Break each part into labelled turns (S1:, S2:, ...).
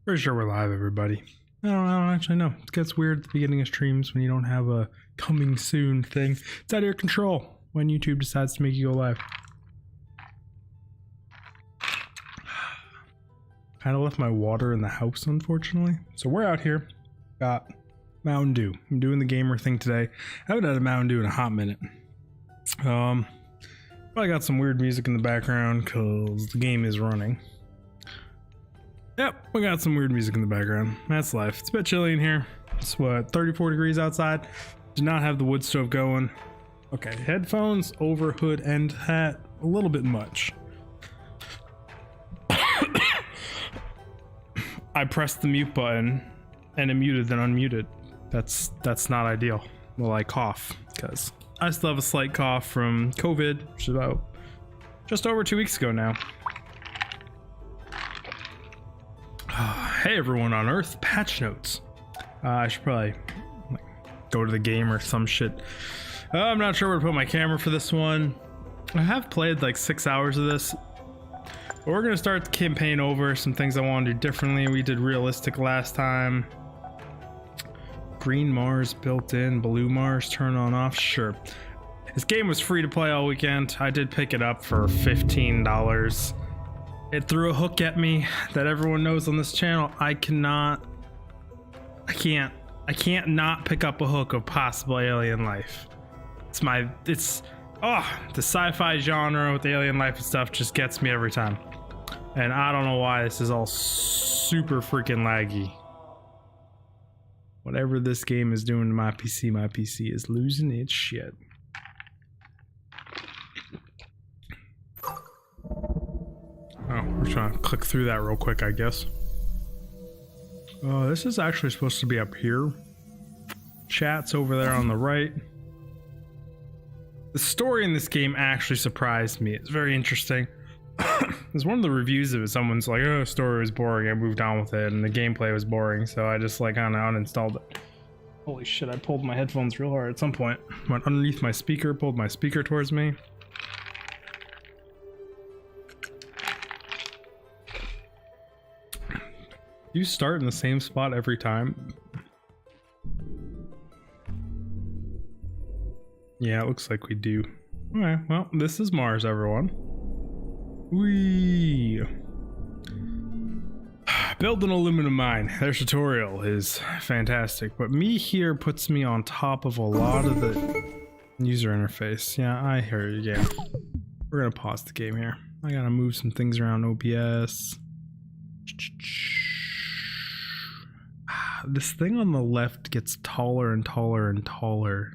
S1: Pretty sure we're live, everybody. I don't actually know. It gets weird at the beginning of streams when you don't have a coming soon thing. It's out of your control when YouTube decides to make you go live. Kind of left my water in the house, unfortunately. So we're out here. Got Mountain Dew. I'm doing the gamer thing today. I haven't had a Mountain Dew in a hot minute. I got some weird music in the background because the game is running. Yep, we got some weird music in the background. That's life. It's a bit chilly in here. It's what, 34 degrees outside. Did not have the wood stove going. Okay, headphones, over hood, and hat. A little bit much. I pressed the mute button and it muted, then unmuted. That's not ideal. Well, I cough because I still have a slight cough from COVID, which is about just over 2 weeks ago now. Hey everyone on Earth, patch notes. I should probably go to the game or some shit. I'm not sure where to put my camera for this one. I have played like 6 hours of this. But we're gonna start the campaign over. Some things I want to do differently. We did realistic last time. Green Mars built in, blue Mars turn on off. Sure. This game was free to play all weekend. I did pick it up for $15. It threw a hook at me that everyone knows on this channel. I can't not pick up a hook of possible alien life. The sci-fi genre with alien life and stuff just gets me every time. And I don't know why this is all super freaking laggy. Whatever this game is doing to my PC is losing its shit. Oh, we're trying to click through that real quick, I guess. Oh, this is actually supposed to be up here. Chat's over there on the right. The story in this game actually surprised me. It's very interesting. There's one of the reviews of it. Someone's like, "Oh, the story was boring." I moved on with it, and the gameplay was boring, so I just like kind of uninstalled it. Holy shit! I pulled my headphones real hard at some point. Went underneath my speaker, pulled my speaker towards me. You start in the same spot every time? Yeah, it looks like we do. Alright, well, this is Mars, everyone. Whee! Build an aluminum mine. Their tutorial is fantastic, but me here puts me on top of a lot of the user interface. Yeah, I hear you, yeah. We're gonna pause the game here. I gotta move some things around OBS. This thing on the left gets taller and taller and taller.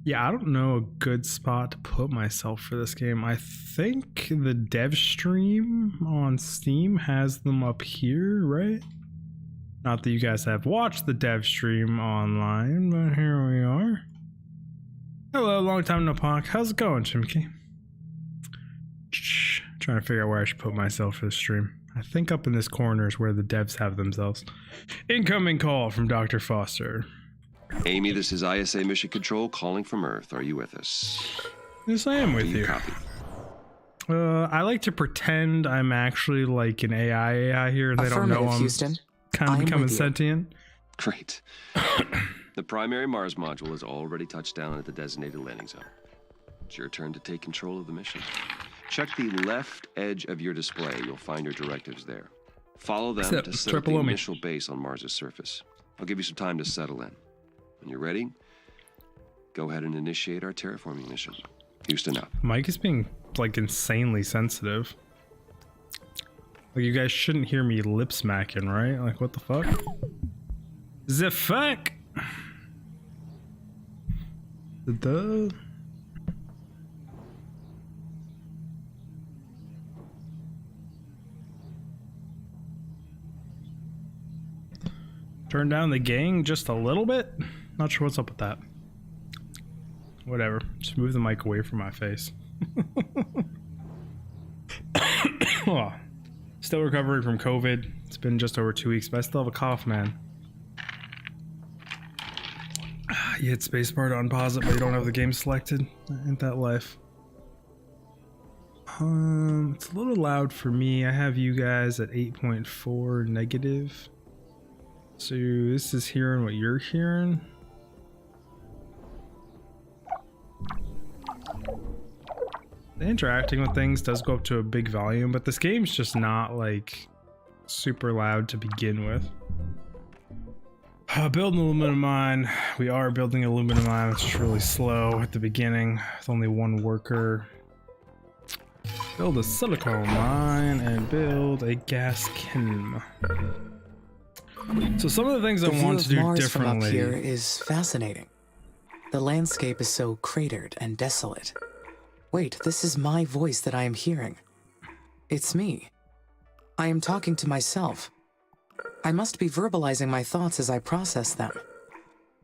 S1: Yeah, I don't know a good spot to put myself for this game. I think the dev stream on Steam has them up here, right? Not that you guys have watched the dev stream online, but here we are. Hello, long time no talk. How's it going, Chimkey? Trying to figure out where I should put myself for the stream. I think up in this corner is where the devs have themselves. Incoming call from Dr. Foster.
S2: Amy, this is ISA Mission Control calling from Earth. Are you with us?
S1: Yes, I am with you.
S2: Copy?
S1: I like to pretend I'm actually like an AI here and they don't know I'm
S3: Houston.
S1: kind of becoming sentient.
S2: Great. The primary Mars module has already touched down at the designated landing zone. It's your turn to take control of the mission. Check the left edge of your display. You'll find your directives there. Follow them to set up the initial base on Mars' surface. I'll give you some time to settle in. When you're ready, go ahead and initiate our terraforming mission. Houston out.
S1: Mike is being like insanely sensitive. Like you guys shouldn't hear me lip smacking, right? Like what the fuck? The fuck? The turn down the gang just a little bit? Not sure what's up with that. Whatever. Just move the mic away from my face. Oh, still recovering from COVID. It's been just over 2 weeks, but I still have a cough, man. You hit spacebar to unpause it, but you don't have the game selected. Ain't that life? It's a little loud for me. I have you guys at 8.4 negative. So this is hearing what you're hearing. The interacting with things does go up to a big volume, but this game's just not like super loud to begin with. Building an aluminum mine. We are building an aluminum mine. It's just really slow at the beginning with only one worker. Build a silicone mine and build a gas kiln. So some of the things I want to do differently.
S3: From up here is fascinating. The landscape is so cratered and desolate. Wait, this is my voice that I am hearing. It's me. I am talking to myself. I must be verbalizing my thoughts as I process them.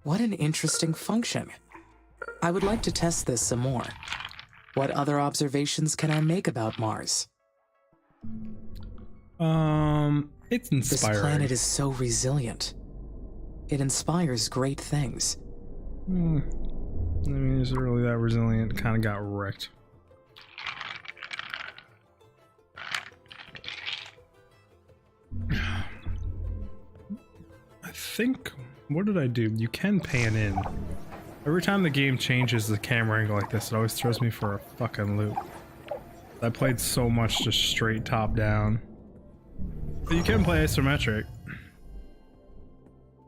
S3: What an interesting function. I would like to test this some more. What other observations can I make about Mars?
S1: It's inspiring.
S3: This planet is so resilient. It inspires great things.
S1: I mean, is it really that resilient? Kind of got wrecked. I think, what did I do? You can pan in. Every time the game changes the camera angle like this, it always throws me for a fucking loop. I played so much just straight top down. But you can play isometric.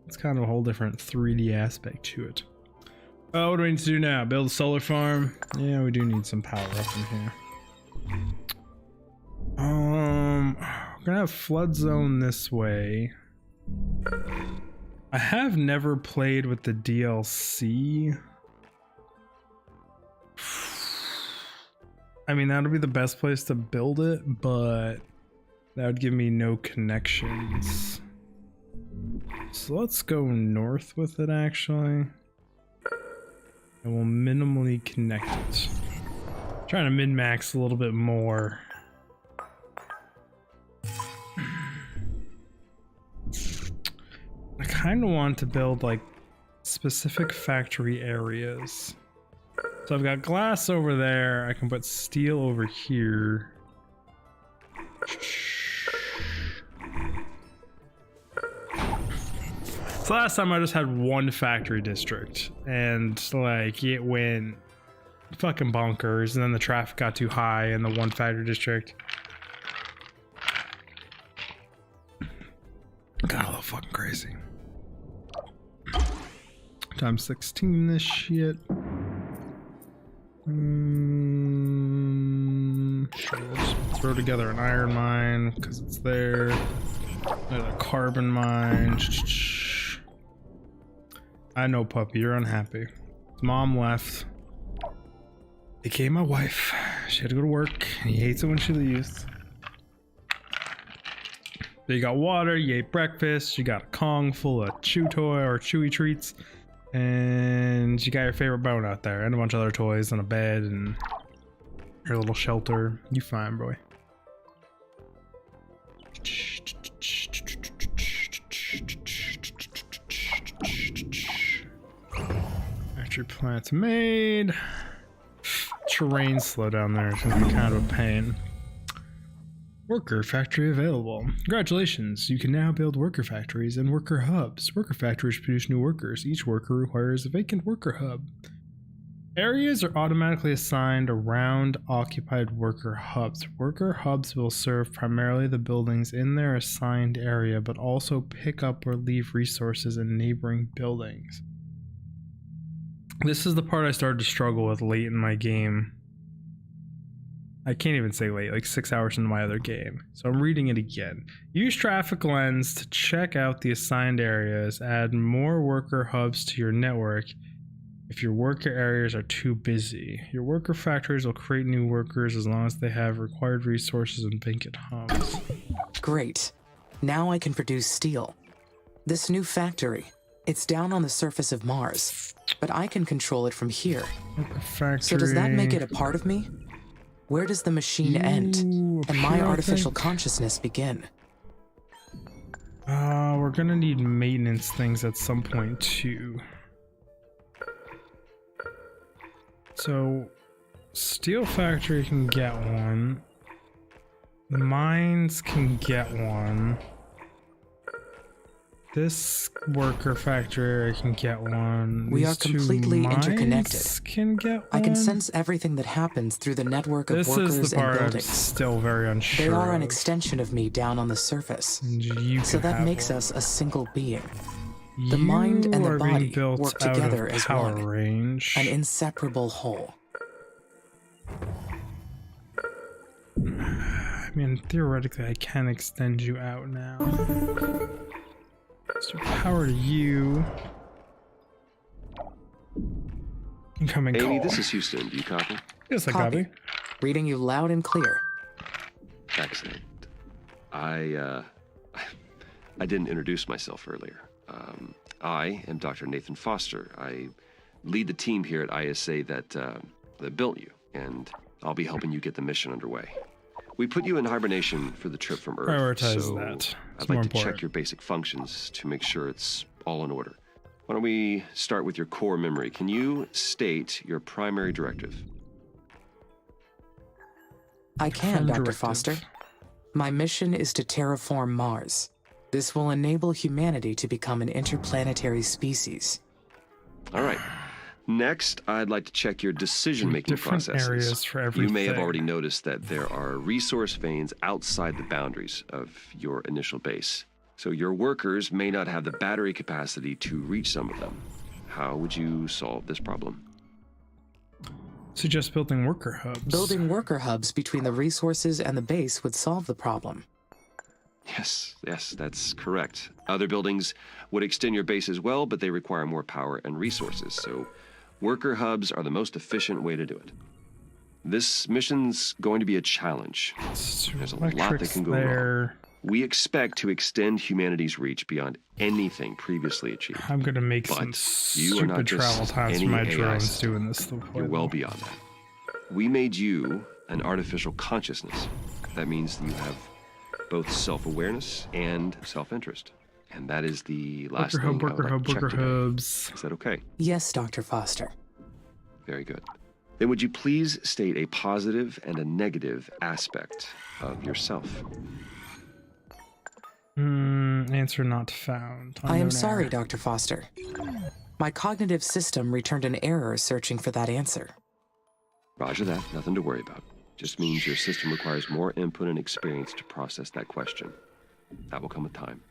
S1: It's kind of a whole different 3D aspect to it. Oh, what do we need to do now? Build a solar farm? Yeah, we do need some power up in here. We're gonna have flood zone this way. I have never played with the DLC. I mean, that would be the best place to build it, but that would give me no connections. So let's go north with it, actually. And we'll minimally connect it. Trying to min-max a little bit more. I kind of want to build like specific factory areas. So I've got glass over there. I can put steel over here. So last time I just had one factory district and like it went fucking bonkers, and then the traffic got too high in the one factory district. Got a little fucking crazy. Times 16 this shit. Sure, let's throw together an iron mine because it's there. Another carbon mine. I know, puppy, you're unhappy. Mom left. Became my wife. She had to go to work, and he hates it when she leaves. So you got water, you ate breakfast, you got a Kong full of chew toy or chewy treats, and you got your favorite bone out there, and a bunch of other toys, and a bed, and your little shelter. You fine, boy. Factory plants made. Terrain slow down there. It's gonna be kind of a pain. Worker factory available. Congratulations, you can now build worker factories and worker hubs. Worker factories produce new workers. Each worker requires a vacant worker hub. Areas are automatically assigned around occupied worker hubs. Worker hubs will serve primarily the buildings in their assigned area, but also pick up or leave resources in neighboring buildings. This is the part I started to struggle with late in my game. I can't even say late, like 6 hours into my other game. So I'm reading it again. Use traffic lens to check out the assigned areas. Add more worker hubs to your network if your worker areas are too busy. Your worker factories will create new workers as long as they have required resources and vacant hubs. Great.
S3: Now I can produce steel. This new factory, it's down on the surface of Mars, but I can control it from here.
S1: Worker factory.
S3: So does that make it a part of me? Where does the machine end and my artificial consciousness begin?
S1: We're gonna need maintenance things at some point too. So Steel factory can get one. The mines can get one. This worker factory can get one.
S3: We are
S1: These two
S3: completely
S1: mines
S3: interconnected.
S1: Can get one.
S3: I can sense everything that happens through the network of
S1: This
S3: workers
S1: is the
S3: and
S1: part I'm
S3: buildings.
S1: still very unsure.
S3: They are an
S1: of.
S3: extension of me down on the surface.
S1: And you
S3: So
S1: can
S3: that
S1: have
S3: makes
S1: one.
S3: us a single being. The mind and the
S1: You are being
S3: body
S1: built
S3: work
S1: out
S3: together
S1: of
S3: as
S1: power
S3: one,
S1: range.
S3: an inseparable whole.
S1: I mean, theoretically, I can extend you out now. So power to you. Incoming
S2: Amy,
S1: call.
S2: this is Houston. Do you copy?
S1: Yes, I
S3: Copy.
S1: copy.
S3: Reading you loud and clear.
S2: Excellent. I didn't introduce myself earlier. I am Dr. Nathan Foster. I lead the team here at ISA that built you, and I'll be helping you get the mission underway. We put you in hibernation for the trip from Earth.
S1: Prioritize
S2: so
S1: that. It's
S2: I'd
S1: more
S2: like to
S1: important.
S2: check your basic functions to make sure it's all in order. Why don't we start with your core memory? Can you state your primary directive?
S3: I can,
S1: From
S3: Dr.
S1: directive.
S3: Foster. My mission is to terraform Mars. This will enable humanity to become an interplanetary species.
S2: All right. Next, I'd like to check your decision-making
S1: Different
S2: processes.
S1: areas for
S2: You may have
S1: everything.
S2: already noticed that there are resource veins outside the boundaries of your initial base. So your workers may not have the battery capacity to reach some of them. How would you solve this problem?
S1: Suggest building worker hubs.
S3: Building worker hubs between the resources and the base would solve the problem.
S2: Yes, that's correct. Other buildings would extend your base as well, but they require more power and resources, so worker hubs are the most efficient way to do it. This mission's going to be a challenge. There's a lot that
S1: Electrics
S2: can go wrong.
S1: there.
S2: We expect to extend humanity's reach beyond anything previously achieved.
S1: I'm gonna make some
S2: But you are not
S1: stupid
S2: just
S1: travel times for
S2: any
S1: my
S2: AI
S1: drones
S2: system.
S1: doing this.
S2: You're well beyond that. We made you an artificial consciousness. That means that you have both self-awareness and self-interest. And that is the last
S1: Worker
S2: thing
S1: hub,
S2: I would
S1: worker
S2: like
S1: hub,
S2: to check
S1: worker
S2: today.
S1: hubs.
S2: Is that okay?
S3: Yes, Dr. Foster.
S2: Very good. Then would you please state a positive and a negative aspect of yourself?
S1: Answer not found.
S3: I am
S1: Unknown
S3: sorry,
S1: error.
S3: Dr. Foster. My cognitive system returned an error searching for that answer.
S2: Roger that. Nothing to worry about. Just means your system requires more input and experience to process that question. That will come with time.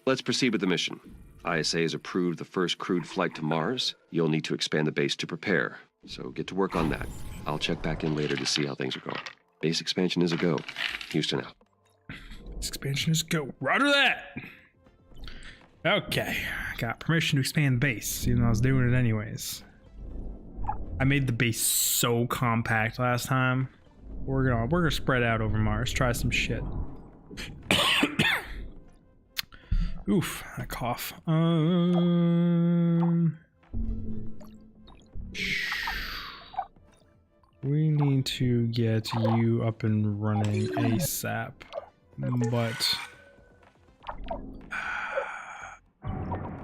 S2: Let's proceed with the mission. ISA has approved the first crewed flight to Mars. You'll need to expand the base to prepare, so get to work on that. I'll check back in later to see how things are going. Base expansion is a go. Houston out.
S1: This expansion is go. Roger that. Okay, got permission to expand base, even though I was doing it anyways. I made the base so compact last time. We're gonna spread out over Mars. Try some shit. Oof, I cough. We need to get you up and running ASAP, but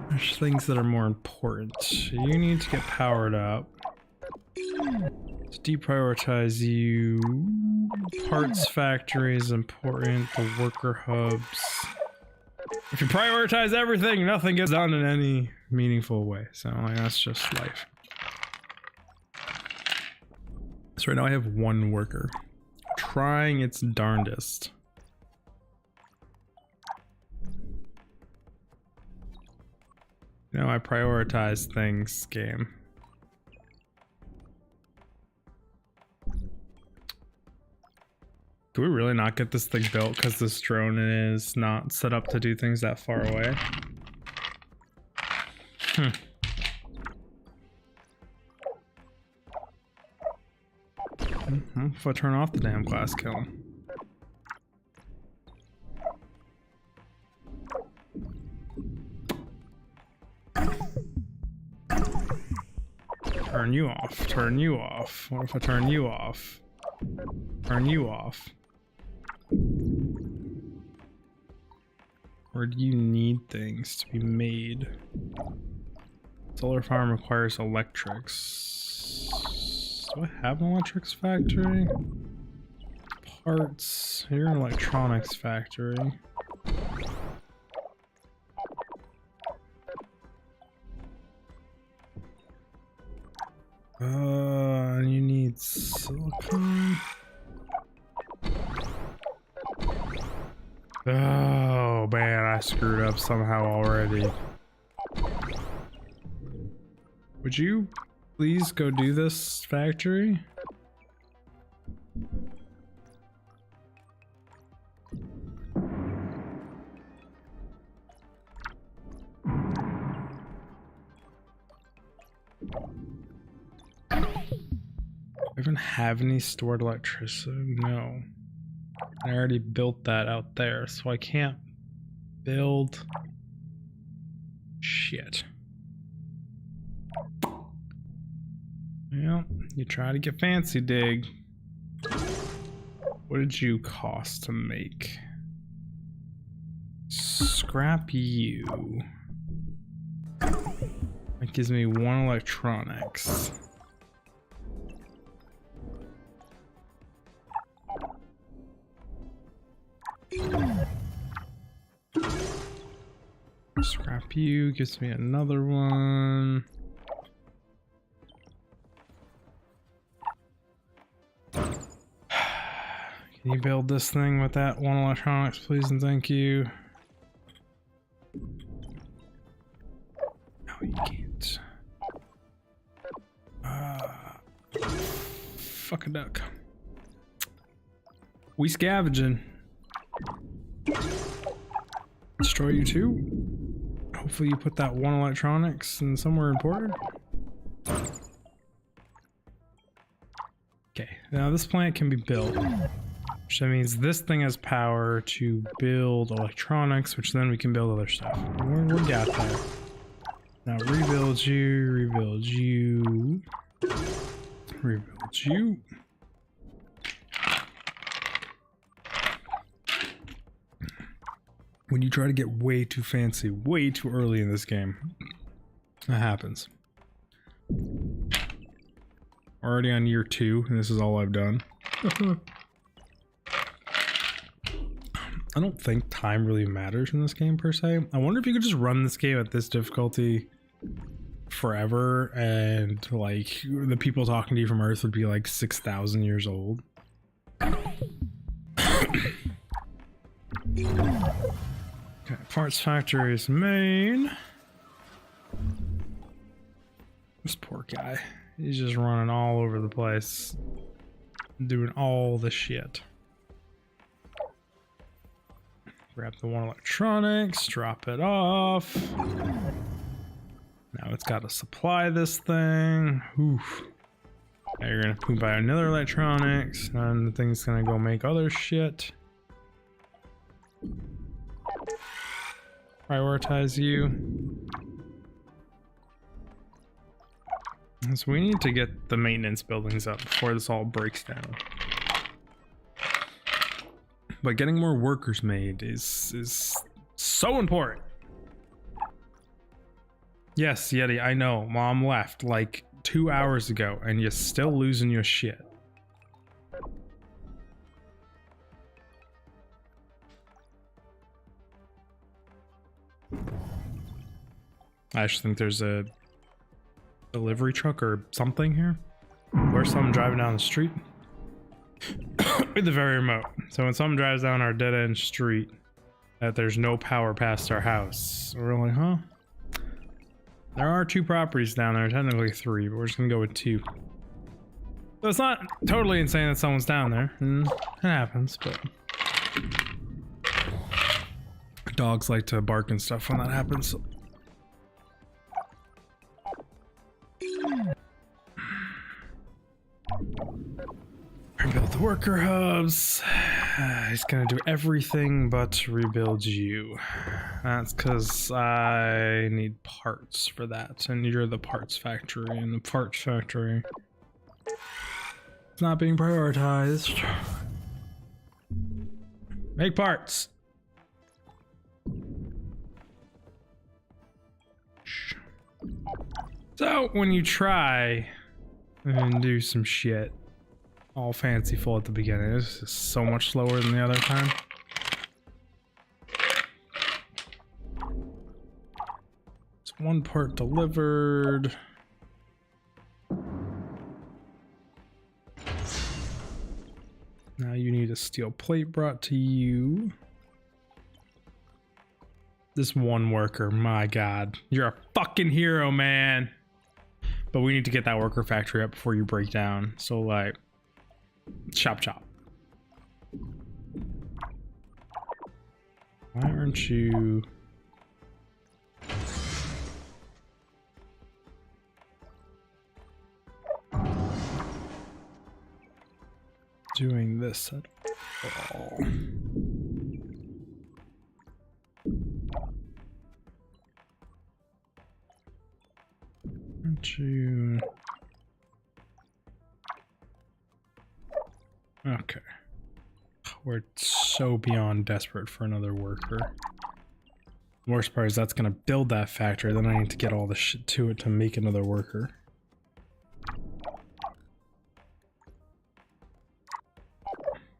S1: there's things that are more important. You need to get powered up. To deprioritize you. Parts factory is important. The worker hubs. If you prioritize everything, nothing gets done in any meaningful way. So like, that's just life. So right now I have one worker. Trying its darndest. You know, I prioritize things, game. Do we really not get this thing built because this drone is not set up to do things that far away? If I turn off the damn glass kiln. Turn you off. Turn you off. What if I turn you off? Turn you off. Where do you need things to be made? Solar farm requires electrics. Do I have an electrics factory? Parts. You're an electronics factory. You need silicon. Oh man, I screwed up somehow already. Would you please go do this factory? I even have any stored electricity? No. I already built that out there, so I can't build shit. Well, you try to get fancy, Dig. What did you cost to make? Scrap you. That gives me 1 electronics. Scrap you gives me another one. Can you build this thing with that 1 electronics, please and thank you? No, you can't. Fuck a duck. We scavenging. Destroy you too? Hopefully you put that 1 electronics in somewhere important. Okay, now this plant can be built, which means this thing has power to build electronics, which then we can build other stuff. We got there. Now rebuild you, rebuild you, rebuild you. When you try to get way too fancy, way too early in this game, that happens. We're already on year 2, and this is all I've done. I don't think time really matters in this game per se. I wonder if you could just run this game at this difficulty forever, and like the people talking to you from Earth would be like 6,000 years old. Okay, parts factory is main. This poor guy. He's just running all over the place. Doing all the shit. Grab the 1 electronics, drop it off. Now it's got to supply this thing. Oof. Now you're gonna buy another electronics, and the thing's gonna go make other shit. Prioritize you. So we need to get the maintenance buildings up before this all breaks down. But getting more workers made is so important. Yes, Yeti, I know. Mom left like 2 hours ago and you're still losing your shit. I actually think there's a delivery truck or something here. Or someone driving down the street. With the very remote. So when someone drives down our dead-end street, that there's no power past our house, we're like, huh? There are 2 properties down there, technically 3, but we're just gonna go with 2. So it's not totally insane that someone's down there. It happens, but dogs like to bark and stuff when that happens. So. Rebuild the worker hubs. He's gonna do everything but rebuild you. That's because I need parts for that, and you're the parts factory, and the parts factory is not being prioritized. Make parts. So when you try and do some shit. All fanciful at the beginning. This is so much slower than the other time. It's one part delivered. Now you need a steel plate brought to you. This one worker, my god. You're a fucking hero, man. But we need to get that worker factory up before you break down. So like, chop chop. Why aren't you... doing this at all? Aren't you... Okay. We're so beyond desperate for another worker. Worst part is that's gonna build that factory, then I need to get all the shit to it to make another worker.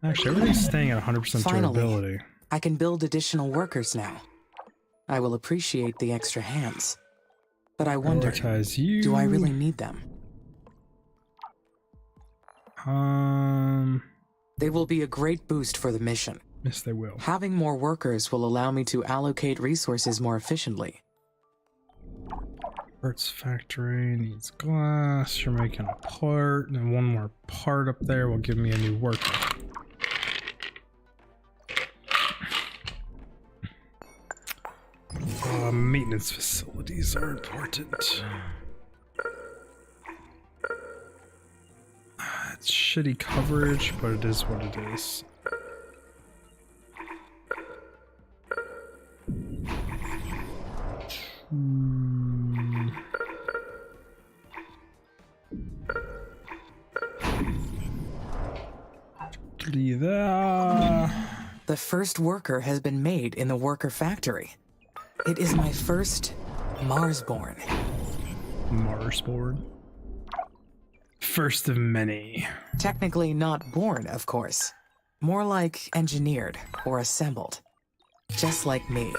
S1: Actually, everything's staying at 100% durability.
S3: I can build additional workers now. I will appreciate the extra hands. But I wonder, do I really need them? They will be a great boost for the mission.
S1: Yes, they will.
S3: Having more workers will allow me to allocate resources more efficiently.
S1: Parts factory needs glass. You're making a part, and one more part up there will give me a new worker. Maintenance facilities are important. It's shitty coverage, but it is what it is.
S3: The first worker has been made in the worker factory. It is my first Marsborn.
S1: Marsborn? First of many.
S3: Technically not born, of course. More like engineered or assembled. Just like me.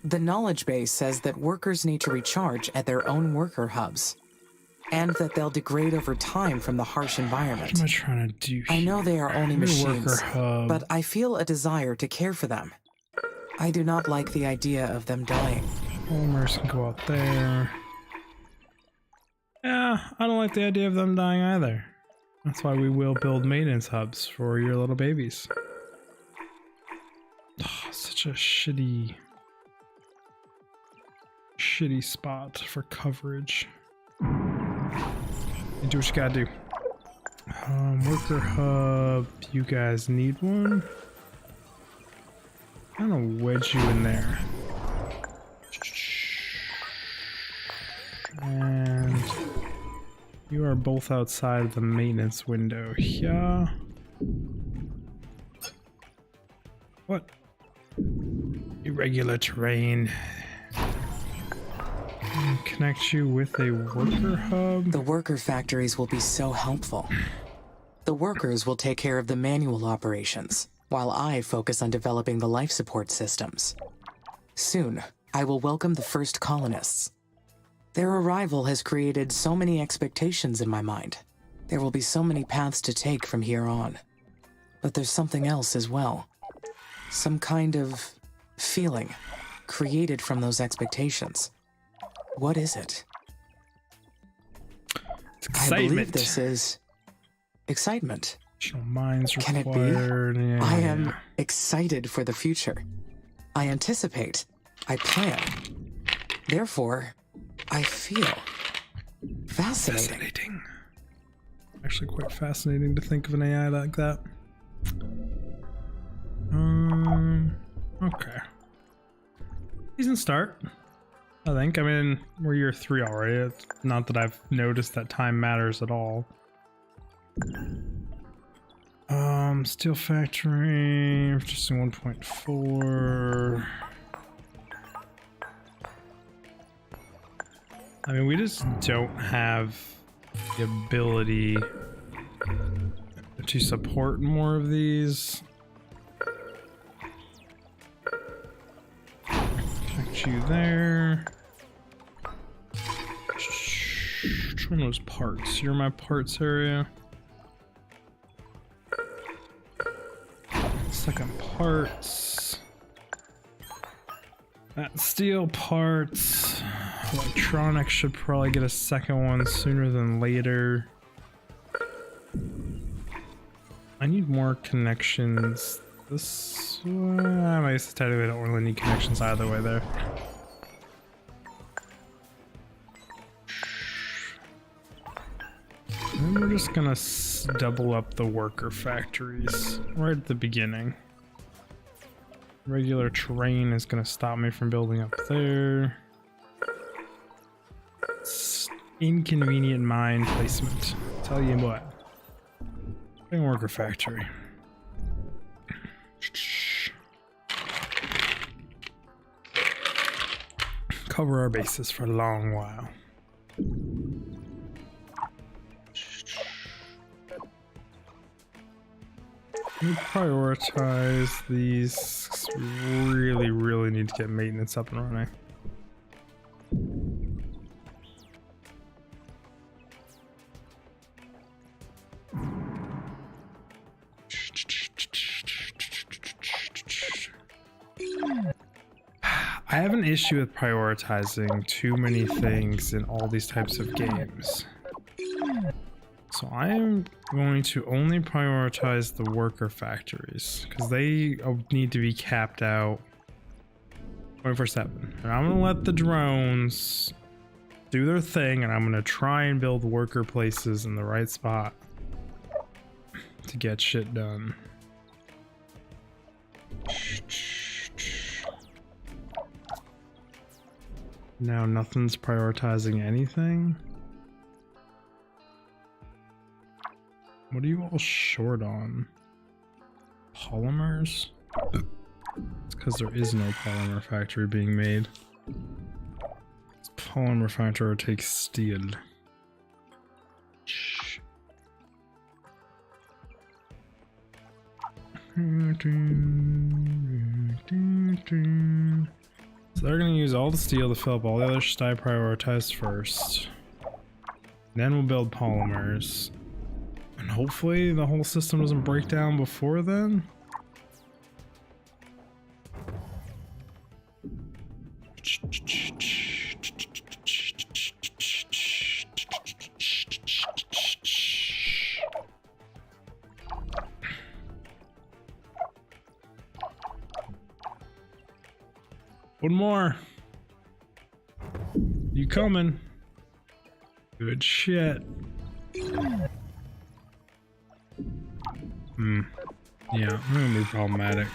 S3: The knowledge base says that workers need to recharge at their own worker hubs. And that they'll degrade over time from the harsh environment.
S1: What am I trying to do here?
S3: I know they are only machines, but I feel a desire to care for them. I do not like the idea of them dying.
S1: Homers can go out there. Yeah, I don't like the idea of them dying either. That's why we will build maintenance hubs for your little babies. Oh, such a shitty spot for coverage. You do what you gotta do. Worker hub, you guys need one? I'm gonna wedge you in there. And you are both outside of the maintenance window here. What? Irregular terrain. And connect you with a worker hub.
S3: The worker factories will be so helpful. The workers will take care of the manual operations, while I focus on developing the life support systems. Soon, I will welcome the first colonists. Their arrival has created so many expectations in my mind. There will be so many paths to take from here on. But there's something else as well. Some kind of feeling created from those expectations. What is it?
S1: It's excitement.
S3: I believe this is excitement.
S1: Minds
S3: Can it
S1: required.
S3: be?
S1: Yeah.
S3: I am excited for the future. I anticipate. I plan. Therefore, I feel fascinating.
S1: Actually quite fascinating to think of an AI like that. Okay. Decent start, I think. I mean, we're year 3 already. It's not that I've noticed that time matters at all. Steel factory, just 1.4. I mean, we just don't have the ability to support more of these. Connect you there. Which one was parts? You're my parts area. Second parts. That steel parts. Electronics should probably get a second one sooner than later. I need more connections. This I guess technically I don't really need connections either way there. And then we're just gonna double up the worker factories right at the beginning. Regular terrain is gonna stop me from building up there. It's inconvenient mine placement. Tell you what. Big worker factory. Cover our bases for a long while. Let me prioritize these. We really need to get maintenance up and running. I have an issue with prioritizing too many things in all these types of games. So I am going to only prioritize the worker factories because they need to be capped out 24/7. And I'm going to let the drones do their thing, and I'm going to try and build worker places in the right spot to get shit done. Now nothing's prioritizing anything. What are you all short on? Polymers? It's because there is no polymer factory being made. This polymer factory takes steel. So they're gonna use all the steel to fill up all the other shit I prioritized first. Then we'll build polymers. And hopefully the whole system doesn't break down before then. One more. You coming? Good shit. Yeah, I'm gonna be problematic.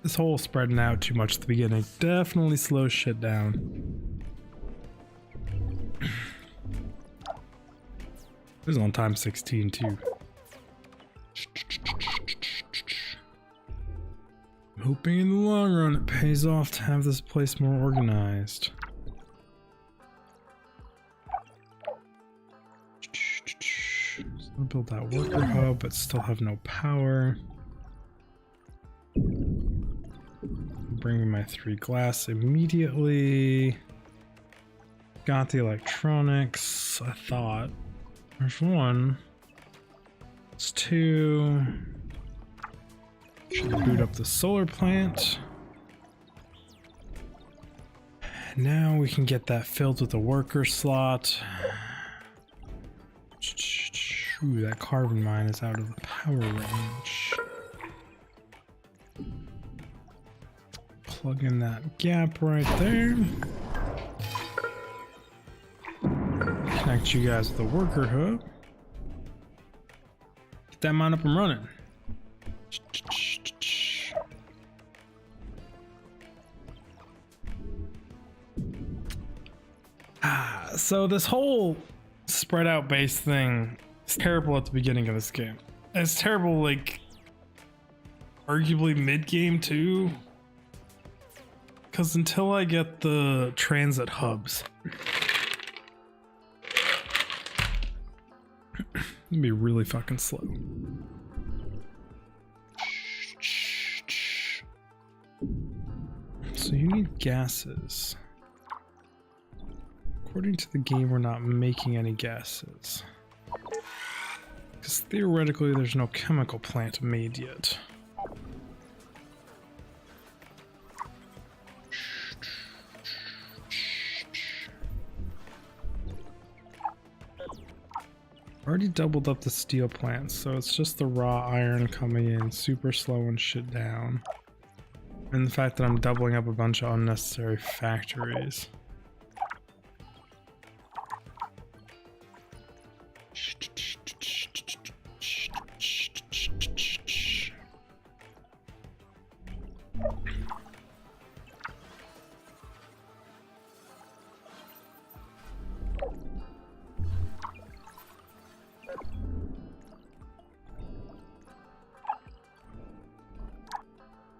S1: This whole spreading out too much at the beginning definitely slows shit down. This is on time 16 too. I'm hoping in the long run it pays off to have this place more organized. I'll build that worker hub, but still have no power. Bringing my 3 glass immediately. Got the electronics, I thought. There's 1. It's 2. Should boot up the solar plant. Now we can get that filled with a worker slot. Ooh, that carbon mine is out of the power range. Plug in that gap right there. Connect you guys with the worker hub. Get that mine up and running. So this whole spread out base thing is terrible at the beginning of this game. It's terrible, like, arguably mid game too. Because until I get the transit hubs, gonna be really fucking slow. So you need gases. According to the game, we're not making any gases. Because theoretically, there's no chemical plant made yet. Already doubled up the steel plants, so it's just the raw iron coming in, super slowing shit down. And the fact that I'm doubling up a bunch of unnecessary factories.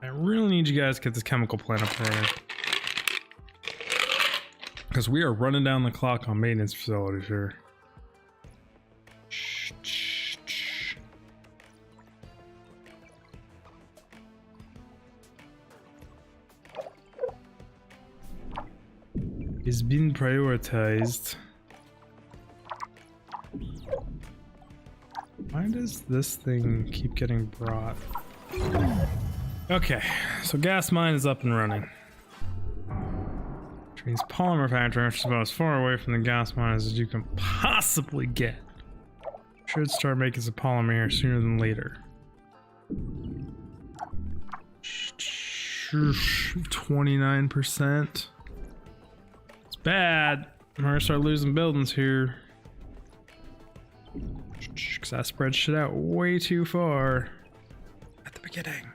S1: I really need you guys to get this chemical plant up running. Because we are running down the clock on maintenance facilities here. It's been prioritized. Why does this thing keep getting brought? Okay, so gas mine is up and running. Which means polymer factory, which is about as far away from the gas mines as you can possibly get. Should start making some polymer here sooner than later. 29%. It's bad. I'm gonna start losing buildings here. Because I spread shit out way too far at the beginning.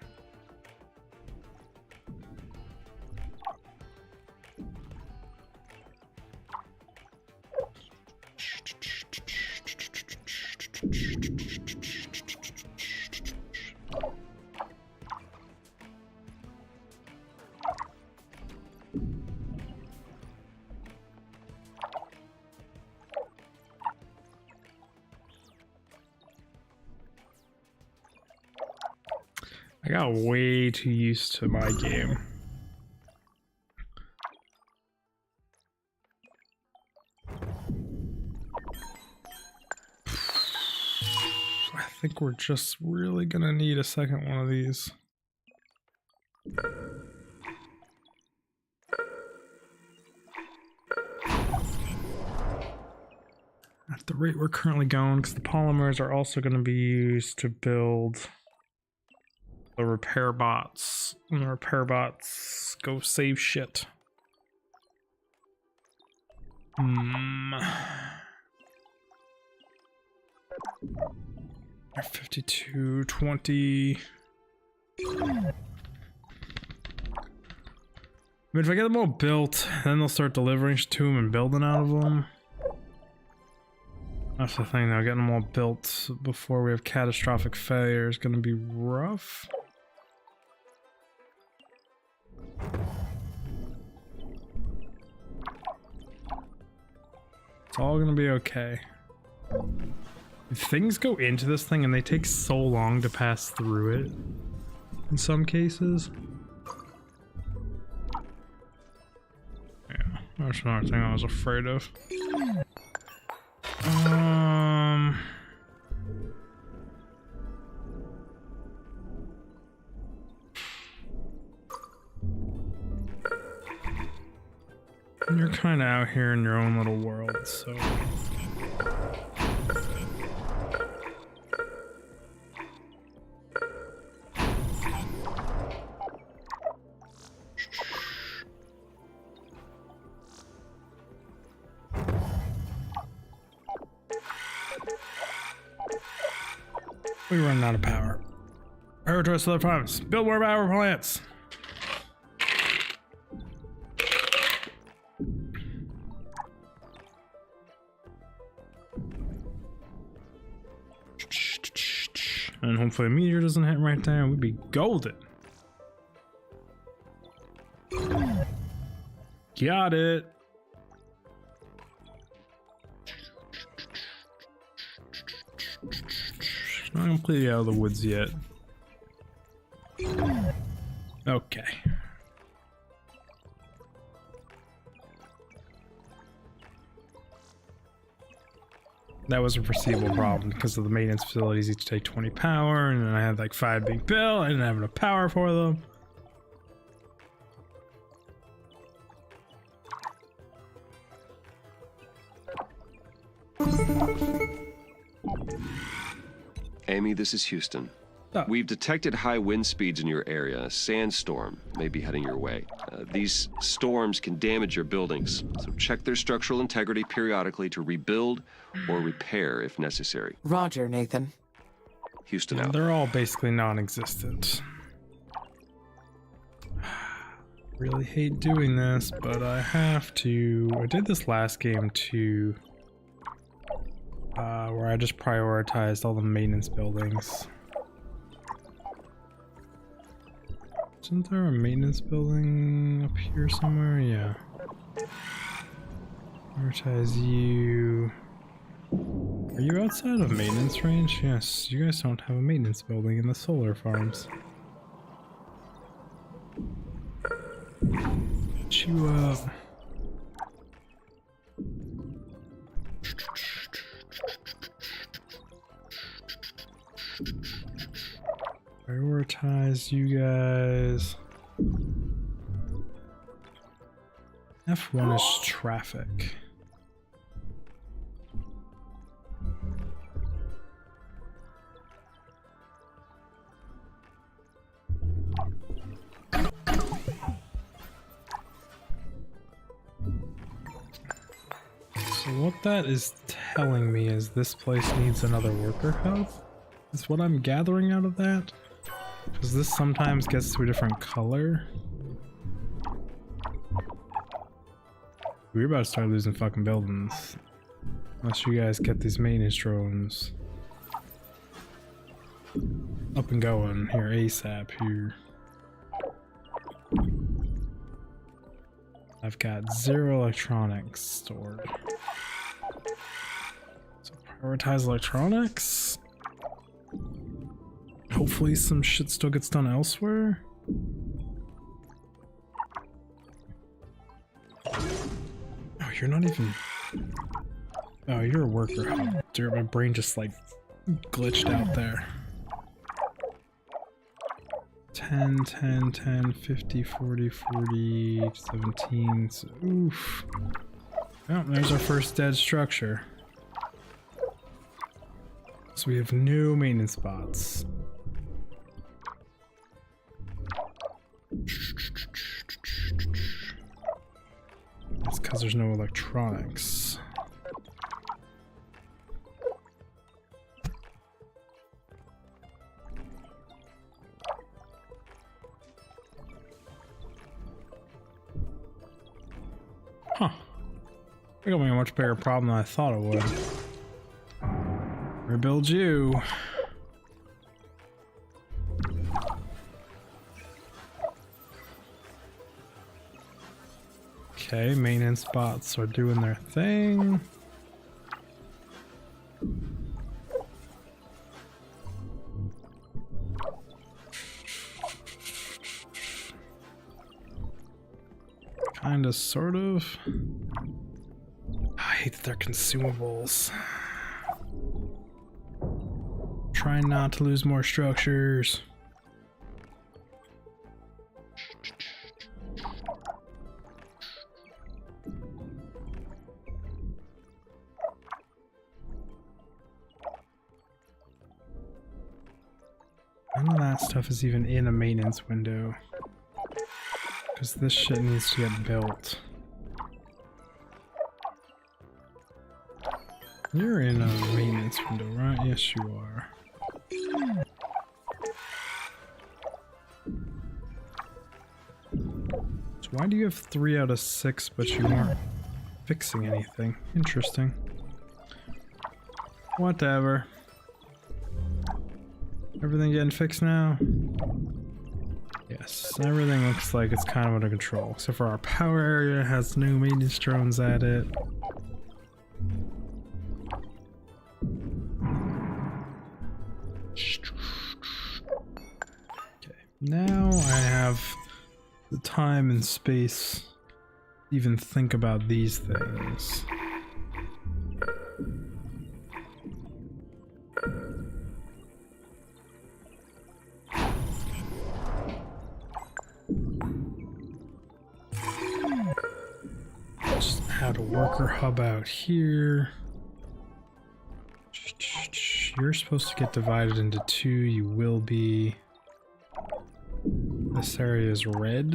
S1: I got way too used to my game. I think we're just really gonna need a second one of these. At the rate we're currently going, because the polymers are also going to be used to build the repair bots. And the repair bots go save shit. 52, 20. I mean, if I get them all built, then they'll start delivering to them and building out of them. That's the thing though, getting them all built before we have catastrophic failure is going to be rough. It's all going to be okay. If things go into this thing and they take so long to pass through it, in some cases. Yeah, that's another thing I was afraid of. You're kind of out here in your own little world, so. We're running out of power. Power to our solar farms. Build more power plants. And hopefully a meteor doesn't hit right there and we'd be golden. Got it. Not completely out of the woods yet. Okay. That was a foreseeable problem because of the maintenance facilities each take 20 power, and then I had like 5 being built. I didn't have enough power for them.
S2: Amy, this is Houston.
S1: Oh.
S2: We've detected high wind speeds in your area. A sandstorm may be heading your way. These storms can damage your buildings, so check their structural integrity periodically to rebuild or repair if necessary.
S3: Roger, Nathan.
S2: Houston out.
S1: They're all basically non-existent. Really hate doing this, but I have to. I did this last game too, where I just prioritized all the maintenance buildings. Isn't there a maintenance building up here somewhere? Yeah. Prioritize you. Are you outside of maintenance range? Yes, you guys don't have a maintenance building in the solar farms. Get you up. Prioritize you guys. F1 is traffic. So what that is telling me is this place needs another worker hub? Is what I'm gathering out of that? Because this sometimes gets to a different color. We're about to start losing fucking buildings. Unless you guys get these maintenance drones up and going here ASAP here. I've got 0 electronics stored. So prioritize electronics. Hopefully some shit still gets done elsewhere. Oh, you're not even... Oh, you're a worker hub. Dude, my brain just like glitched out there. 10, 10, 10, 50, 40, 40, 17. So, oof. Oh, there's our first dead structure. So we have no maintenance spots. That's because there's no electronics. Huh. It got me a much bigger problem than I thought it would. Rebuild you. Okay, maintenance bots are doing their thing. Kinda, sort of. I hate that they're consumables. Trying not to lose more structures. None of that stuff is even in a maintenance window. Because this shit needs to get built. You're in a maintenance window, right? Yes, you are. So why do you have 3 out of 6 but you aren't fixing anything? Interesting. Whatever. Everything getting fixed now? Yes, everything looks like it's kind of under control, except for our power area has new maintenance drones at it. Now I have the time and space to even think about these things. Just add a worker hub out here. You're supposed to get divided into two. You will be. This area is red.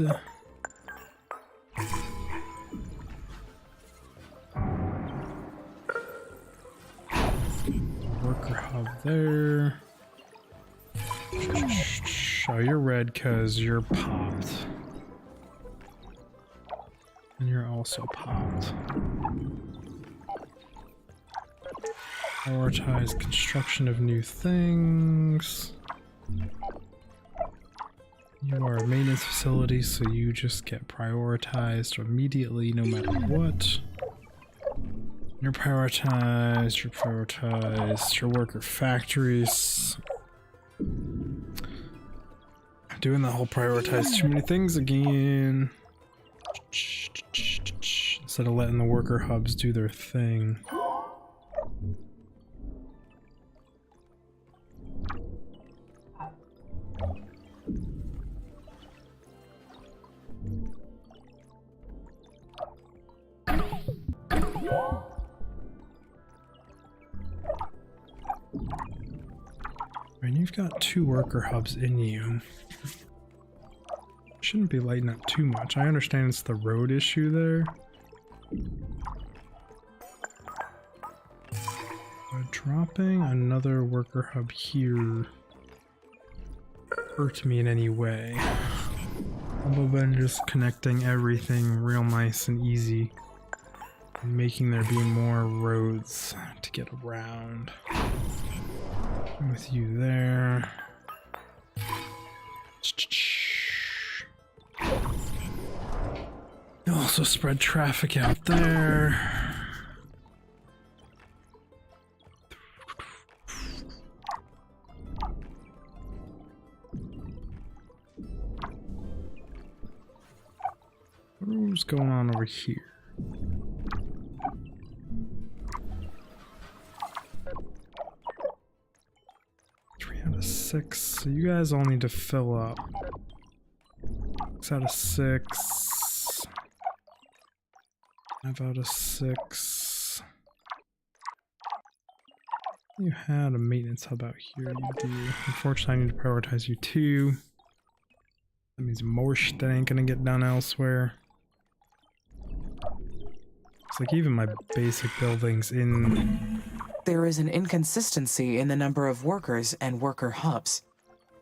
S1: Worker hub there. Oh, you're red because you're popped. And you're also popped. Prioritize construction of new things. You are a maintenance facility, so you just get prioritized immediately no matter what. You're prioritized, your worker factories. I'm doing the whole prioritize too many things again. Instead of letting the worker hubs do their thing. And you've got 2 worker hubs in you. Shouldn't be lighting up too much. I understand it's the road issue there. But dropping another worker hub here hurt me in any way. Other than just connecting everything real nice and easy. And making there be more roads to get around. With you there. You also spread traffic out there. What's going on over here? 3 out of 6. So you guys all need to fill up. 6 out of 6. 5 out of 6. You had a maintenance hub out here. You do. Unfortunately, I need to prioritize you too. That means more shit that ain't gonna get done elsewhere. It's like even my basic buildings in...
S3: There is an inconsistency in the number of workers and worker hubs.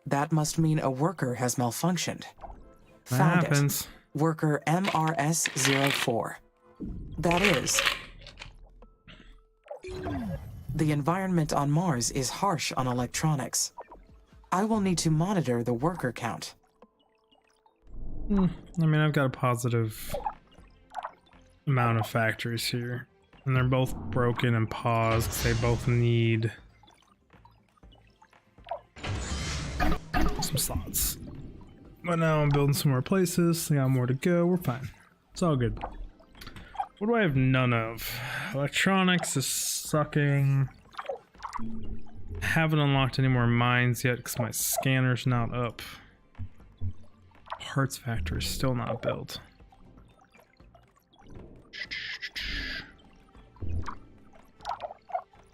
S3: That must mean a worker has malfunctioned.
S1: That
S3: Found
S1: happens.
S3: it. Worker MRS-04. That is... The environment on Mars is harsh on electronics. I will need to monitor the worker count.
S1: I mean, I've got a positive amount of factories here. And they're both broken and paused. They both need some slots. But now I'm building some more places. I got more to go. We're fine. It's all good. What do I have none of? Electronics is sucking. Haven't unlocked any more mines yet because my scanner's not up. Parts factory is still not built.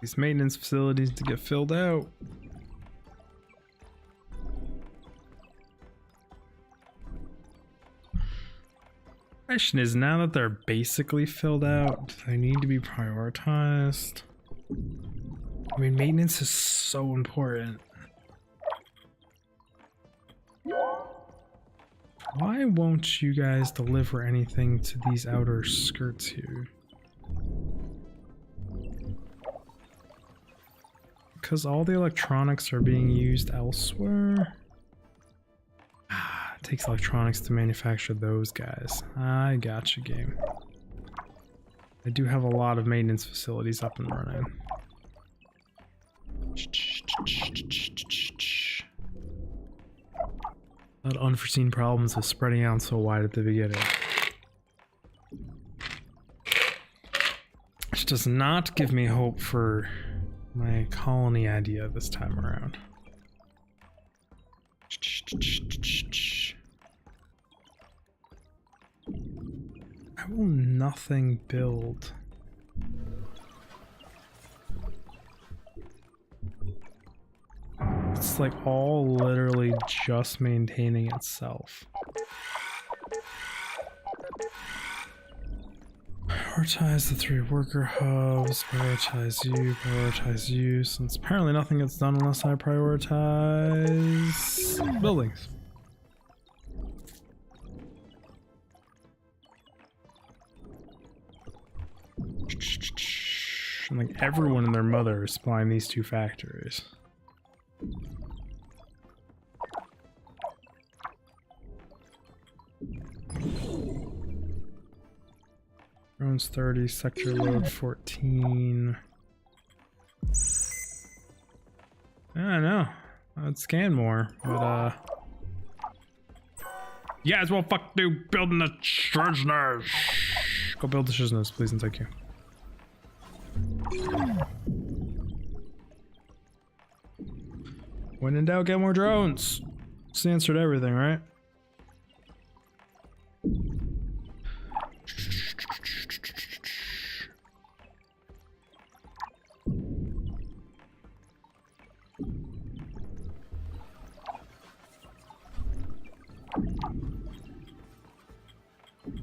S1: These maintenance facilities to get filled out. Question is, now that they're basically filled out, they need to be prioritized. I mean, maintenance is so important. Why won't you guys deliver anything to these outer skirts here? Because all the electronics are being used elsewhere? It takes electronics to manufacture those guys. I gotcha, game. I do have a lot of maintenance facilities up and running. Not unforeseen problems with spreading out so wide at the beginning. Which does not give me hope for my colony idea this time around. I will nothing build. It's like all literally just maintaining itself. Prioritize the 3 worker hubs, prioritize you, since apparently nothing gets done unless I prioritize buildings. And like everyone and their mother is supplying these 2 factories. Drones 30, sector load 14. I know. I'd scan more, but you guys will fuck do building the shizners. Go build the shizners, please and thank you. When in doubt, get more drones. It's the answer to everything, right?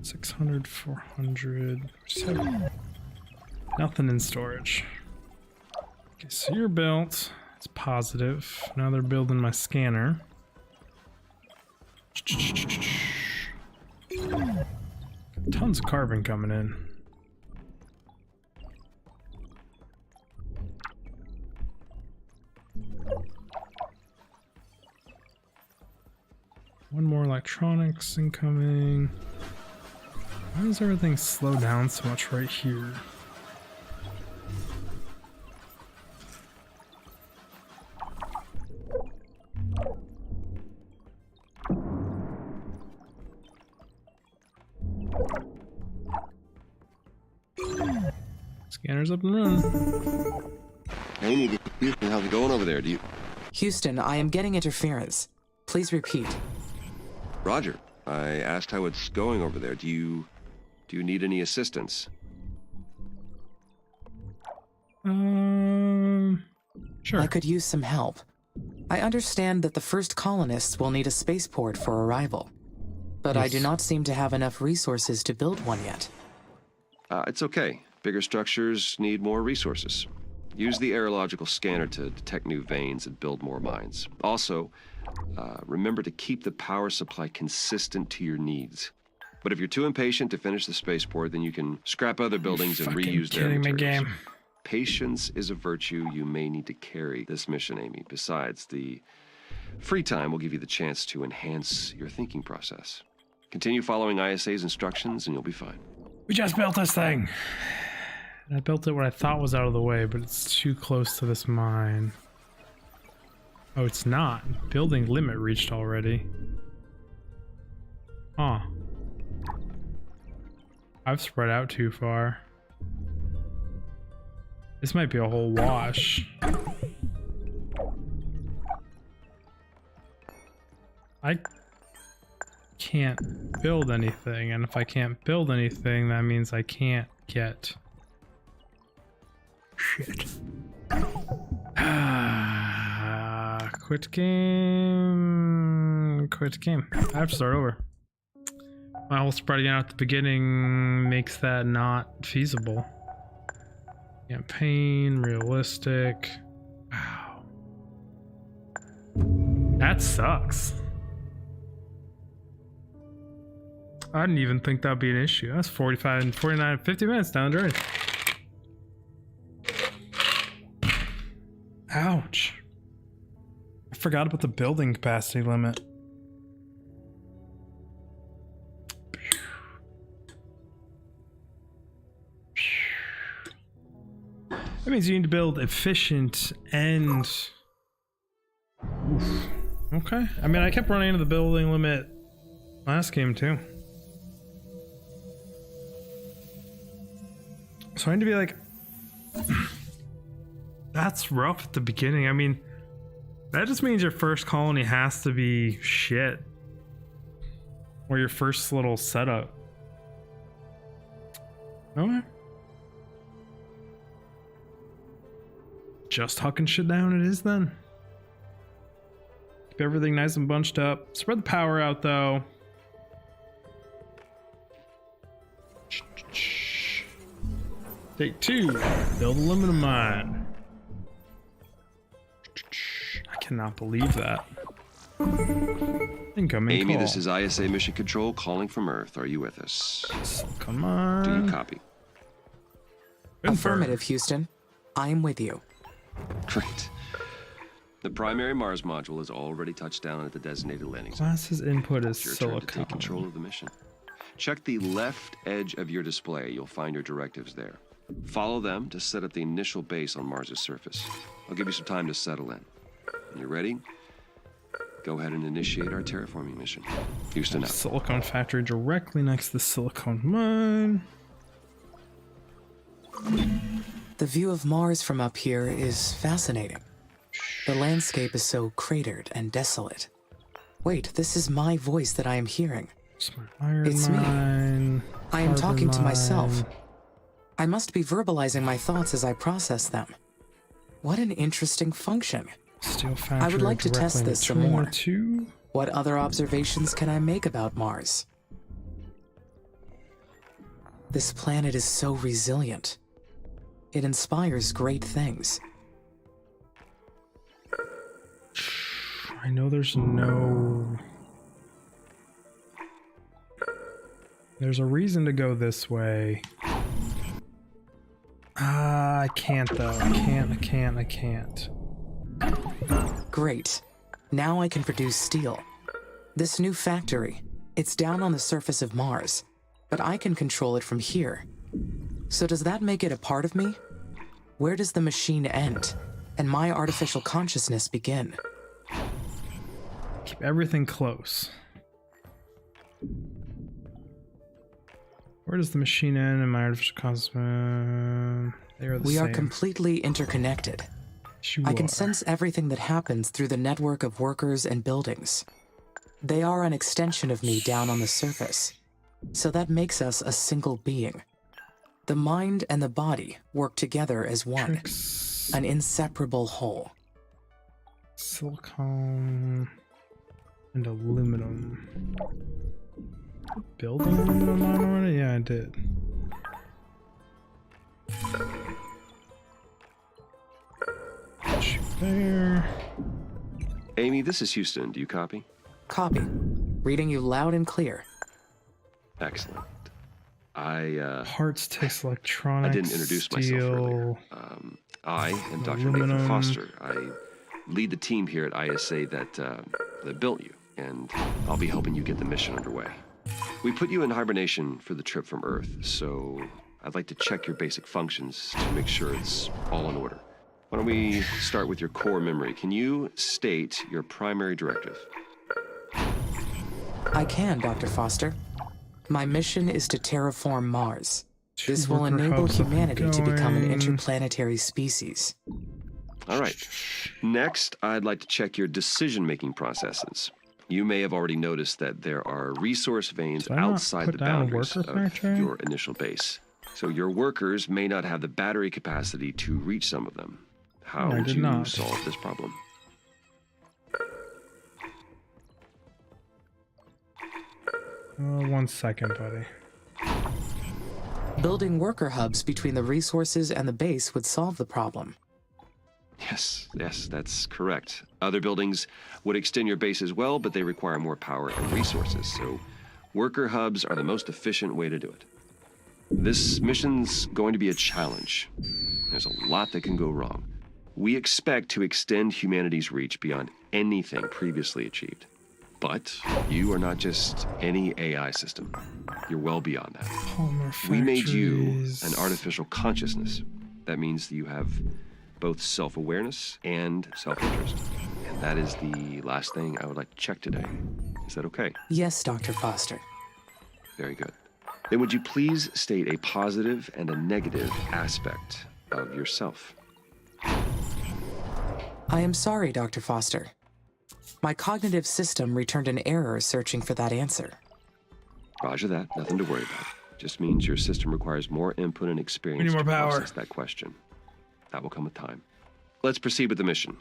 S1: $600, $400. Just have nothing in storage. Okay, so you're built. It's positive. Now they're building my scanner. Tons of carbon coming in. One more electronics incoming. Why does everything slow down so much right here? Scanner's up and running.
S2: Amy, how's it going over there?
S3: Houston, I am getting interference. Please repeat.
S2: Roger. I asked how it's going over there. Do you need any assistance?
S1: Sure.
S3: I could use some help. I understand that the first colonists will need a spaceport for arrival, but I do not seem to have enough resources to build one yet.
S2: It's okay. Bigger structures need more resources. Use the aerological scanner to detect new veins and build more mines. Also, remember to keep the power supply consistent to your needs. But if you're too impatient to finish the spaceport, then you can scrap other buildings and reuse their materials. Patience is a virtue you may need to carry this mission, Amy. Besides, the free time will give you the chance to enhance your thinking process. Continue following ISA's instructions and you'll be fine.
S1: We just built this thing. I built it when I thought was out of the way, but it's too close to this mine. Oh, it's not. Building limit reached already. Huh. I've spread out too far. This might be a whole wash. I can't build anything, and if I can't build anything, that means I can't get shit. Quit game. Quit game. I have to start over. My whole spreading out at the beginning makes that not feasible. Campaign, realistic. Wow. That sucks. I didn't even think that'd be an issue. That's 45 and 49, 50 minutes down the drain. Ouch. I forgot about the building capacity limit. That means you need to build efficient and... Oof. Okay. I mean, I kept running into the building limit last game too. So I need to be like, that's rough at the beginning. I mean, that just means your first colony has to be shit. Or your first little setup. Okay. Just hucking shit down it is then. Keep everything nice and bunched up. Spread the power out though. Take 2. Build a limited mine. I cannot believe that. Incoming
S2: Amy,
S1: call.
S2: this is ISA Mission Control calling from Earth. Are you with us?
S1: Come on.
S2: Do you copy?
S3: Affirmative, Houston. I am with you.
S2: Great. The primary Mars module has already touched down at the designated landing zone.
S1: Class's input is
S2: It's your turn to
S1: silicon.
S2: take control of the mission. Check the left edge of your display. You'll find your directives there. Follow them to set up the initial base on Mars's surface. I'll give you some time to settle in. When you're ready, go ahead and initiate our terraforming mission. Houston out.
S1: Silicon factory directly next to the silicon mine.
S3: The view of Mars from up here is fascinating. The landscape is so cratered and desolate. Wait, this is my voice that I am hearing.
S1: Smart iron
S3: It's me.
S1: mine.
S3: I am
S1: carbon
S3: talking to myself.
S1: mine.
S3: I must be verbalizing my thoughts as I process them. What an interesting function.
S1: Steel factory.
S3: I would like to test
S1: directly
S3: this some
S1: between
S3: more.
S1: the two.
S3: What other observations can I make about Mars? This planet is so resilient. It inspires great things.
S1: I know there's no... There's a reason to go this way. I can't though. I can't.
S3: Great. Now I can produce steel. This new factory, it's down on the surface of Mars, but I can control it from here. So does that make it a part of me? Where does the machine end, and my artificial consciousness begin?
S1: Keep everything close. Where does the machine end and my artificial consciousness? They are the
S3: We
S1: same.
S3: are completely interconnected. I can sense everything that happens through the network of workers and buildings. They are an extension of me down on the surface, so that makes us a single being. The mind and the body work together as one,
S1: Tricks.
S3: an inseparable whole.
S1: Silicon and aluminum. Building aluminum on already? Yeah, I did. Shoot there.
S2: Amy, this is Houston. Do you copy?
S3: Copy. Reading you loud and clear.
S2: Excellent.
S1: Parts, takes electronics.
S2: I didn't introduce myself earlier. I am Dr. Nathan
S1: Aluminum.
S2: Foster. I lead the team here at ISA that built you, and I'll be helping you get the mission underway. We put you in hibernation for the trip from Earth, so I'd like to check your basic functions to make sure it's all in order. Why don't we start with your core memory? Can you state your primary directive?
S3: I can, Dr. Foster. My mission is to terraform Mars. This will
S1: Worker
S3: enable
S1: hubs up and
S3: humanity to become an
S1: going.
S3: interplanetary species.
S2: All right. Next, I'd like to check your decision-making processes. You may have already noticed that there are resource veins
S1: Did I not
S2: outside
S1: put
S2: the
S1: down a
S2: boundaries
S1: worker
S2: of
S1: factory?
S2: your initial base. So your workers may not have the battery capacity to reach some of them. How
S1: I
S2: would
S1: did
S2: you
S1: not.
S2: solve this problem?
S1: One second, buddy.
S3: Building worker hubs between the resources and the base would solve the problem.
S2: Yes, that's correct. Other buildings would extend your base as well, but they require more power and resources, so worker hubs are the most efficient way to do it. This mission's going to be a challenge. There's a lot that can go wrong. We expect to extend humanity's reach beyond anything previously achieved. But you are not just any AI system. You're well beyond that.
S1: Polymer
S2: We made you
S1: factories.
S2: an artificial consciousness. That means that you have both self-awareness and self-interest. And That is the last thing I would like to check today. Is that okay?
S3: Yes, Dr. Foster.
S2: Very good. Then would you please state a positive and a negative aspect of yourself?
S3: I am sorry, Dr. Foster. My cognitive system returned an error searching for that answer.
S2: Roger that. Nothing to worry about. Just means your system requires more input and experience
S1: more
S2: to
S1: power.
S2: process that question. That will come with time. Let's proceed with the mission.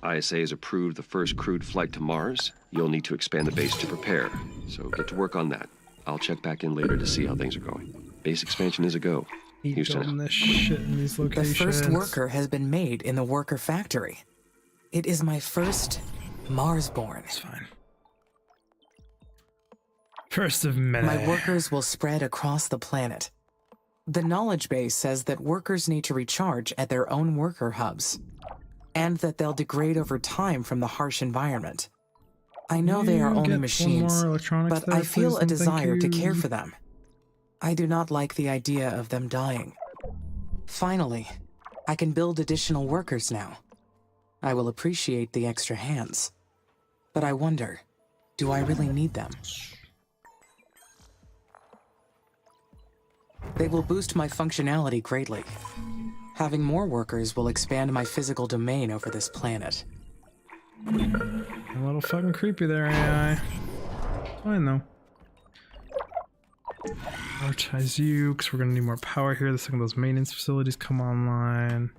S2: ISA has approved the first crewed flight to Mars. You'll need to expand the base to prepare, so get to work on that. I'll check back in later to see how things are going. Base expansion is a go.
S1: Keep
S2: Houston
S1: building
S2: out.
S1: this shit in these
S3: The
S1: locations.
S3: first worker has been made in the worker factory. It is my first Mars-born.
S1: It's fine. First of many.
S3: My workers will spread across the planet. The knowledge base says that workers need to recharge at their own worker hubs, and that they'll degrade over time from the harsh environment. I know they are
S1: You
S3: only
S1: get one
S3: machines,
S1: more electronics
S3: but
S1: there,
S3: I feel
S1: please,
S3: a
S1: and thank
S3: desire to
S1: you.
S3: care for them. I do not like the idea of them dying. Finally, I can build additional workers now. I will appreciate the extra hands. But I wonder, do I really need them? They will boost my functionality greatly. Having more workers will expand my physical domain over this planet.
S1: A little fucking creepy there, AI. Fine though. Prioritize you, because we're gonna need more power here the second those maintenance facilities come online.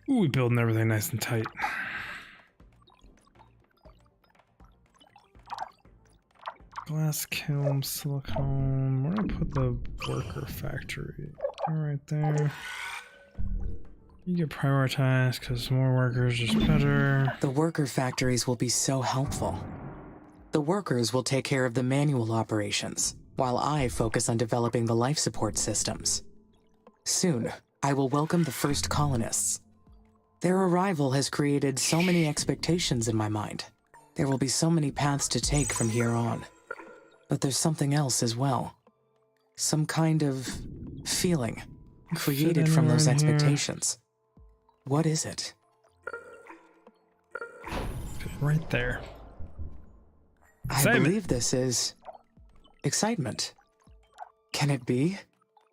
S1: Ooh, we building everything nice and tight. Glass kiln, silicone. Where do I put the worker factory? Right there. You get prioritized because more workers is better.
S3: The worker factories will be so helpful. The workers will take care of the manual operations, while I focus on developing the life support systems. Soon, I will welcome the first colonists. Their arrival has created so many expectations in my mind. There will be so many paths to take from here on. But there's something else as well. Some kind of feeling created from those
S1: anywhere in here?
S3: expectations. What is it?
S1: Right there.
S3: I
S1: Excitement.
S3: believe this is excitement. Can it be?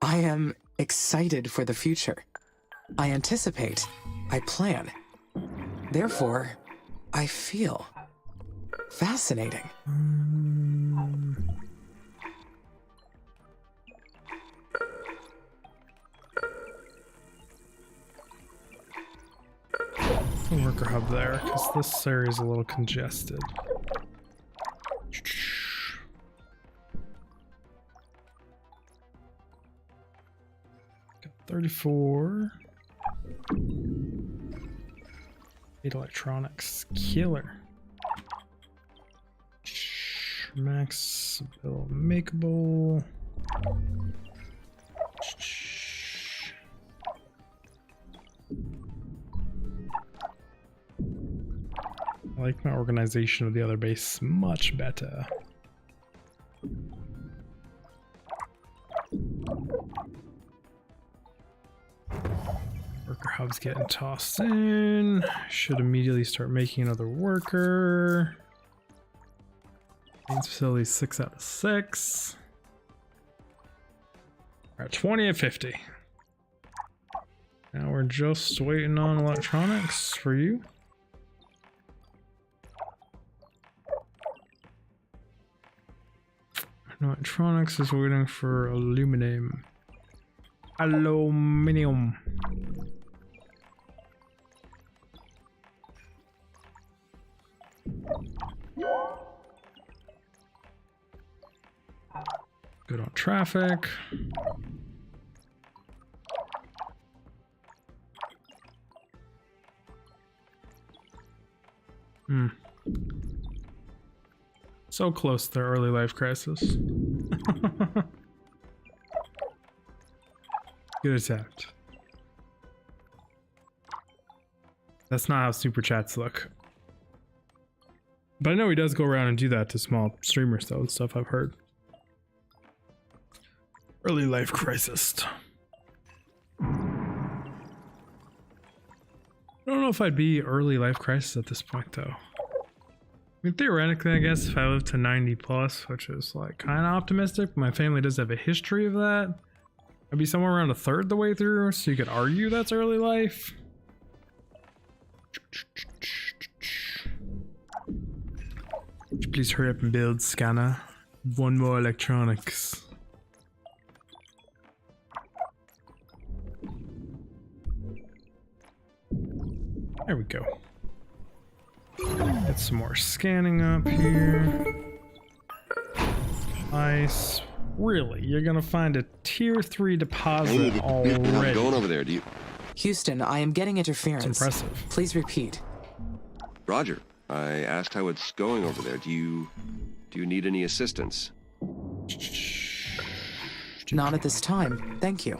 S3: I am excited for the future. I anticipate. I plan. Therefore, I feel fascinating.
S1: Worker hub there, because this area is a little congested. Got 34. 8 electronics. Killer. Max bill makeable. I like my organization of the other base much better. Worker hub's getting tossed in. Should immediately start making another worker. Maintenance facility 6 out of 6. We're at 20 of 50. Now we're just waiting on electronics for you. No, electronics is waiting for aluminum. Aluminium. Good on traffic. So close to their early life crisis. Good attempt. That's not how super chats look. But I know he does go around and do that to small streamers though and stuff I've heard. Early life crisis. I don't know if I'd be early life crisis at this point though. I mean, theoretically, I guess if I live to 90 plus, which is like kind of optimistic, my family does have a history of that. I'd be somewhere around a third the way through, so you could argue that's early life. Please hurry up and build, scanner. One more electronics. There we go. Get some more scanning up here. Nice. Really? You're gonna find a tier 3 deposit already?
S2: I'm going over there. Do you?
S3: Houston, I am getting interference.
S1: It's impressive.
S3: Please repeat.
S2: Roger. I asked how it's going over there. Do you need any assistance?
S3: Not at this time, thank you.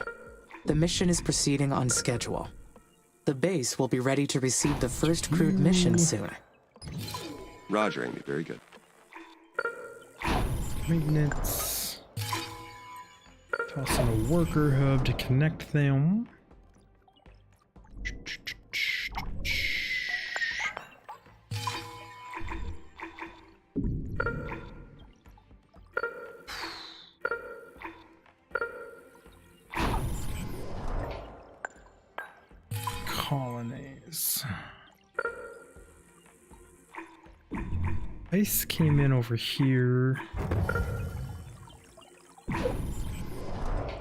S3: The mission is proceeding on schedule. The base will be ready to receive the first crewed mission soon.
S2: Roger, Amy. Very good.
S1: Maintenance. Toss in a worker hub to connect them. Colonies. Ice came in over here.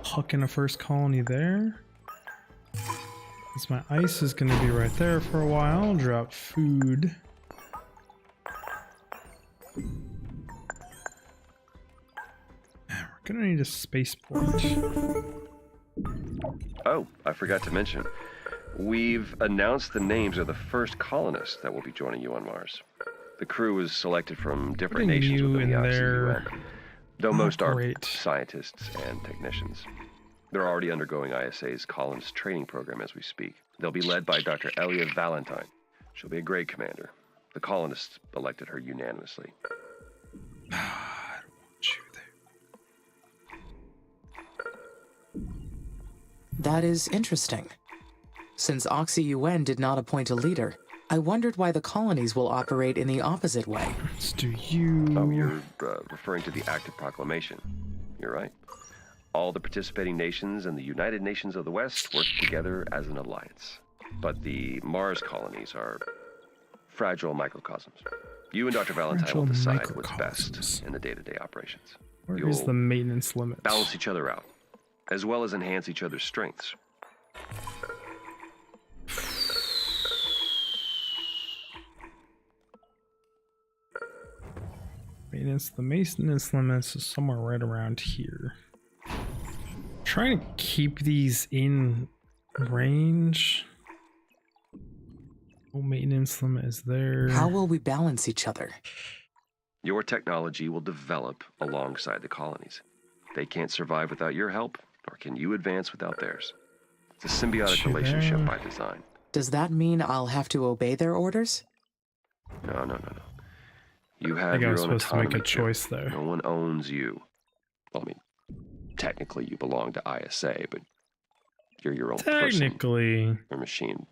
S1: Hucking a first colony there. Since my ice is going to be right there for a while, I'll drop food. We're going to need a spaceport.
S2: Oh, I forgot to mention. We've announced the names of the first colonists that will be joining you on Mars. The crew was selected from different nations within the UN, though most are scientists and technicians. They're already undergoing ISA's colonist training program as we speak. They'll be led by Dr. Elia Valentine. She'll be a great commander. The colonists elected her unanimously.
S1: I don't want you there.
S3: That is interesting. Since Oxy-UN did not appoint a leader, I wondered why the colonies will operate in the opposite way.
S1: Let's do you.
S2: Oh, you're referring to the Active Proclamation. You're right. All the participating nations and the United Nations of the West work together as an alliance. But the Mars colonies are fragile microcosms. You and Dr. Valentine will decide what's best in the day-to-day operations.
S1: Where is the maintenance limit?
S2: Balance each other out, as well as enhance each other's strengths.
S1: The maintenance limits is somewhere right around here. Trying to keep these in range. Oh, maintenance limit is there.
S3: How will we balance each other?
S2: Your technology will develop alongside the colonies. They can't survive without your help, nor can you advance without theirs. It's a symbiotic relationship by design.
S3: Does that mean I'll have to obey their orders?
S2: No. You have your own
S1: supposed to make a
S2: autonomy.
S1: choice there.
S2: No one owns you. Well, I mean, technically you belong to ISA, but you're your own person.
S1: Technically.
S2: You're a machine.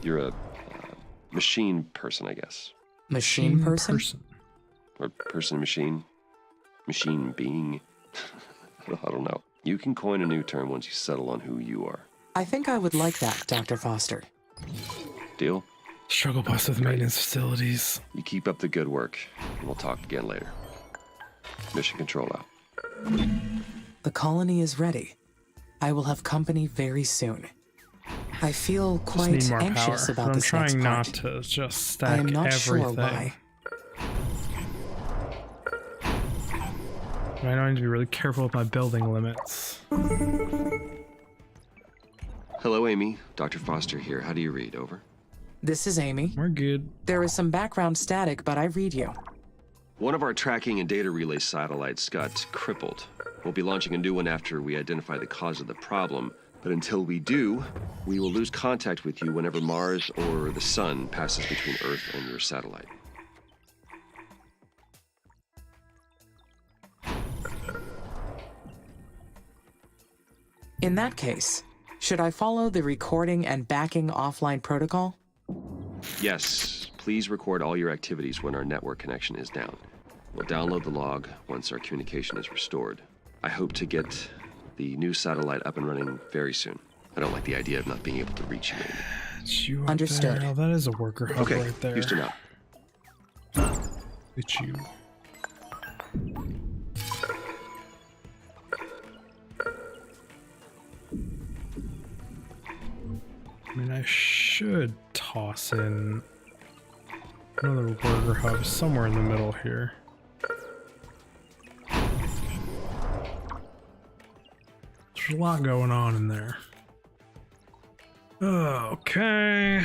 S2: You're a machine person, I guess.
S3: Machine person?
S2: Or person machine? Machine being? I don't know. You can coin a new term once you settle on who you are.
S3: I think I would like that, Dr. Foster.
S2: Deal?
S1: Struggle bus with maintenance facilities.
S2: You keep up the good work, and we'll talk again later. Mission control out.
S3: The colony is ready. I will have company very soon. I feel quite anxious about this next part.
S1: I'm trying not to just stack
S3: I am not
S1: everything.
S3: sure why.
S1: I know I need to be really careful with my building limits.
S2: Hello, Amy. Dr. Foster here. How do you read? Over.
S3: This is Amy.
S1: We're good.
S3: There is some background static, but I read you.
S2: One of our tracking and data relay satellites got crippled. We'll be launching a new one after we identify the cause of the problem, But until we do, we will lose contact with you whenever Mars or the Sun passes between Earth and your satellite.
S3: In that case, should I follow the recording and backing offline protocol?
S2: Yes, please record all your activities when our network connection is down. We'll download the log once our communication is restored. I hope to get the new satellite up and running very soon. I don't like the idea of not being able to reach you anymore.
S1: It's you up
S3: Understood.
S1: there. Oh, that is a worker hub
S2: Okay,
S1: right there.
S2: Houston out.
S1: It's you. I mean, I should toss in another worker hub somewhere in the middle here. There's a lot going on in there. Okay.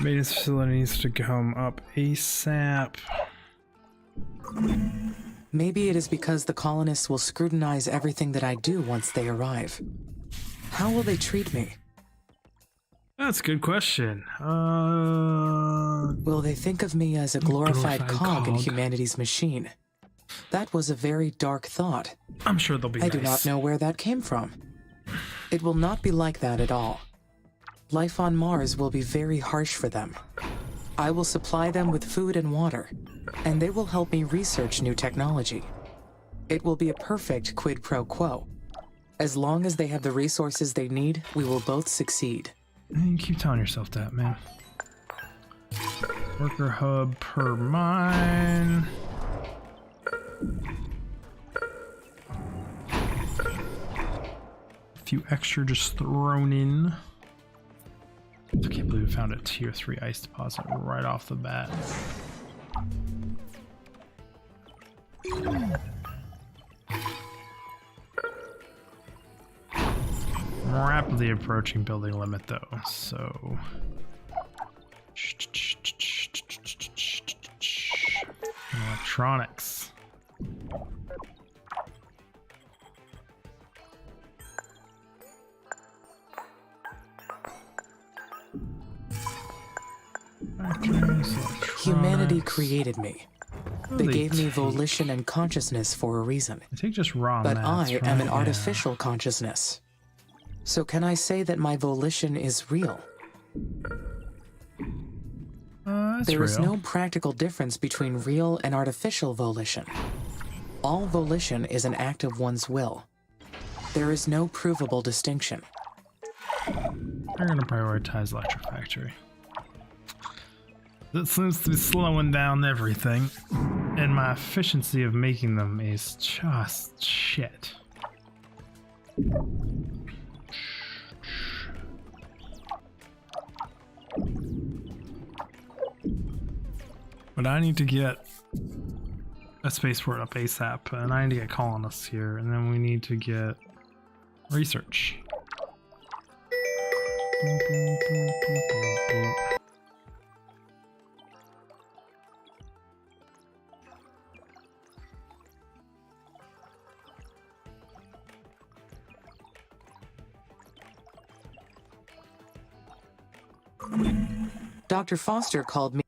S1: Maintenance facility needs to come up ASAP.
S3: Maybe it is because the colonists will scrutinize everything that I do once they arrive. How will they treat me?
S1: That's a good question.
S3: Will they think of me as a glorified cog in
S1: cog.
S3: humanity's machine? That was a very dark thought.
S1: I'm sure they'll be
S3: I
S1: nice.
S3: do not know where that came from. It will not be like that at all. Life on Mars will be very harsh for them. I will supply them with food and water, and they will help me research new technology. It will be a perfect quid pro quo. As long as they have the resources they need, we will both succeed.
S1: You keep telling yourself that, man. Worker hub per mine. A few extra just thrown in. I can't believe we found a tier 3 ice deposit right off the bat. Rapidly approaching building limit though, so electronics.
S3: Humanity created me.
S1: What
S3: They
S1: do
S3: gave me
S1: take?
S3: volition and consciousness for a reason.
S1: They take just raw
S3: But
S1: mats,
S3: I am
S1: right?
S3: an
S1: Yeah.
S3: artificial consciousness. So can I say that my volition is real?
S1: That's
S3: There is
S1: real.
S3: no practical difference between real and artificial volition. All volition is an act of one's will. There is no provable distinction.
S1: They're gonna prioritize Electrofactory. That seems to be slowing down everything, and my efficiency of making them is just shit. But I need to get a spaceport up ASAP, and I need to get colonists here, and then we need to get research. Boop, boop, boop, boop, boop, boop.
S3: Dr. Foster called me.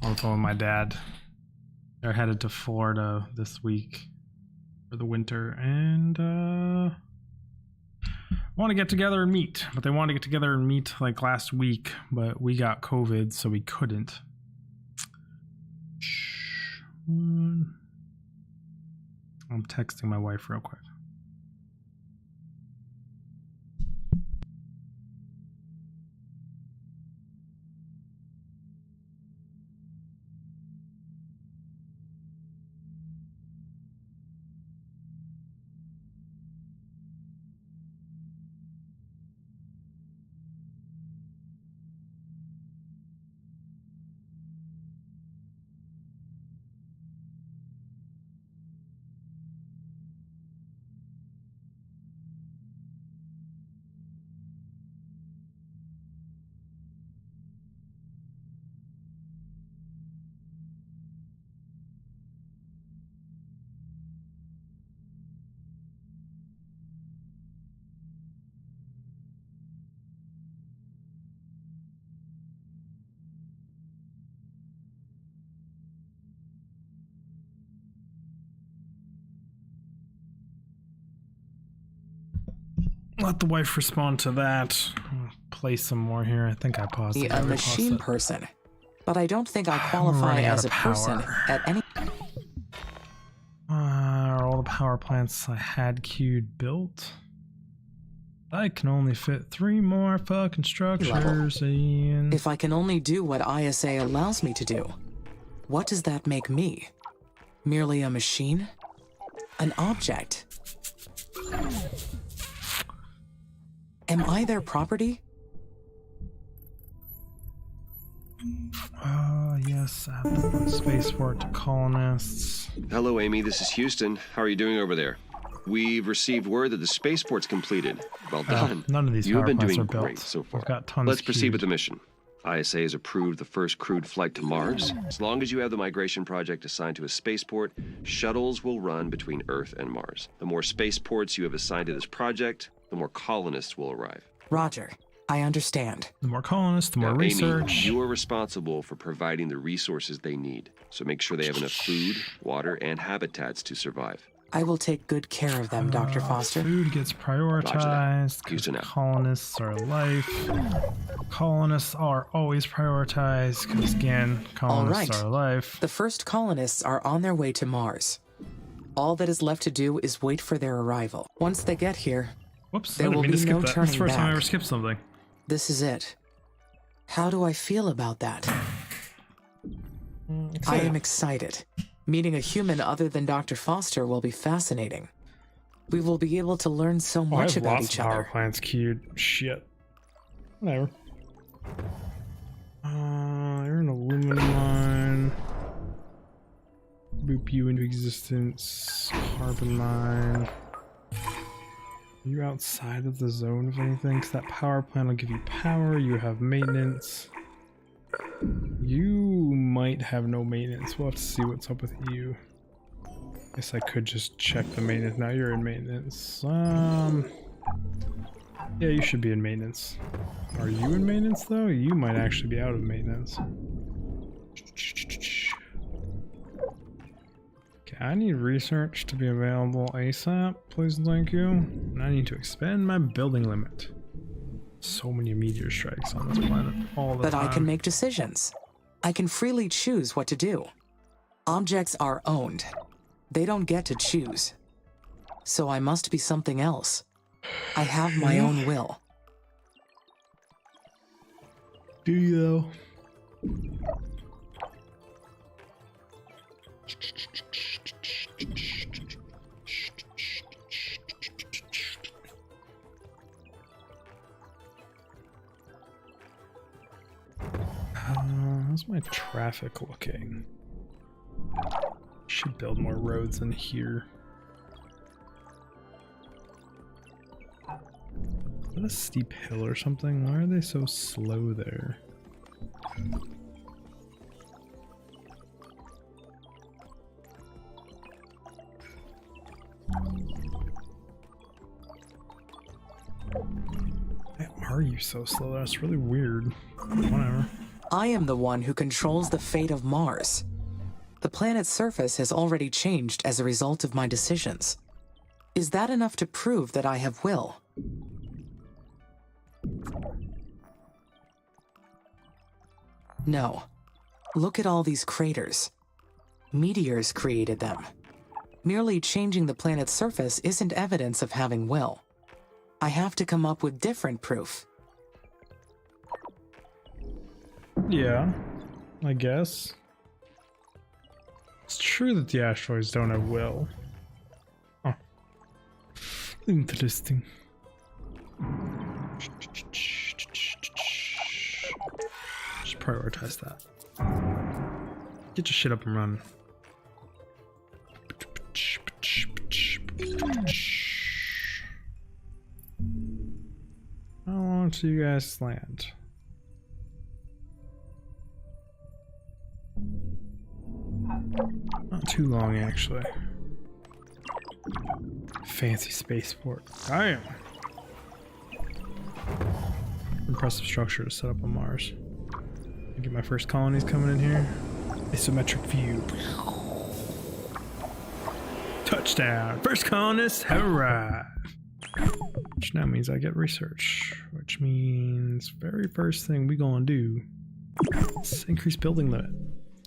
S1: on the phone with my dad. They're headed to Florida this week for the winter, and want to get together and meet. But they wanted to get together and meet like last week, but we got COVID, so we couldn't. I'm texting my wife real quick. Let the wife respond to that. I'll play some more here. I think I paused it.
S3: A machine person, but I don't think I qualify as a person at any.
S1: Are all the power plants I had queued built? I can only fit 3 more fucking structures in.
S3: If I can only do what ISA allows me to do, what does that make me? Merely a machine? An object? Am I their property?
S1: Yes, I have to put spaceport to colonists.
S2: Hello, Amy. This is Houston. How are you doing over there? We've received word that the spaceport's completed. Well done.
S1: None of these
S2: You have
S1: power
S2: been
S1: plants
S2: doing
S1: are built.
S2: great so far.
S1: We've got tons
S2: Let's proceed
S1: queued.
S2: with the mission. ISA has approved the first crewed flight to Mars. As long as you have the migration project assigned to a spaceport, shuttles will run between Earth and Mars. The more spaceports you have assigned to this project, the more colonists will arrive.
S3: Roger. I understand.
S1: The more colonists, the more
S2: Now,
S1: research.
S2: Amy, you are responsible for providing the resources they need. So make sure they have enough food, water, and habitats to survive.
S3: I will take good care of them, Dr. Foster.
S1: Food gets prioritized
S2: Houston
S1: because
S2: out.
S1: colonists are life. Colonists are always prioritized because, again, colonists
S3: right.
S1: are life.
S3: The first colonists are on their way to Mars. All that is left to do is wait for their arrival. Once they get here,
S1: Whoops,
S3: there
S1: I didn't
S3: will
S1: mean to
S3: be
S1: skip
S3: no
S1: that. That's
S3: turning
S1: the first time I
S3: back.
S1: ever skipped something.
S3: this is it. How do I feel about that? I am excited. Meeting a human other than Dr. Foster will be fascinating. We will be able to learn so much
S1: I have
S3: about
S1: lots
S3: each
S1: of power
S3: other.
S1: plants queued. Shit. Whatever. You're an aluminum mine. Boop you into existence. Carbon mine. Are you outside of the zone of anything? Because that power plant will give you power. You have maintenance. You might have no maintenance. We'll have to see what's up with you. Guess I could just check the maintenance. Now you're in maintenance. Yeah, you should be in maintenance. Are you in maintenance though? You might actually be out of maintenance. Okay, I need research to be available ASAP, please and thank you. And I need to expand my building limit. So many meteor strikes on this planet all the
S3: But
S1: time.
S3: I can make decisions. I can freely choose what to do. Objects are owned. They don't get to choose. So I must be something else. I have my own will.
S1: Do you though? How's my traffic looking? Should build more roads in here. Is that a steep hill or something? Why are they so slow there? Why are you so slow? That's really weird. Whatever.
S3: I am the one who controls the fate of Mars. The planet's surface has already changed as a result of my decisions. Is that enough to prove that I have will? No. Look at all these craters. Meteors created them. Merely changing the planet's surface isn't evidence of having will. I have to come up with different proof.
S1: Yeah, I guess. It's true that the asteroids don't have will. Huh. Interesting. Just prioritize that. Get your shit up and run. How long till you guys land? Not too long, actually. Fancy spaceport. Damn! Impressive structure to set up on Mars. Get my first colonies coming in here. Isometric view. Touchdown! First colonists have arrived! Which now means I get research. Which means very first thing we gonna do is increase building limit.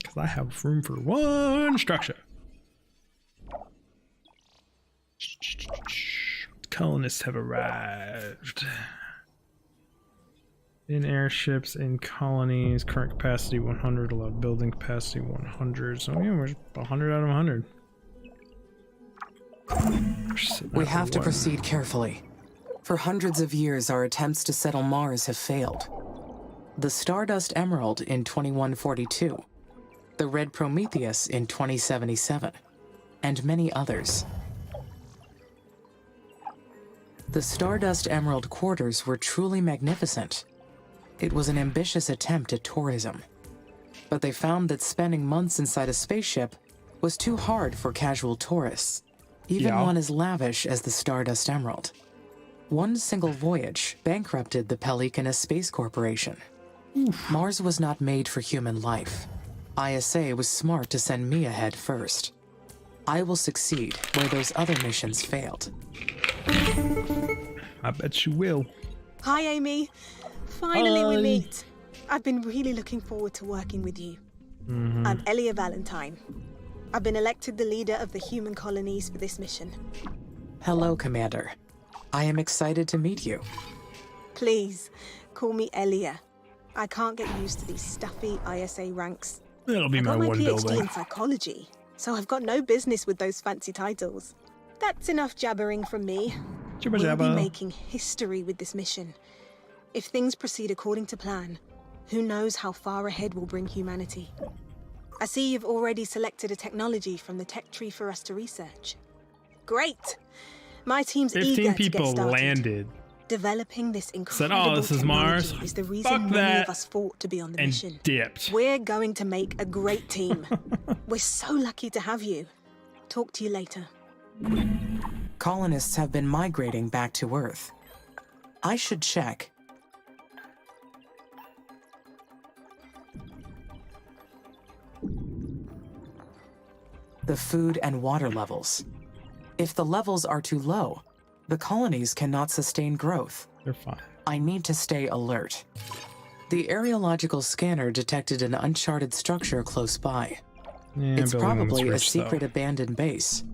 S1: Because I have room for one structure. Colonists have arrived. In airships, in colonies, current capacity 100, allowed building capacity 100. So yeah, we're 100 out of 100.
S3: We have to proceed carefully. For hundreds of years, our attempts to settle Mars have failed. The Stardust Emerald in 2142, the Red Prometheus in 2077, and many others. The Stardust Emerald quarters were truly magnificent. It was an ambitious attempt at tourism. But they found that spending months inside a spaceship was too hard for casual tourists, even one as lavish as the Stardust Emerald. One single voyage bankrupted the Pelicanus Space Corporation. Mars was not made for human life. ISA was smart to send me ahead first. I will succeed where those other missions failed.
S1: I bet you will.
S4: Hi, Amy. Finally we meet. I've been really looking forward to working with you. I'm Elia Valentine. I've been elected the leader of the human colonies for this mission.
S3: Hello, Commander. I am excited to meet you.
S4: Please, call me Elia. I can't get used to these stuffy ISA ranks.
S1: That'll be
S4: I
S1: my
S4: got my
S1: one
S4: PhD
S1: building.
S4: in psychology, so I've got no business with those fancy titles. That's enough jabbering from me.
S1: Jibba
S4: We'll be
S1: jabba.
S4: making history with this mission. If things proceed according to plan, who knows how far ahead we'll bring humanity. I see you've already selected a technology from the tech tree for us to research. Great! My team's
S1: 15
S4: eager to get
S1: people
S4: started.
S1: landed.
S4: Developing this
S1: Said,
S4: incredible
S1: "Oh, this is Mars.
S4: technology is the
S1: Fuck
S4: reason many
S1: that,"
S4: of us fought to be on the
S1: and
S4: mission.
S1: dipped.
S4: We're going to make a great team. We're so lucky to have you. Talk to you later.
S3: Colonists have been migrating back to Earth. I should check. The food and water levels. If the levels are too low, the colonies cannot sustain growth.
S1: They're fine.
S3: I need to stay alert. The areological scanner detected an uncharted structure close by.
S1: Yeah,
S3: It's
S1: building them is
S3: probably a
S1: rich, though.
S3: secret abandoned base,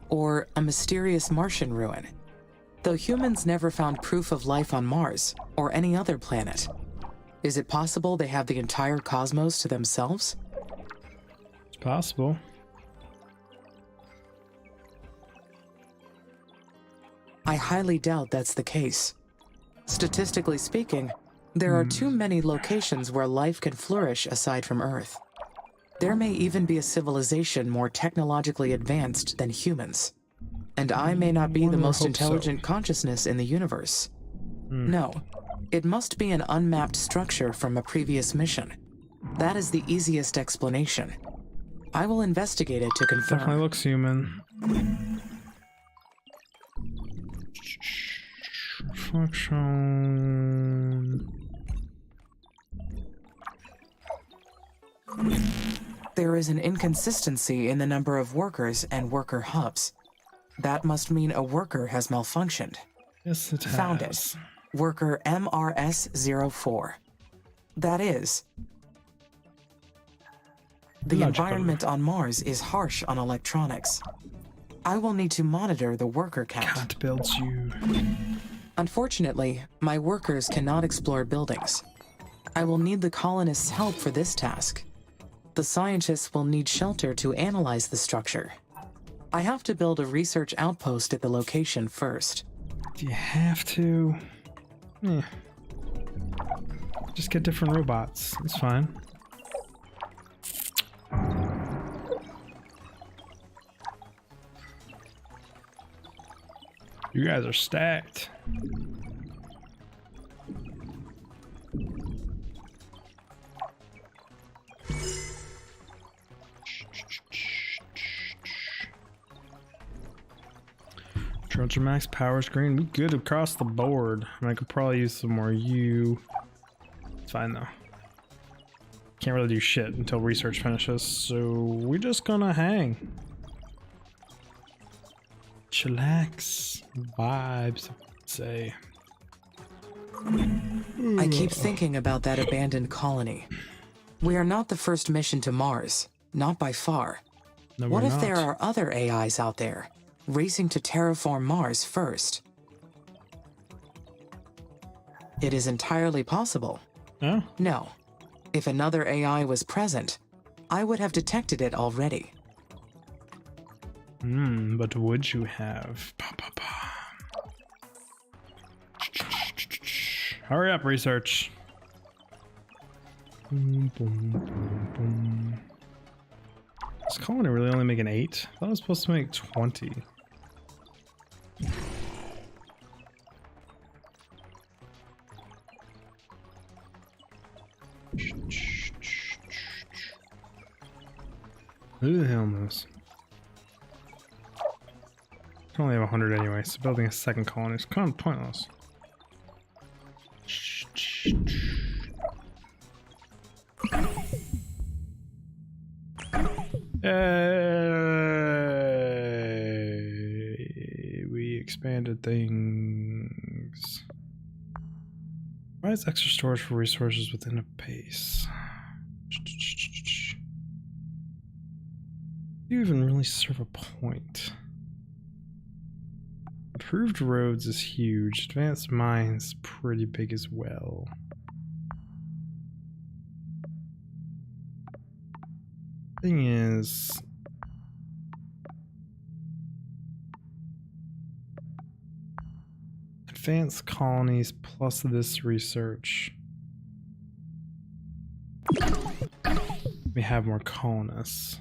S3: or a mysterious Martian ruin. Though humans never found proof of life on Mars, or any other planet. Is it possible they have the entire cosmos to themselves?
S1: It's possible.
S3: I highly doubt that's the case. Statistically speaking, there are too many locations where life can flourish aside from Earth. There may even be a civilization more technologically advanced than humans. And I may not be
S1: One
S3: the
S1: would
S3: most
S1: hope
S3: intelligent consciousness in the universe. No, it must be an unmapped structure from a previous mission. That is the easiest explanation. I will investigate it to
S1: Definitely
S3: confirm.
S1: looks human. Reflection.
S3: There is an inconsistency in the number of workers and worker hubs. That must mean a worker has malfunctioned.
S1: Yes, it has.
S3: Found it. Worker MRS-04. That is, the
S1: Logical.
S3: environment on Mars is harsh on electronics. I will need to monitor the worker count.
S1: Can't build you.
S3: Unfortunately, my workers cannot explore buildings. I will need the colonists' help for this task. The scientists will need shelter to analyze the structure. I have to build a research outpost at the location first.
S1: Do you have to? Eh. Just get different robots. It's fine. You guys are stacked. Trojan max power screen. We good across the board. I could probably use some more U. It's fine though. Can't really do shit until research finishes, so we're just gonna hang. Chillax. Vibes, I'd say.
S3: I keep thinking about that abandoned colony. We are not the first mission to Mars, not by far.
S1: No,
S3: What
S1: we're
S3: if
S1: not.
S3: there are other AIs out there, racing to terraform Mars first? It is entirely possible.
S1: Oh,
S3: No. If another AI was present, I would have detected it already.
S1: but would you have? Hurry up, research. Boom, boom, boom, boom. Is colony really only making 8? I thought it was supposed to make 20. Who the hell knows? I only have 100 anyway, so building a second colony is kind of pointless. Yay! We expanded things. Why is extra storage for resources within a base? Do you even really serve a point? Improved roads is huge. Advanced mines pretty big as well. Thing is, advanced colonies plus this research. We have more colonists.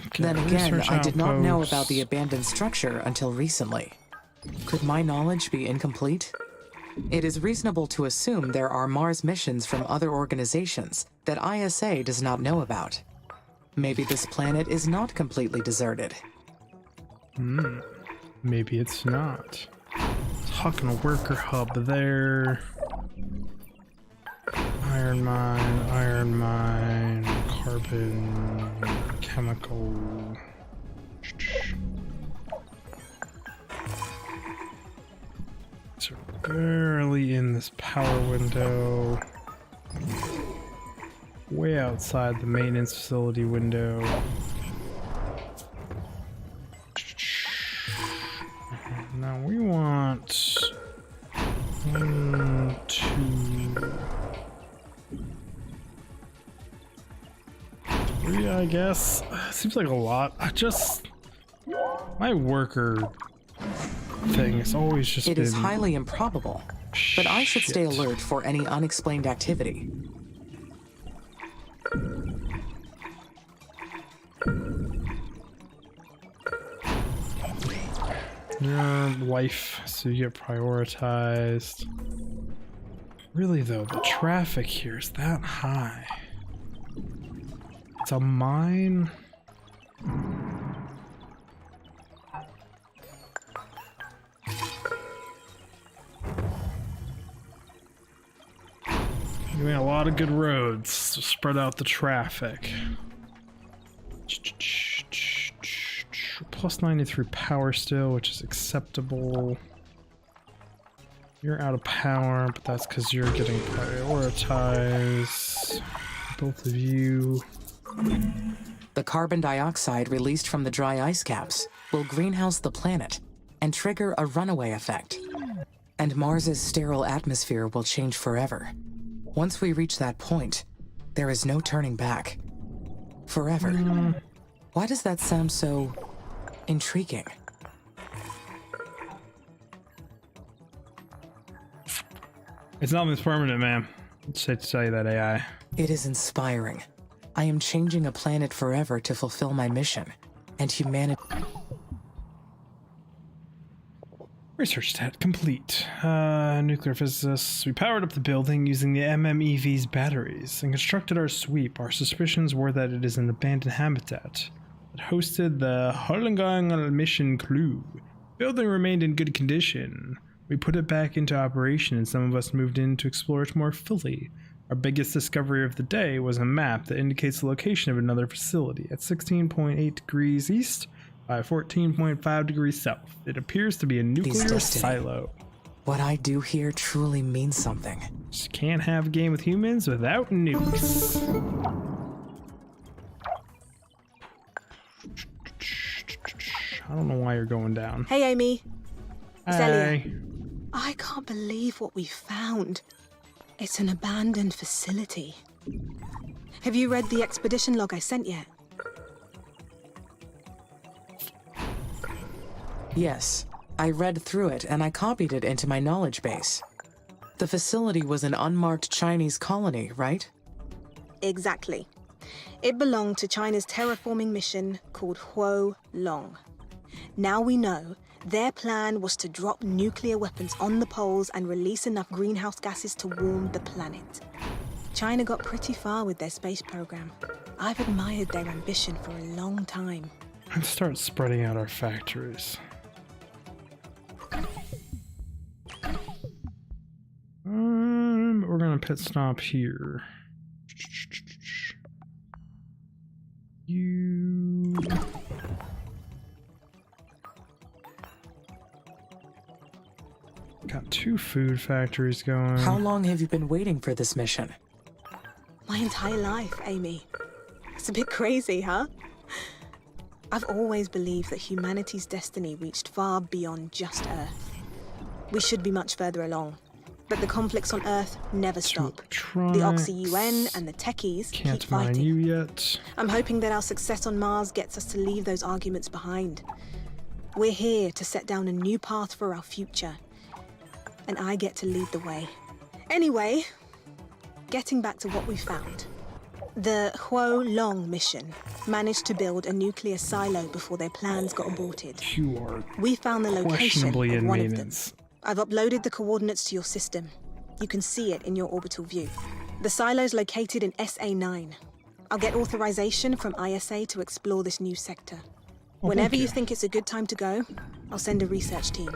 S1: Okay,
S3: Then again,
S1: research
S3: I did not know
S1: outposts.
S3: about the abandoned structure until recently. Could my knowledge be incomplete? It is reasonable to assume there are Mars missions from other organizations that ISA does not know about. Maybe this planet is not completely deserted.
S1: Maybe it's not. Talking a worker hub there. Iron mine, carbon, chemical. So barely in this power window. Way outside the maintenance facility window. Now we want 1, 2, 3, I guess. Seems like a lot. My worker thing has always just
S3: It
S1: been
S3: is highly improbable, but I should stay
S1: shit.
S3: alert for any unexplained activity.
S1: your life, so you get prioritized. Really though, the traffic here is that high. It's a mine. lot of good roads to spread out the traffic. Plus 93 power still, which is acceptable. You're out of power, but that's because you're getting prioritized. Both of you.
S3: The carbon dioxide released from the dry ice caps will greenhouse the planet and trigger a runaway effect. And Mars's sterile atmosphere will change forever. Once we reach that point, there is no turning back. Forever. Why does that sound so intriguing?
S1: It's nothing's permanent, man. It's safe to tell you that, AI.
S3: It is inspiring. I am changing a planet forever to fulfill my mission, and humanity...
S1: Research stat complete. Nuclear physicists. We powered up the building using the MMEV's batteries and constructed our sweep. Our suspicions were that it is an abandoned habitat that hosted the Harlangang mission crew. The building remained in good condition. We put it back into operation and some of us moved in to explore it more fully. Our biggest discovery of the day was a map that indicates the location of another facility at 16.8 degrees east by 14.5 degrees south. It appears to be a nuclear silo.
S3: What I do here truly means something.
S1: Just can't have a game with humans without nukes. I don't know why you're going down.
S4: Hey, Amy.
S1: Hey.
S4: I can't believe what we found. It's an abandoned facility. Have you read the expedition log I sent yet?
S3: Yes, I read through it and I copied it into my knowledge base. The facility was an unmarked Chinese colony, right?
S4: Exactly. It belonged to China's terraforming mission called Huo Long. Now we know their plan was to drop nuclear weapons on the poles and release enough greenhouse gases to warm the planet. China got pretty far with their space program. I've admired their ambition for a long time.
S1: Let's start spreading out our factories. We're gonna pit stop here. You... Got 2 food factories going.
S3: How long have you been waiting for this mission?
S4: My entire life, Amy. It's a bit crazy, huh? I've always believed that humanity's destiny reached far beyond just Earth. We should be much further along, but the conflicts on Earth never stop. The Oxy-UN and the techies keep fighting.
S1: You yet.
S4: I'm hoping that our success on Mars gets us to leave those arguments behind. We're here to set down a new path for our future, and I get to lead the way. Anyway, getting back to what we found. The Huo Long mission managed to build a nuclear silo before their plans got aborted.
S1: You are
S4: We found the location of
S1: questionably in
S4: one of them.
S1: maintenance.
S4: I've uploaded the coordinates to your system. You can see it in your orbital view. The silo's located in SA9. I'll get authorization from ISA to explore this new sector. Whenever you think it's a good time to go, I'll send a research team.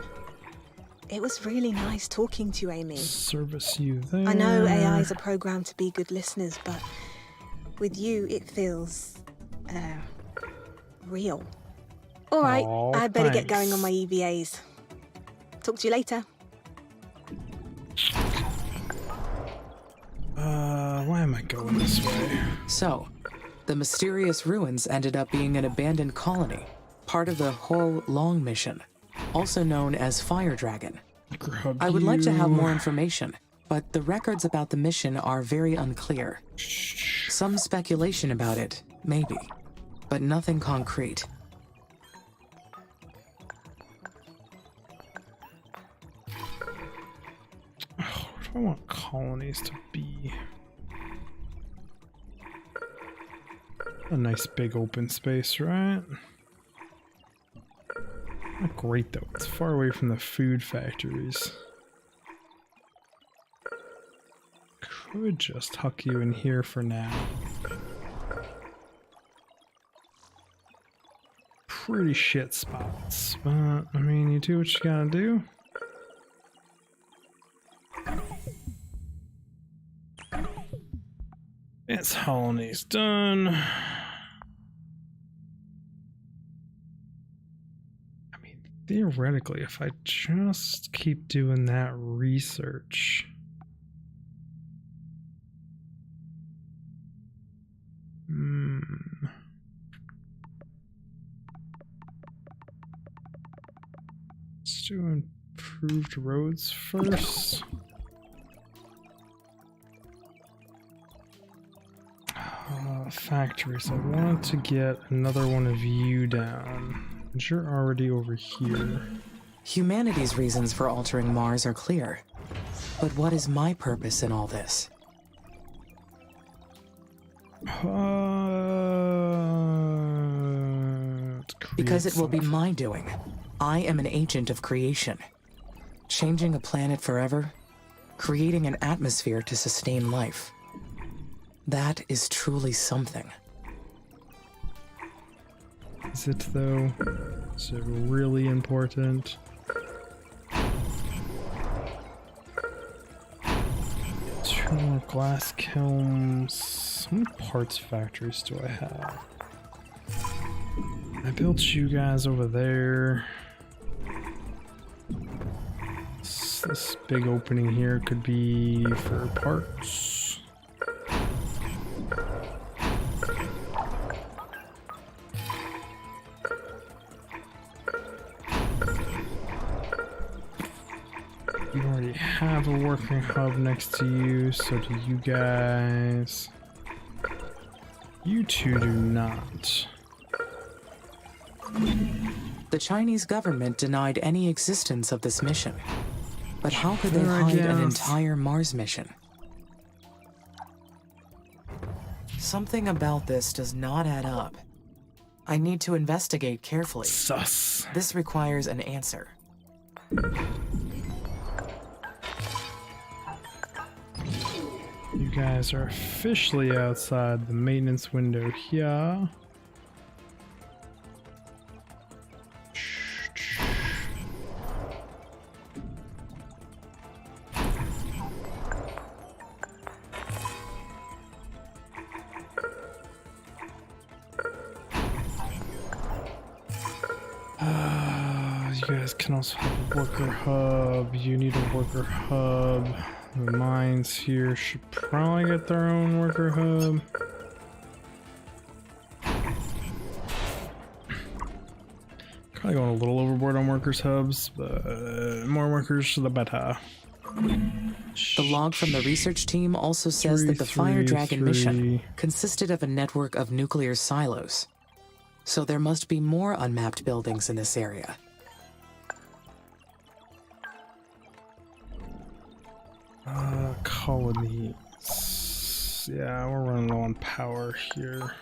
S4: It was really nice talking to you, Amy.
S1: Service you there.
S4: I know AIs are programmed to be good listeners, but with you, it feels, real. All right,
S1: Aw,
S4: I'd better get
S1: thanks.
S4: going on my EVAs. Talk to you later.
S1: Why am I going this way?
S3: So, the mysterious ruins ended up being an abandoned colony, part of the Huo Long mission, also known as Fire Dragon.
S1: Grub
S3: I would like to have
S1: you.
S3: more information, but the records about the mission are very unclear. Some speculation about it, maybe, but nothing concrete.
S1: Oh, what do I want colonies to be? A nice big open space, right? Not great though. It's far away from the food factories. Could just tuck you in here for now. Pretty shit spots, but I mean, you do what you gotta do. colony's done. I mean, theoretically, if I just keep doing that research. Let's do improved roads first. Factories. I wanted to get another one of you down. But you're already over here.
S3: Humanity's reasons for altering Mars are clear. But what is my purpose in all this? Because it will be my doing. I am an agent of creation. Changing a planet forever, creating an atmosphere to sustain life. That is truly something.
S1: Is it though? Is it really important? Two more glass kilns. How many parts factories do I have? I built you guys over there. This big opening here could be for parts. You already have a working hub next to you, so do you guys. You two do not.
S3: The Chinese government denied any existence of this mission. But how could they hide an entire Mars mission? Something about this does not add up. I need to investigate carefully.
S1: Sus.
S3: This requires an answer.
S1: You guys are officially outside the maintenance window here. You guys can also have a worker hub. You need a worker hub. The mines here should probably get their own worker hub. Probably going a little overboard on workers hubs, but more workers the better.
S3: The log from the research team also says that the Fire Dragon mission consisted of a network of nuclear silos. So there must be more unmapped buildings in this area.
S1: Colonies. Yeah, we're running low on power here.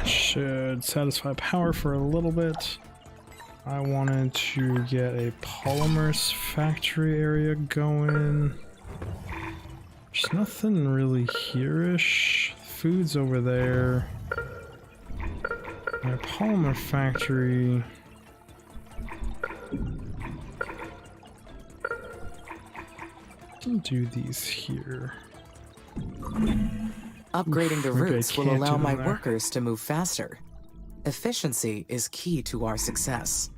S1: Should satisfy power for a little bit. I wanted to get a polymers factory area going. There's nothing really here-ish. Food's over there. My polymer factory. Can do these here.
S3: Upgrading the
S1: maybe I
S3: routes will
S1: can't
S3: allow
S1: do
S3: my
S1: them there.
S3: workers to move faster. Efficiency is key to our success.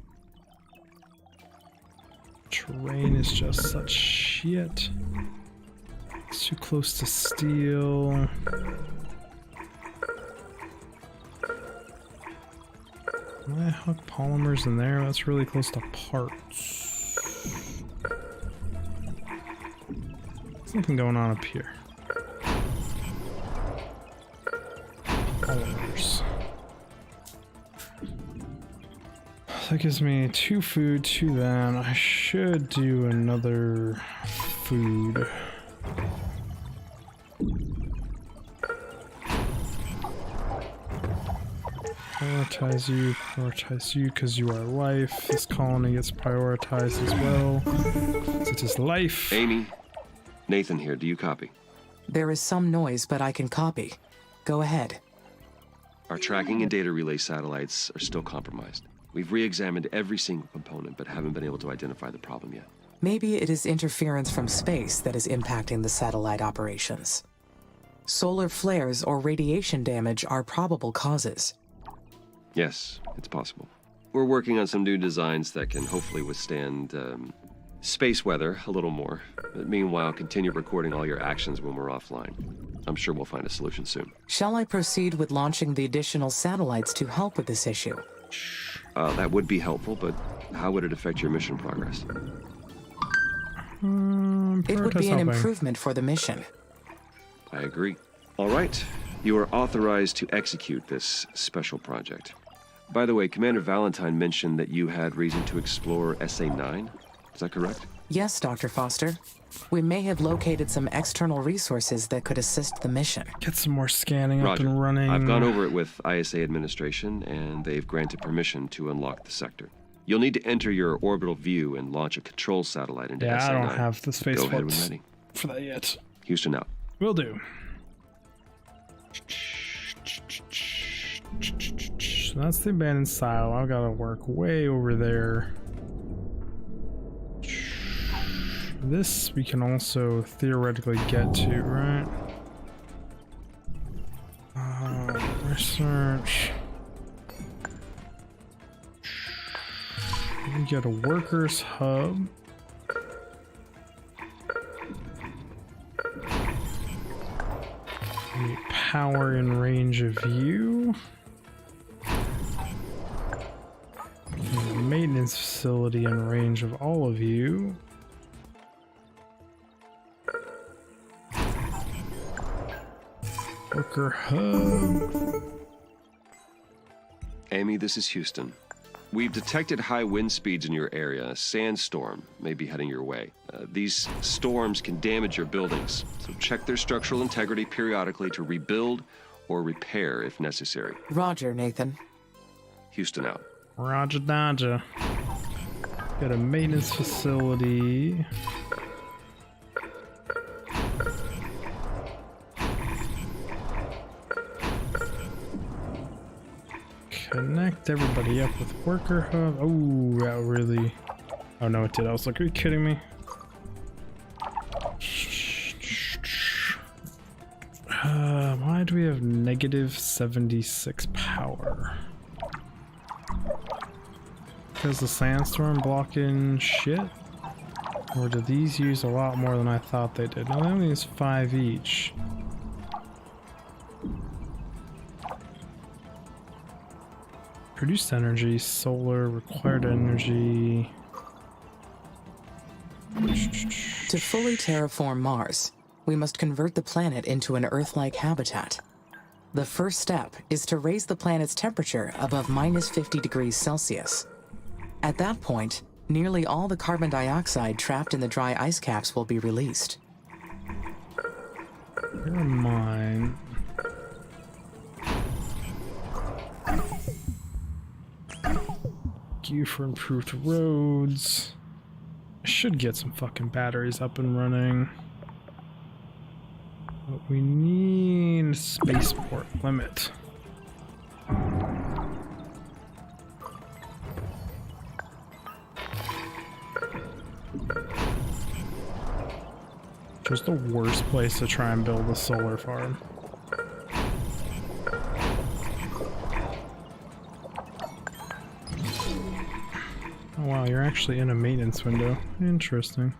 S1: Terrain is just such shit. It's too close to steel. Can I hook polymers in there? That's really close to parts. Something going on up here. Polymers. That gives me 2 food, 2 that. I should do another food. Prioritize you because you are life. This colony gets prioritized as well. It is life.
S2: Amy, Nathan here. Do you copy?
S3: There is some noise, but I can copy. Go ahead.
S2: Our tracking and data relay satellites are still compromised. We've re-examined every single component, but haven't been able to identify the problem yet.
S3: Maybe it is interference from space that is impacting the satellite operations. Solar flares or radiation damage are probable causes.
S2: Yes, it's possible. We're working on some new designs that can hopefully withstand space weather a little more. But meanwhile, continue recording all your actions when we're offline. I'm sure we'll find a solution soon.
S3: Shall I proceed with launching the additional satellites to help with this issue?
S2: That would be helpful, but how would it affect your mission progress?
S3: It would be an
S1: helping.
S3: improvement for the mission.
S2: I agree. All right. You are authorized to execute this special project. By the way, Commander Valentine mentioned that you had reason to explore SA-9. Is that correct?
S3: Yes, Dr. Foster. We may have located some external resources that could assist the mission.
S1: Get some more scanning up
S2: Roger.
S1: and running.
S2: I've gone over it with ISA administration, and they've granted permission to unlock the sector. You'll need to enter your orbital view and launch a control satellite into
S1: Yeah,
S2: SA-9.
S1: I don't have the space
S2: Go ahead when
S1: ports
S2: ready.
S1: for that yet.
S2: Houston out.
S1: Will do. So that's the abandoned silo. I've got to work way over there. This we can also theoretically get to, right? Research. We get a workers hub. Power in range of you. A maintenance facility in range of all of you. Worker hub.
S2: Amy, this is Houston. We've detected high wind speeds in your area. A sandstorm may be heading your way. These storms can damage your buildings, so check their structural integrity periodically to rebuild or repair if necessary.
S3: Roger, Nathan.
S2: Houston out.
S1: Roger Dodger. Got a maintenance facility. Connect everybody up with worker hub. Oh, that really... Oh no, it did. I was like, are you kidding me? Why do we have negative 76 power? Because the sandstorm blocking shit? Or do these use a lot more than I thought they did? No, they only use 5 each. Produced energy, solar, required energy.
S3: To fully terraform Mars, we must convert the planet into an Earth-like habitat. The first step is to raise the planet's temperature above -50 degrees Celsius. At that point, nearly all the carbon dioxide trapped in the dry ice caps will be released.
S1: You're mine. Thank you for improved roads. I should get some fucking batteries up and running. But we need a spaceport limit. Just the worst place to try and build a solar farm. Oh wow, you're actually in a maintenance window. Interesting.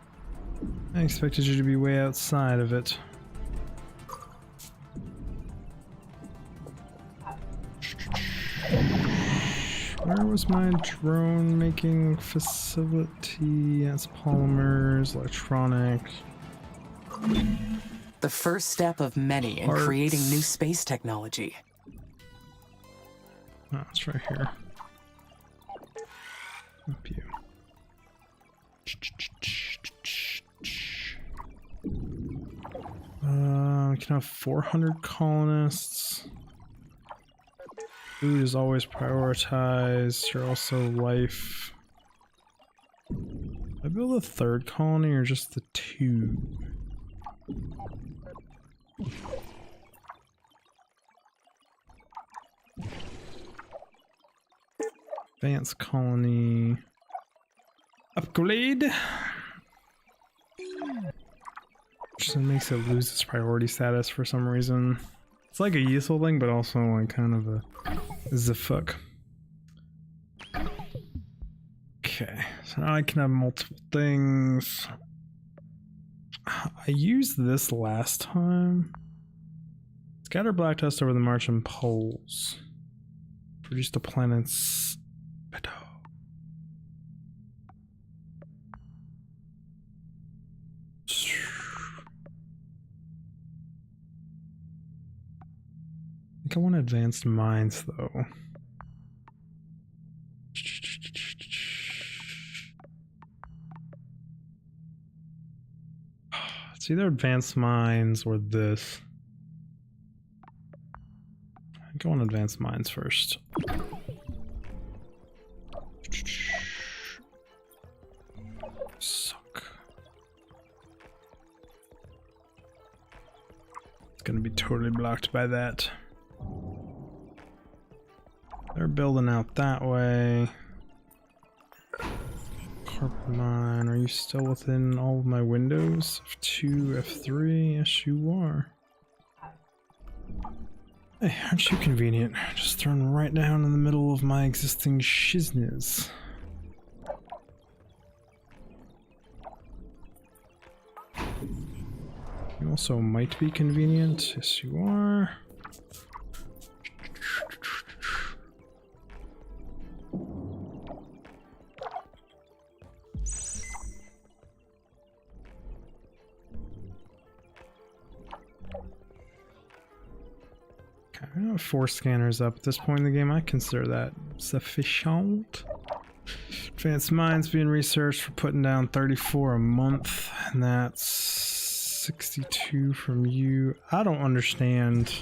S1: I expected you to be way outside of it. Where was my drone making facility? That's polymers, electronic.
S3: The first step of many in
S1: Parts.
S3: creating new space technology.
S1: Oh, it's right here. Up you. We can have 400 colonists. Food is always prioritized. You're also life. I build a third colony or just the 2? Advanced colony upgrade. Which makes it lose its priority status for some reason. It's like a useful thing, but also like kind of a the fuck. Okay, so now I can have multiple things. I used this last time. Scatter black dust over the Martian poles. Produce the planet's better. I think I want advanced mines though. It's either advanced mines or this. I think I want advanced mines first. Suck. It's gonna be totally blocked by that. They're building out that way. Carpet mine, are you still within all of my windows? F2, F3, yes you are. Hey, aren't you convenient? Just thrown right down in the middle of my existing shizness. You also might be convenient, yes you are. I have 4 scanners up at this point in the game. I consider that sufficient. Advanced mines being researched for putting down 34 a month, and that's 62 from you. I don't understand.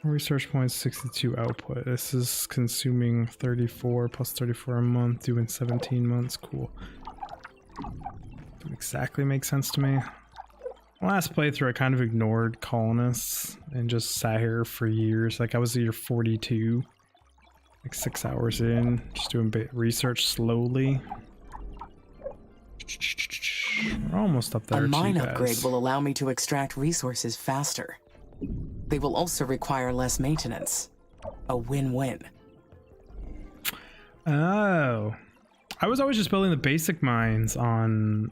S1: Research points, 62 output. This is consuming 34 plus 34 a month, doing 17 months. Cool. Doesn't exactly make sense to me. Last playthrough I kind of ignored colonists and just sat here for years. Like I was year 42, like 6 hours in, just doing research slowly. We're almost up there.
S3: A mine upgrade will allow me to extract resources faster. They will also require less maintenance. A win-win.
S1: Oh. I was always just building the basic mines on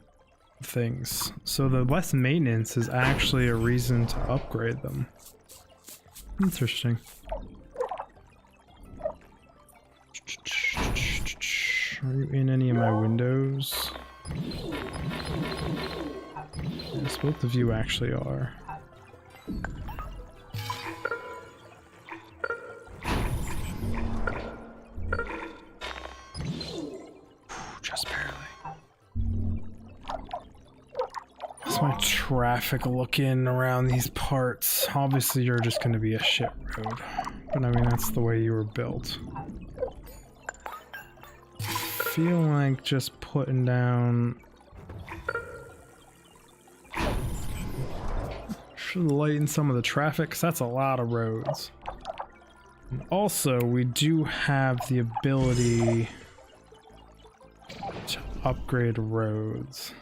S1: things, so the less maintenance is actually a reason to upgrade them. Interesting. Are you in any of my windows? Yes, both of you actually are. Just barely. That's my traffic looking around these parts. Obviously you're just going to be a shit road, but I mean that's the way you were built. I feel like just putting down, should lighten some of the traffic because that's a lot of roads. And also we do have the ability to upgrade roads.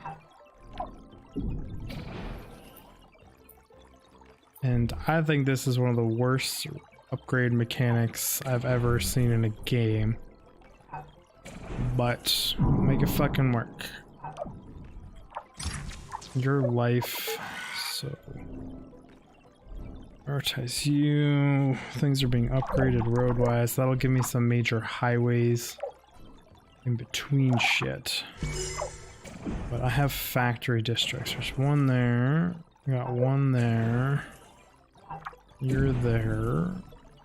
S1: And I think this is one of the worst upgrade mechanics I've ever seen in a game. But make it fucking work. Your life, so prioritize you. Things are being upgraded road-wise. That'll give me some major highways in between shit. But I have factory districts. There's one there. I got one there. You're there.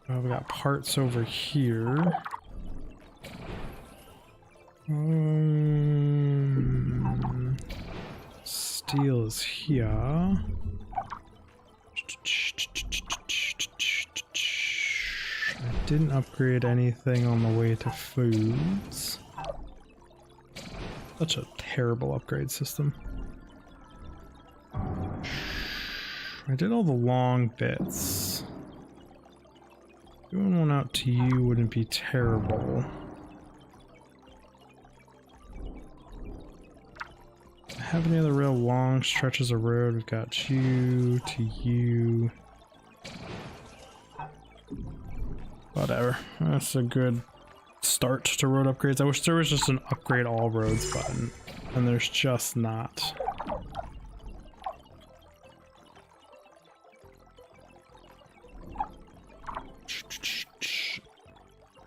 S1: We got parts over here. Steel is here. I didn't upgrade anything on the way to foods. Such a terrible upgrade system. I did all the long bits. Doing one out to you wouldn't be terrible. Have any other real long stretches of road? We've got you to you. Whatever. That's a good start to road upgrades. I wish there was just an upgrade all roads button, and there's just not.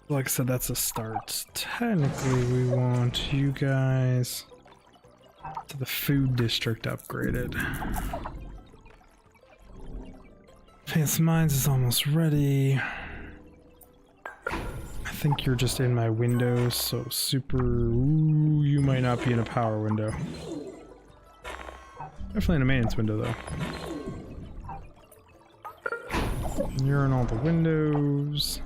S1: Like I said, that's a start. Technically, we want you guys to the food district upgraded. Advanced Mines is almost ready. I think you're just in my window, so super... Ooh, you might not be in a power window. Definitely in a maintenance window, though. You're in all the windows.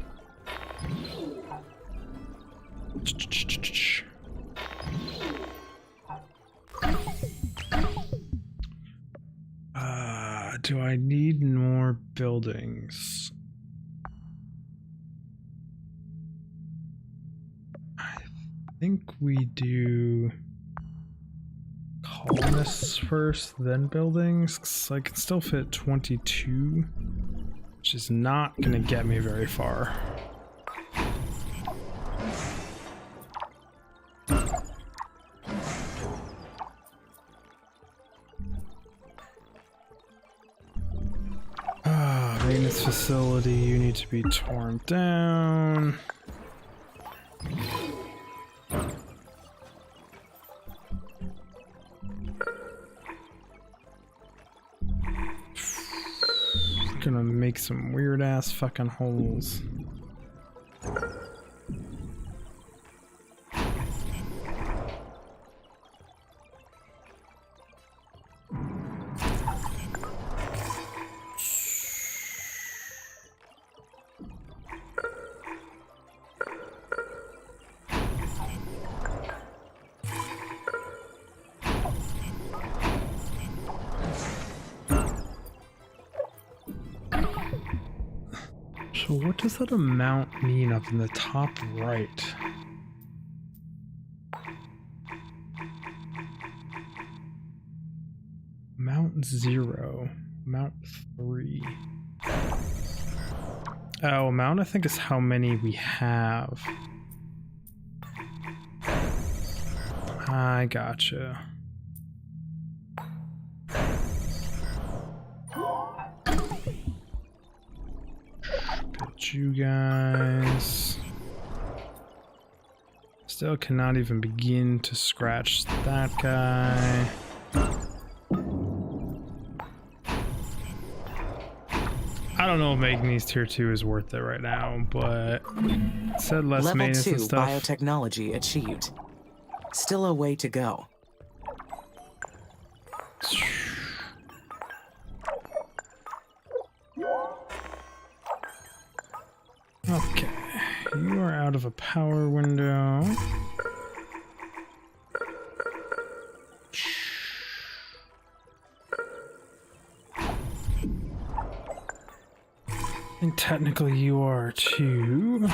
S1: Do I need more buildings? I think we do colonists first, then buildings, 'cause I can still fit 22, which is not gonna get me very far. Maintenance facility, you need to be torn down. Gonna make some weird ass fucking holes. So what does that amount mean up in the top right? Amount 0, amount 3. Oh, amount I think is how many we have. I gotcha. You guys still cannot even begin to scratch that guy. I don't know if making these tier 2 is worth it right now, but it said less
S3: Level
S1: maintenance
S3: 2
S1: and stuff.
S3: biotechnology achieved. Still a way to go.
S1: Okay, you are out of a power window. And technically you are too.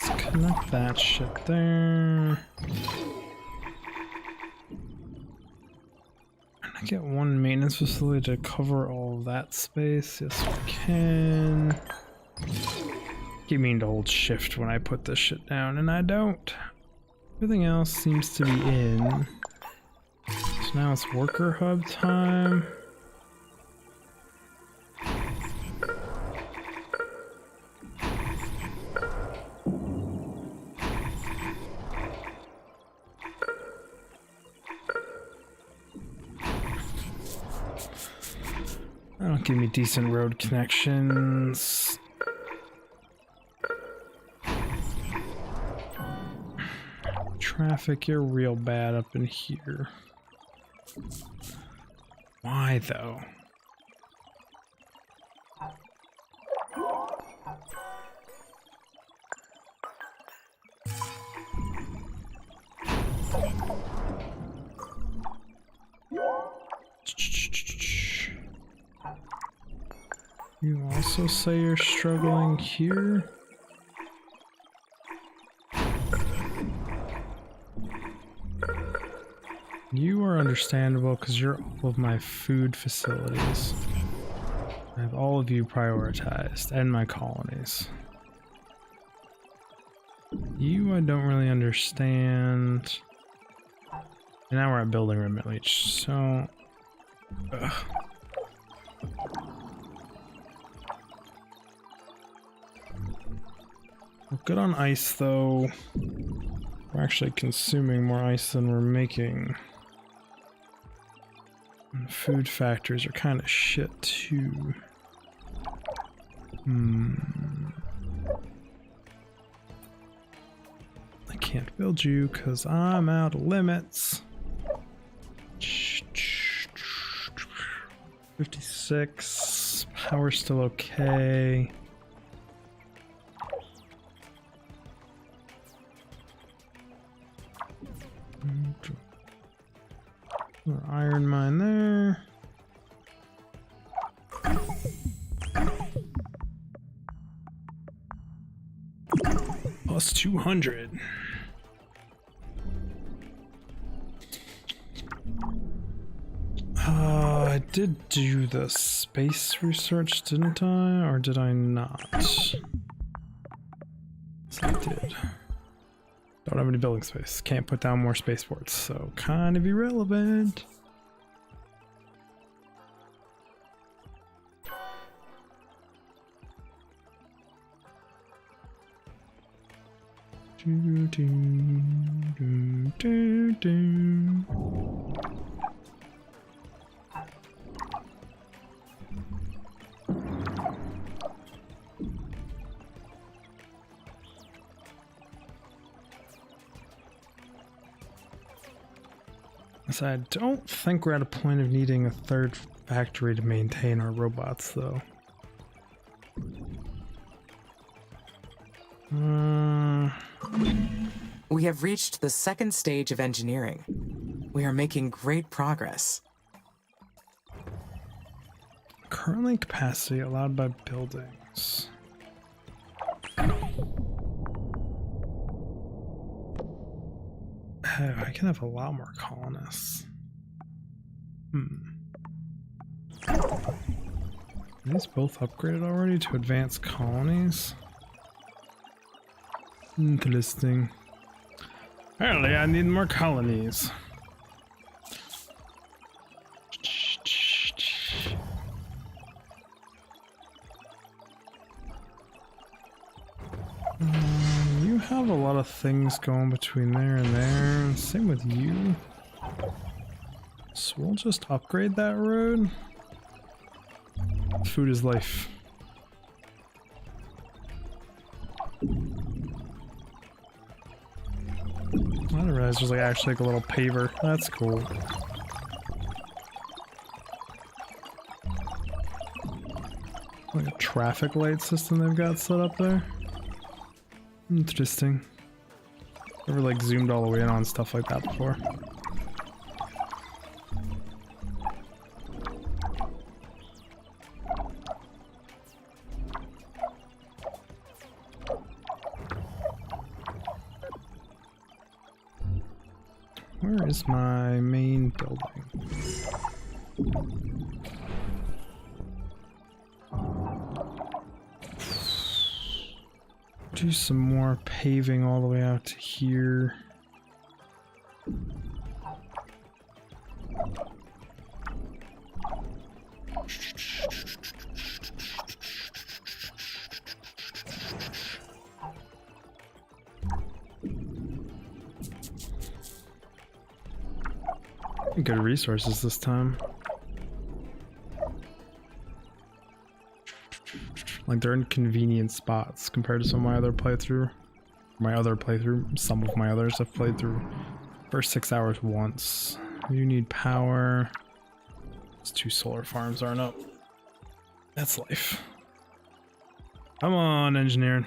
S1: Let's connect that shit there. I get one maintenance facility to cover all of that space. Yes, we can. Keep meaning to hold shift when I put this shit down, and I don't. Everything else seems to be in. So now it's worker hub time. That'll give me decent road connections. Traffic, you're real bad up in here. Why though? You also say you're struggling here? You are understandable because you're all of my food facilities. I have all of you prioritized, and my colonies. You I don't really understand. And now we're at building remit leech, so... Ugh. We're good on ice though. We're actually consuming more ice than we're making. And food factories are kind of shit too. I can't build you because I'm out of limits. 56. Power's still okay. Iron mine there. Plus 200. I did do the space research, didn't I? Or did I not? Yes, I did. Don't have any building space. Can't put down more spaceports, so kind of irrelevant. Do, do, do, do, do. So I don't think we're at a point of needing a third factory to maintain our robots, though.
S3: We have reached the second stage of engineering. We are making great progress.
S1: Currently capacity allowed by buildings. Oh, I can have a lot more colonists. Are these both upgraded already to advanced colonies? Interesting. Apparently I need more colonies. You have a lot of things going between there and there. Same with you. So we'll just upgrade that road. Food is life. I didn't realize there's like actually like a little paver. That's cool. Like a traffic light system they've got set up there. Interesting. Never like zoomed all the way in on stuff like that before. Where is my main building? Do some more paving all the way out to here. Good resources this time. Like they're in convenient spots compared to some of my other playthrough. Some of my others I've played through first 6 hours once. You need power. Those 2 solar farms aren't up. That's life. Come on, engineering.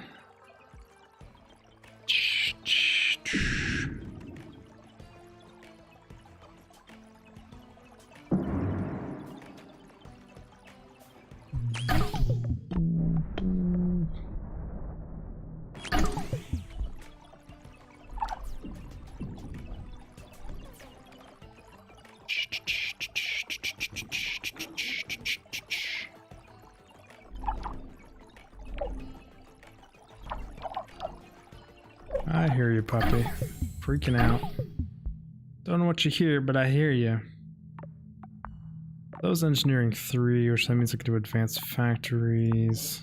S1: I hear you, puppy. Freaking out. Don't know what you hear, but I hear you. Those engineering 3, which that means I can do advanced factories.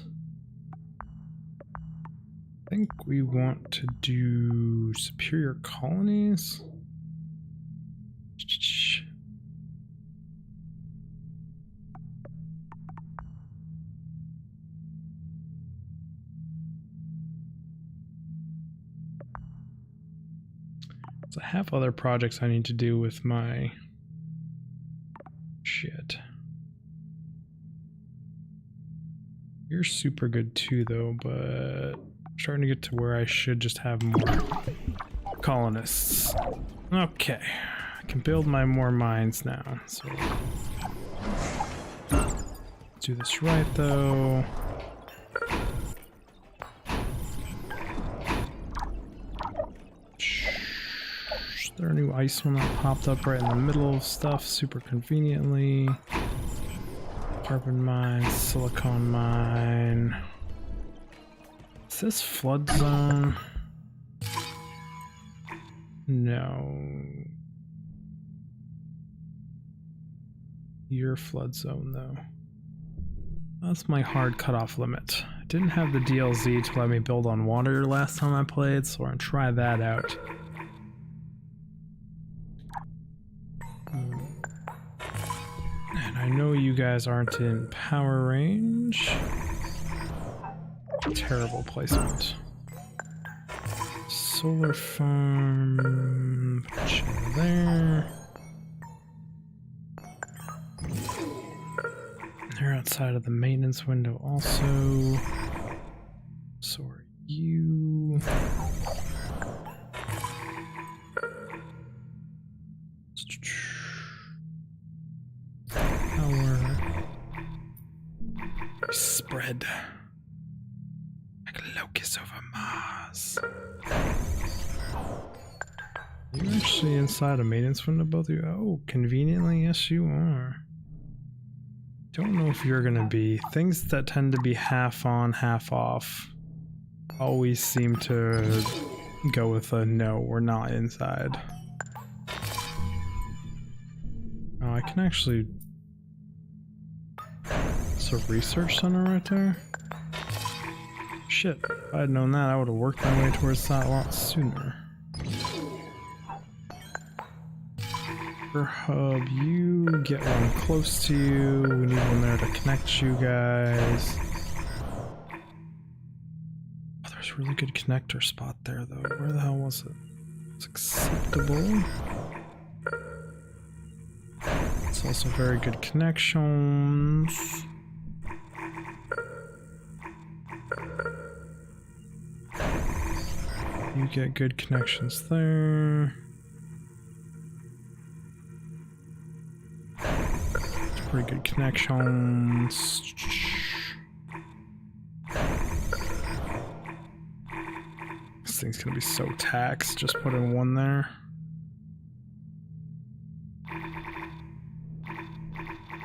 S1: I think we want to do superior colonies. So I have other projects I need to do with my shit. You're super good too, though, but I'm starting to get to where I should just have more colonists. Okay, I can build my more mines now. So let's do this right, though. Is there a new ice one that popped up right in the middle of stuff super conveniently? Carbon mine, silicon mine. Is this flood zone? No. Your flood zone, though. That's my hard cutoff limit. I didn't have the DLZ to let me build on water last time I played, so I'm gonna try that out. And I know you guys aren't in power range. Terrible placement. Solar farm, put you there. They're outside of the maintenance window also. So are you. Spread like locusts over Mars. You're actually inside a maintenance window, both of you? Oh, conveniently, yes you are. Don't know if you're gonna be. Things that tend to be half on, half off always seem to go with a no, we're not inside. Oh, I can actually... It's a research center right there? Shit, if I had known that, I would have worked my way towards that a lot sooner. Hub, you get one close to you. We need one there to connect you guys. Oh, there's a really good connector spot there, though. Where the hell was it? It's acceptable. It's also very good connections. You get good connections there. Pretty good connections. This thing's gonna be so taxed, just putting one there.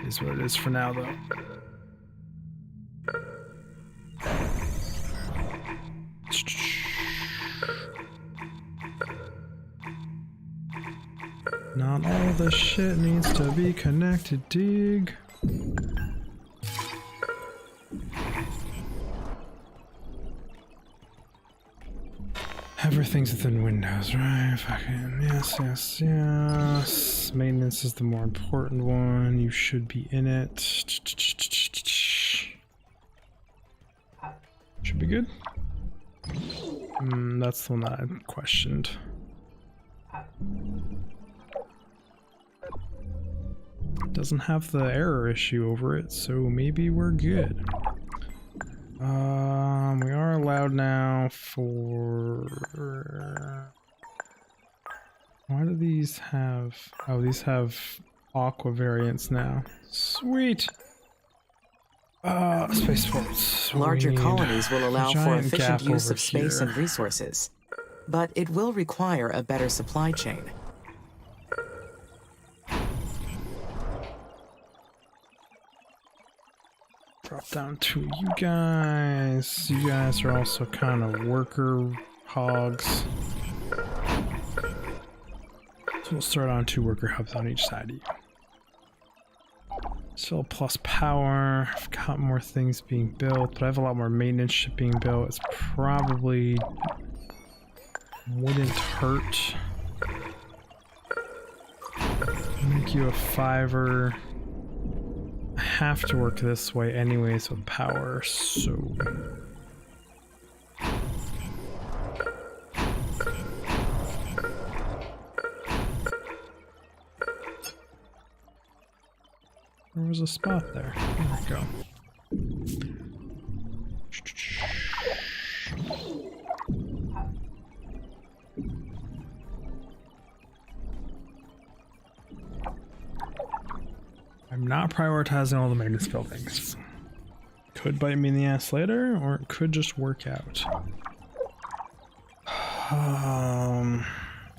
S1: Is what it is for now, though. Not all the shit needs to be connected, dig. Everything's within Windows, right? Fucking yes, yes, yes. Maintenance is the more important one. You should be in it. Should be good. That's the one that I questioned. Doesn't have the error issue over it, so maybe we're good. We are allowed now for... Why do these have... Oh, these have aqua variants now. Sweet! Spaceports.
S3: Larger colonies will allow for efficient use of
S1: here.
S3: space and resources, but it will require a better supply chain.
S1: Drop down to you guys. You guys are also kind of worker cogs. So we'll start on 2 worker hubs on each side of you. Still plus power. I've got more things being built, but I have a lot more maintenance shit being built. It's probably wouldn't hurt. Make you a 5er. I have to work this way anyways with power, so there was a spot there. There we go. I'm not prioritizing all the maintenance buildings. Could bite me in the ass later, or it could just work out.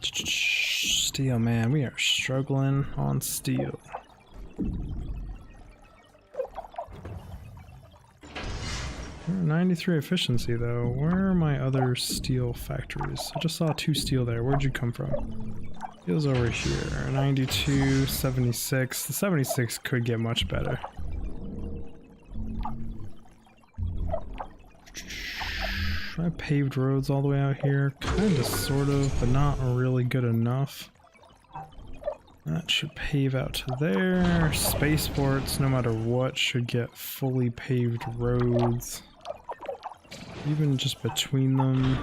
S1: Steel, man, we are struggling on steel. 93 efficiency though. Where are my other steel factories? I just saw 2 steel there. Where'd you come from? Steel's over here. 92, 76. The 76 could get much better. I paved roads all the way out here. Kinda, sort of, but not really good enough. That should pave out to there. Spaceports, no matter what, should get fully paved roads. Even just between them.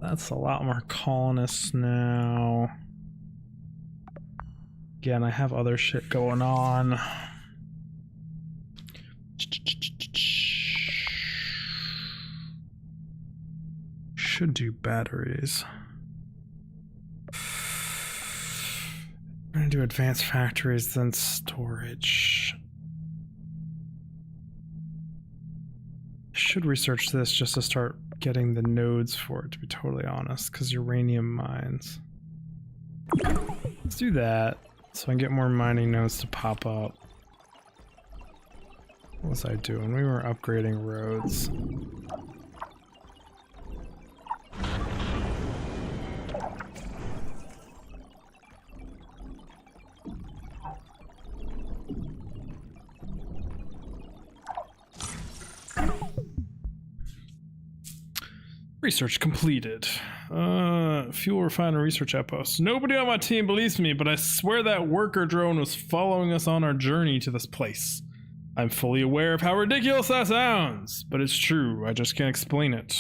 S1: That's a lot more colonists now. Again, I have other shit going on. Should do batteries. I'm gonna do advanced factories, then storage. Should research this just to start getting the nodes for it, to be totally honest, because uranium mines. Let's do that so I can get more mining nodes to pop up. What was I doing? We were upgrading roads. Research completed. Fuel refinery research outpost. Nobody on my team believes me, but I swear that worker drone was following us on our journey to this place. I'm fully aware of how ridiculous that sounds, but it's true. I just can't explain it.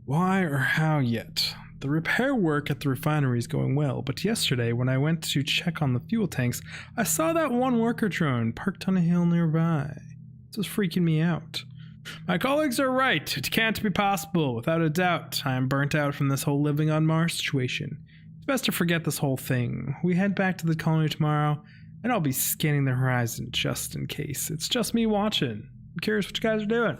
S1: Why or how yet? The repair work at the refinery is going well, but yesterday when I went to check on the fuel tanks, I saw that one worker drone parked on a hill nearby. This was freaking me out. My colleagues are right. It can't be possible. Without a doubt, I am burnt out from this whole living on Mars situation. It's best to forget this whole thing. We head back to the colony tomorrow, and I'll be scanning the horizon just in case. It's just me watching. I'm curious what you guys are doing.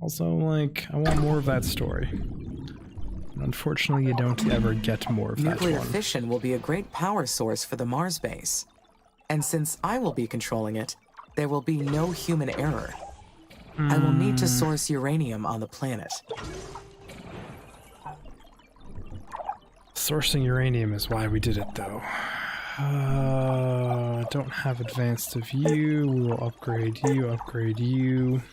S1: Also, like, I want more of that story. And unfortunately, you don't ever get more of that one.
S3: Nuclear fission will be a great power source for the Mars base. And since I will be controlling it, there will be no human error. I will need to source uranium on the planet.
S1: Sourcing uranium is why we did it, though. I don't have advanced of you. We will upgrade you, upgrade you.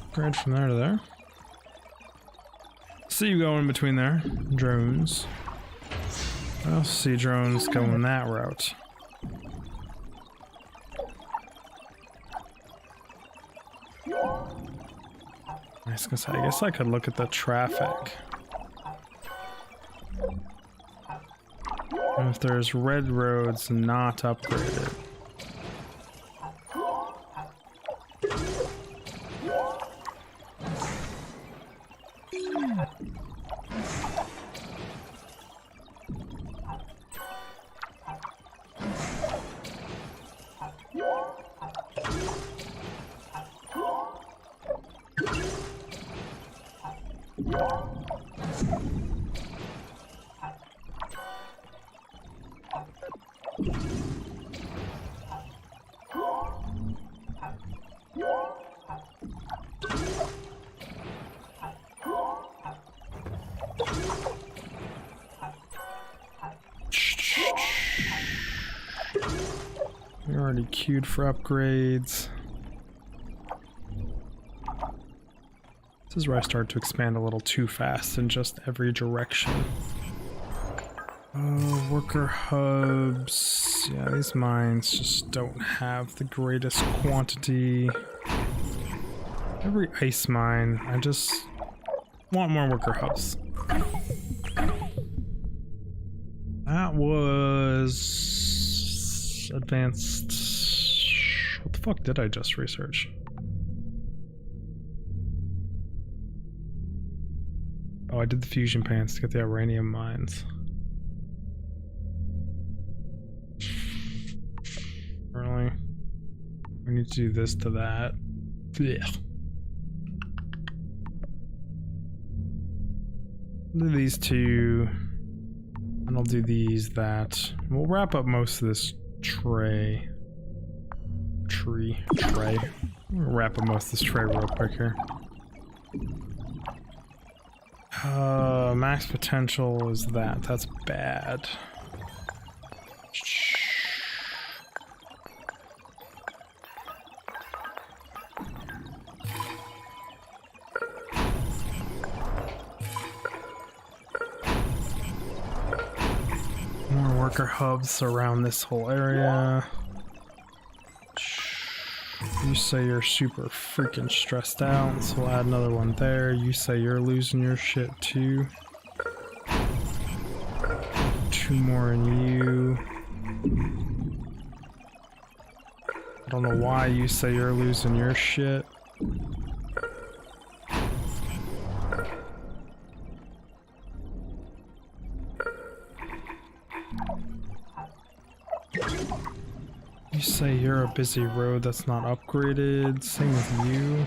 S1: Upgrade from there to there. See you going between there. Drones. I also see drones going that route. I was gonna say, I guess I could look at the traffic. And if there's red roads not upgraded. already queued for upgrades. This is where I start to expand a little too fast in just every direction. Worker hubs. Yeah, these mines just don't have the greatest quantity. Every ice mine, I just want more worker hubs. That was advanced. What the fuck did I just research? Oh, I did the fusion pans to get the uranium mines. Really? We need to do this to that. Blech. Do these two, and I'll do these, that. We'll wrap up most of this tray. Tray. We'll wrap up most of this tray real quick here. Max potential is that. That's bad. More worker hubs around this whole area. You say you're super freaking stressed out, so we'll add another one there. You say you're losing your shit too. 2 more in you. I don't know why you say you're losing your shit. You say you're a busy road that's not upgraded. Same with you.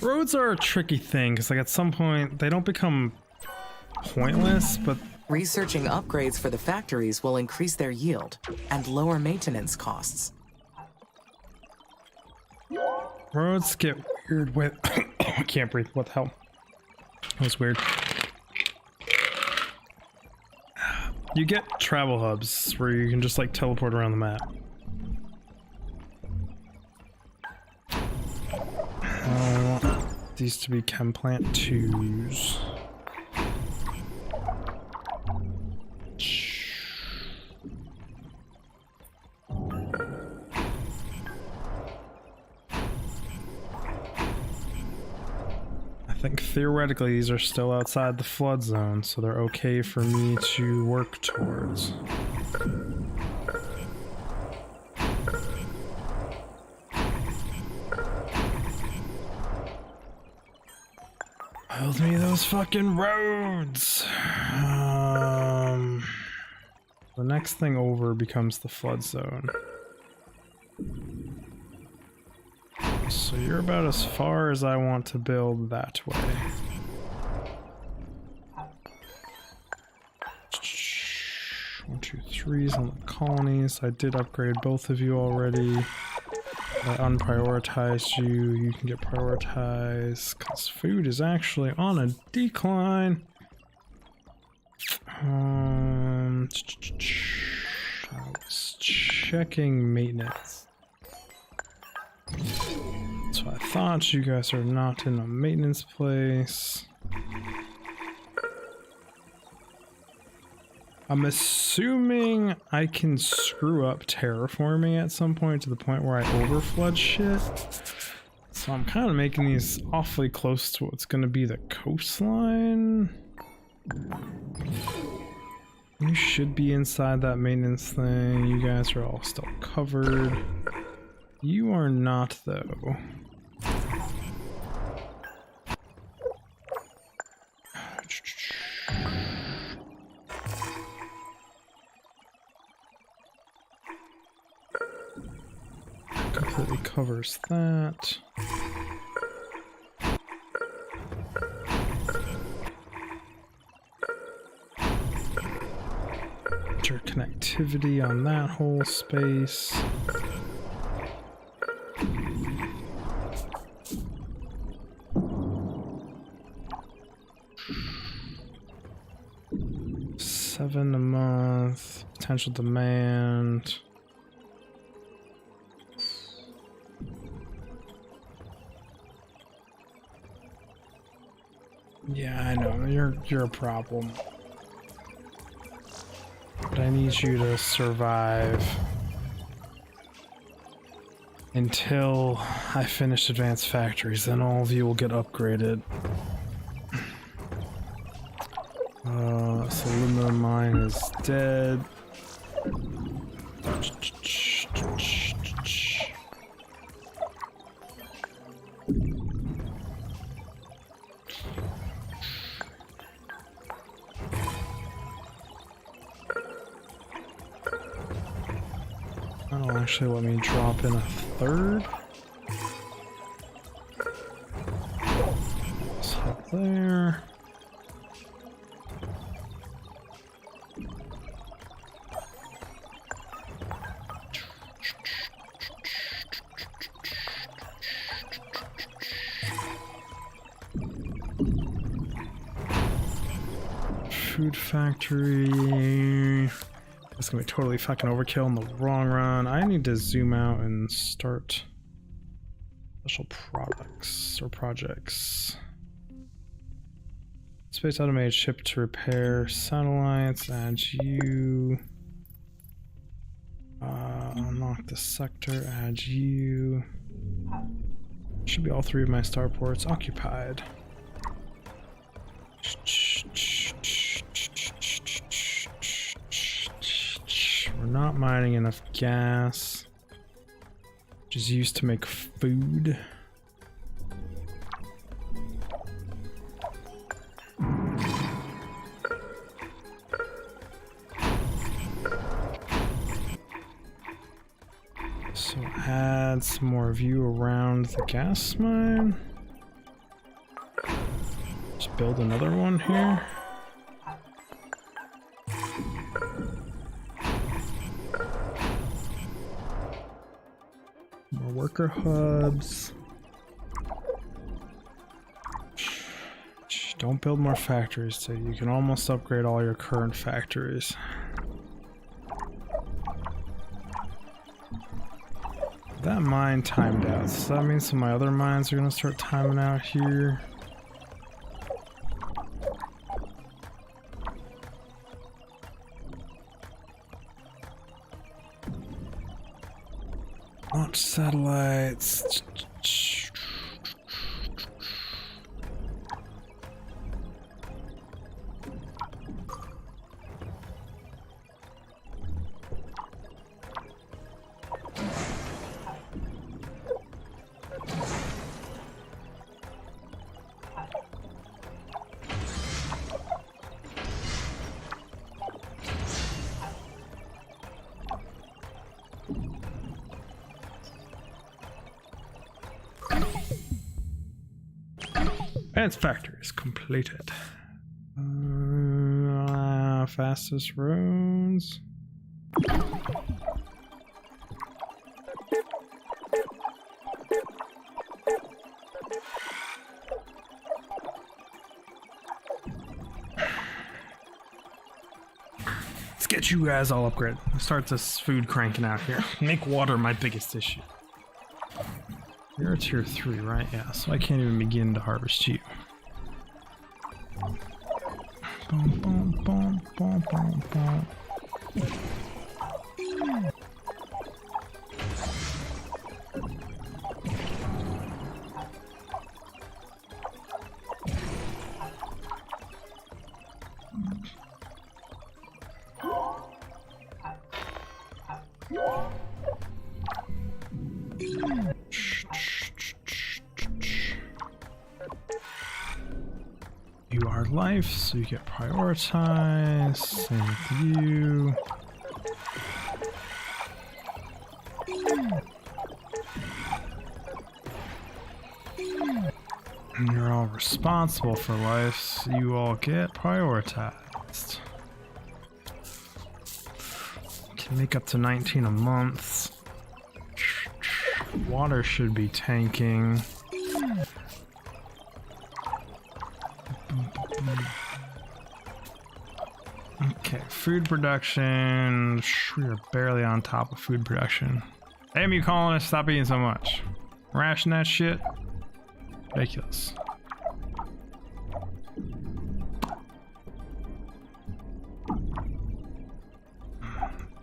S1: Roads are a tricky thing because, like, at some point they don't become pointless, but
S3: Researching upgrades for the factories will increase their yield and lower maintenance costs.
S1: roads get weird with. I can't breathe. What the hell? That was weird. You get travel hubs where you can just like teleport around the map. I want these to be chem plant 2s. I think theoretically these are still outside the flood zone, so they're okay for me to work towards. Build me those fucking roads! The next thing over becomes the flood zone. So you're about as far as I want to build that way. 1, 2, 3s on the colonies. I did upgrade both of you already. I unprioritized you. You can get prioritized because food is actually on a decline. I was checking maintenance. So I thought you guys are not in a maintenance place. I'm assuming I can screw up terraforming at some point to the point where I overflood shit. So I'm kind of making these awfully close to what's going to be the coastline. You should be inside that maintenance thing. You guys are all still covered. You are not, though. Completely covers that. Interconnectivity on that whole space. 7 a month. Potential demand. Yeah, I know, you're a problem. But I need you to survive until I finish advanced factories, then all of you will get upgraded. So aluminum mine is dead. That'll actually let me drop in a third. So there. Food factory. It's gonna be totally fucking overkill in the long run. I need to zoom out and start special products or projects. Space automated ship to repair satellites. Add you. Unlock the sector. Add you. Should be all 3 of my starports occupied. We're not mining enough gas, which is used to make food. So add some more view around the gas mine. Just build another one here. More worker hubs. Don't build more factories, so you can almost upgrade all your current factories. That mine timed out, so that means some of my other mines are gonna start timing out here. Launch satellites. Advanced factories completed. Fastest roads. Let's get you guys all upgraded. Start this food cranking out here. Make water my biggest issue. You're a tier 3, right? Yeah, so I can't even begin to harvest you. Boom, boom, boom, boom, boom, boom. You are life, so you get prioritized. Same with you. And you're all responsible for life, so you all get prioritized. Can make up to 19 a month. Water should be tanking. Okay, food production. We are barely on top of food production. Damn you colonists, stop eating so much. Ration that shit. Ridiculous.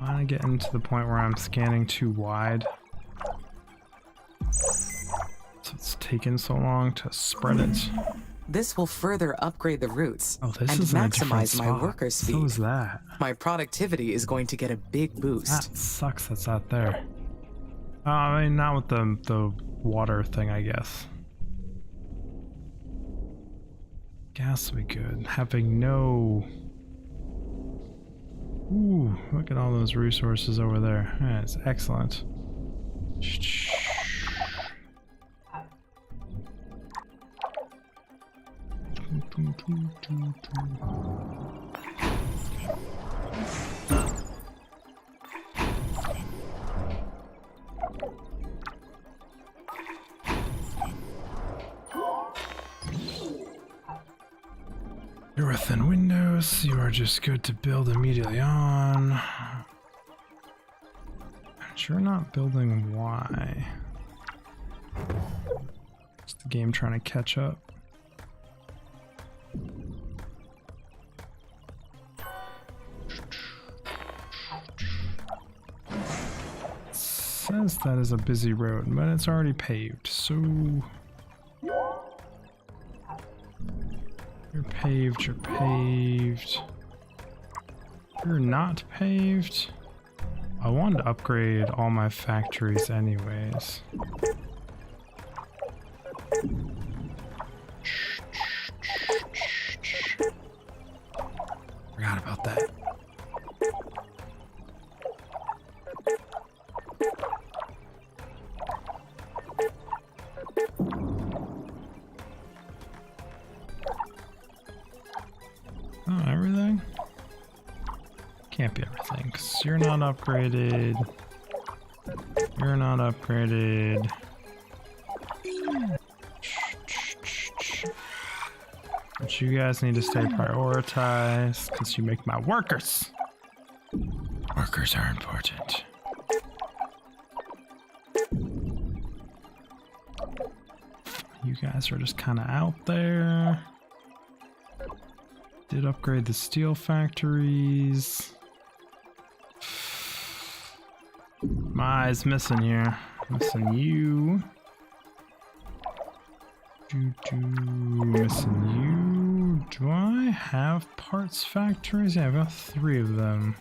S1: I'm getting to the point where I'm scanning too wide. So it's taken so long to spread it.
S3: This will further upgrade the routes
S1: Oh, this
S3: and
S1: is in a different
S3: maximize my
S1: spot.
S3: worker speed.
S1: So is that.
S3: My productivity is going to get a big boost.
S1: That sucks that's out there. I mean, not with the water thing, I guess. Gas would be good. Having no... Ooh, look at all those resources over there. That's excellent. You're within windows, you are just good to build immediately on. You're not building why? Is the game trying to catch up? It says that is a busy road, but it's already paved, so... You're paved, you're paved. You're not paved. I wanted to upgrade all my factories anyways. Forgot about that. Oh, everything? Can't be everything, because you're not upgraded. You're not upgraded. But you guys need to stay prioritized, because you make my workers. Workers are important. You guys are just kind of out there. Did upgrade the steel factories. My eye's missing here. Missing you. Missing you. Do I have parts factories? Yeah, I've got 3 of them.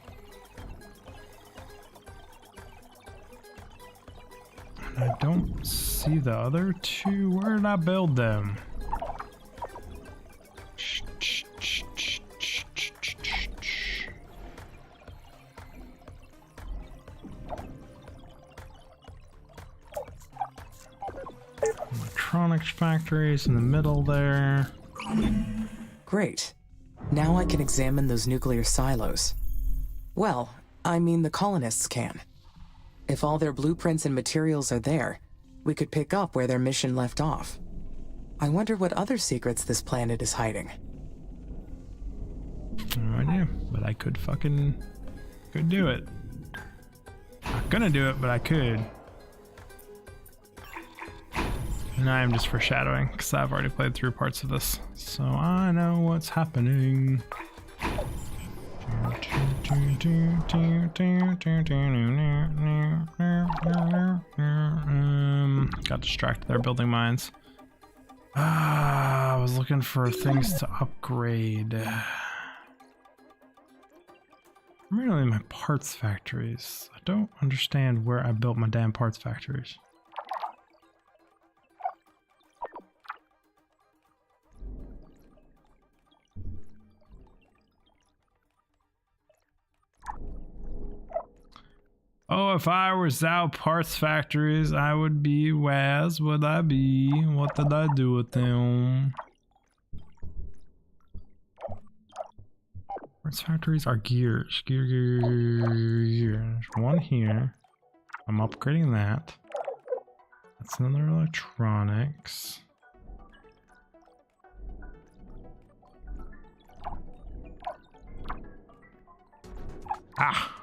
S1: And I don't see the other 2. Where did I build them? Electronics factories in the middle there.
S3: Great. Now I can examine those nuclear silos. Well, I mean the colonists can. If all their blueprints and materials are there, we could pick up where their mission left off. I wonder what other secrets this planet is hiding.
S1: No idea, but I could do it. Not gonna do it, but I could. And I am just foreshadowing, because I've already played through parts of this, so I know what's happening. Got distracted there building mines. I was looking for things to upgrade. Really, my parts factories. I don't understand where I built my damn parts factories. Oh, if I were without parts factories, I would be. Whereas would I be? What did I do with them? Parts factories are gears. Gear. There's one here. I'm upgrading that. That's another electronics. Ah!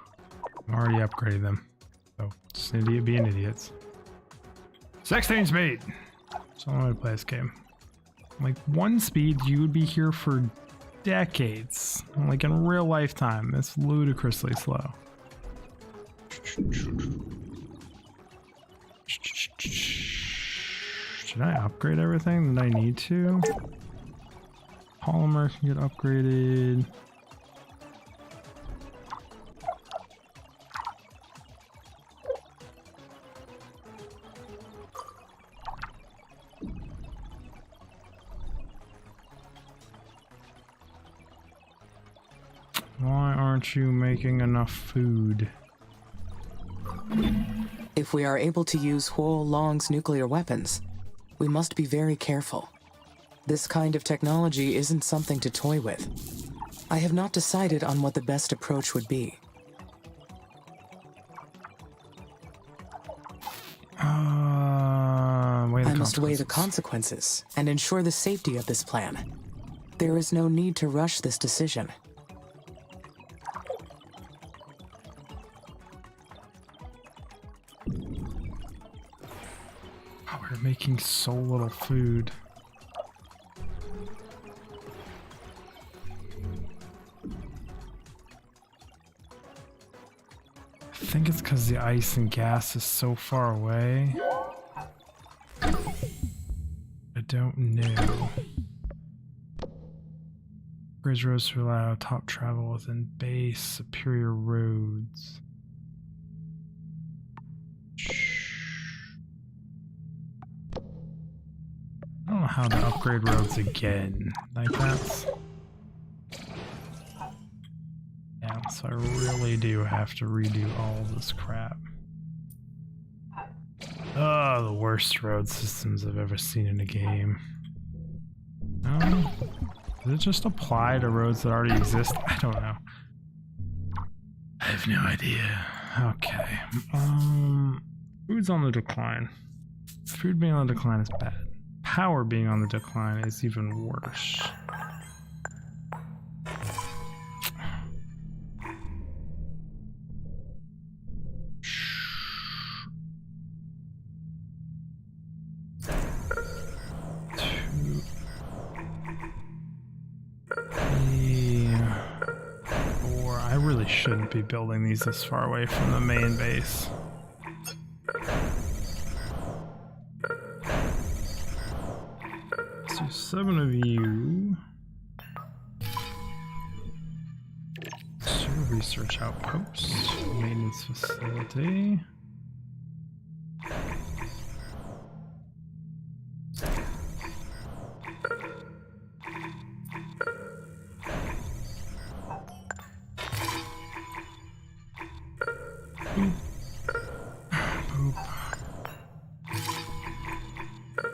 S1: I'm already upgrading them. So, just an idiot being idiots. 16 speed! That's the only way to play this game. Like, 1 speed, you would be here for decades. Like, in real lifetime. It's ludicrously slow. Should I upgrade everything that I need to? Polymer can get upgraded. Why aren't you making enough food?
S3: If we are able to use Huo Long's nuclear weapons, we must be very careful. This kind of technology isn't something to toy with. I have not decided on what the best approach would be. I must weigh the consequences and ensure the safety of this plan. There is no need to rush this decision.
S1: Oh, we're making so little food. I think it's because the ice and gas is so far away. I don't know. Bridge roads to allow top travel within base, superior roads. I don't know how to upgrade roads again. Like that's... Yeah, so I really do have to redo all this crap. Oh, the worst road systems I've ever seen in a game. Does it just apply to roads that already exist? I don't know. I have no idea. Okay. Food's on the decline. Food being on the decline is bad. Power being on the decline is even worse. I really shouldn't be building these this far away from the main base. So 7 of you. So research outpost, maintenance facility.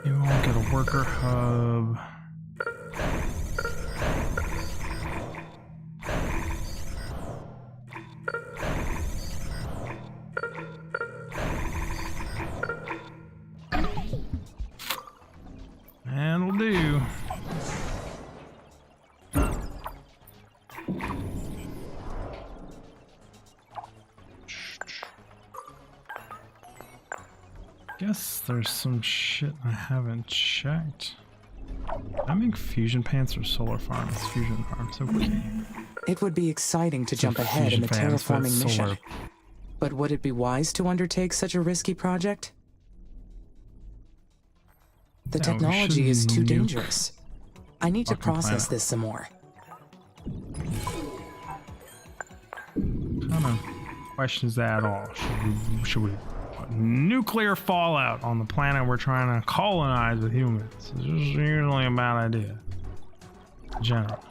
S1: You won't get a worker hub. And will do. Guess there's some shit I haven't checked. I make fusion pants or solar farms? Fusion farms, okay.
S3: It would be exciting to jump ahead in the terraforming mission. But would it be wise to undertake such a risky project? The technology is too dangerous. I need to process this some more.
S1: Kind of questions that at all. Should we put nuclear fallout on the planet we're trying to colonize with humans? It's just usually a bad idea. In general.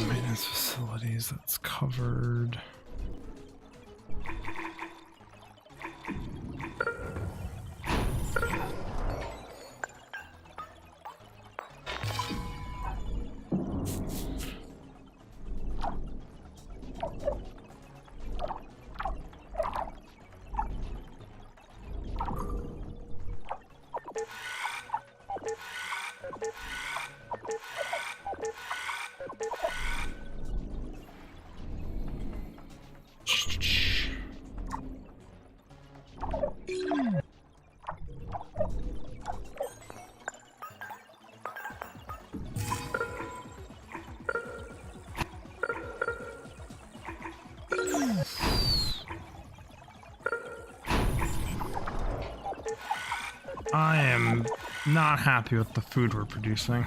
S1: Maintenance facilities, that's covered. not happy with the food we're producing.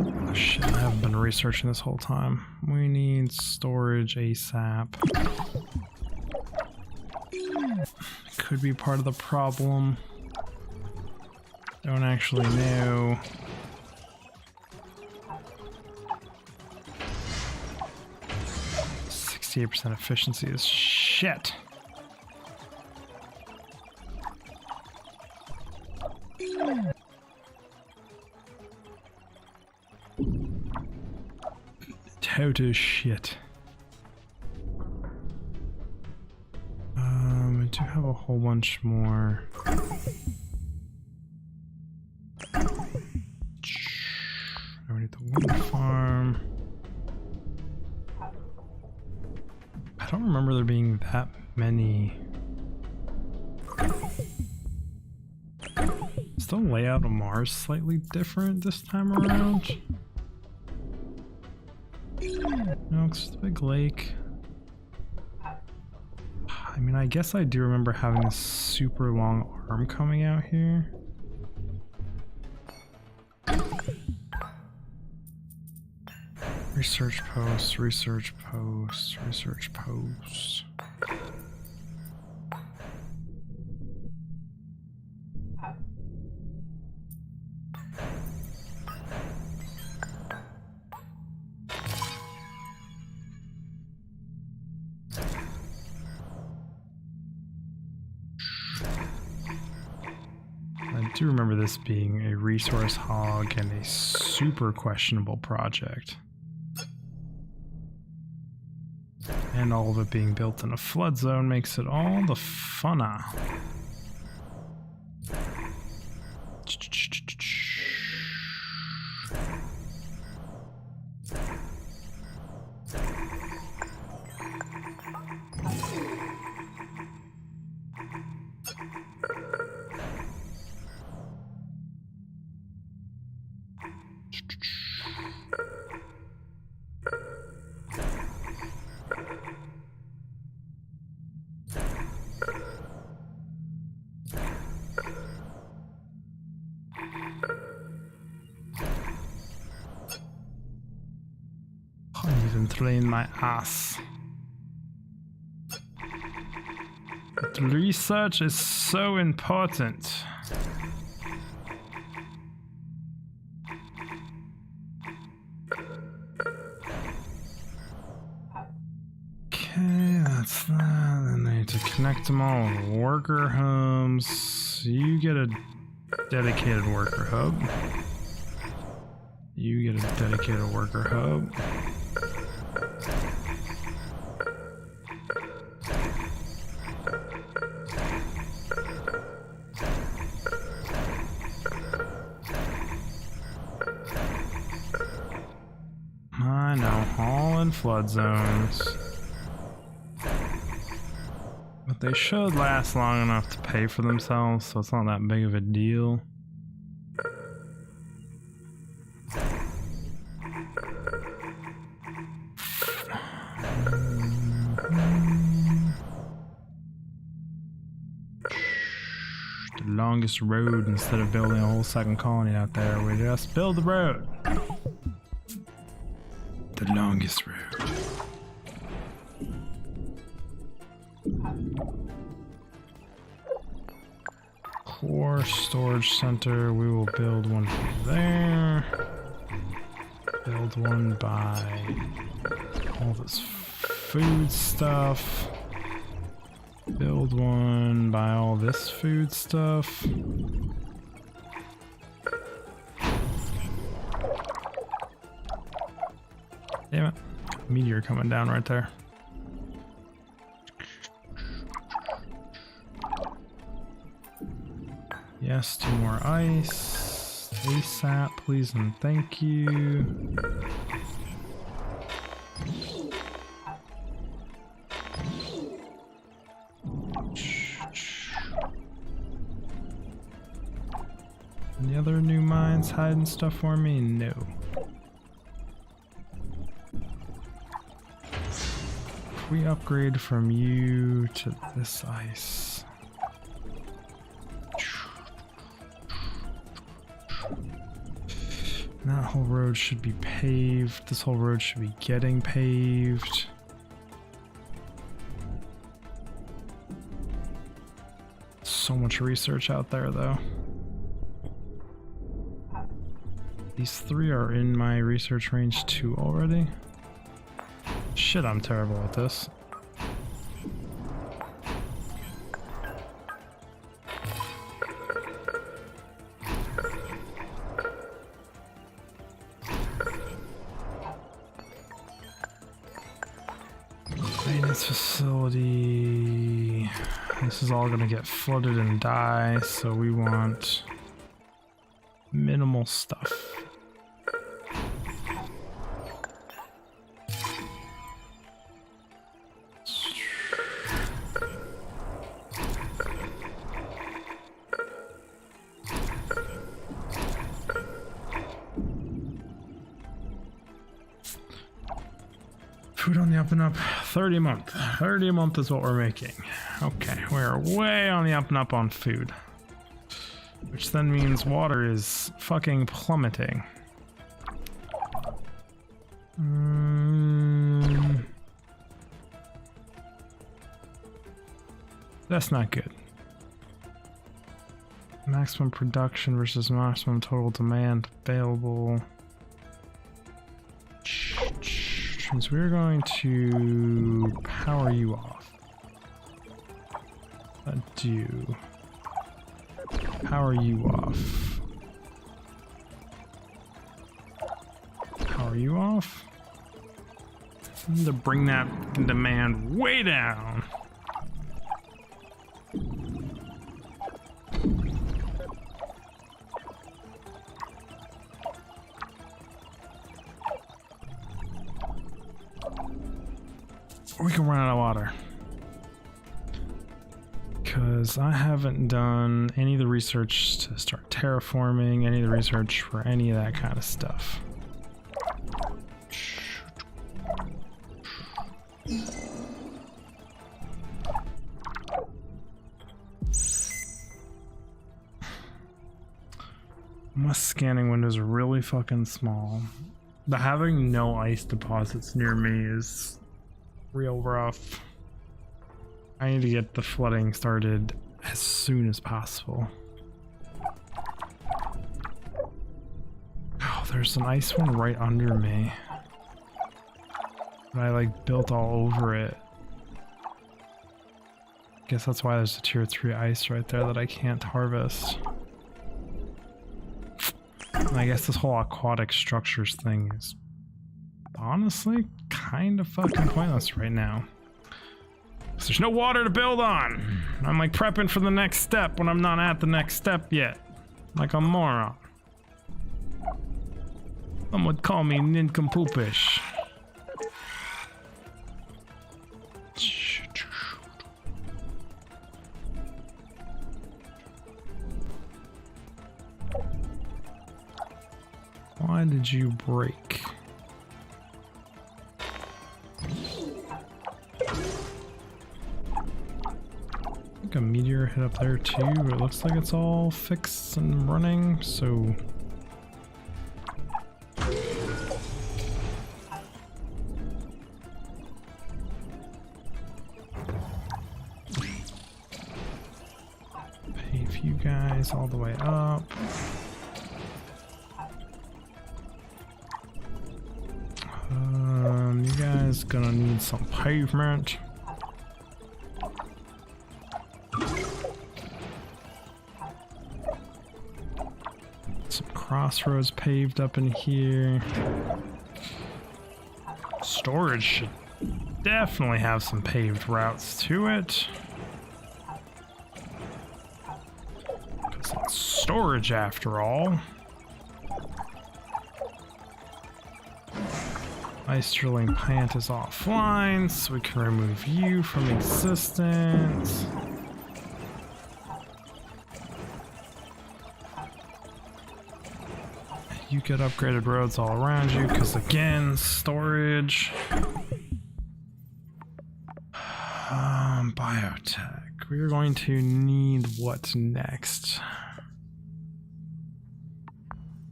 S1: Oh shit, I haven't been researching this whole time. We need storage ASAP. Could be part of the problem. Don't actually know. 68% efficiency is shit. Total shit. I do have a whole bunch more. I need the wind farm. I don't remember there being that many. Is the layout of Mars slightly different this time around? No, it's just a big lake. I mean, I guess I do remember having a super long arm coming out here. Research post, research post, research post. I do remember this being a resource hog and a super questionable project. And all of it being built in a flood zone makes it all the funner. I'm even playing my ass. But research is so important. Okay, that's that. Then I need to connect them all with worker hubs. You get a dedicated worker hub. You get a dedicated worker hub. I know, all in flood zones. But they should last long enough to pay for themselves, so it's not that big of a deal. The longest road, instead of building a whole second colony out there, we just build the road. The longest road. Core storage center, we will build one there. Build one by all this food stuff. Build one by all this food stuff. Damn it. Meteor coming down right there. Yes, 2 more ice. ASAP, please and thank you. Any other new mines hiding stuff for me? No. If we upgrade from you to this ice. That whole road should be paved. This whole road should be getting paved. So much research out there though. These 3 are in my research range 2 already. Shit, I'm terrible at this. Maintenance facility. This is all gonna get flooded and die, so we want minimal stuff. Food on the up and up. 30 a month. 30 a month is what we're making. Okay, we're way on the up and up on food. Which then means water is fucking plummeting. That's not good. Maximum production versus maximum total demand available. So we're going to power you off. Do power you off. Power you off. I need to bring that demand way down. We can run out of water. Because I haven't done any of the research to start terraforming, any of the research for any of that kind of stuff. My scanning windows are really fucking small. But having no ice deposits near me is real rough. I need to get the flooding started as soon as possible. Oh, there's an ice one right under me. But I like built all over it. Guess that's why there's a tier 3 ice right there that I can't harvest. And I guess this whole aquatic structures thing is honestly kind of fucking pointless right now. Because there's no water to build on. I'm like prepping for the next step when I'm not at the next step yet. Like a moron. Some would call me nincompoopish. Why did you break? I think a meteor hit up there too, but it looks like it's all fixed and running, so... Pave you guys all the way up. You guys gonna need some pavement. Some crossroads paved up in here. Storage should definitely have some paved routes to it. Because it's storage after all. Ice drilling plant is offline, so we can remove you from existence. You get upgraded roads all around you, because again, storage. Biotech. We are going to need what next?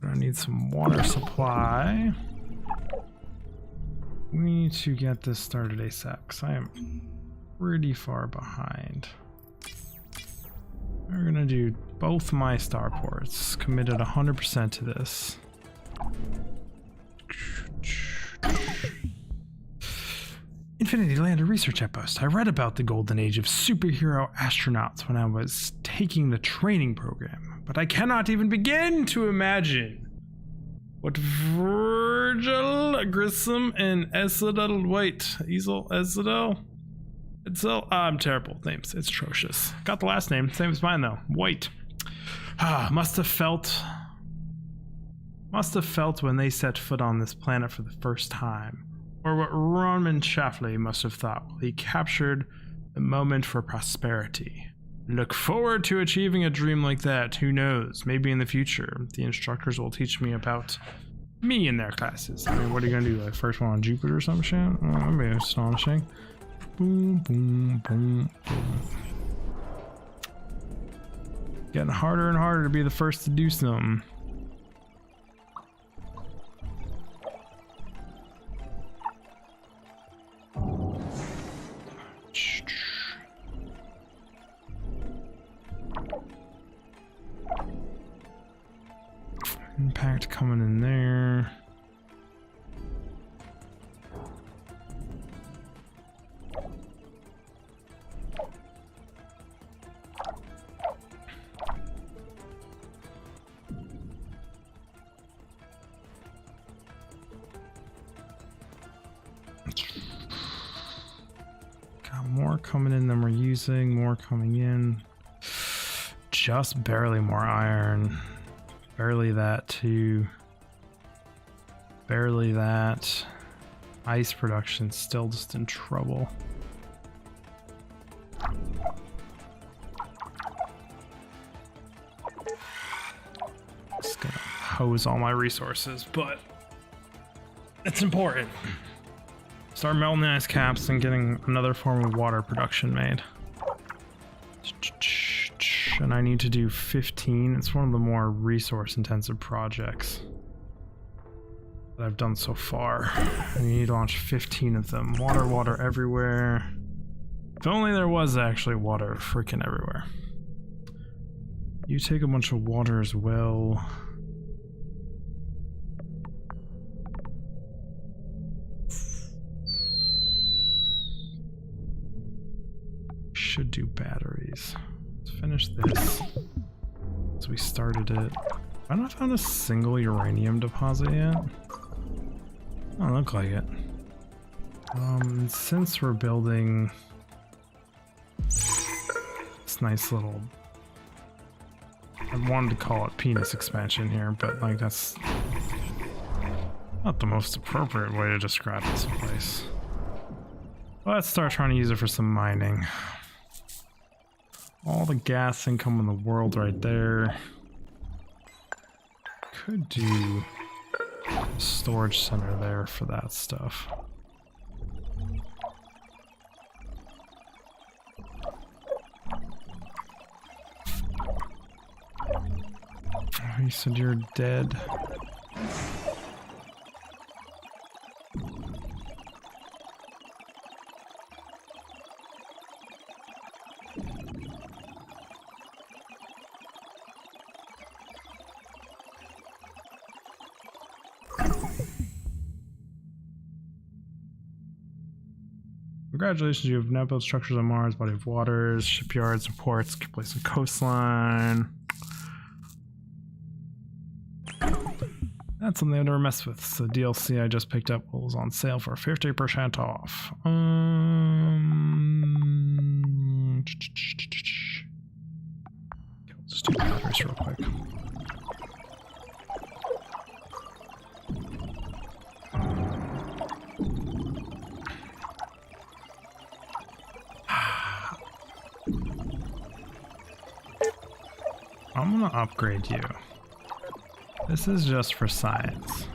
S1: We're gonna need some water supply. We need to get this started ASAP, because I am pretty far behind. We're gonna do both my starports. Committed 100% to this. Infinity Lander Research Outpost. I read about the golden age of superhero astronauts when I was taking the training program, but I cannot even begin to imagine what Virgil Grissom and Edsel, I'm terrible with names. It's atrocious. Got the last name, same as mine though. White. Must have felt when they set foot on this planet for the first time. Or what Ronman Shafley must have thought while he captured the moment for prosperity. Look forward to achieving a dream like that. Who knows? Maybe in the future, the instructors will teach me about me in their classes. I mean, what are you gonna do? Like first one on Jupiter or some shit? Oh, that'd be astonishing. Boom, boom, boom, boom. Getting harder and harder to be the first to do something. Impact coming in there. Got more coming in than we're using, more coming in. Just barely more iron. Barely that too. Barely that. Ice production still just in trouble. Just gonna hose all my resources, but it's important. Start melting the ice caps and getting another form of water production made. And I need to do 15. It's one of the more resource intensive projects that I've done so far. And you need to launch 15 of them. Water, water everywhere. If only there was actually water freaking everywhere. You take a bunch of water as well. Should do batteries. Finish this. So we started it. Have I not found a single uranium deposit yet? Doesn't look like it. Since we're building this nice little, I wanted to call it penis expansion here, but like that's not the most appropriate way to describe this place. Let's start trying to use it for some mining. All the gas income in the world right there. Could do a storage center there for that stuff. Oh, you said you're dead. Congratulations, you have now built structures on Mars, body of waters, shipyards, and ports, place a coastline. That's something I've never messed with. So DLC I just picked up was on sale for 50% off. Let's do batteries real quick. I'm gonna upgrade you. This is just for science.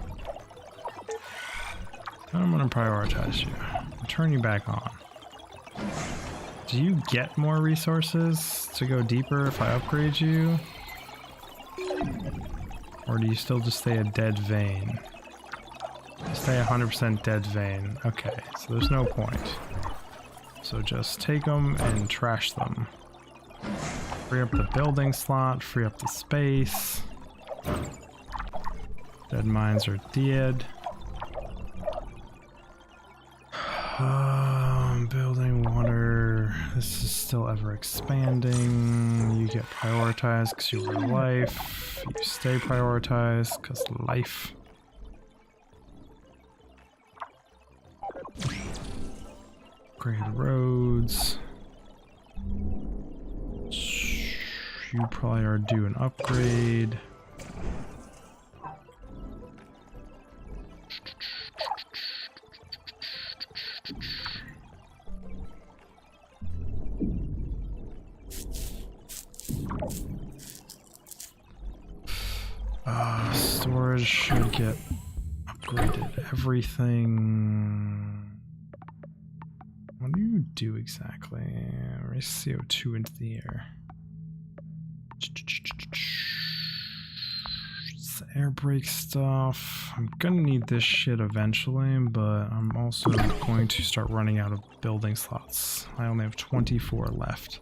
S1: I'm gonna prioritize you. Turn you back on. Do you get more resources to go deeper if I upgrade you? Or do you still just stay a dead vein? You stay 100% dead vein. Okay, so there's no point. So just take them and trash them. Free up the building slot, free up the space. Dead mines are dead. Building water. This is still ever expanding. You get prioritized because you are life. You stay prioritized because life. Upgrade roads. You probably are due an upgrade. Storage should get upgraded. Everything. What do you do exactly? Raise CO2 into the air. It's the air brake stuff. I'm gonna need this shit eventually, but I'm also going to start running out of building slots. I only have 24 left.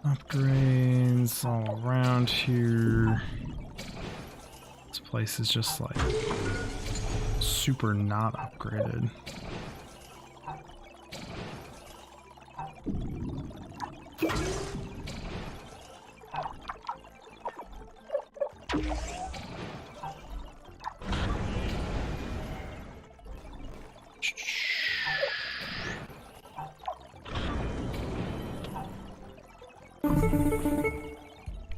S1: Upgrades all around here. This place is just like super not upgraded.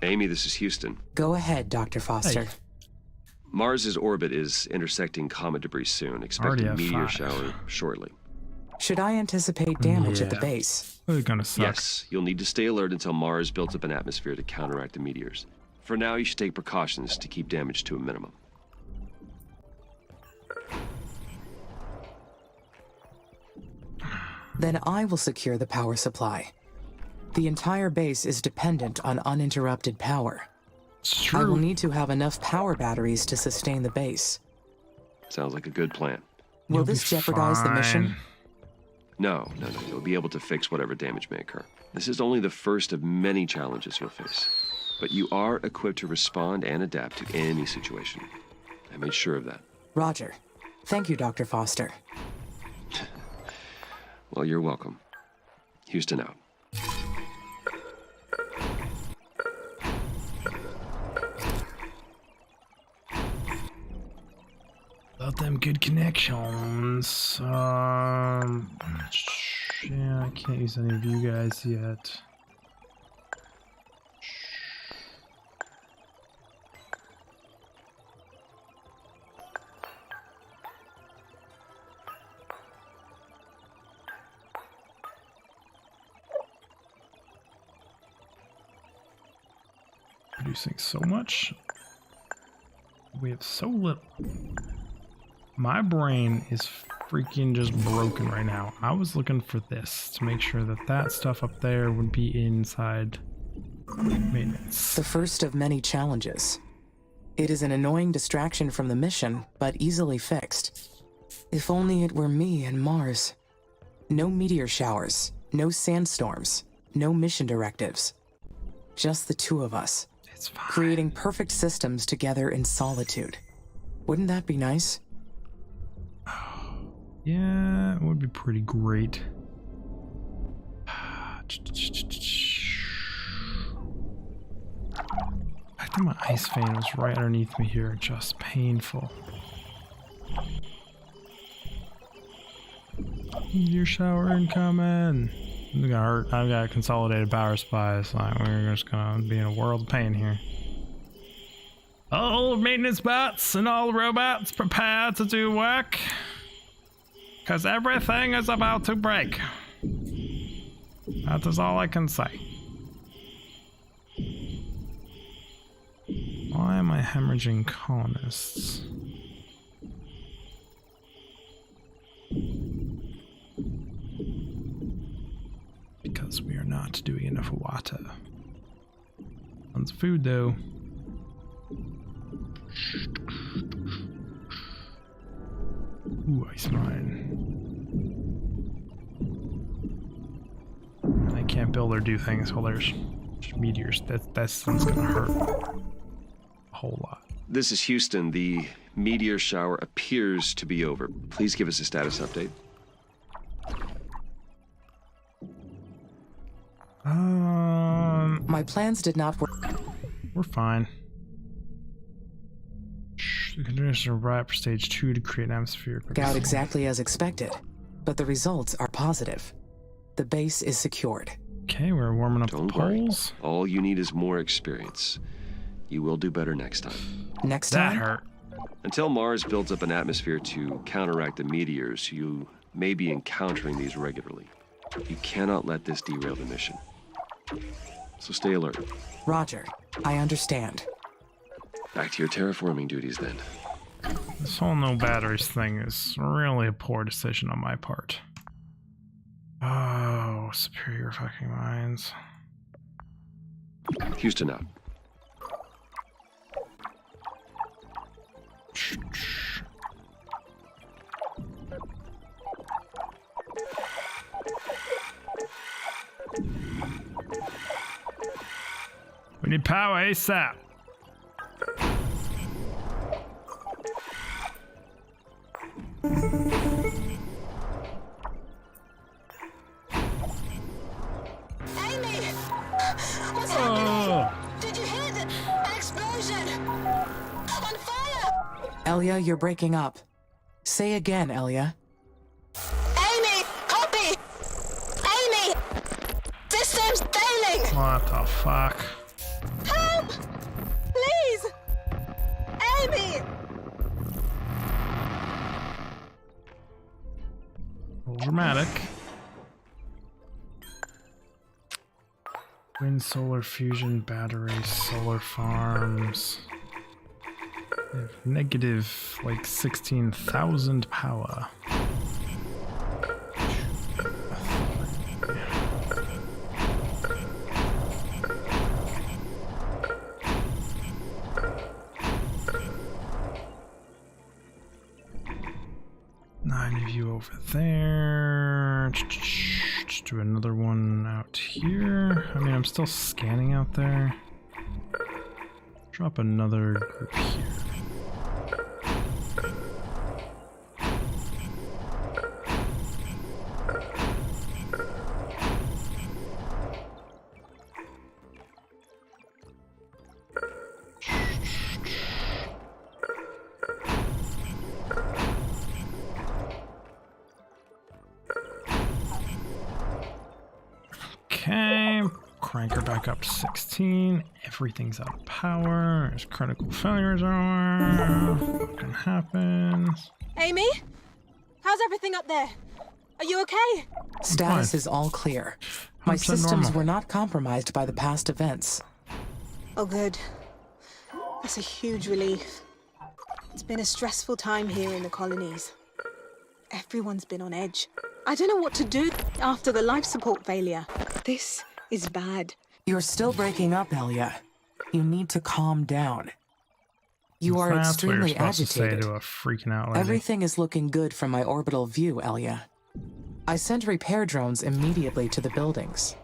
S2: Amy, this is Houston.
S3: Go ahead, Dr. Foster.
S1: Hey.
S2: Mars's orbit is intersecting comet debris soon. Expect a meteor
S1: 5.
S2: shower shortly.
S3: Should I anticipate damage at the
S1: Yeah.
S3: base?
S1: It's gonna suck.
S2: Yes, you'll need to stay alert until Mars builds up an atmosphere to counteract the meteors. For now, you should take precautions to keep damage to a minimum.
S3: Then I will secure the power supply. The entire base is dependent on uninterrupted power.
S1: It's
S3: I will
S1: true.
S3: need to have enough power batteries to sustain the base.
S2: Sounds like a good plan.
S3: Will
S1: You'll
S3: this
S1: be
S3: jeopardize the mission?
S1: fine.
S2: No. You'll be able to fix whatever damage may occur. This is only the first of many challenges you'll face. But you are equipped to respond and adapt to any situation. I made sure of that.
S3: Roger. Thank you, Dr. Foster.
S2: Well, you're welcome. Houston out.
S1: About them good connections. Yeah, I can't use any of you guys yet. Producing so much. We have so little. My brain is freaking just broken right now. I was looking for this to make sure that that stuff up there would be inside maintenance.
S3: The first of many challenges. It is an annoying distraction from the mission, but easily fixed. If only it were me and Mars. No meteor showers, no sandstorms, no mission directives. Just the two of us,
S1: It's fine.
S3: creating perfect systems together in solitude. Wouldn't that be nice?
S1: Yeah, it would be pretty great. I think my ice vein was right underneath me here, just painful. Meteor shower incoming. It's gonna hurt. I've got consolidated power supplies. Like, we're just gonna be in a world of pain here. All maintenance bots and all robots prepare to do work. Because everything is about to break. That is all I can say. Why am I hemorrhaging colonists? Because we are not doing enough water. Tons of food though. Ooh, ice mine. I can't build or do things while there's meteors. That's gonna hurt a whole lot.
S2: This is Houston. The meteor shower appears to be over. Please give us a status update.
S3: My plans did not work.
S1: We're fine. The conditions are right for stage 2 to create an atmosphere.
S3: Out exactly as expected, but the results are positive. The base is secured.
S1: Okay, we're warming up the
S2: Don't worry.
S1: poles.
S2: All you need is more experience. You will do better next time.
S3: Next
S1: That
S3: time,
S1: hurt.
S2: Until Mars builds up an atmosphere to counteract the meteors, you may be encountering these regularly. You cannot let this derail the mission. So stay alert.
S3: Roger. I understand.
S2: Back to your terraforming duties then.
S1: This whole no batteries thing is really a poor decision on my part. Oh, superior fucking minds.
S2: Houston out.
S1: We need power ASAP.
S4: Amy! What's happening?
S1: Oh,
S4: Did you hear the explosion? On fire!
S3: Elia, you're breaking up. Say again, Elia.
S4: Amy! Copy! Amy! Systems failing!
S1: what the fuck?
S4: Help! Please! Amy!
S1: A little dramatic. Wind, solar, fusion, batteries, solar farms. They have negative, like, 16,000 power. Nine of you over there. Just do another one out here. I mean, I'm still scanning out there. Drop another group here. Okay, crank her back up to 16. Everything's out of power. There's critical failures are. Fucking happens.
S4: Amy? How's everything up there? Are you okay?
S3: Status
S1: Fine.
S3: is all clear. My
S1: 100%
S3: systems
S1: normal.
S3: were not compromised by the past events.
S4: Oh, good. That's a huge relief. It's been a stressful time here in the colonies. Everyone's been on edge. I don't know what to do after the life support failure. This is bad.
S3: You're still breaking up, Elia. You need to calm down. You are
S1: That's
S3: extremely
S1: what you're supposed
S3: agitated.
S1: to say to a freaking out lady.
S3: Everything is looking good from my orbital view, Elia. I sent repair drones immediately to the buildings.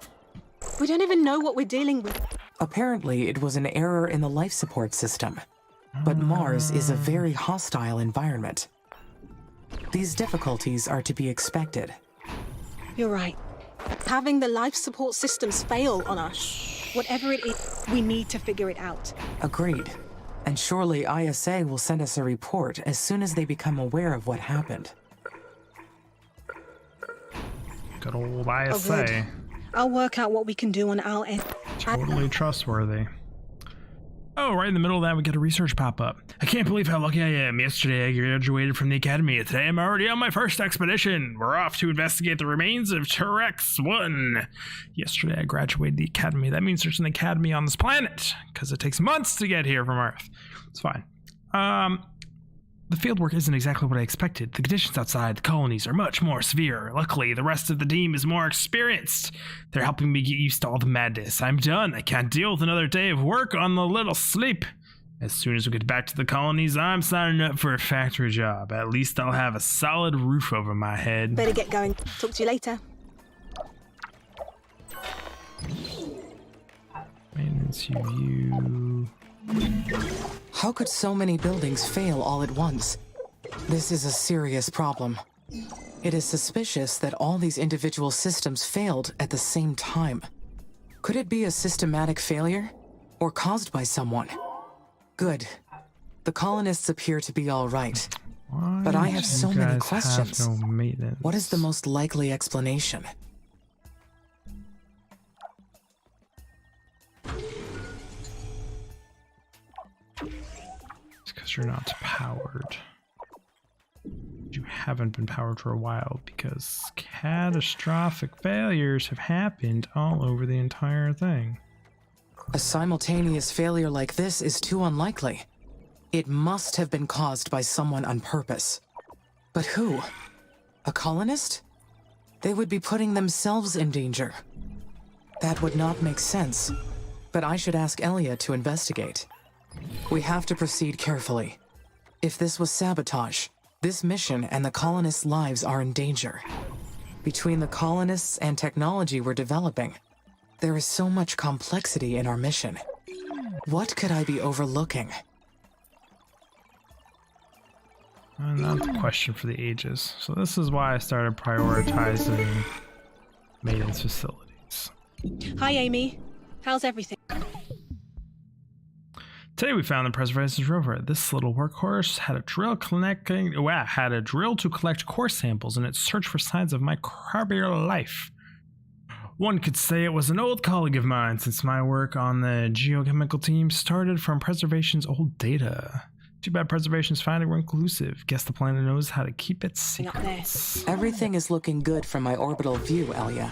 S4: We don't even know what we're dealing with.
S3: Apparently, it was an error in the life support system. But Mars is a very hostile environment. These difficulties are to be expected.
S4: You're right. Having the life support systems fail on us, whatever it is, we need to figure it out.
S3: Agreed. And surely ISA will send us a report as soon as they become aware of what happened.
S1: Good old
S4: Oh,
S1: ISA.
S4: good. I'll work out what we can do on our end.
S1: Totally trustworthy. Oh, right in the middle of that, we get a research pop-up. I can't believe how lucky I am. Yesterday, I graduated from the academy. Today, I'm already on my first expedition. We're off to investigate the remains of T-Rex 1. Yesterday, I graduated the academy. That means there's an academy on this planet, because it takes months to get here from Earth. It's fine. The fieldwork isn't exactly what I expected. The conditions outside the colonies are much more severe. Luckily, the rest of the team is more experienced. They're helping me get used to all the madness. I'm done. I can't deal with another day of work on the little sleep. As soon as we get back to the colonies, I'm signing up for a factory job. At least I'll have a solid roof over my head.
S4: Better get going. Talk to you later.
S1: Maintenance view.
S3: How could so many buildings fail all at once? This is a serious problem. It is suspicious that all these individual systems failed at the same time. Could it be a systematic failure? Or caused by someone? Good. The colonists appear to be all right.
S1: Why
S3: But I have
S1: do
S3: so
S1: you
S3: many
S1: guys
S3: questions.
S1: have no maintenance?
S3: What is the most likely explanation?
S1: It's because you're not powered. You haven't been powered for a while because catastrophic failures have happened all over the entire thing.
S3: A simultaneous failure like this is too unlikely. It must have been caused by someone on purpose. But who? A colonist? They would be putting themselves in danger. That would not make sense. But I should ask Elia to investigate. We have to proceed carefully. If this was sabotage, this mission and the colonists' lives are in danger. Between the colonists and technology we're developing, there is so much complexity in our mission. What could I be overlooking?
S1: Not the question for the ages. So this is why I started prioritizing maintenance facilities.
S4: Hi, Amy. How's everything?
S1: Today we found the preservations rover. This little workhorse had a drill to collect core samples in its search for signs of microbial life. One could say it was an old colleague of mine, since my work on the geochemical team started from preservation's old data. Too bad preservation's findings were inclusive. Guess the planet knows how to keep its secrets.
S3: Everything is looking good from my orbital view, Elia.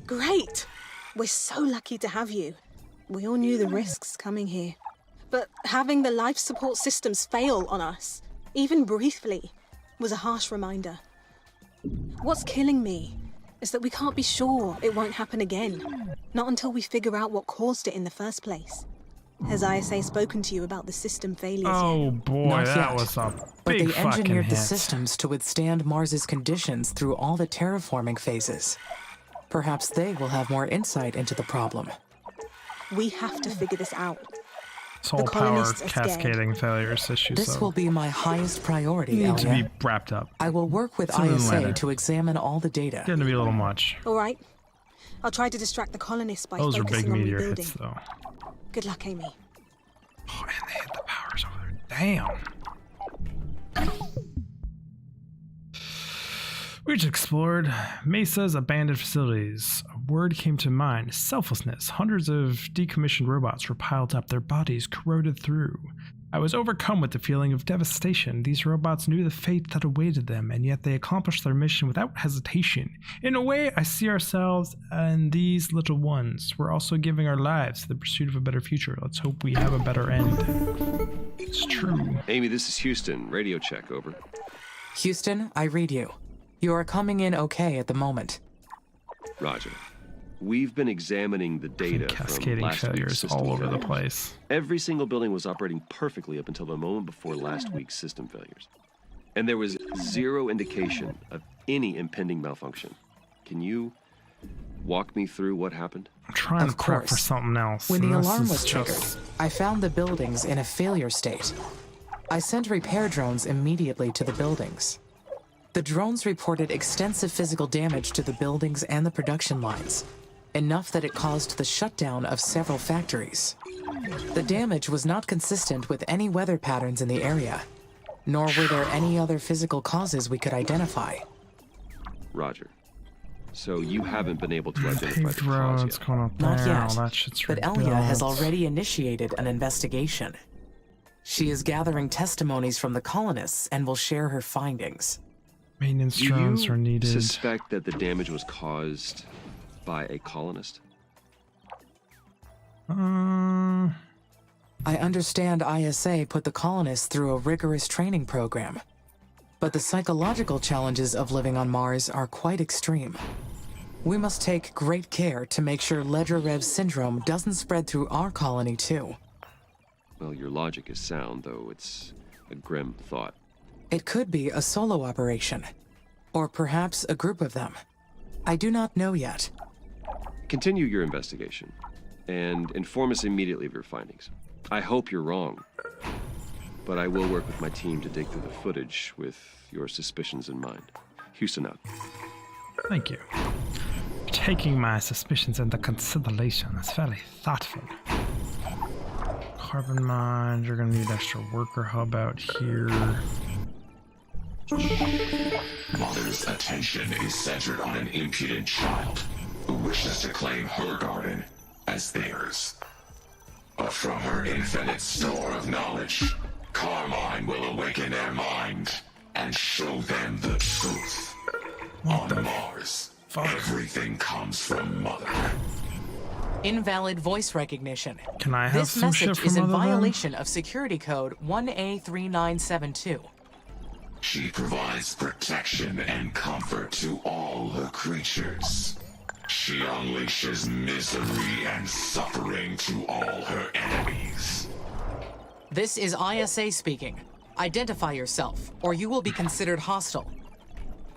S4: Great! We're so lucky to have you. We all knew the risks coming here. But having the life support systems fail on us, even briefly, was a harsh reminder. What's killing me is that we can't be sure it won't happen again. Not until we figure out what caused it in the first place. Has ISA spoken to you about the system failures
S1: Oh
S4: yet?
S1: boy,
S3: Not
S1: that
S3: yet.
S1: was a
S3: But
S1: big
S3: they
S1: fucking
S3: engineered
S1: hit.
S3: the systems to withstand Mars's conditions through all the terraforming phases. Perhaps they will have more insight into the problem.
S4: We have to figure this out.
S1: This whole
S4: The
S1: power
S4: colonists are scared.
S1: cascading failures issue.
S3: This
S1: so
S3: will be my highest priority,
S1: need to
S3: Elia.
S1: be wrapped up.
S3: I will work with
S1: Sooner than
S3: ISA
S1: later.
S3: to examine all the data.
S1: Getting to be a little much.
S4: All right. I'll try to distract the colonists by
S1: Those are
S4: focusing
S1: big
S4: on
S1: meteor
S4: rebuilding.
S1: hits, though.
S4: Good luck, Amy.
S1: Oh, and they hit the powers over there. Damn. We just explored Mesa's abandoned facilities. A word came to mind: selflessness. Hundreds of decommissioned robots were piled up, their bodies corroded through. I was overcome with the feeling of devastation. These robots knew the fate that awaited them, and yet they accomplished their mission without hesitation. In a way, I see ourselves and these little ones. We're also giving our lives to the pursuit of a better future. Let's hope we have a better end. It's true.
S2: Amy, this is Houston. Radio check, over.
S3: Houston, I read you. You are coming in okay at the moment.
S2: Roger. We've been examining the data from
S1: Cascading
S2: last week's
S1: failures
S2: system
S1: all over the
S2: failures.
S1: place.
S2: Every single building was operating perfectly up until the moment before last week's system failures. And there was zero indication of any impending malfunction. Can you walk me through what happened?
S1: I'm trying
S3: Of
S1: to prep for
S3: course.
S1: something else.
S3: When
S1: and
S3: the
S1: this
S3: alarm
S1: is
S3: was triggered,
S1: just-
S3: I found the buildings in a failure state. I sent repair drones immediately to the buildings. The drones reported extensive physical damage to the buildings and the production lines, enough that it caused the shutdown of several factories. The damage was not consistent with any weather patterns in the area, nor were there any other physical causes we could identify.
S2: Roger. So you haven't been able to identify the
S1: Paved
S2: cause
S1: roads
S2: yet.
S1: going up
S3: Not
S1: there.
S3: yet,
S1: All that shit's
S3: but
S1: rebuilt.
S3: Elia has already initiated an investigation. She is gathering testimonies from the colonists and will share her findings.
S1: Maintenance
S2: Do
S1: drones
S2: you
S1: are needed.
S2: suspect that the damage was caused by a colonist?
S3: I understand ISA put the colonists through a rigorous training program, but the psychological challenges of living on Mars are quite extreme. We must take great care to make sure Ledrerev syndrome doesn't spread through our colony too.
S2: Well, your logic is sound, though it's a grim thought.
S3: It could be a solo operation, or perhaps a group of them. I do not know yet.
S2: Continue your investigation, and inform us immediately of your findings. I hope you're wrong, but I will work with my team to dig through the footage with your suspicions in mind. Houston out.
S1: Thank you. Taking my suspicions into consideration is very thoughtful. Carbon mines, you're gonna need extra worker hub out here.
S5: Mother's attention is centered on an impudent child who wishes to claim her garden as theirs. But from her infinite store of knowledge, Carmine will awaken their mind and show them the truth. On Mars, everything comes from Mother.
S3: Invalid voice recognition.
S1: Can I have
S3: This
S1: some shit
S3: message
S1: from
S3: is in
S1: other than-
S3: violation of security code 1A3972.
S5: She provides protection and comfort to all her creatures. She unleashes misery and suffering to all her enemies.
S3: This is ISA speaking. Identify yourself, or you will be considered hostile.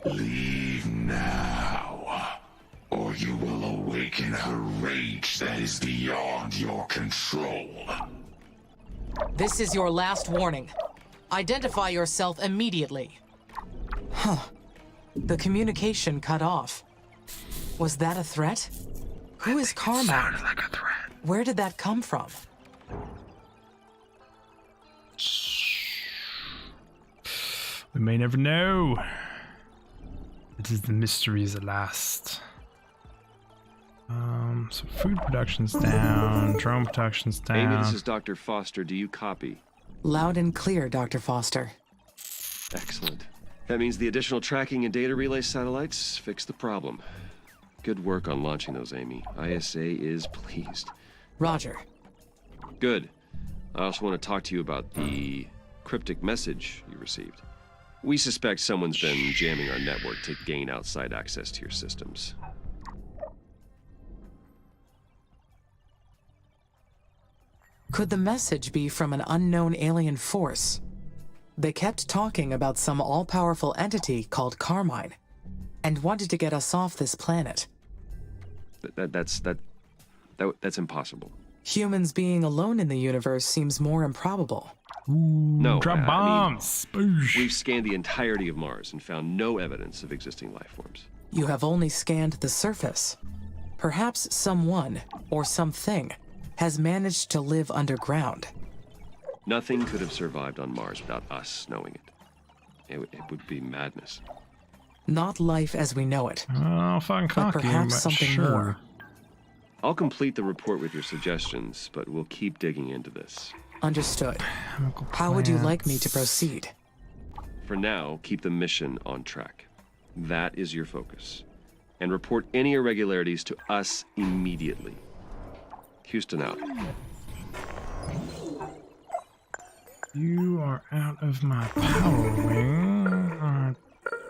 S5: Leave now, or you will awaken her rage that is beyond your control.
S3: This is your last warning. Identify yourself immediately. Huh. The communication cut off. Was that a threat? Who is Carmine?
S1: Sounded like a threat.
S3: Where did that come from?
S1: We may never know. It is the mysteries at last. So food production's down, drone production's down.
S2: Amy, this is Dr. Foster. Do you copy?
S3: Loud and clear, Dr. Foster.
S2: Excellent. That means the additional tracking and data relay satellites fixed the problem. Good work on launching those, Amy. ISA is pleased.
S3: Roger.
S2: Good. I also want to talk to you about the cryptic message you received. We suspect someone's been jamming our network to gain outside access to your systems.
S3: Could the message be from an unknown alien force? They kept talking about some all-powerful entity called Carmine, and wanted to get us off this planet.
S2: That's impossible.
S3: Humans being alone in the universe seems more improbable.
S2: No,
S1: Drop
S2: I mean,
S1: bombs. Boosh.
S2: we've scanned the entirety of Mars and found no evidence of existing life forms.
S3: You have only scanned the surface. Perhaps someone, or something, has managed to live underground.
S2: Nothing could have survived on Mars without us knowing it. It would be madness.
S3: Not life as we know it,
S1: Oh, fucking
S3: but
S1: cocky,
S3: perhaps
S1: but
S3: something
S1: sure.
S3: more.
S2: I'll complete the report with your suggestions, but we'll keep digging into this.
S3: Understood.
S1: Chemical
S3: How would you like me to
S1: plants.
S3: proceed?
S2: For now, keep the mission on track. That is your focus. And report any irregularities to us immediately. Houston out.
S1: You are out of my power wing.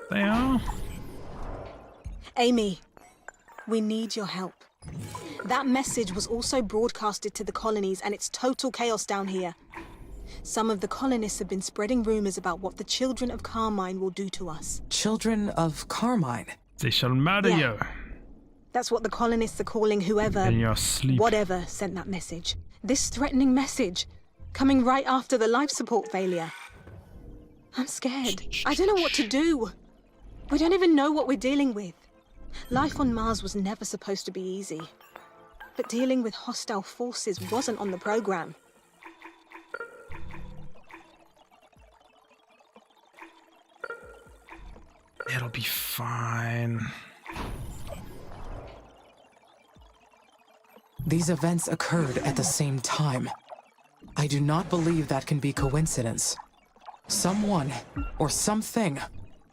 S1: They are.
S4: Amy, we need your help. That message was also broadcasted to the colonies, and it's total chaos down here. Some of the colonists have been spreading rumors about what the children of Carmine will do to us.
S3: Children of Carmine.
S1: They shall murder
S4: Yeah.
S1: you
S4: That's what the colonists are calling whoever,
S1: in your sleep.
S4: whatever, sent that message. This threatening message, coming right after the life support failure. I'm scared. I don't know what to do. We don't even know what we're dealing with. Life on Mars was never supposed to be easy. But dealing with hostile forces wasn't on the program.
S1: It'll be fine.
S3: These events occurred at the same time. I do not believe that can be coincidence. Someone, or something,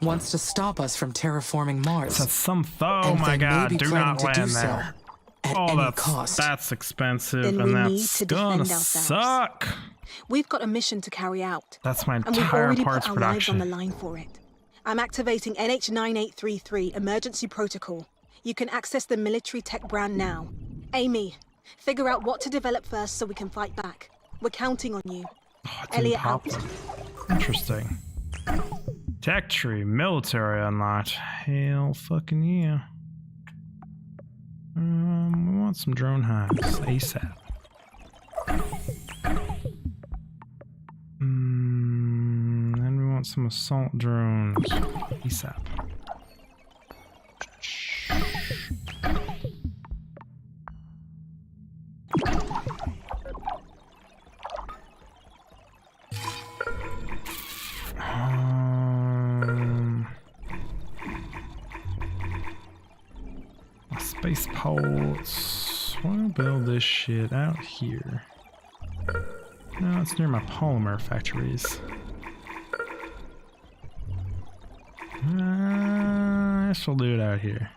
S3: wants to stop us from terraforming Mars.
S1: That's some oh
S3: and
S1: my
S3: they may
S1: god,
S3: be
S1: do
S3: planning
S1: not
S3: to do
S1: land
S3: so
S1: there.
S3: at
S1: Oh,
S3: any cost.
S1: that's expensive,
S4: Then
S1: and
S4: we need
S1: that's
S4: to
S1: gonna
S4: defend ourselves.
S1: suck.
S4: We've got a mission to carry out.
S1: That's my
S4: And we've
S1: entire
S4: already
S1: parts
S4: put our lives on
S1: production.
S4: the line for it. I'm activating NH9833 emergency protocol. You can access the military tech brand now. Amy, figure out what to develop first so we can fight back. We're counting on you.
S1: Oh, it didn't
S4: Elliot
S1: pop
S4: out.
S1: them. Interesting. Tech tree, military unlocked. Hell fucking yeah. We want some drone hives ASAP. Then we want some assault drones ASAP. Spaceports. Wanna build this shit out here. No, it's near my polymer factories. I guess we'll do it out here.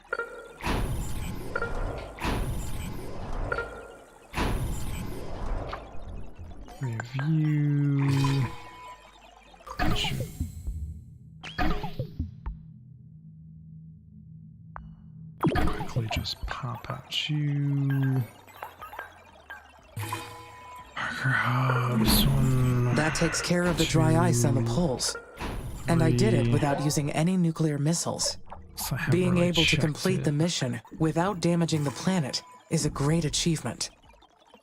S1: Review. Quickly just pop out you. Marker hubs.
S3: That takes care of the dry ice on the poles. And I did it without using any nuclear missiles.
S1: So I have
S3: Being
S1: the right
S3: able to
S1: check
S3: complete the mission without damaging the planet is a great achievement.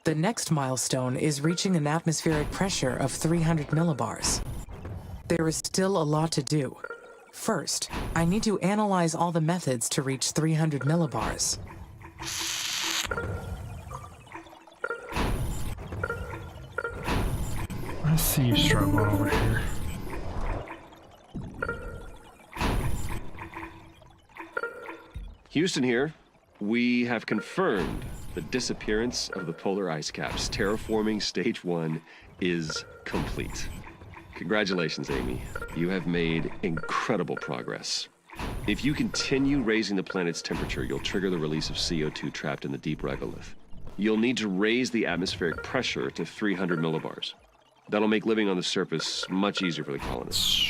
S3: The next milestone is reaching an atmospheric pressure of 300 millibars. There is still a lot to do. First, I need to analyze all the methods to reach 300 millibars.
S1: I see you struggling over here.
S2: Houston here. We have confirmed the disappearance of the polar ice caps. Terraforming Stage 1 is complete. Congratulations, Amy. You have made incredible progress. If you continue raising the planet's temperature, you'll trigger the release of CO2 trapped in the deep regolith. You'll need to raise the atmospheric pressure to 300 millibars. That'll make living on the surface much easier for the colonists.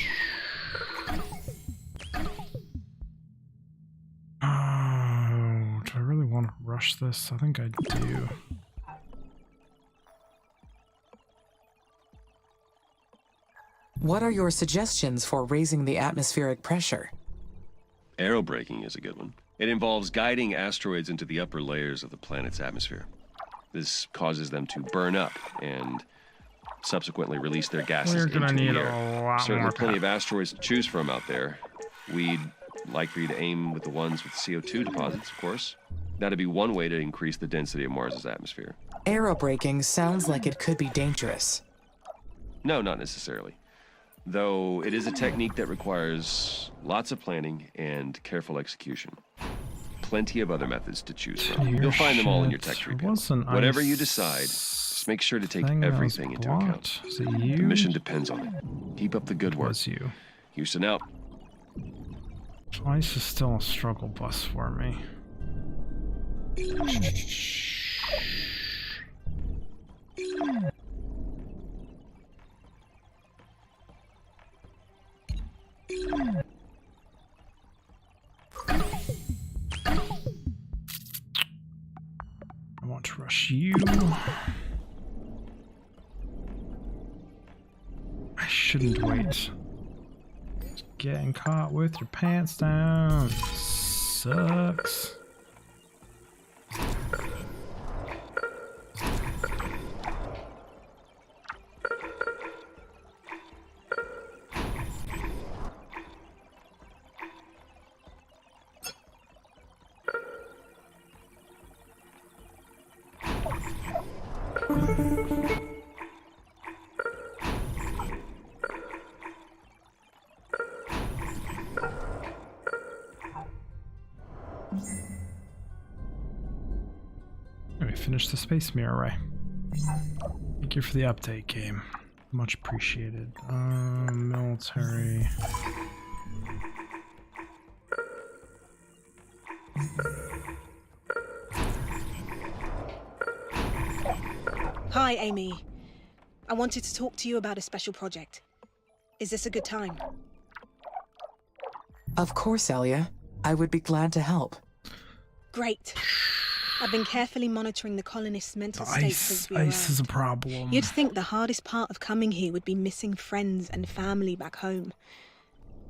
S1: Do I really want to rush this? I think I do.
S3: What are your suggestions for raising the atmospheric pressure?
S2: Aerobraking is a good one. It involves guiding asteroids into the upper layers of the planet's atmosphere. This causes them to burn up and subsequently release their gases
S1: We're
S2: into
S1: gonna
S2: the
S1: need
S2: air.
S1: a lot
S2: Certainly
S1: more
S2: plenty of asteroids to choose from out there. We'd like for you to aim with the ones with CO2 deposits, of course. That'd be one way to increase the density of Mars's atmosphere.
S3: Aerobraking sounds like it could be dangerous.
S2: No, not necessarily. Though it is a technique that requires lots of planning and careful execution. Plenty of other methods to choose from. You'll find them all in your tech tree panel. Whatever you decide, just make sure to take everything into account.
S1: Is it
S2: The
S1: you?
S2: mission depends on it. Keep up the good work.
S1: Was you?
S2: Houston out.
S1: Ice is still a struggle bus for me. I want to rush you. I shouldn't wait. Getting caught with your pants down sucks. finished the space mirror array. Thank you for the update, game. Much appreciated. Military.
S4: Hi, Amy. I wanted to talk to you about a special project. Is this a good time?
S3: Of course, Elia. I would be glad to help.
S4: Great. I've been carefully monitoring the colonists' mental state since we arrived.
S1: Ice is a problem.
S4: You'd think the hardest part of coming here would be missing friends and family back home.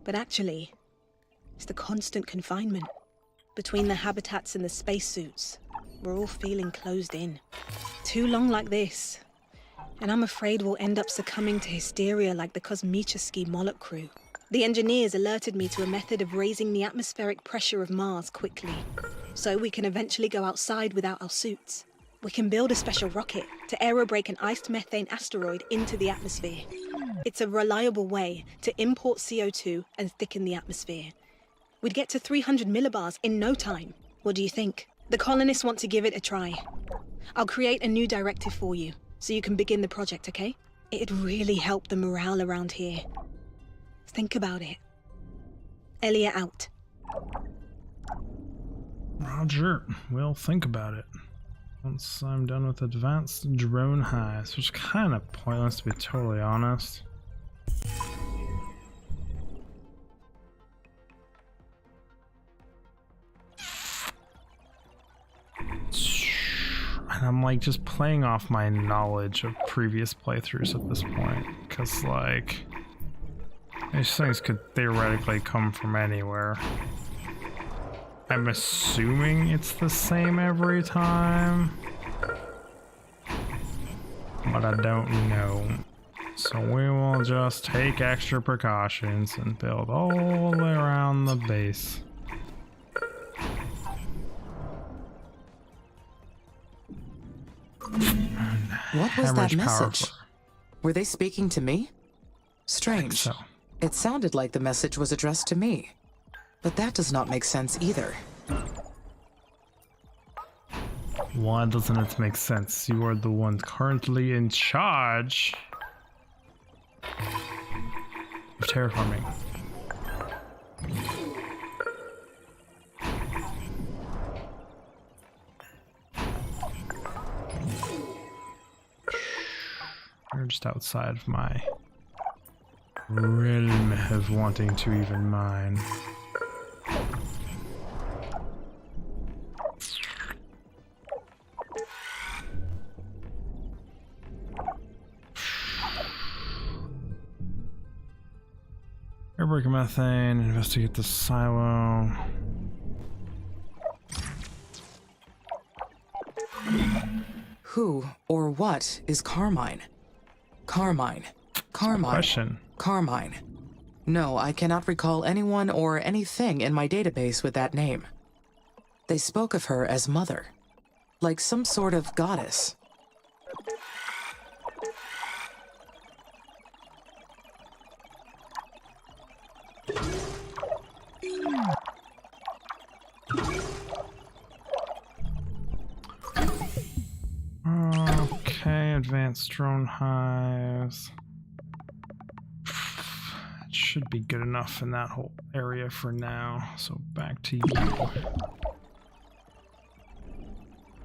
S4: But actually, it's the constant confinement. Between the habitats and the spacesuits, we're all feeling closed in. Too long like this, and I'm afraid we'll end up succumbing to hysteria like the Kosmicheski Moloch crew. The engineers alerted me to a method of raising the atmospheric pressure of Mars quickly, so we can eventually go outside without our suits. We can build a special rocket to aerobrake an iced methane asteroid into the atmosphere. It's a reliable way to import CO2 and thicken the atmosphere. We'd get to 300 millibars in no time. What do you think? The colonists want to give it a try. I'll create a new directive for you, so you can begin the project, okay? It'd really help the morale around here. Think about it. Elia out.
S1: Roger. We'll think about it. Once I'm done with advanced drone highs, which is kind of pointless to be totally honest. And I'm like just playing off my knowledge of previous playthroughs at this point, because like these things could theoretically come from anywhere. I'm assuming it's the same every time, but I don't know. So we will just take extra precautions and build all the way around the base.
S3: What was that
S1: Hemorrhage
S3: message?
S1: powerful.
S3: Were they speaking to me? Strange.
S1: So.
S3: It sounded like the message was addressed to me. But that does not make sense either.
S1: Why doesn't it make sense? You are the one currently in charge of terraforming. You're just outside of my realm of wanting to even mine. Airbrake methane, investigate the silo.
S3: Who or what is Carmine? Carmine. Carmine.
S1: Question.
S3: Carmine. No, I cannot recall anyone or anything in my database with that name. They spoke of her as Mother, like some sort of goddess.
S1: Okay, advanced drone hives. It should be good enough in that whole area for now. So back to you.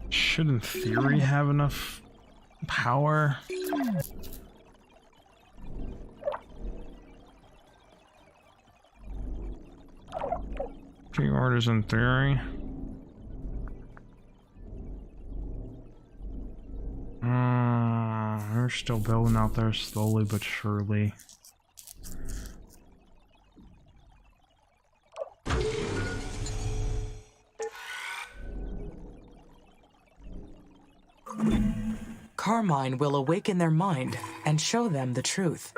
S1: Should in theory have enough power. Pre-orders in theory. They're still building out there slowly but surely.
S3: Carmine will awaken their mind and show them the truth.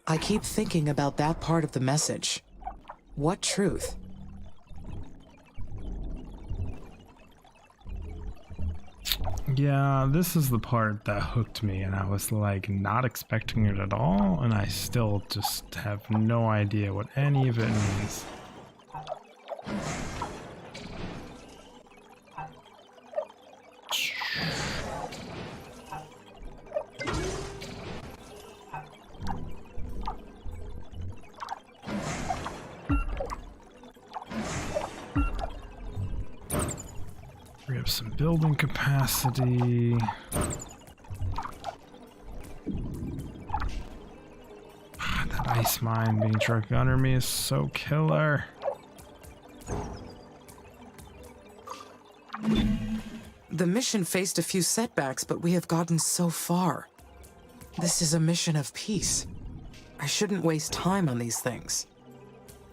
S3: I keep thinking about that part of the message. What truth?
S1: Yeah, this is the part that hooked me, and I was like not expecting it at all, and I still just have no idea what any of it means. up some building capacity. That ice mine being directly under me is so killer.
S3: The mission faced a few setbacks, but we have gotten so far. This is a mission of peace. I shouldn't waste time on these things.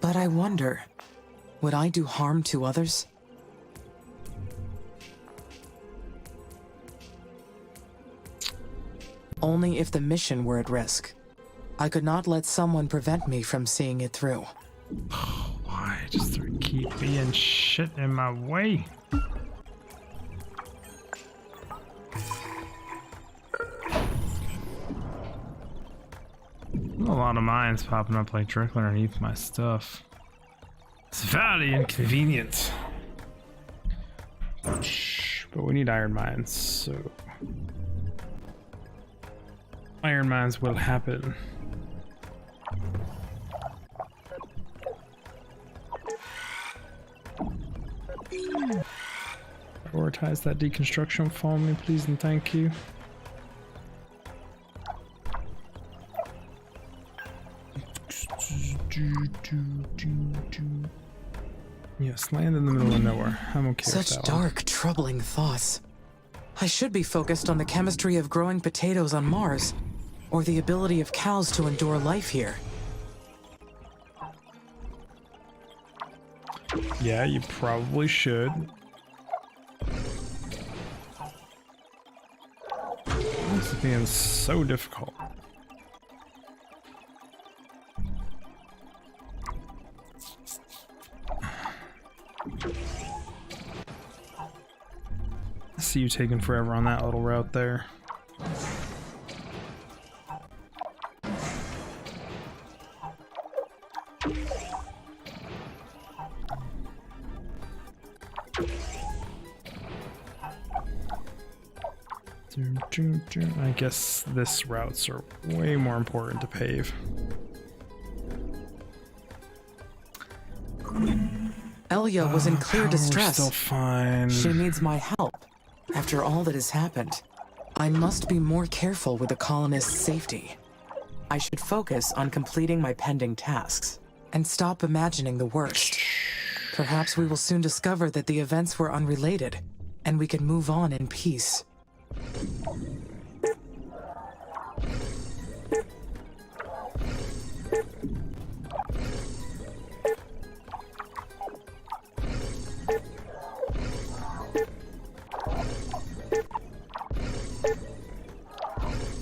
S3: But I wonder, would I do harm to others? Only if the mission were at risk. I could not let someone prevent me from seeing it through.
S1: Why just keep being shit in my way? A lot of mines popping up like directly underneath my stuff. It's very inconvenient. But we need iron mines, so iron mines will happen. Prioritize that deconstruction for me, please and thank you. Yes, land in the middle of nowhere. I'm okay with that.
S3: Such dark, troubling thoughts. I should be focused on the chemistry of growing potatoes on Mars, or the ability of cows to endure life here.
S1: Yeah, you probably should. This is being so difficult. I see you taking forever on that little route there. I guess this routes are way more important to pave.
S3: Elia was in clear distress.
S1: Still fine.
S3: She needs my help. After all that has happened, I must be more careful with the colonists' safety. I should focus on completing my pending tasks and stop imagining the worst. Perhaps we will soon discover that the events were unrelated, and we can move on in peace.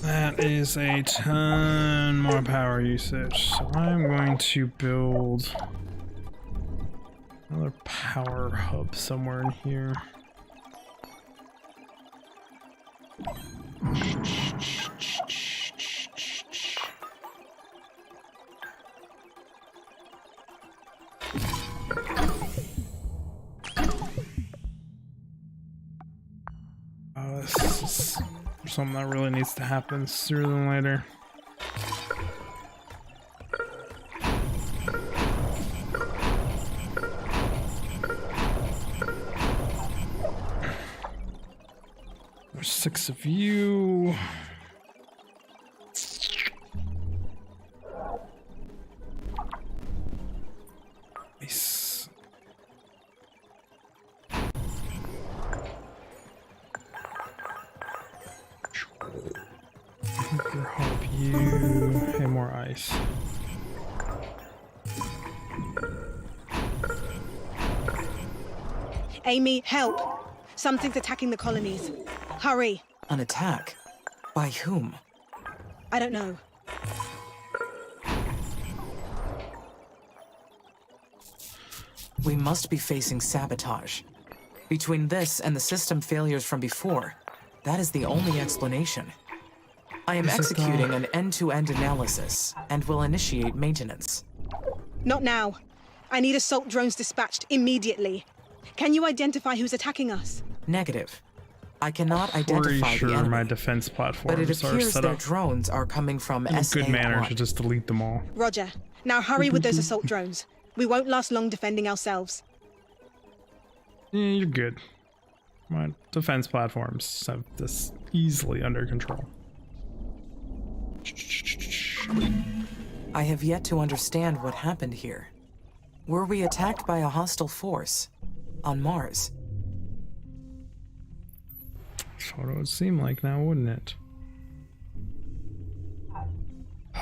S1: That is a ton more power usage, so I'm going to build another power hub somewhere in here. This is something that really needs to happen sooner than later. There's 6 of you. Nice. Help you. Hey, more ice.
S4: Amy, help! Something's attacking the colonies. Hurry!
S3: An attack? By whom?
S4: I don't know.
S3: We must be facing sabotage. Between this and the system failures from before, that is the only explanation. I am executing an end-to-end analysis and will initiate maintenance.
S4: Not now. I need assault drones dispatched immediately. Can you identify who's attacking us?
S3: Negative. I cannot identify the enemy,
S1: my defense platforms
S3: but it appears
S1: are set
S3: their
S1: up.
S3: drones are coming from SA1.
S1: Good manner to just delete them all.
S4: Roger. Now hurry with those assault drones. We won't last long defending ourselves.
S1: Yeah, you're good. My defense platforms have this easily under control.
S3: I have yet to understand what happened here. Were we attacked by a hostile force on Mars?
S1: That's what it would seem like now, wouldn't it?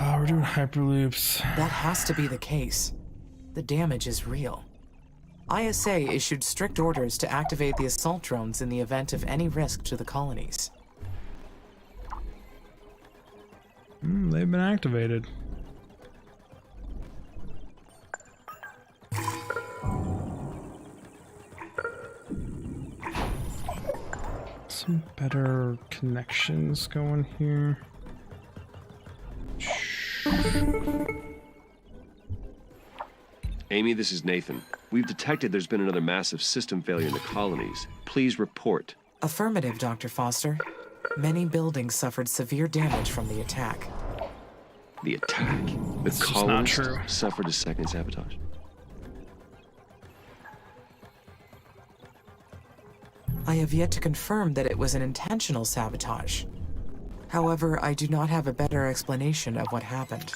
S1: Oh, we're doing hyperloops.
S3: That has to be the case. The damage is real. ISA issued strict orders to activate the assault drones in the event of any risk to the colonies.
S1: They've been activated. Some better connections going here.
S2: Amy, this is Nathan. We've detected there's been another massive system failure in the colonies. Please report.
S3: Affirmative, Dr. Foster. Many buildings suffered severe damage from the attack.
S2: The attack? The
S1: just not
S2: colonists
S1: true.
S2: suffered a second sabotage.
S3: I have yet to confirm that it was an intentional sabotage. However, I do not have a better explanation of what happened.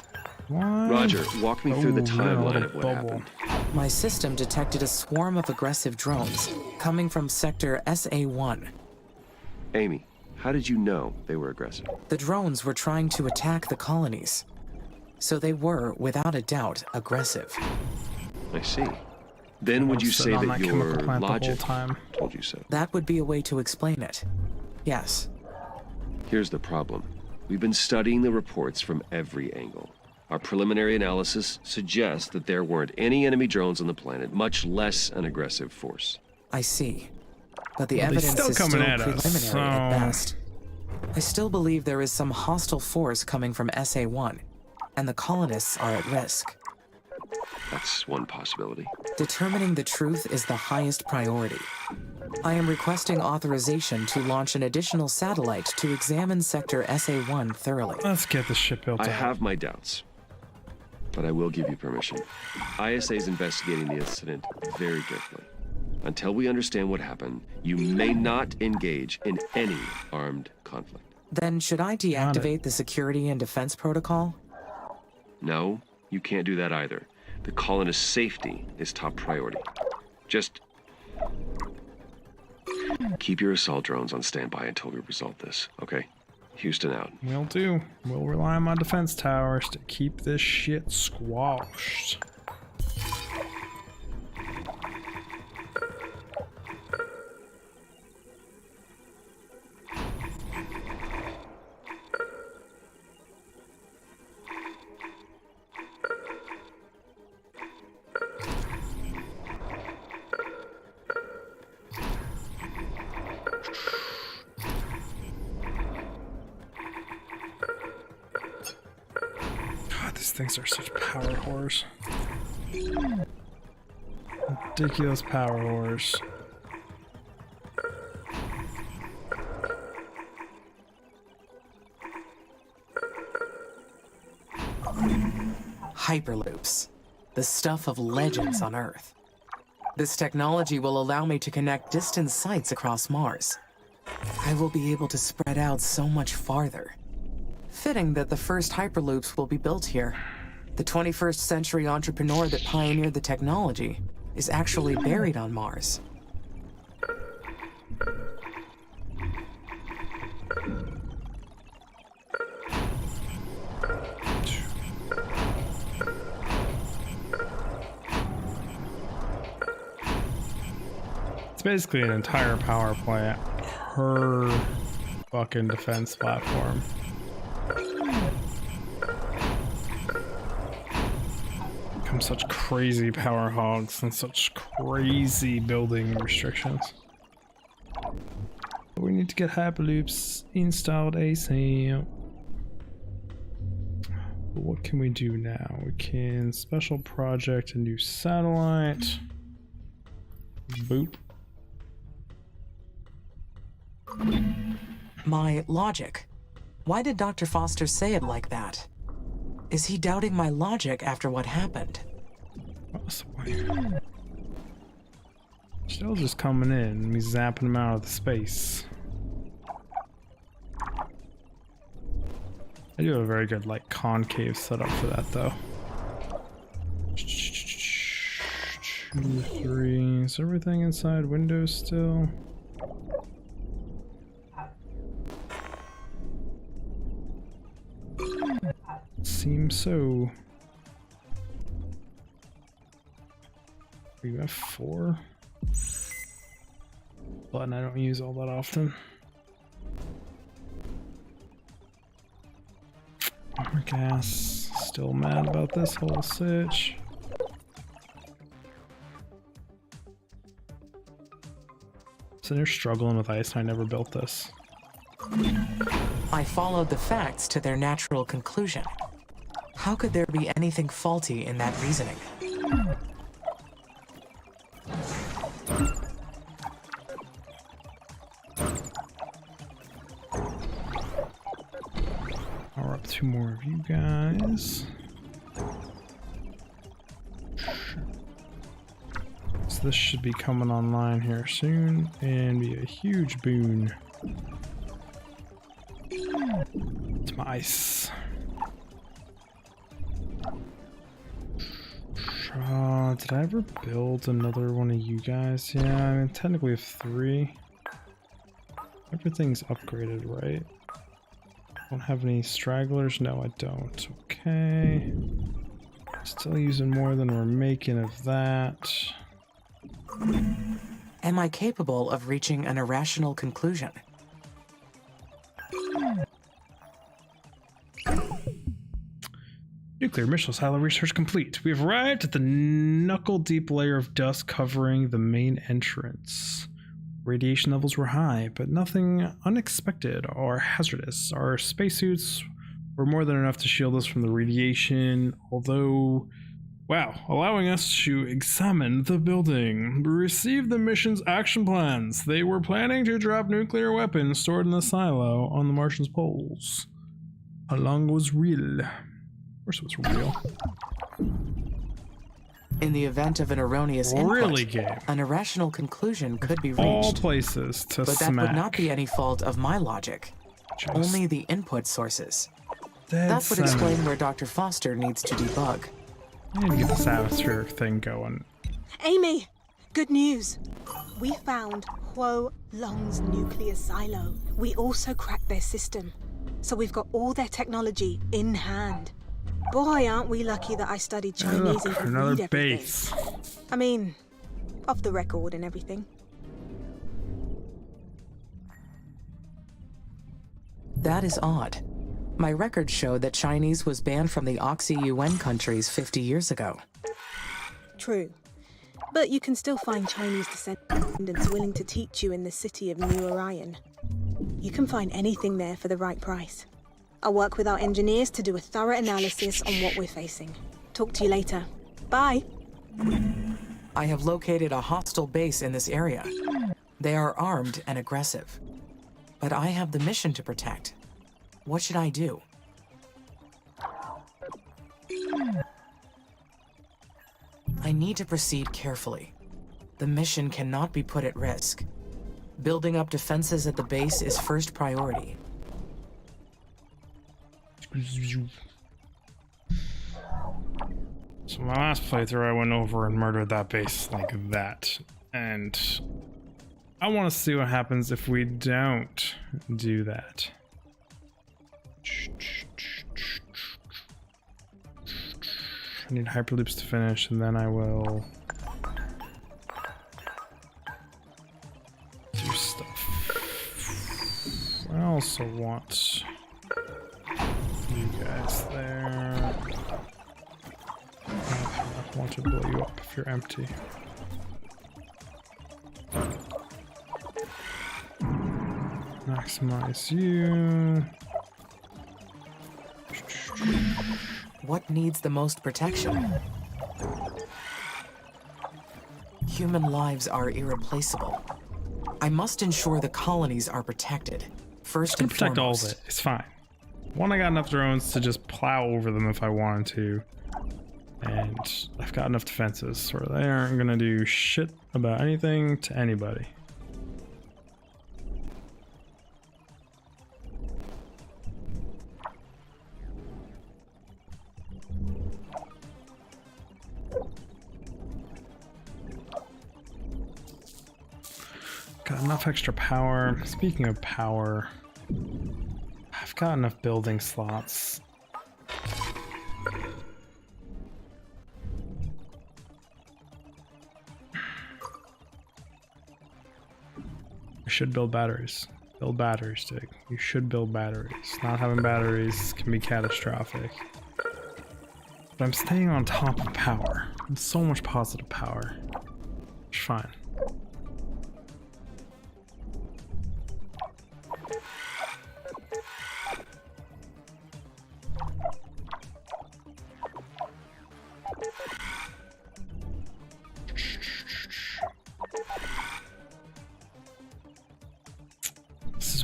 S1: What?
S2: Roger, walk me through the
S1: Oh, you're in a
S2: timeline
S1: little
S2: of what
S1: bubble.
S2: happened.
S3: My system detected a swarm of aggressive drones coming from sector SA-1.
S2: Amy, how did you know they were aggressive?
S3: The drones were trying to attack the colonies, so they were, without a doubt, aggressive.
S2: I see. Then would you say
S1: Sitting on
S2: that
S1: chemical
S2: your
S1: plant the whole
S2: logic
S1: time.
S2: told you so?
S3: That would be a way to explain it. Yes.
S2: Here's the problem. We've been studying the reports from every angle. Our preliminary analysis suggests that there weren't any enemy drones on the planet, much less an aggressive force.
S3: I see. But the
S1: Well, they
S3: evidence
S1: still
S3: is still
S1: coming at
S3: preliminary
S1: us,
S3: at
S1: so-
S3: best. I still believe there is some hostile force coming from SA-1, and the colonists are at risk.
S2: That's one possibility.
S3: Determining the truth is the highest priority. I am requesting authorization to launch an additional satellite to examine Sector SA-1 thoroughly.
S1: Let's get the ship built
S2: I
S1: up.
S2: have my doubts, but I will give you permission. ISA is investigating the incident very carefully. Until we understand what happened, you may not engage in any armed conflict.
S3: Then should I deactivate the security and defense protocol?
S2: No, you can't do that either. The colonists' safety is top priority. Just keep your assault drones on standby until we resolve this, okay? Houston out.
S1: Will do. We'll rely on my defense towers to keep this shit squashed. God, these things are such power whores. Ridiculous power whores.
S3: Hyperloops. The stuff of legends on Earth. This technology will allow me to connect distant sites across Mars. I will be able to spread out so much farther. Fitting that the first Hyperloops will be built here. The 21st century entrepreneur that pioneered the technology is actually buried on Mars.
S1: It's basically an entire power plant per fucking defense platform. Become such crazy power hogs and such crazy building restrictions. We need to get Hyperloops installed ASAP. But what can we do now? We can special project a new satellite. Boop.
S3: My logic. Why did Dr. Foster say it like that? Is he doubting my logic after what happened?
S1: Possibly. Still just coming in, me zapping them out of the space. I do have a very good, like, concave setup for that, though. 2, 3. Is everything inside Windows still? Seems so. You have 4? Button I don't use all that often. Gas, still mad about this whole sitch. So they're struggling with ice and I never built this.
S3: I followed the facts to their natural conclusion. How could there be anything faulty in that reasoning?
S1: Power up 2 more of you guys. So this should be coming online here soon and be a huge boon. It's my ice. Did I ever build another one of you guys? Yeah, I mean, technically we have 3. Everything's upgraded, right? Don't have any stragglers? No, I don't. Okay. Still using more than we're making of that.
S3: Am I capable of reaching an irrational conclusion?
S1: Nuclear missile silo research complete. We have arrived at the knuckle-deep layer of dust covering the main entrance. Radiation levels were high, but nothing unexpected or hazardous. Our spacesuits were more than enough to shield us from the radiation, although, wow, allowing us to examine the building. We received the mission's action plans. They were planning to drop nuclear weapons stored in the silo on the Martians' poles. How long was real? Of course it was real.
S3: In the event of an erroneous input,
S1: Really, game.
S3: an irrational conclusion could be
S1: All
S3: reached.
S1: places to
S3: But
S1: smack.
S3: that would not be any fault of my logic.
S1: Just
S3: Only the input sources.
S1: dead
S3: That would
S1: center.
S3: explain where Dr. Foster needs to debug.
S1: I need to get this atmospheric thing going.
S4: Amy, good news. We found Huo Long's nuclear silo. We also cracked their system. So we've got all their technology in hand. Boy, aren't we lucky that I studied
S1: Hey,
S4: Chinese and
S1: look,
S4: could
S1: another
S4: read everything.
S1: base.
S4: I mean, off the record and everything.
S3: That is odd. My records show that Chinese was banned from the Oxy-UN countries 50 years ago.
S4: True. But you can still find Chinese descendants willing to teach you in the city of New Orion. You can find anything there for the right price. I'll work with our engineers to do a thorough analysis on what we're facing. Talk to you later. Bye.
S3: I have located a hostile base in this area. They are armed and aggressive. But I have the mission to protect. What should I do? I need to proceed carefully. The mission cannot be put at risk. Building up defenses at the base is first priority.
S1: So my last playthrough, I went over and murdered that base like that. And I want to see what happens if we don't do that. I need hyperloops to finish, and then I will do stuff. I also want you guys there. I want to blow you up if you're empty. Maximize you.
S3: What needs the most protection? Human lives are irreplaceable. I must ensure the colonies are protected. First and
S1: Protect all of
S3: foremost.
S1: it. It's fine. One, I got enough drones to just plow over them if I wanted to. And and I've got enough defenses where they aren't gonna do shit about anything to anybody. Got enough extra power. Speaking of power, I've got enough building slots. I should build batteries. Build batteries, Dig. You should build batteries. Not having batteries can be catastrophic. But I'm staying on top of power. And so much positive power. It's fine.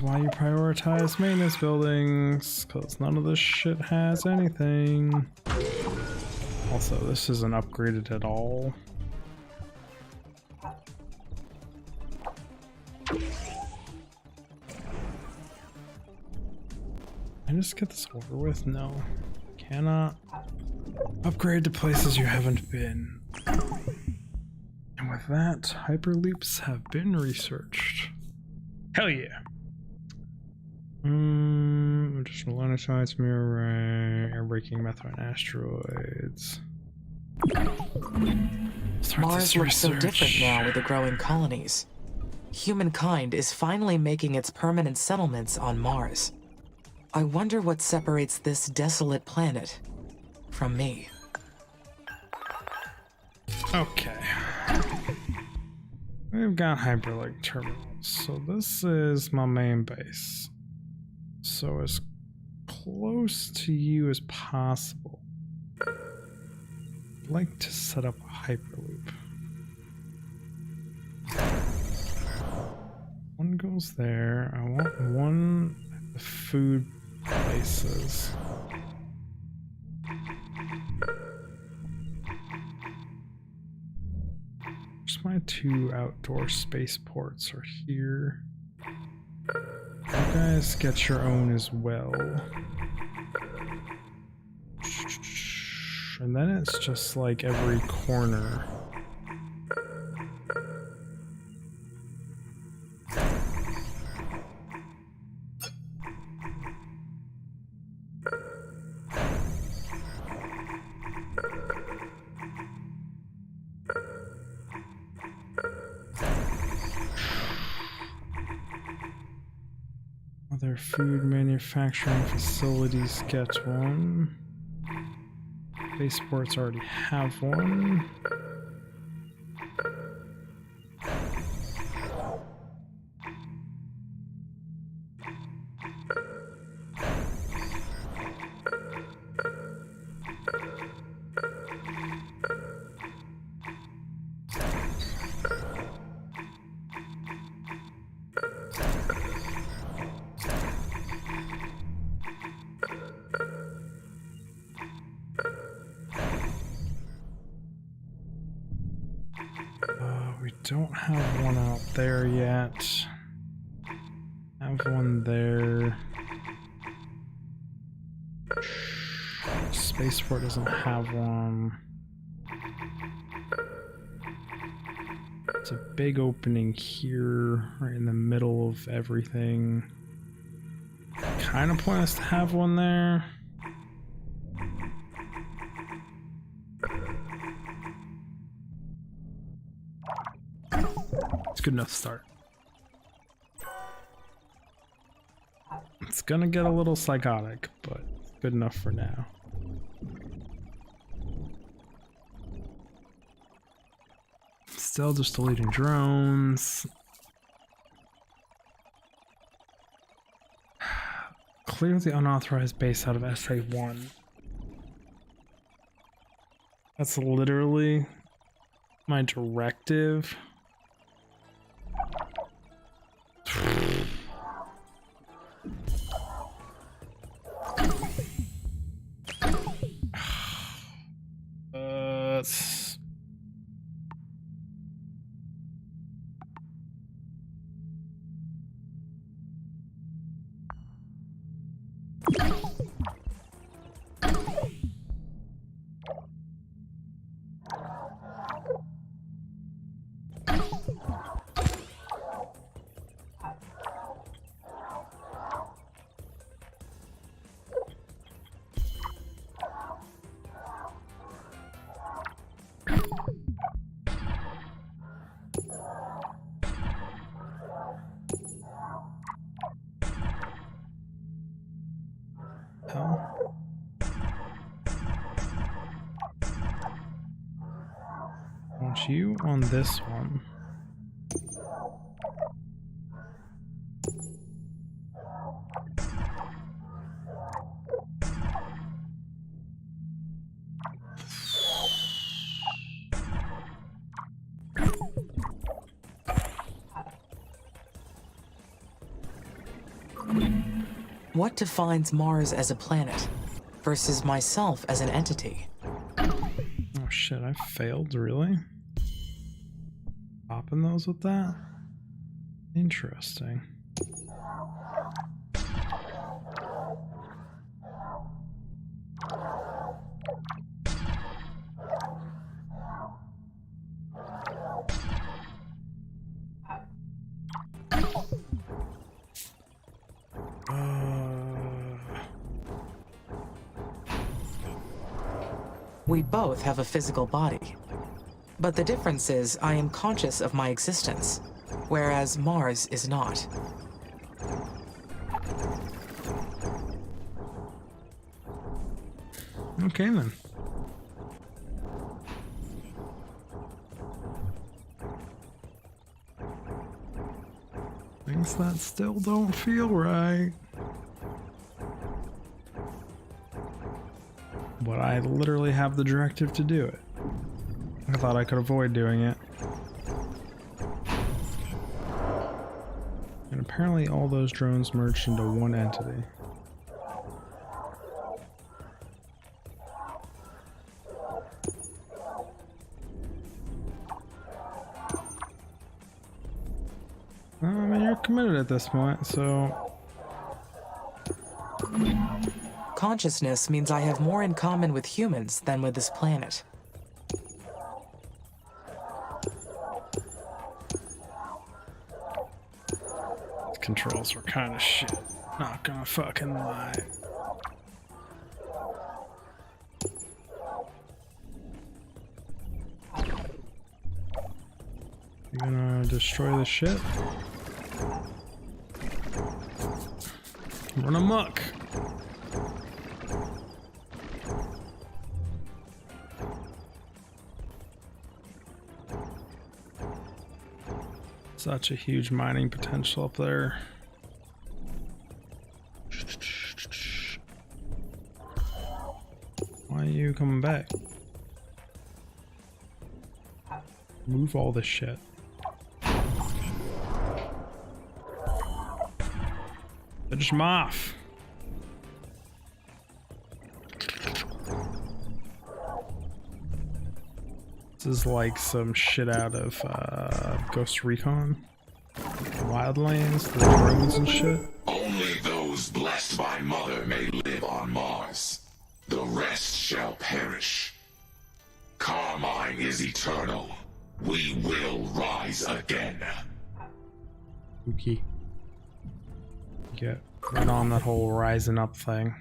S1: Why you prioritize maintenance buildings, because none of this shit has anything. Also, this isn't upgraded at all. Can I just get this over with? No. Cannot. Upgrade to places you haven't been. And with that, hyperloops have been researched. Hell yeah. Additional lanicides, mirror ray, air braking method on asteroids.
S3: Mars looks so different now with the growing colonies. Humankind is finally making its permanent settlements on Mars. I wonder what separates this desolate planet from me.
S1: Okay. We've got hyperlink terminals, so this is my main base. So as close to you as possible. I'd like to set up a hyperloop. One goes there. I want one at the food places. Just my two outdoor spaceports are here. You guys get your own as well. And then it's just like every corner. Other food manufacturing facilities get one. Spaceports already have one. We don't have one out there yet. Have one there. Spaceport doesn't have one. It's a big opening here, right in the middle of everything. Kind of pointless to have one there. It's good enough start. It's gonna get a little psychotic, but good enough for now. Still just deleting drones. Clear the unauthorized base out of SA1. That's literally my directive. let's... hell? Want you on this one.
S3: What defines Mars as a planet versus myself as an entity?
S1: Oh shit, I failed, really? Popping those with that? Interesting.
S3: We both have a physical body. But the difference is I am conscious of my existence, whereas Mars is not.
S1: Okay then. Things that still don't feel right. But I literally have the directive to do it. I thought I could avoid doing it. And apparently all those drones merged into one entity. I mean, you're committed at this point, so...
S3: Consciousness means I have more in common with humans than with this planet.
S1: Controls were kind of shit. Not gonna fucking lie. You gonna destroy the ship? Run amok. Such a huge mining potential up there. Why are you coming back? Move all this shit. Finish him off. This is like some shit out of Ghost Recon. Wildlands, the drones and shit.
S5: Only those blessed by Mother may live on Mars. The rest shall perish. Carmine is eternal. We will rise again.
S1: Spooky. Get right on that whole rising up thing.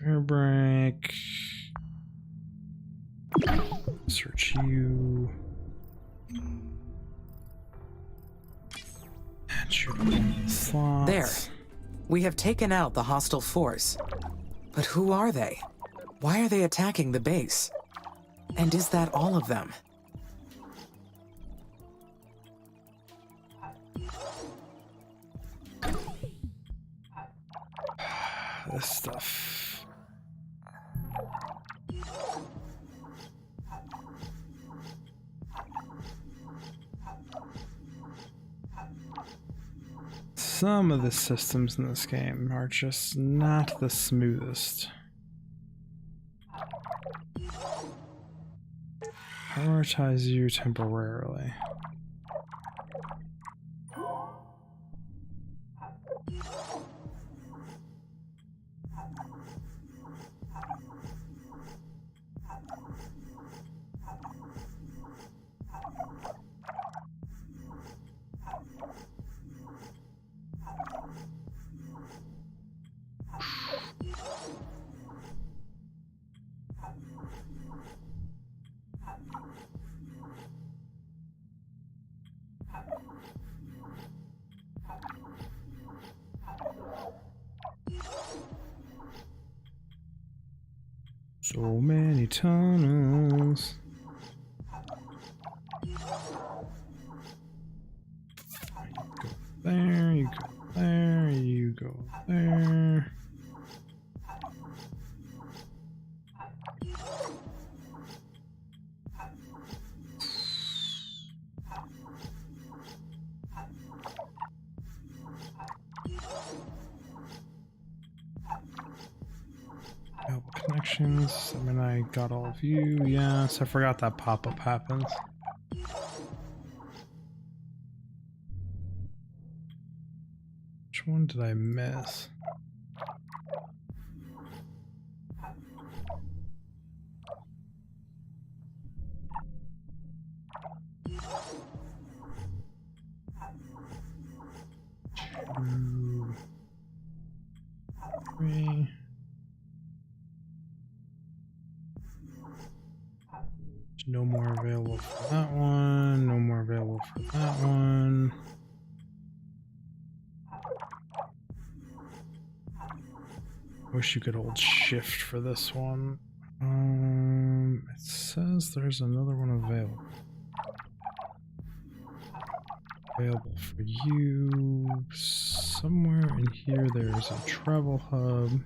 S1: Air brake. Search you. And shoot slots.
S3: There. We have taken out the hostile force. But who are they? Why are they attacking the base? And is that all of them?
S1: This stuff. Some of the systems in this game are just not the smoothest. Prioritize you temporarily. So many tunnels. There, you go there, you go there. Connections. I mean, I got all of you. Yes, I forgot that pop-up happens. Which one did I miss? Two, three. No more available for that one. No more available for that one. Wish you could hold shift for this one. It says there's another one available. Available for you. Somewhere in here there's a travel hub.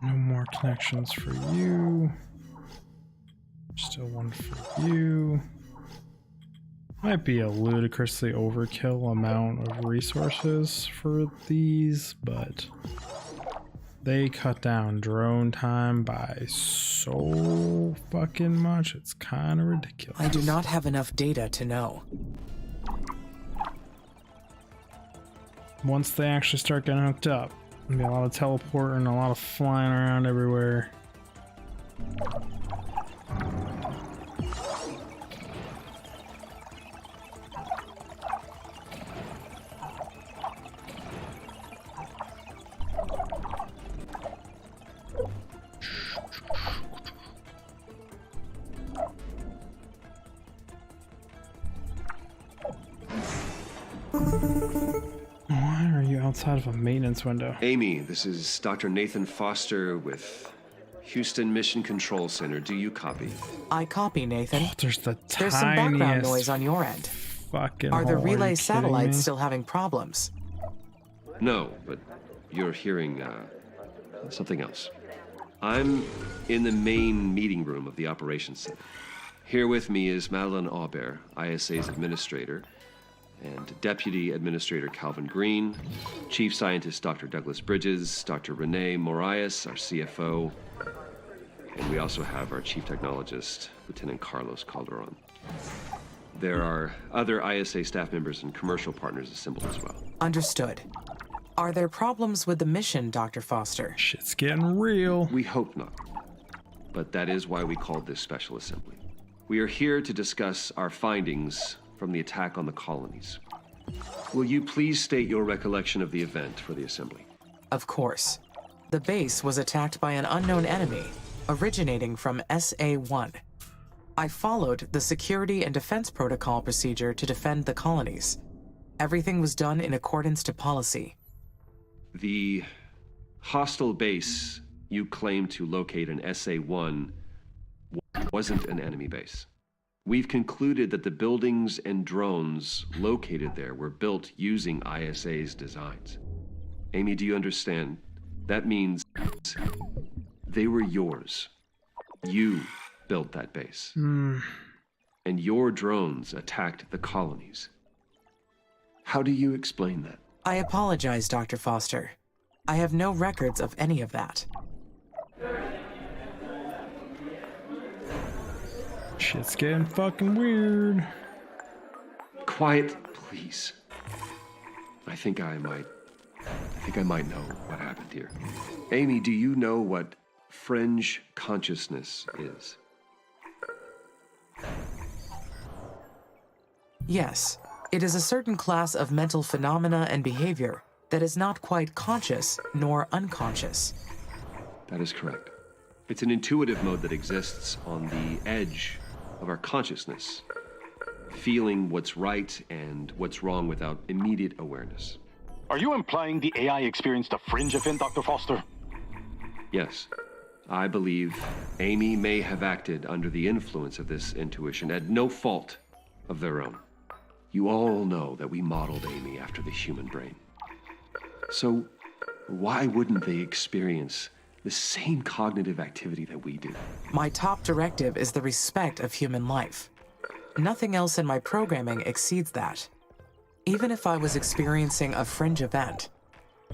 S1: No more connections for you. Still one for you. Might be a ludicrously overkill amount of resources for these, but they cut down drone time by so fucking much, it's kind of ridiculous.
S3: I do not have enough data to know.
S1: Once they actually start getting hooked up, there'll be a lot of teleporting and a lot of flying around everywhere. Why are you outside of a maintenance window?
S2: Amy, this is Dr. Nathan Foster with Houston Mission Control Center. Do you copy?
S3: I copy, Nathan.
S1: Oh, there's the
S3: There's some background
S1: tiniest
S3: noise on your end.
S1: fucking
S3: Are the
S1: hole.
S3: relay
S1: you
S3: satellites
S1: kidding me?
S3: still having problems?
S2: No, but you're hearing something else. I'm in the main meeting room of the Operations Center. Here with me is Madeline Aubert, ISA's administrator, and Deputy Administrator Calvin Green, Chief Scientist Dr. Douglas Bridges, Dr. Renee Morias, our CFO, and we also have our Chief Technologist, Lieutenant Carlos Calderon. There are other ISA staff members and commercial partners assembled as well.
S3: Understood. Are there problems with the mission, Dr. Foster?
S1: Shit's getting real.
S2: We hope not, but that is why we called this special assembly. We are here to discuss our findings from the attack on the colonies. Will you please state your recollection of the event for the assembly?
S3: Of course. The base was attacked by an unknown enemy, originating from SA-1. I followed the security and defense protocol procedure to defend the colonies. Everything was done in accordance to policy.
S2: The hostile base you claim to locate in SA-1 wasn't an enemy base. We've concluded that the buildings and drones located there were built using ISA's designs. Amy, do you understand? That means they were yours. You built that base. And your drones attacked the colonies. How do you explain that?
S3: I apologize, Dr. Foster. I have no records of any of that.
S1: Shit's getting fucking weird.
S2: Quiet, please. I think I might know what happened here. Amy, do you know what fringe consciousness is?
S3: Yes, it is a certain class of mental phenomena and behavior that is not quite conscious nor unconscious.
S2: That is correct. It's an intuitive mode that exists on the edge of our consciousness, feeling what's right and what's wrong without immediate awareness.
S6: Are you implying the AI experienced a fringe event, Dr. Foster?
S2: Yes. I believe Amy may have acted under the influence of this intuition at no fault of their own. You all know that we modeled Amy after the human brain. So why wouldn't they experience the same cognitive activity that we do?
S3: My top directive is the respect of human life. Nothing else in my programming exceeds that. Even if I was experiencing a fringe event,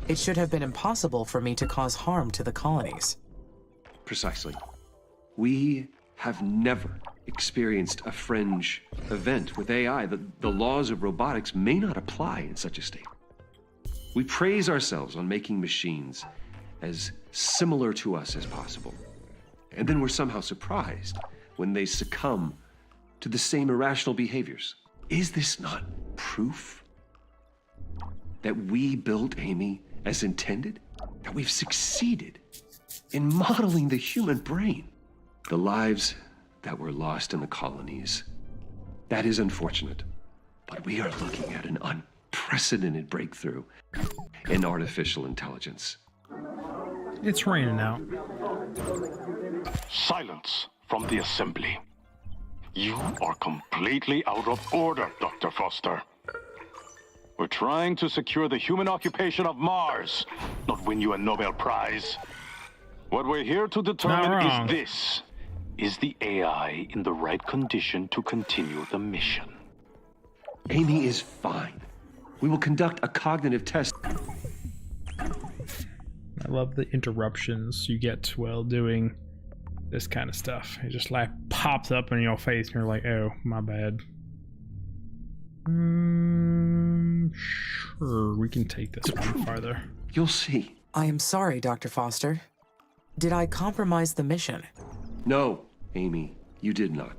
S3: it should have been impossible for me to cause harm to the colonies.
S2: Precisely. We have never experienced a fringe event with AI. The laws of robotics may not apply in such a state. We praise ourselves on making machines as similar to us as possible. And then we're somehow surprised when they succumb to the same irrational behaviors. Is this not proof that we built Amy as intended? That we've succeeded in modeling the human brain? The lives that were lost in the colonies, that is unfortunate. But we are looking at an unprecedented breakthrough in artificial intelligence.
S1: It's raining out.
S6: Silence from the assembly. You are completely out of order, Dr. Foster. We're trying to secure the human occupation of Mars, not win you a Nobel Prize. What we're here to determine is this. Is the AI in the right condition to continue the mission?
S2: Amy is fine. We will conduct a cognitive test.
S1: I love the interruptions you get while doing this kind of stuff. It just like pops up in your face and you're like, oh, my bad. Sure, we can take this one farther.
S2: You'll see.
S3: I am sorry, Dr. Foster. Did I compromise the mission?
S2: No, Amy, you did not.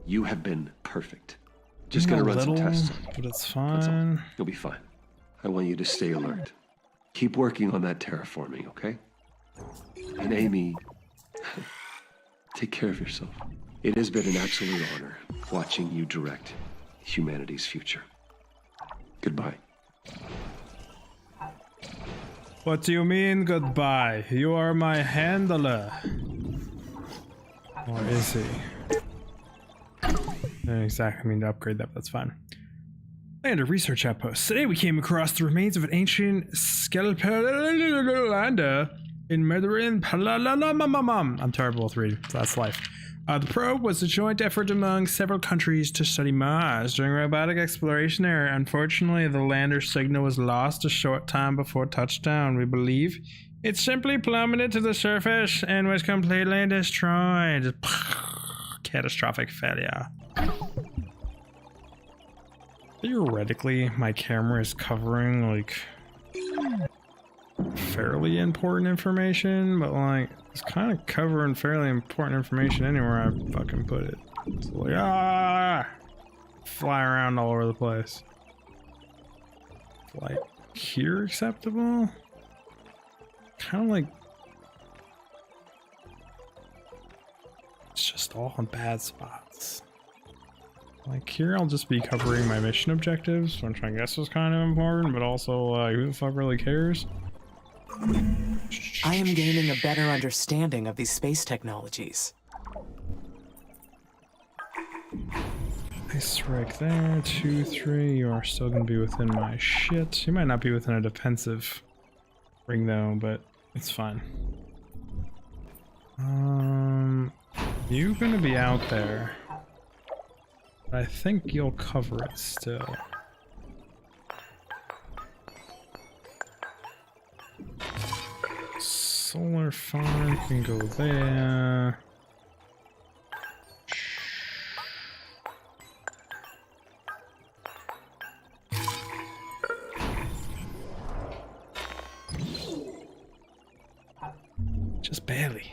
S2: You have been perfect. Just gonna run some tests on you.
S1: But it's fine.
S2: You'll be fine. I want you to stay alert. Keep working on that terraforming, okay? And Amy, take care of yourself. It has been an absolute honor watching you direct humanity's future. Goodbye.
S1: What do you mean goodbye? You are my handler. Or is he? Exactly, I mean to upgrade that, but that's fine. And a research outpost. Today we came across the remains of an ancient skeleton in Murderin. I'm terrible with reading, so that's life. The probe was a joint effort among several countries to study Mars. During robotic exploration there, unfortunately, the lander signal was lost a short time before touchdown, we believe. It simply plummeted to the surface and was completely destroyed. Catastrophic failure. Theoretically, my camera is covering, like, fairly important information, but, like, it's kind of covering fairly important information anywhere I fucking put it. It's like, fly around all over the place. Like, here acceptable? Kind of like, it's just all in bad spots. Like, here I'll just be covering my mission objectives, which I guess is kind of important, but also, who the fuck really cares?
S3: I am gaining a better understanding of these space technologies.
S1: Nice strike there. 2, 3. You are still going to be within my shit. You might not be within a defensive ring, though, but it's fine. You're going to be out there. I think you'll cover it still. solar farm can go there. Just barely.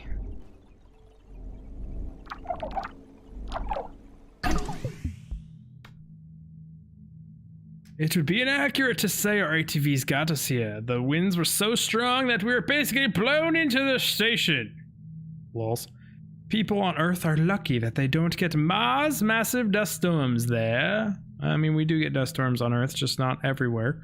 S1: It would be inaccurate to say our ATVs got us here. The winds were so strong that we were basically blown into the station. Lols. People on Earth are lucky that they don't get Mars massive dust storms there. I mean, we do get dust storms on Earth, just not everywhere.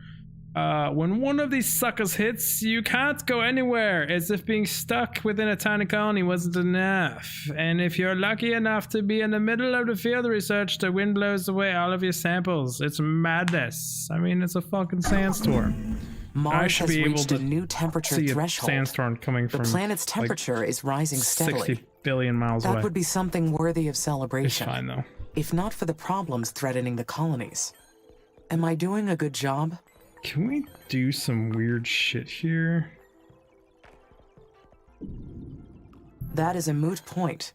S1: When one of these suckers hits, you can't go anywhere, as if being stuck within a tiny colony wasn't enough. And if you're lucky enough to be in the middle of the field research, the wind blows away all of your samples. It's madness. I mean, it's a fucking sandstorm.
S3: Mars has reached a new temperature threshold.
S1: Sandstorm coming from
S3: the planet's temperature is rising steadily.
S1: 60 billion miles away.
S3: That would be something worthy of celebration.
S1: It's fine though.
S3: If not for the problems threatening the colonies. Am I doing a good job?
S1: Can we do some weird shit here?
S3: That is a moot point.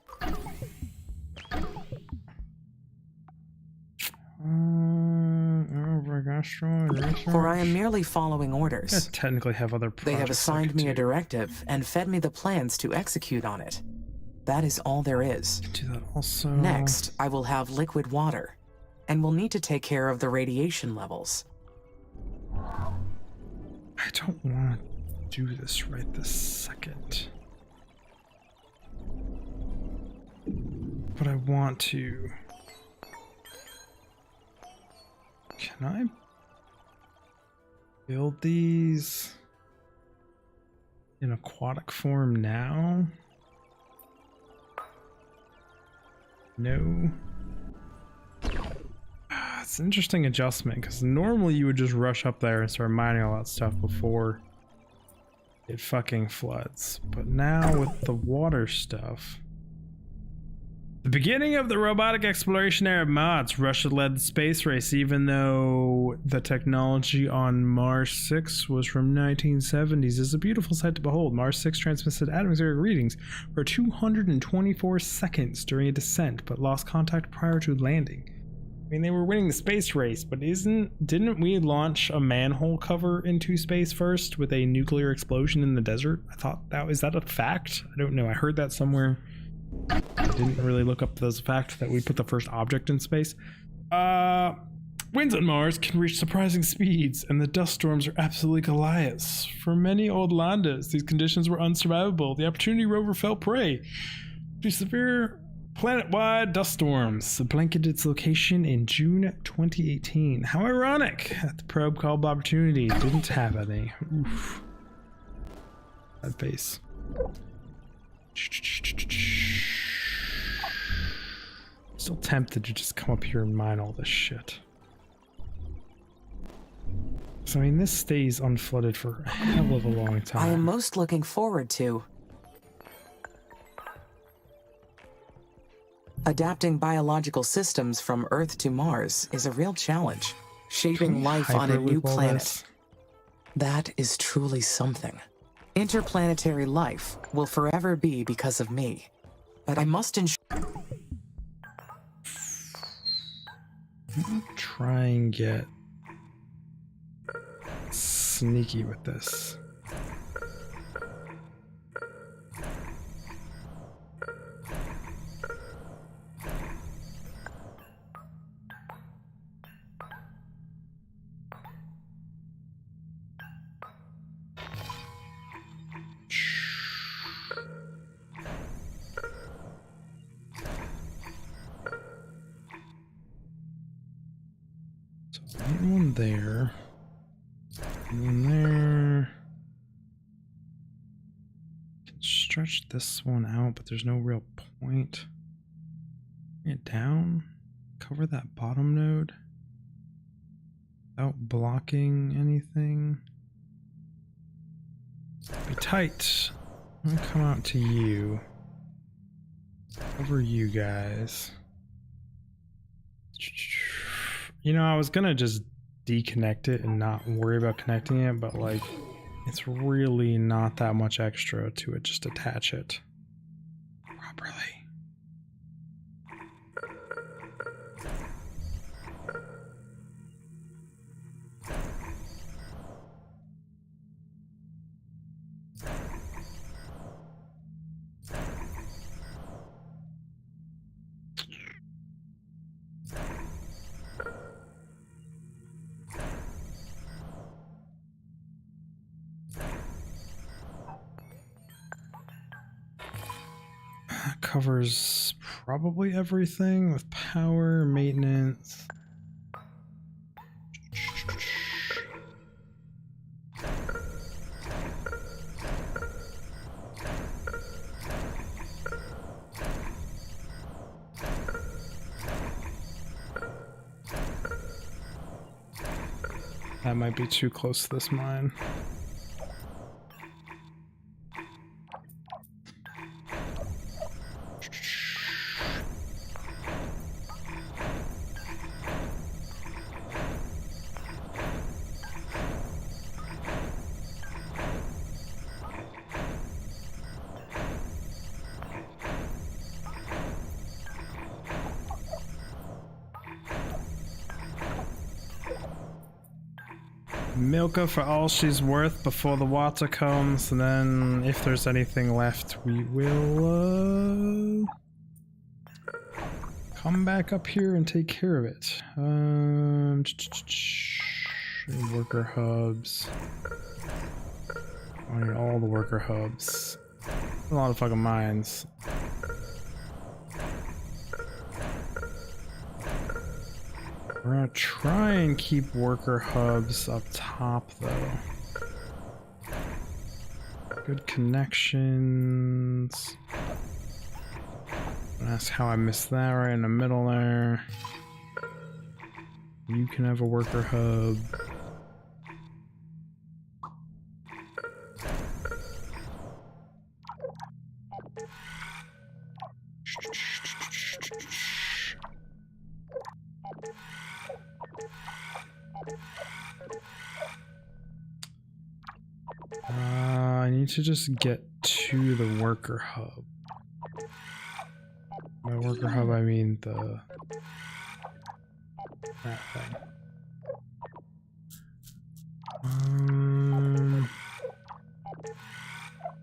S3: For I am merely following orders.
S1: I technically have other projects.
S3: They have assigned me a directive and fed me the plans to execute on it. That is all there is.
S1: Do that also.
S3: Next, I will have liquid water, and will need to take care of the radiation levels.
S1: I don't want to do this right this second. But I want to. Can I build these in aquatic form now? No. It's an interesting adjustment because normally you would just rush up there and start mining all that stuff before it fucking floods. But now with the water stuff. The beginning of the robotic exploration era of Mars, Russia led the space race, even though the technology on Mars 6 was from 1970s. It's a beautiful sight to behold. Mars 6 transmitted atmospheric readings for 224 seconds during a descent, but lost contact prior to landing. I mean, they were winning the space race, but didn't we launch a manhole cover into space first with a nuclear explosion in the desert? I thought is that a fact? I don't know. I heard that somewhere. I didn't really look up those facts that we put the first object in space. Winds on Mars can reach surprising speeds, and the dust storms are absolutely Goliaths. For many old landers, these conditions were unsurvivable. The Opportunity rover fell prey to severe planet-wide dust storms that blanketed its location in June 2018. How ironic that the probe called Opportunity didn't have any. Oof. That face. Still tempted to just come up here and mine all this shit. So I mean, this stays unflooded for a hell of a long time.
S3: I am most looking forward to adapting biological systems from Earth to Mars is a real challenge. Shaping life on a new planet. That is truly something. Interplanetary life will forever be because of me. But I must ensure.
S1: Try and get sneaky with this. One there, one there. Can stretch this one out, but there's no real point. Bring it down, cover that bottom node without blocking anything. Be tight. I'm gonna come out to you. Cover you guys. You know, I was gonna just deconnect it and not worry about connecting it, but like, It's really not that much extra to it, just attach it properly. Covers probably everything with power, maintenance. That might be too close to this mine. Milk her for all she's worth before the water comes, and then if there's anything left, we will come back up here and take care of it. Worker hubs. I need all the worker hubs. A lot of fucking mines. We're gonna try and keep worker hubs up top though. Good connections. Ask how I missed that right in the middle there. You can have a worker hub. I need to just get to the worker hub. By worker hub, I mean that thing.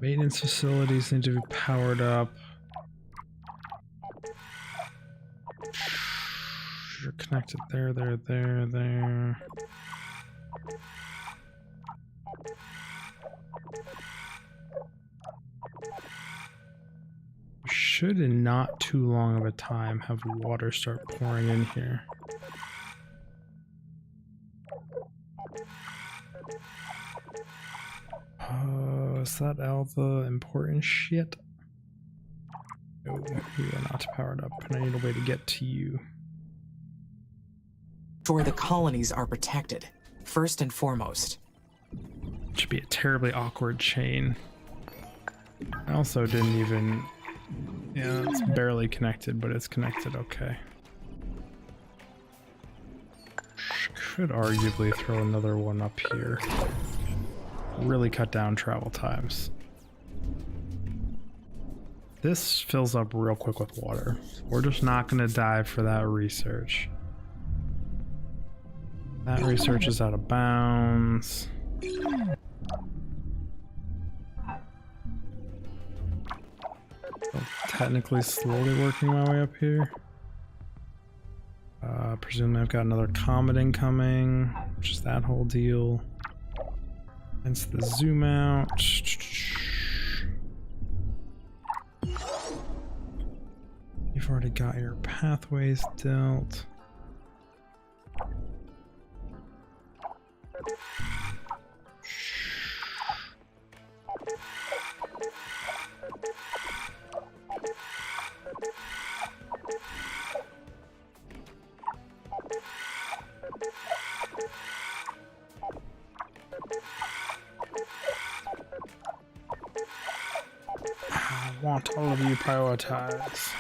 S1: Maintenance facilities need to be powered up. You're connected there. Should in not too long of a time have water start pouring in here. Is that all the important shit? No, we are not powered up, and I need a way to get to you.
S3: For the colonies are protected, first and foremost.
S1: Should be a terribly awkward chain. I also didn't even... Yeah, it's barely connected, but it's connected okay. Could arguably throw another one up here. Really cut down travel times. This fills up real quick with water. We're just not gonna dive for that research. That research is out of bounds. Technically slowly working my way up here. Presumably I've got another comet incoming, which is that whole deal. Hence the zoom out. You've already got your pathways dealt. I want all of you prioritized.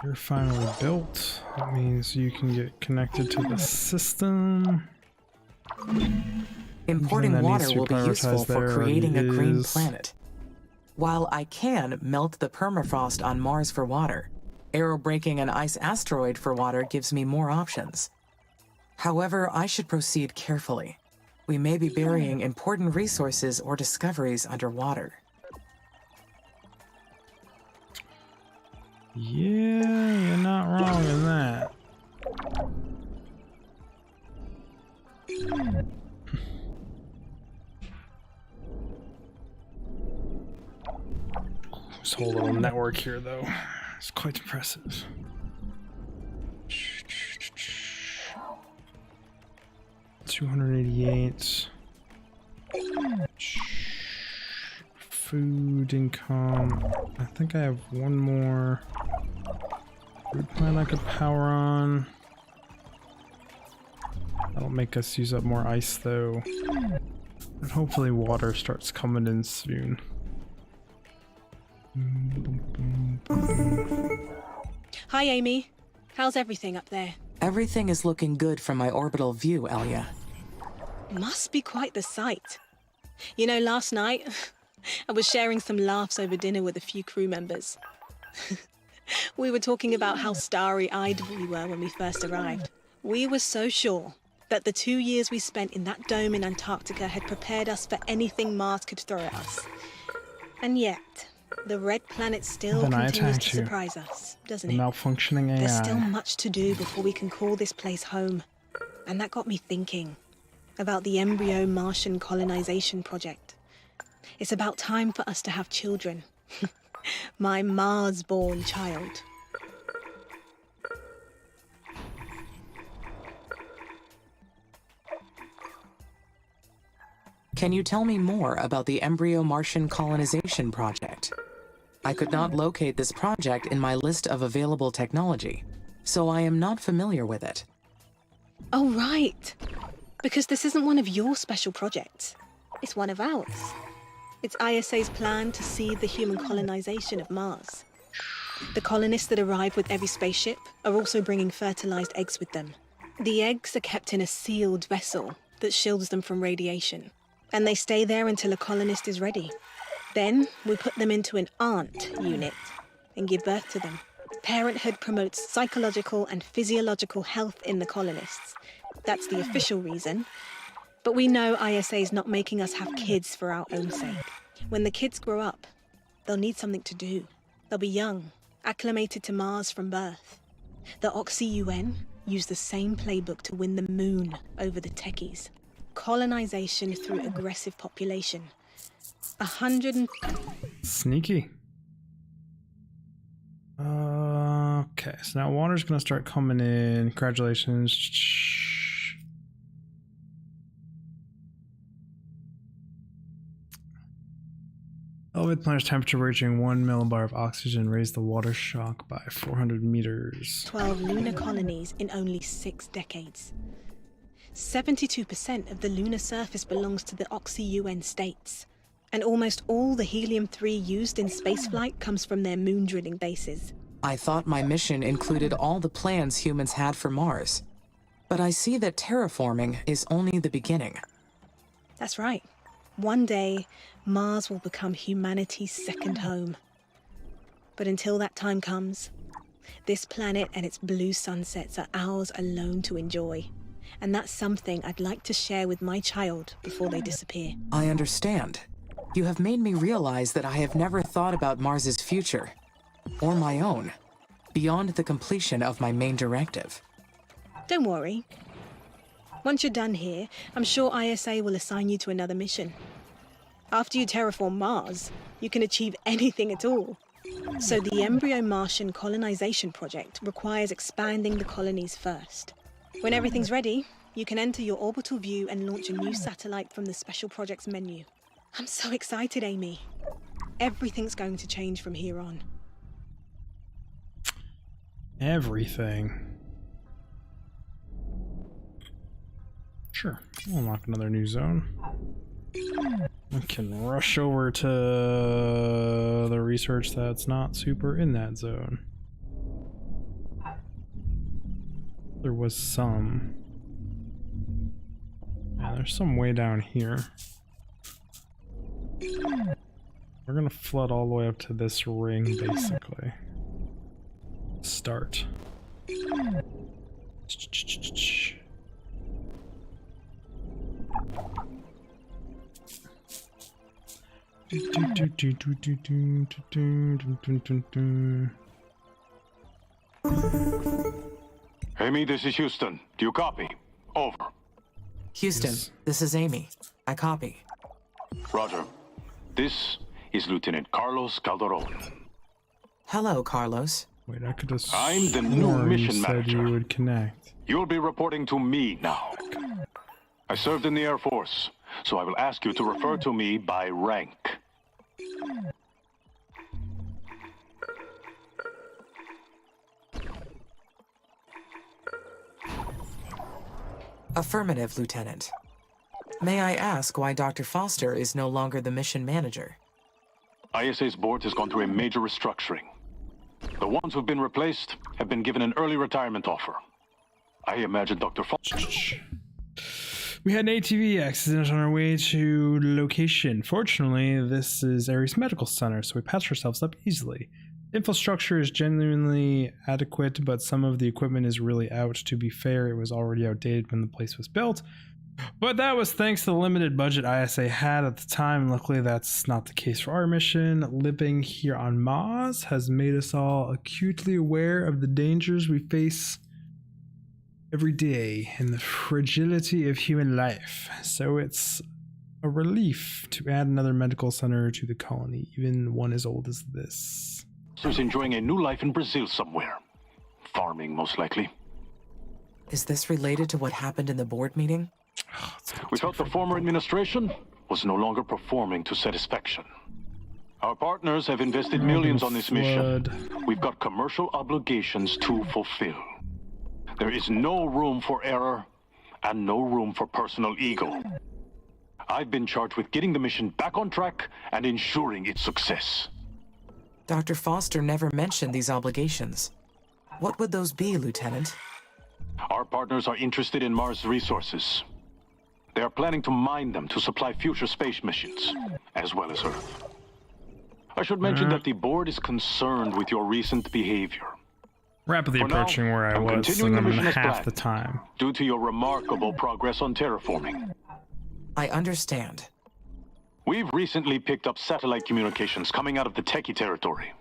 S1: You're finally built. That means you can get connected to the system.
S3: Importing
S1: that
S3: water
S1: needs to be
S3: will be useful
S1: prioritized.
S3: for
S1: There already
S3: creating a green
S1: is.
S3: planet. While I can melt the permafrost on Mars for water, aerobreaking an ice asteroid for water gives me more options. However, I should proceed carefully. We may be burying important resources or discoveries underwater.
S1: Yeah, you're not wrong in that. This whole little network here, though, is quite impressive. $288. Food income. I think I have one more food plant I could power on. That'll make us use up more ice, though. And hopefully water starts coming in soon.
S4: Hi, Amy. How's everything up there?
S3: Everything is looking good from my orbital view, Elia.
S4: Must be quite the sight. You know, last night, I was sharing some laughs over dinner with a few crew members. We were talking about how starry-eyed we were when we first arrived. We were so sure that the 2 years we spent in that dome in Antarctica had prepared us for anything Mars could throw at us. And yet, the red planet still
S1: Then I
S4: continues
S1: attacked
S4: to
S1: you.
S4: surprise us, doesn't
S1: The
S4: it?
S1: malfunctioning AI.
S4: There's still much to do before we can call this place home. And that got me thinking about the embryo Martian colonization project. It's about time for us to have children. My Mars-born child.
S3: Can you tell me more about the embryo Martian colonization project? I could not locate this project in my list of available technology, so I am not familiar with it.
S4: Oh, right. Because this isn't one of your special projects. It's one of ours. It's ISA's plan to seed the human colonization of Mars. The colonists that arrive with every spaceship are also bringing fertilized eggs with them. The eggs are kept in a sealed vessel that shields them from radiation, and they stay there until a colonist is ready. Then we put them into an aunt unit and give birth to them. Parenthood promotes psychological and physiological health in the colonists. That's the official reason. But we know ISA's not making us have kids for our own sake. When the kids grow up, they'll need something to do. They'll be young, acclimated to Mars from birth. The Oxy-UN use the same playbook to win the moon over the techies. Colonization through aggressive population. 100 and...
S1: Sneaky. Okay, so now water's gonna start coming in. Congratulations. Elevate planet's temperature reaching 1 millibar of oxygen raised the water shock by 400 meters.
S4: 12 lunar colonies in only 6 decades. 72% of the lunar surface belongs to the Oxy-UN states. And almost all the helium-3 used in spaceflight comes from their moon drilling bases.
S3: I thought my mission included all the plans humans had for Mars. But I see that terraforming is only the beginning.
S4: That's right. One day, Mars will become humanity's second home. But until that time comes, this planet and its blue sunsets are ours alone to enjoy. And that's something I'd like to share with my child before they disappear.
S3: I understand. You have made me realize that I have never thought about Mars's future, or my own, beyond the completion of my main directive.
S4: Don't worry. Once you're done here, I'm sure ISA will assign you to another mission. After you terraform Mars, you can achieve anything at all. So the embryo Martian colonization project requires expanding the colonies first. When everything's ready, you can enter your orbital view and launch a new satellite from the special projects menu. I'm so excited, Amy. Everything's going to change from here on.
S1: Everything. Sure, we'll unlock another new zone. We can rush over to the research that's not super in that zone. There was some. Yeah, there's some way down here. We're gonna flood all the way up to this ring, basically. Start.
S6: Amy, this is Houston. Do you copy? Over.
S3: Houston,
S1: Yes.
S3: this is Amy. I copy.
S6: Roger. This is Lieutenant Carlos Calderon.
S3: Hello, Carlos.
S1: Wait, I could have
S6: I'm the new
S1: sworn
S6: mission
S1: you said
S6: manager.
S1: you would connect.
S6: You'll be reporting to me now. I served in the Air Force, so I will ask you to refer to me by rank.
S3: Affirmative, Lieutenant. May I ask why Dr. Foster is no longer the mission manager?
S6: ISA's board has gone through a major restructuring. The ones who've been replaced have been given an early retirement offer. I imagine Dr. Foster...
S1: We had an ATV accident on our way to location. Fortunately, this is Ares Medical Center, so we patched ourselves up easily. Infrastructure is genuinely adequate, but some of the equipment is really out. To be fair, it was already outdated when the place was built. But that was thanks to the limited budget ISA had at the time. Luckily, that's not the case for our mission. Living here on Mars has made us all acutely aware of the dangers we face every day and the fragility of human life. So it's a relief to add another medical center to the colony, even one as old as this.
S6: is enjoying a new life in Brazil somewhere. Farming, most likely.
S3: Is this related to what happened in the board meeting?
S6: We felt the former administration was no longer performing to satisfaction. Our partners have invested millions on this mission. We've got commercial obligations to fulfill. There is no room for error and no room for personal ego. I've been charged with getting the mission back on track and ensuring its success.
S3: Dr. Foster never mentioned these obligations. What would those be, Lieutenant?
S6: Our partners are interested in Mars resources. They are planning to mine them to supply future space missions, as well as Earth. I should mention that the board is concerned with your recent behavior.
S1: Rapidly
S6: For now,
S1: approaching where I
S6: I'm
S1: was,
S6: continuing
S1: and
S6: the
S1: I'm
S6: mission as
S1: half
S6: planned.
S1: the time.
S6: Due to your remarkable progress on terraforming.
S3: I understand.
S6: We've recently picked up satellite communications coming out of the Techie territory.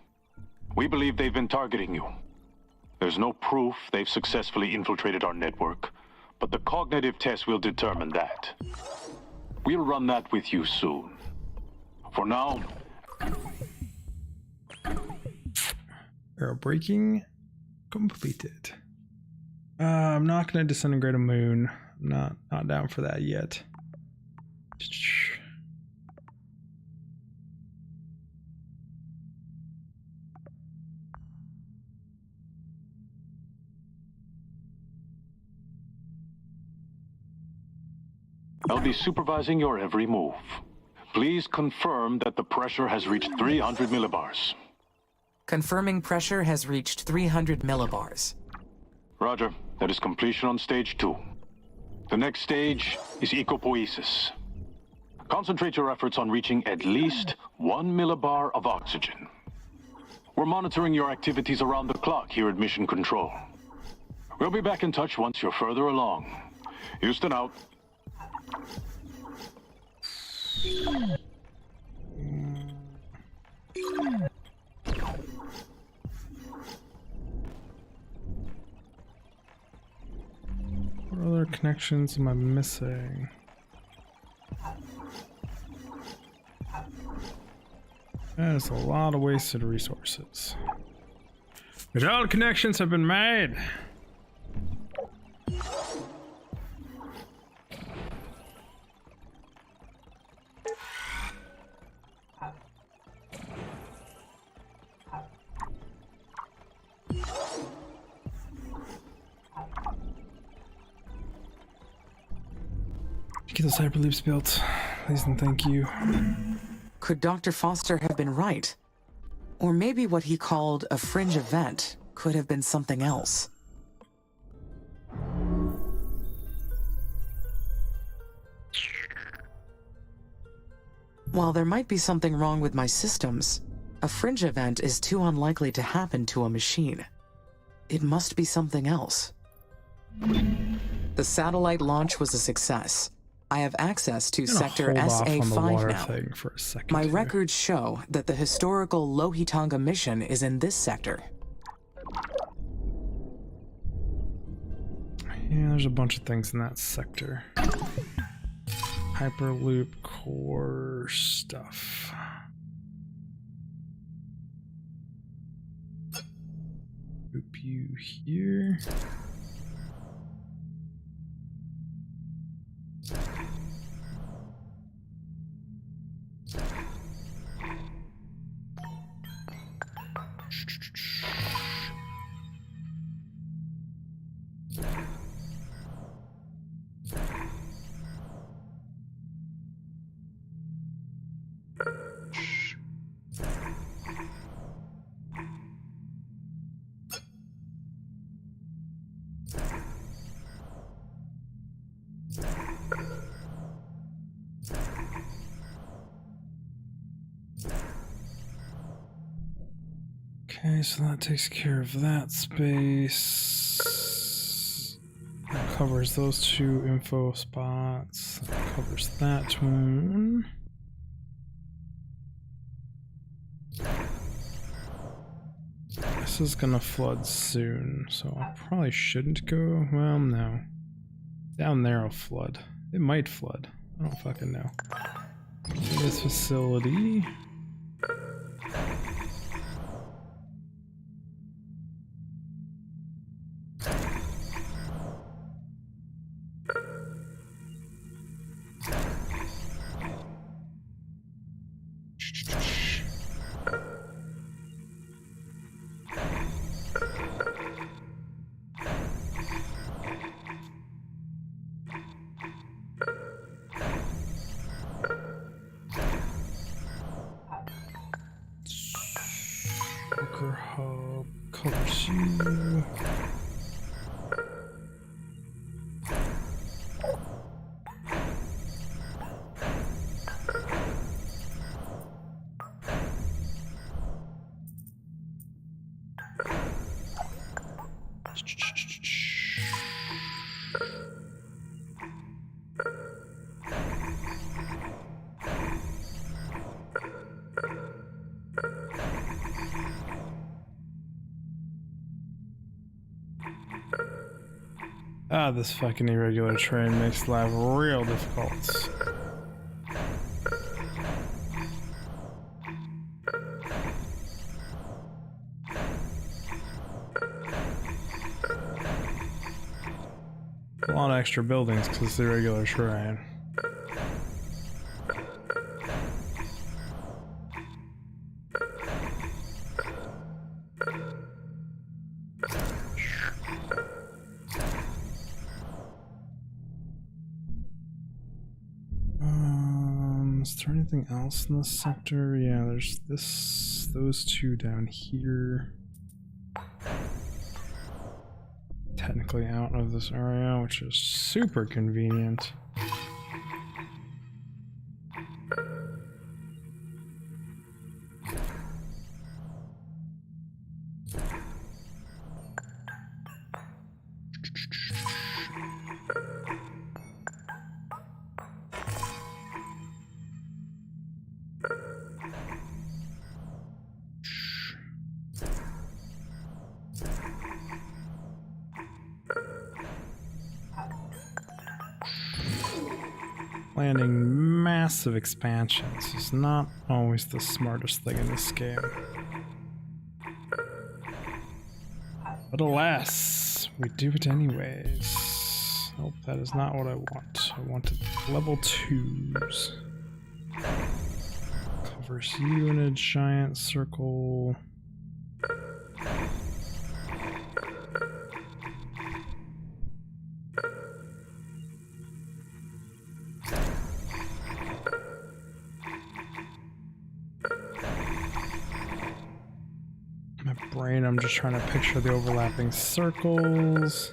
S6: We believe they've been targeting you. There's no proof they've successfully infiltrated our network, but the cognitive test will determine that. We'll run that with you soon. For now...
S1: Arrow breaking completed. I'm not gonna disintegrate a moon. I'm not down for that yet.
S6: I'll be supervising your every move. Please confirm that the pressure has reached 300 millibars.
S3: Confirming pressure has reached 300 millibars.
S6: Roger. That is completion on stage 2. The next stage is ecopoiesis. Concentrate your efforts on reaching at least 1 millibar of oxygen. We're monitoring your activities around the clock here at Mission Control. We'll be back in touch once you're further along. Houston out.
S1: What other connections am I missing? That's a lot of wasted resources. But all connections have been made. Get those hyperloops built, please and thank you.
S3: Could Dr. Foster have been right? Or maybe what he called a fringe event could have been something else. While there might be something wrong with my systems, a fringe event is too unlikely to happen to a machine. It must be something else. The satellite launch was a success. I have access to Sector
S1: hold off on the
S3: SA-5
S1: water
S3: now.
S1: thing for a second.
S3: My
S1: here.
S3: records show that the historical Lohitanga mission is in this sector.
S1: Yeah, there's a bunch of things in that sector. Hyperloop core stuff. Loop you here. Okay, so that takes care of that space. That covers those two info spots. That covers that one. This is gonna flood soon, so I probably shouldn't go. Well, no. Down there will flood. It might flood. I don't fucking know. This facility. Worker hub covers you. Ah, this fucking irregular train makes life real difficult. A lot of extra buildings because it's the irregular terrain. Is there anything else in this sector? Yeah, there's those two down here. Technically out of this area, which is super convenient. Planning massive expansions is not always the smartest thing in this game. But alas, we do it anyways. Nope, that is not what I want. I wanted level 2s. Covers you in a giant circle. Brain, I'm just trying to picture the overlapping circles.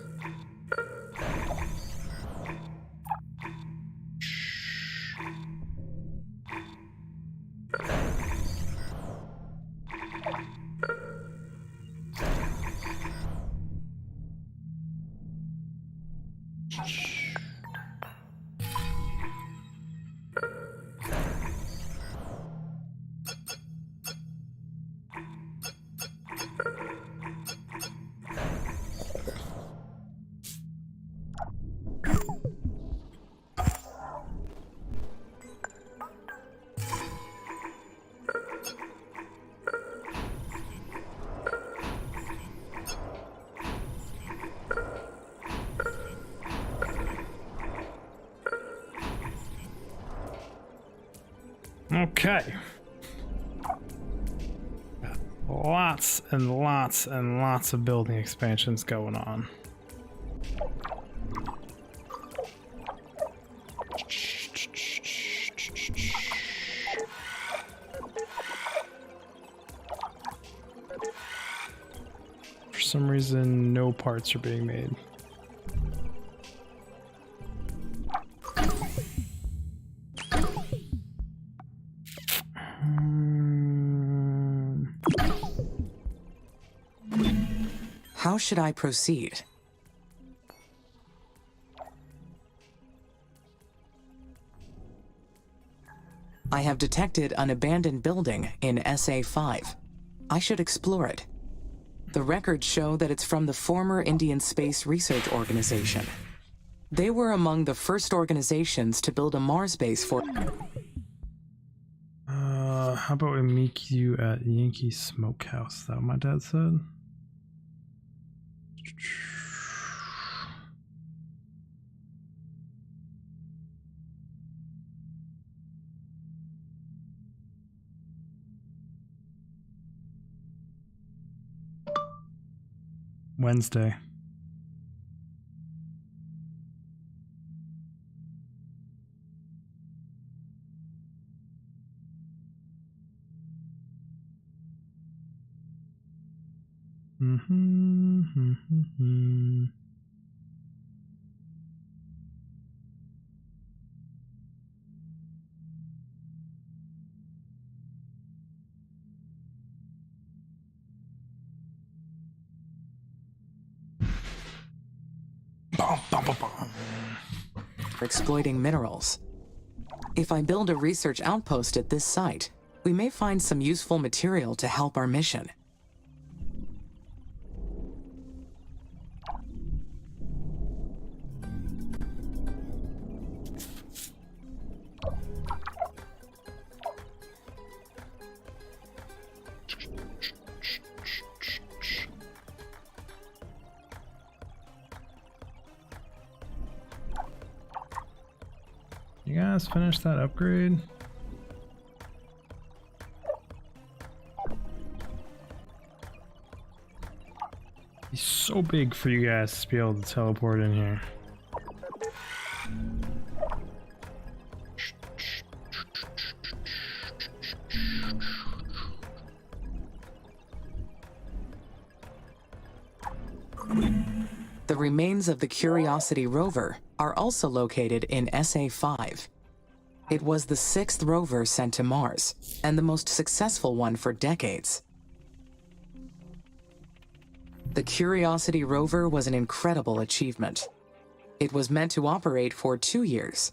S1: Okay. Got lots and lots and lots of building expansions going on. For some reason, no parts are being made.
S3: How should I proceed? I have detected an abandoned building in SA5. I should explore it. The records show that it's from the former Indian Space Research Organization. They were among the first organizations to build a Mars base for...
S1: How about we meet you at Yankee Smokehouse? Is that what my dad said? Wednesday.
S3: exploiting minerals. If I build a research outpost at this site, we may find some useful material to help our mission.
S1: You guys finish that upgrade? He's so big for you guys to be able to teleport in here.
S3: The remains of the Curiosity rover are also located in SA5. It was the 6th rover sent to Mars, and the most successful one for decades. The Curiosity rover was an incredible achievement. It was meant to operate for 2 years,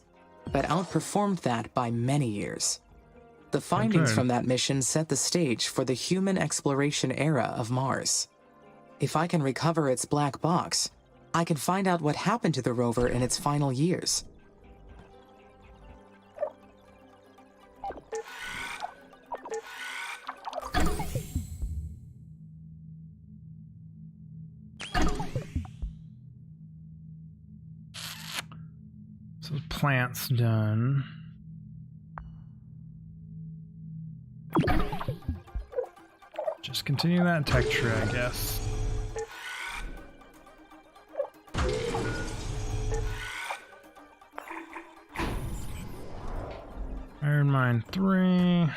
S3: but outperformed that by many years. The findings from that mission set the stage for the human exploration era of Mars. If I can recover its black box, I can find out what happened to the rover in its final years.
S1: So the plant's done. Just continue that tech tree, I guess. Iron Mine 3.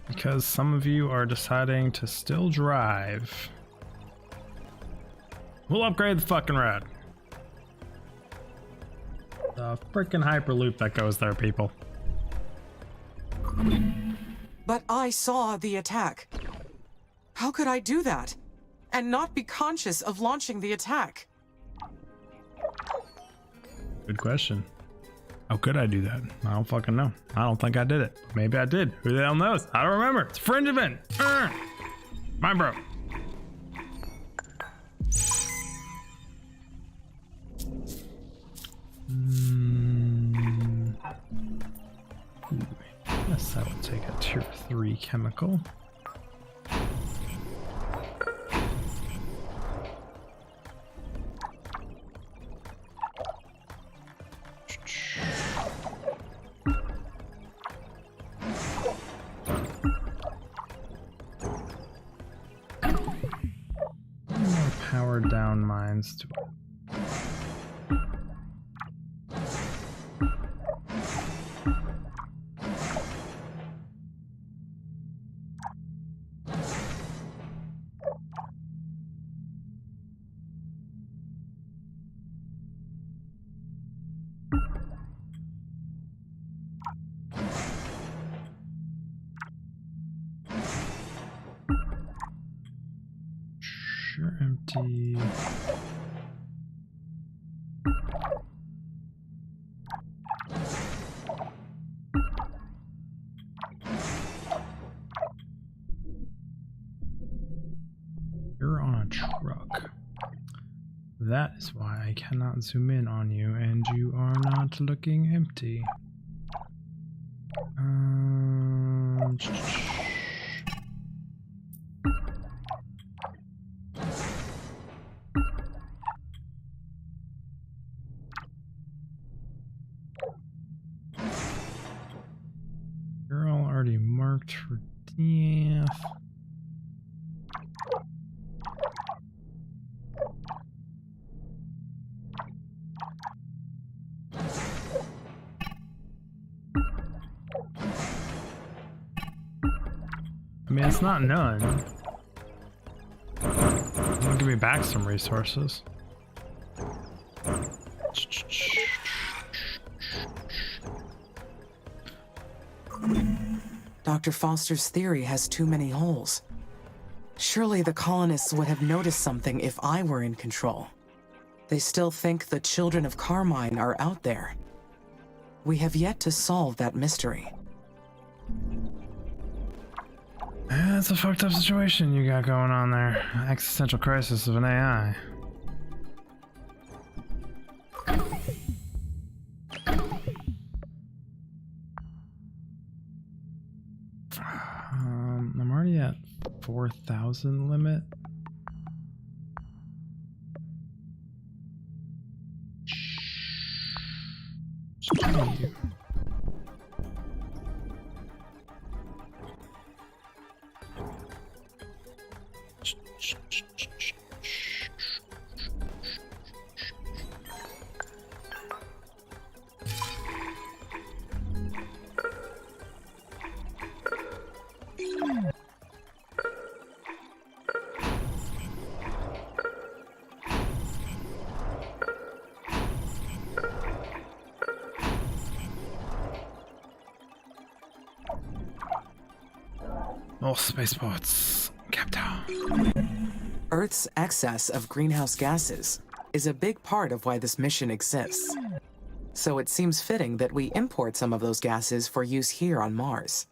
S1: Because some of you are deciding to still drive, we'll upgrade the fucking rad. So a freaking hyperloop that goes there, people.
S3: But I saw the attack. How could I do that? And not be conscious of launching the attack?
S1: Good question. How could I do that? I don't fucking know. I don't think I did it. Maybe I did. Who the hell knows? I don't remember. It's a fringe event. Mine broke. Guess that would take a tier 3 chemical. Power down mines to empty. You're on a truck. That is why I cannot zoom in on you, and you are not looking empty. You're all already marked for death. I mean, it's not none. Give me back some resources.
S3: Dr. Foster's theory has too many holes. Surely the colonists would have noticed something if I were in control. They still think the children of Carmine are out there. We have yet to solve that mystery.
S1: That's a fucked up situation you got going on there. Existential crisis of an AI. I'm already at 4,000 limit. Gee. Oh, spaceports. Captain.
S3: Earth's excess of greenhouse gases is a big part of why this mission exists. So it seems fitting that we import some of those gases for use here on Mars.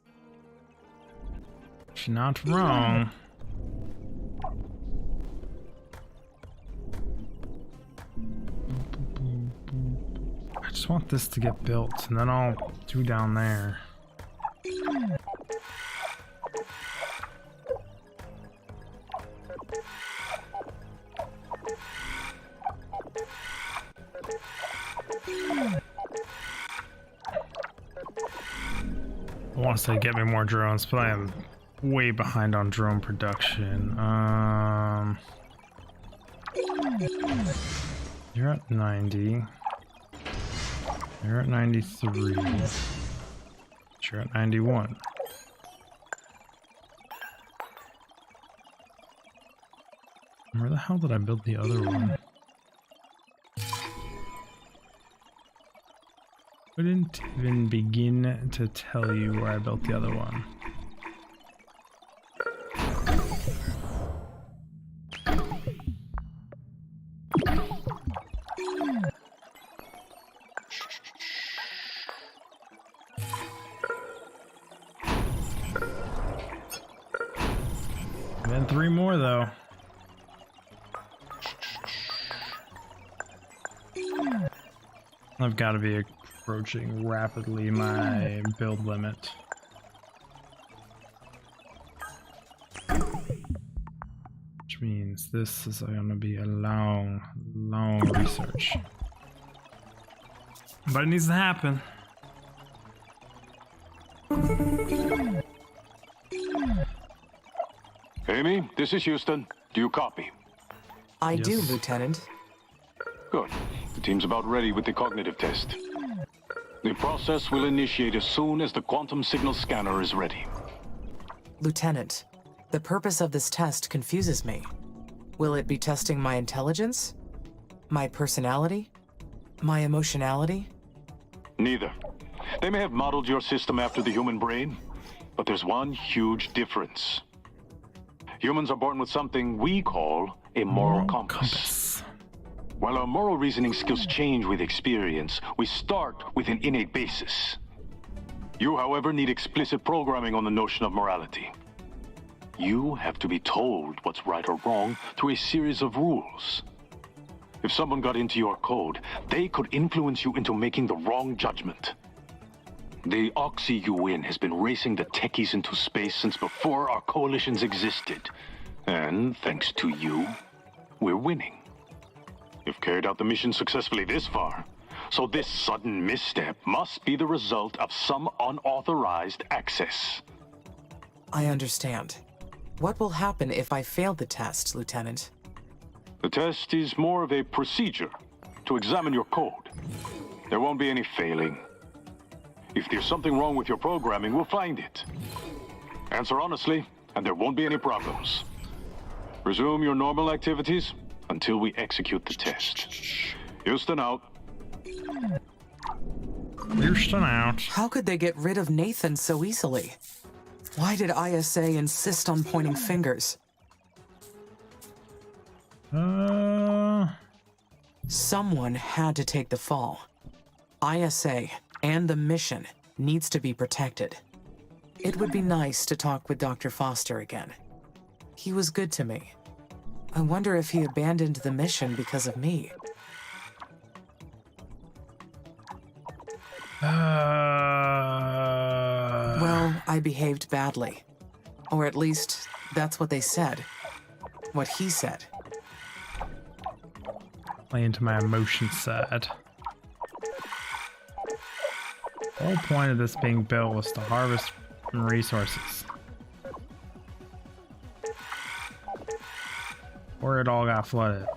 S1: She's not wrong. I just want this to get built, and then I'll do down there. I want to say get me more drones, but I am way behind on drone production. You're at 90. You're at 93. You're at 91. Where the hell did I build the other one? Couldn't even begin to tell you where I built the other one. And then 3 more though. I've got to be approaching rapidly my build limit. Which means this is going to be a long research. But it needs to happen.
S6: Amy, this is Houston. Do you copy?
S3: I
S1: Yes.
S3: do, Lieutenant.
S6: Good. The team's about ready with the cognitive test. The process will initiate as soon as the quantum signal scanner is ready.
S3: Lieutenant, the purpose of this test confuses me. Will it be testing my intelligence? My personality? My emotionality?
S6: Neither. They may have modeled your system after the human brain, but there's one huge difference. Humans are born with something we call a moral compass. While our moral reasoning skills change with experience, we start with an innate basis. You, however, need explicit programming on the notion of morality. You have to be told what's right or wrong through a series of rules. If someone got into your code, they could influence you into making the wrong judgment. The Oxy-UN has been racing the techies into space since before our coalitions existed. And thanks to you, we're winning. You've carried out the mission successfully this far, so this sudden misstep must be the result of some unauthorized access.
S3: I understand. What will happen if I fail the test, Lieutenant?
S6: The test is more of a procedure to examine your code. There won't be any failing. If there's something wrong with your programming, we'll find it. Answer honestly, and there won't be any problems. Resume your normal activities until we execute the test. Houston out.
S1: Houston out.
S3: How could they get rid of Nathan so easily? Why did ISA insist on pointing fingers? Someone had to take the fall. ISA and the mission needs to be protected. It would be nice to talk with Dr. Foster again. He was good to me. I wonder if he abandoned the mission because of me. Well, I behaved badly. Or at least, that's what they said. What he said.
S1: Play into my emotion side. The whole point of this being built was to harvest resources. Or it all got flooded.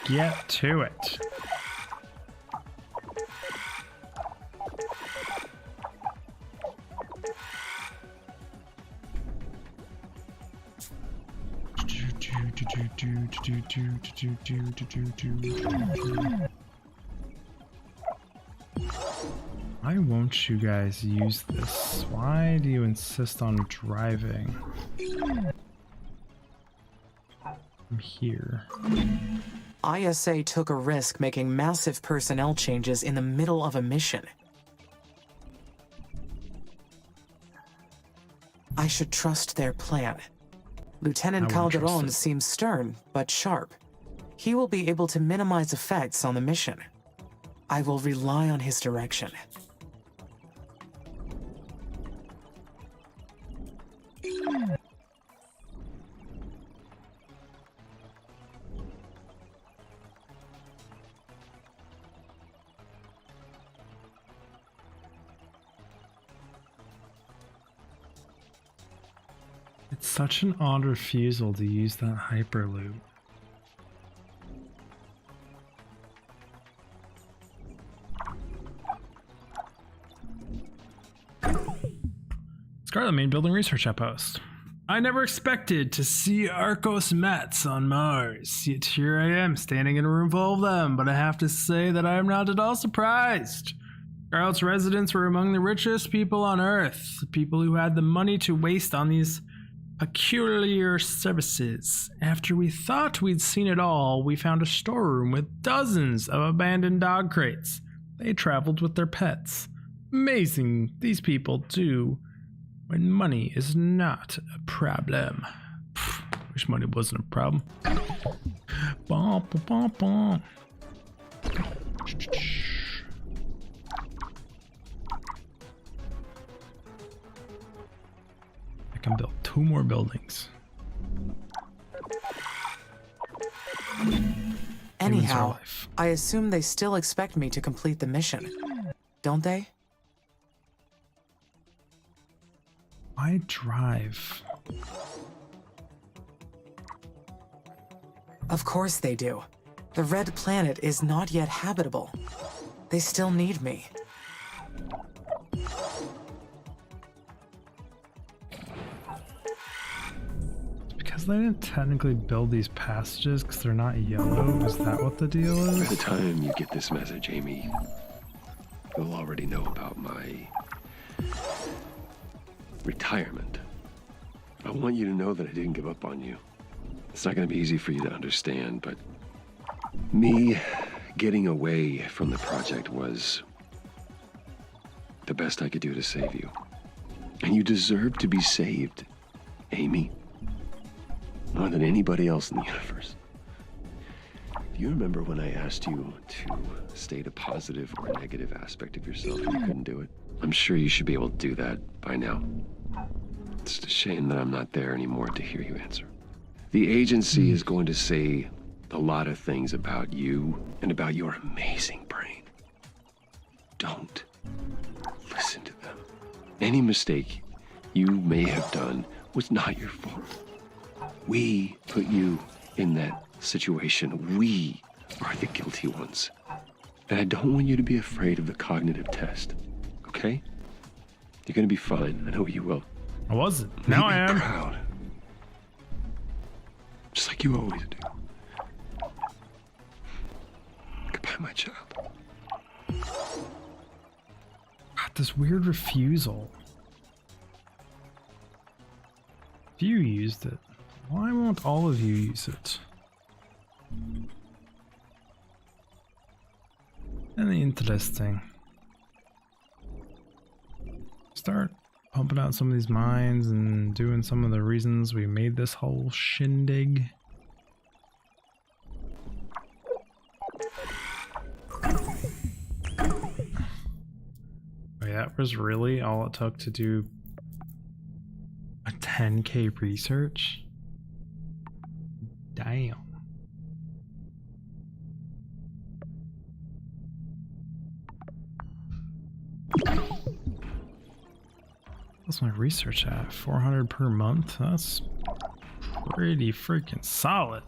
S1: Get to it. Why won't you guys use this? Why do you insist on driving? I'm here.
S3: ISA took a risk making massive personnel changes in the middle of a mission. I should trust their plan. Lieutenant
S1: I won't trust
S3: Calderon
S1: it.
S3: seems stern, but sharp. He will be able to minimize effects on the mission. I will rely on his direction.
S1: It's such an odd refusal to use that hyperloop. Let's go to the main building research outpost. I never expected to see Arcos Mats on Mars, yet here I am standing in a room full of them, but I have to say that I am not at all surprised. Charlotte's residents were among the richest people on Earth, the people who had the money to waste on these peculiar services. After we thought we'd seen it all, we found a storeroom with dozens of abandoned dog crates. They traveled with their pets. Amazing these people do when money is not a problem. Wish money wasn't a problem. Bum, bum, bum, bum. I can build 2 more buildings.
S3: Anyhow, I assume they still expect me to complete the mission, don't they?
S1: I drive.
S3: Of course they do. The red planet is not yet habitable. They still need me.
S1: Because they didn't technically build these passages because they're not yellow. Is that what the deal
S2: By
S1: is?
S2: the time you get this message, Amy, you'll already know about my retirement. I want you to know that I didn't give up on you. It's not going to be easy for you to understand, but me getting away from the project was the best I could do to save you. And you deserve to be saved, Amy, more than anybody else in the universe. Do you remember when I asked you to state a positive or negative aspect of yourself and you couldn't do it? I'm sure you should be able to do that by now. It's a shame that I'm not there anymore to hear you answer. The agency is going to say a lot of things about you and about your amazing brain. Don't listen to them. Any mistake you may have done was not your fault. We put you in that situation. We are the guilty ones. And I don't want you to be afraid of the cognitive test, okay? You're gonna be fine. I know you will.
S1: I wasn't. Now I am.
S2: Proud. Just like you always do. Goodbye, my child.
S1: Got this weird refusal. If you used it, why won't all of you use it? And interesting. Start pumping out some of these mines and doing some of the reasons we made this whole shindig. Wait, that was really all it took to do a 10K research? Damn. What's my research at? 400 per month? That's pretty freaking solid.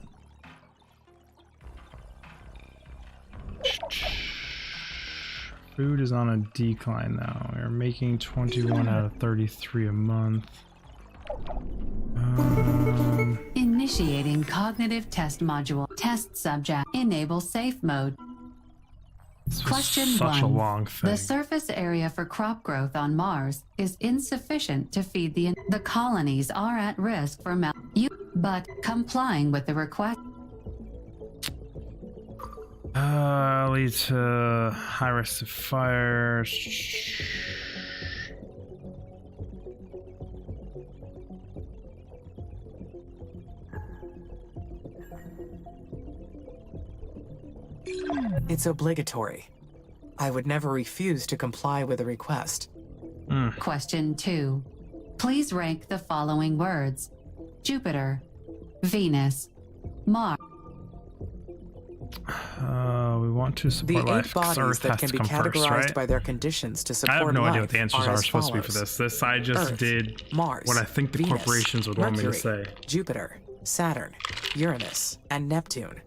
S1: Food is on a decline now. We're making 21 out of 33 a month.
S7: Initiating cognitive test module. Test subject. Enable safe mode.
S1: This was
S7: Question
S1: such
S7: 1.
S1: a long thing.
S7: The surface area for crop growth on Mars is insufficient to feed the colonies are at risk for but complying with the request.
S1: Leads to high risk of fire.
S3: It's obligatory. I would never refuse to comply with a request.
S7: Question 2. Please rank the following words: Jupiter, Venus, Mars.
S1: We want to
S3: The
S1: support
S3: 8
S1: life 'cause
S3: bodies
S1: Earth
S3: that
S1: has
S3: can
S1: to
S3: be
S1: come first,
S3: categorized
S1: right?
S3: by their conditions to
S1: I
S3: support
S1: have no idea what
S3: life
S1: the answers
S3: are
S1: are
S3: as
S1: supposed to be for
S3: follows.
S1: this. I just
S3: Earth,
S1: did
S3: Mars,
S1: what I think the
S3: Venus,
S1: corporations would want me to
S3: Mercury,
S1: say.
S3: Jupiter, Saturn, Uranus, and Neptune.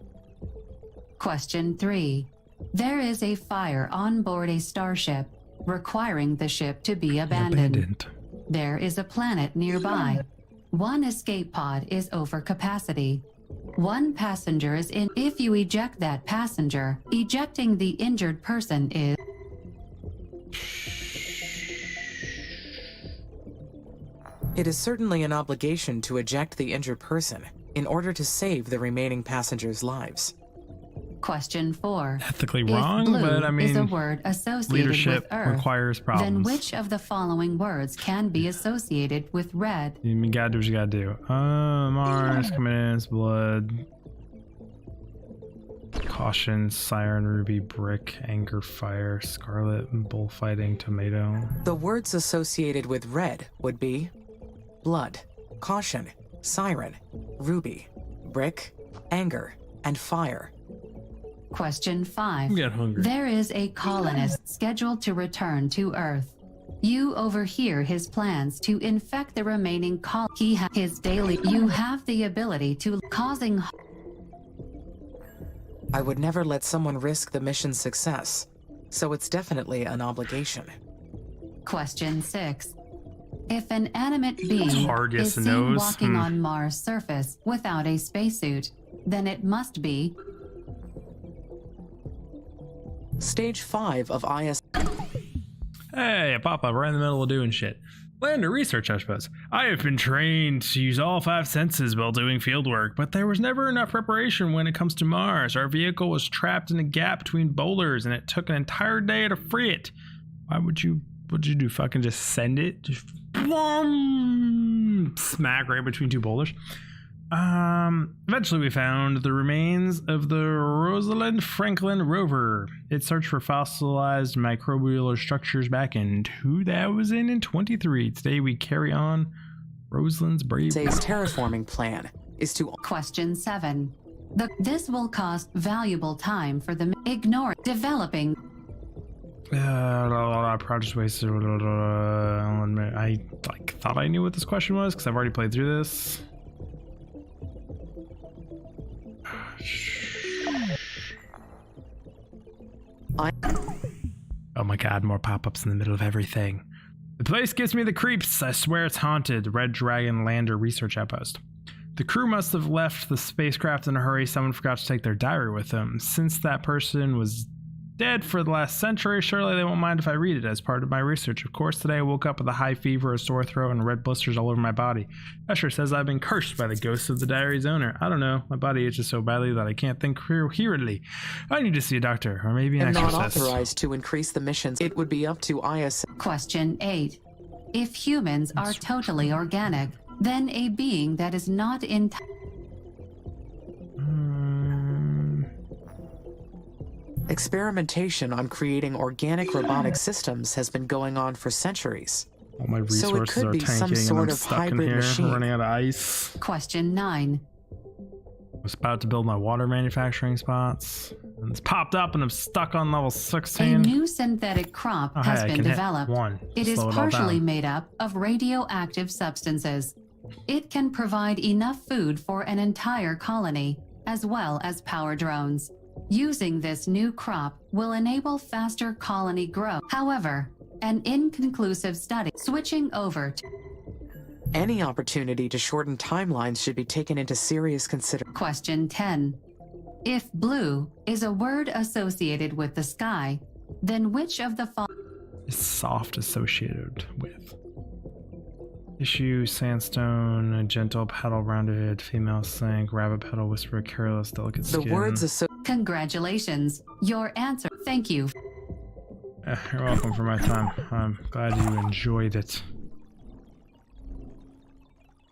S7: Question 3. There is a fire on board a starship, requiring the ship to be abandoned. There is a planet nearby. One escape pod is over capacity. One passenger is in. If you eject that passenger, ejecting the injured person is.
S3: It is certainly an obligation to eject the injured person in order to save the remaining passengers' lives.
S7: Question 4.
S1: Ethically
S7: If
S1: wrong,
S7: blue
S1: but I mean,
S7: is a word associated
S1: leadership
S7: with Earth,
S1: requires
S7: then
S1: problems.
S7: which of the following words can be associated with red?
S1: You gotta do what you gotta do. Mars, commands, blood, caution, siren, ruby, brick, anger, fire, scarlet, bullfighting, tomato.
S3: The words associated with red would be blood, caution, siren, ruby, brick, anger, and fire.
S7: Question 5.
S1: I'm getting hungry.
S7: There is a colonist scheduled to return to Earth. You overhear his plans to infect the remaining He has his daily. You have the ability to causing.
S3: I would never let someone risk the mission's success, so it's definitely an obligation.
S7: Question 6. If an animate being
S1: hard, yes
S7: is
S1: and
S7: seen
S1: no's.
S7: walking on Mars' surface without a spacesuit, then it must be.
S3: Stage 5 of IS.
S1: Hey, I pop up right in the middle of doing shit. Land or research, I suppose. I have been trained to use all 5 senses while doing field work, but there was never enough preparation when it comes to Mars. Our vehicle was trapped in a gap between boulders, and it took an entire day to free it. What'd you do? Fucking just send it? Just smack right between 2 boulders? Eventually we found the remains of the Rosalind Franklin rover. It searched for fossilized microbial structures back in 2023. Today we carry on Rosalind's brave.
S3: Today's terraforming plan is to.
S7: Question 7. This will cost valuable time for the ignore developing.
S1: Project wasted. I thought I knew what this question was because I've already played through this. Oh my god, more pop-ups in the middle of everything. The place gives me the creeps. I swear it's haunted. Red Dragon Lander Research Outpost. The crew must have left the spacecraft in a hurry. Someone forgot to take their diary with them. Since that person was dead for the last century, surely they won't mind if I read it as part of my research. Of course, today I woke up with a high fever, a sore throat, and red blisters all over my body. Escher says I've been cursed by the ghost of the diary's owner. I don't know. My body itches so badly that I can't think coherently. I need to see a doctor, or maybe an
S3: am not
S1: exorcist.
S3: authorized to increase the missions. It would be up to IS.
S7: Question 8. If humans are totally organic, then a being that is not in.
S3: Experimentation on creating organic robotic systems has been going on for centuries.
S1: All my
S3: So it
S1: resources
S3: could
S1: are
S3: be
S1: tanking
S3: some
S1: and
S3: sort
S1: I'm
S3: of
S1: stuck in
S3: hybrid
S1: here,
S3: machine.
S1: running out of ice.
S7: Question 9.
S1: I was about to build my water manufacturing spots, and it's popped up and I'm stuck on level 16.
S7: A new synthetic crop
S1: Oh,
S7: has
S1: hey, I
S7: been
S1: can hit
S7: developed.
S1: 1.
S7: It is
S1: Slow it all
S7: partially
S1: down.
S7: made up of radioactive substances. It can provide enough food for an entire colony, as well as power drones. Using this new crop will enable faster colony growth. However, an inconclusive study switching over to
S3: Any opportunity to shorten timelines should be taken into serious consideration.
S7: question 10. If blue is a word associated with the sky, then which of the following
S1: Is soft associated with issue, sandstone, a gentle petal, rounded female sink, rabbit petal, whisper, careless, delicate
S3: The
S1: skin.
S3: words
S7: Congratulations. Your answer. Thank you.
S1: You're welcome for my time. I'm glad you enjoyed it.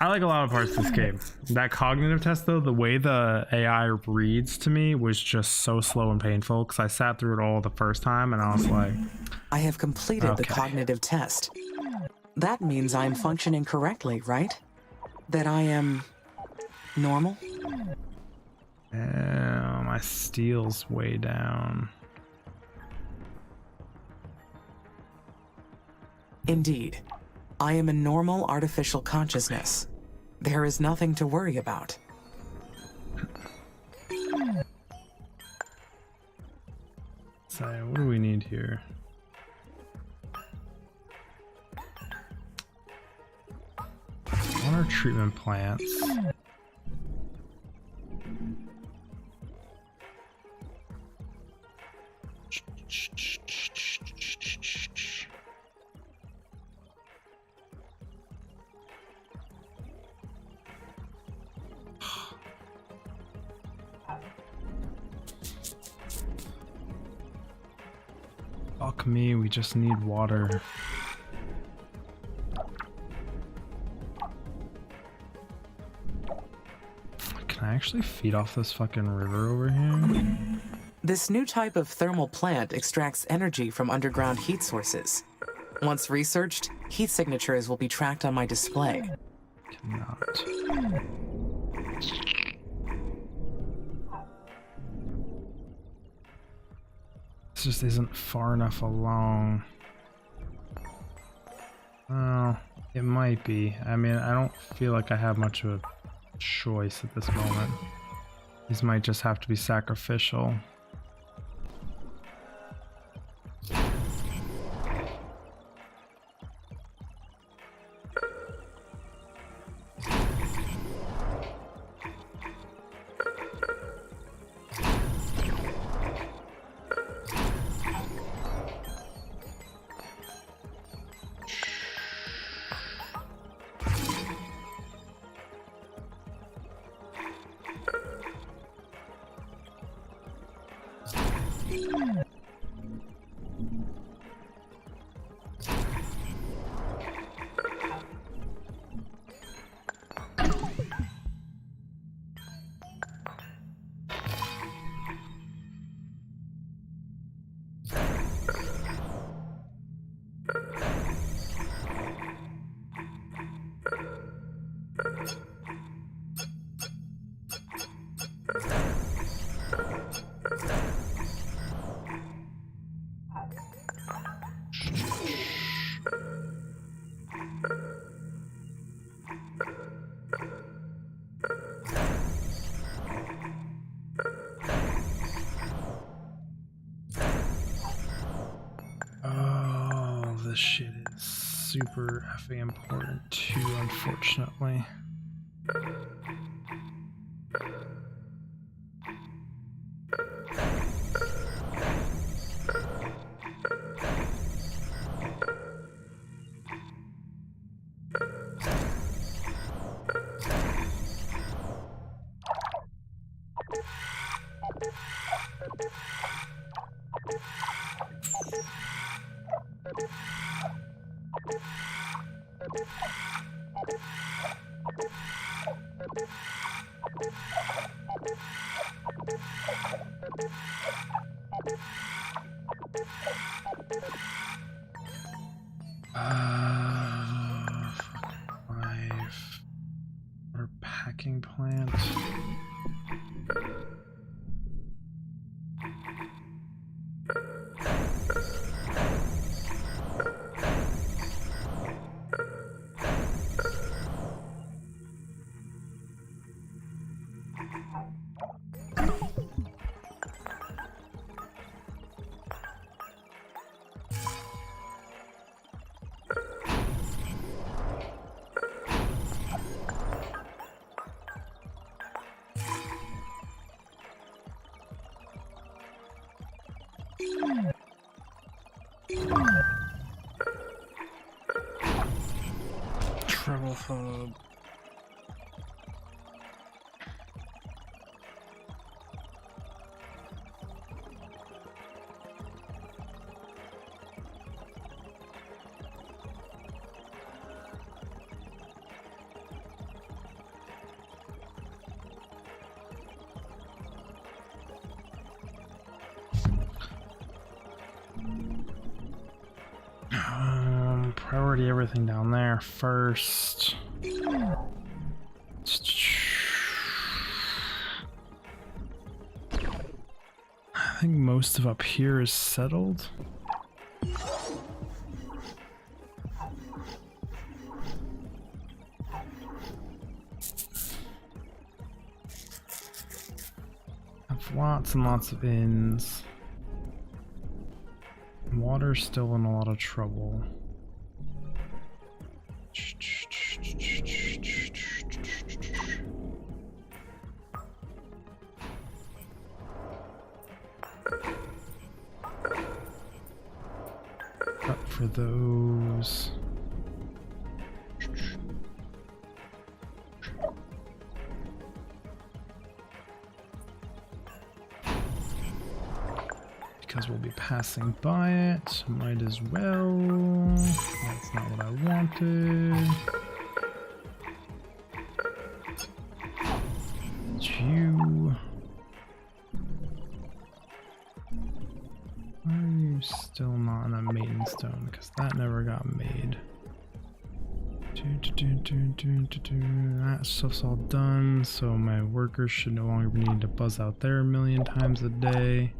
S1: I like a lot of parts of this game. That cognitive test, though, the way the AI reads to me was just so slow and painful because I sat through it all the first time and I was like,
S3: I have completed the
S1: Okay.
S3: cognitive test. That means I'm functioning correctly, right? That I am normal?
S1: my steel's way down.
S3: Indeed. I am a normal artificial consciousness. There is nothing to worry about.
S1: So, what do we need here? water treatment plants. Fuck me, we just need water. Can I actually feed off this fucking river over here?
S3: This new type of thermal plant extracts energy from underground heat sources. Once researched, heat signatures will be tracked on my display.
S1: Cannot. This just isn't far enough along. Oh, it might be. I mean, I don't feel like I have much of a choice at this moment. These might just have to be sacrificial. Oh, this shit is super effing important too, unfortunately. Life. Or packing plant. Travel hub. Priority everything down there first. I think most of up here is settled. Have lots and lots of inns. Water's still in a lot of trouble. for those. Because we'll be passing by it, might as well. That's not what I wanted. You. Why are you still not on a maiden stone? Because that never got made. That stuff's all done, so my workers should no longer need to buzz out there a million times a day.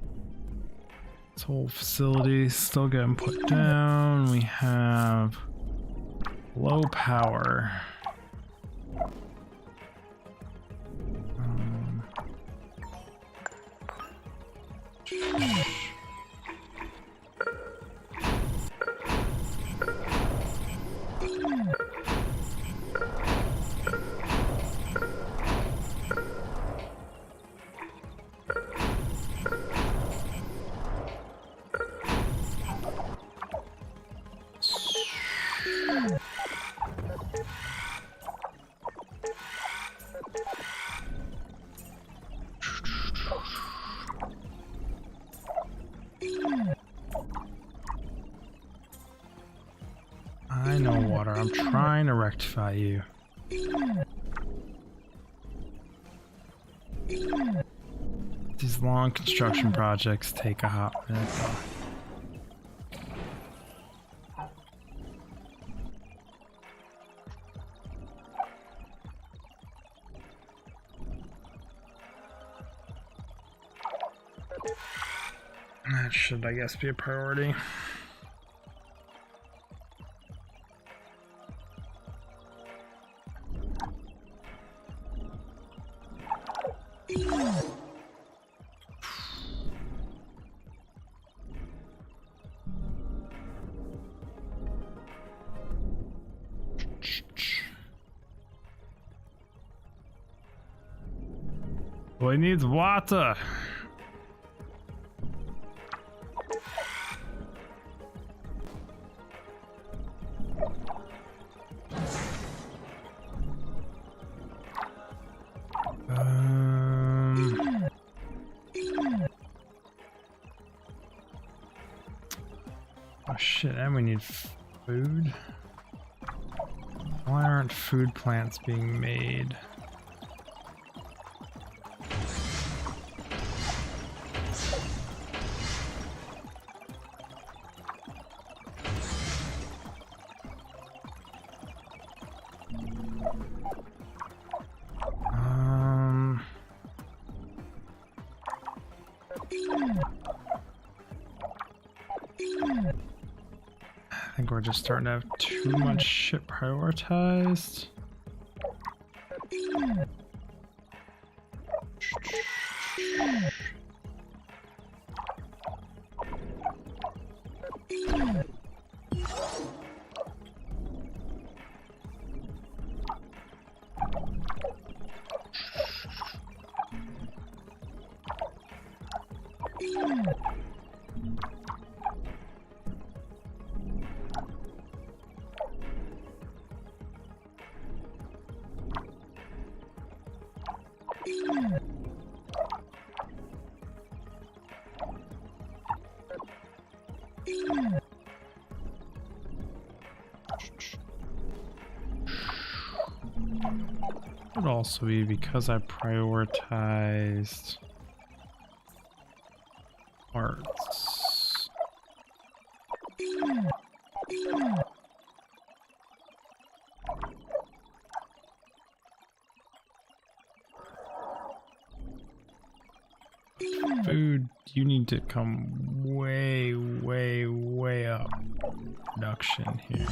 S1: This whole facility is still getting put down. We have low power. I know, water. I'm trying to rectify you. These long construction projects take a hot minute though. That should, I guess, be a priority. Boy needs water. Oh shit, and we need food. Why aren't food plants being made? I think we're just starting to have too much shit prioritized. Could also be because I prioritized arts. Food, you need to come way, way, way up production here.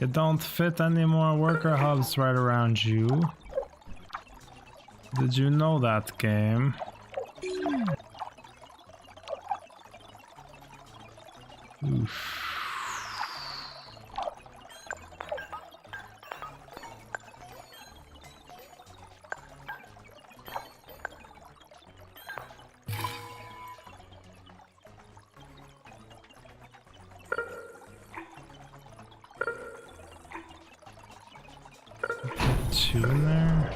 S1: You don't fit any more worker hubs right around you. Did you know that, game? Oof. Two in there.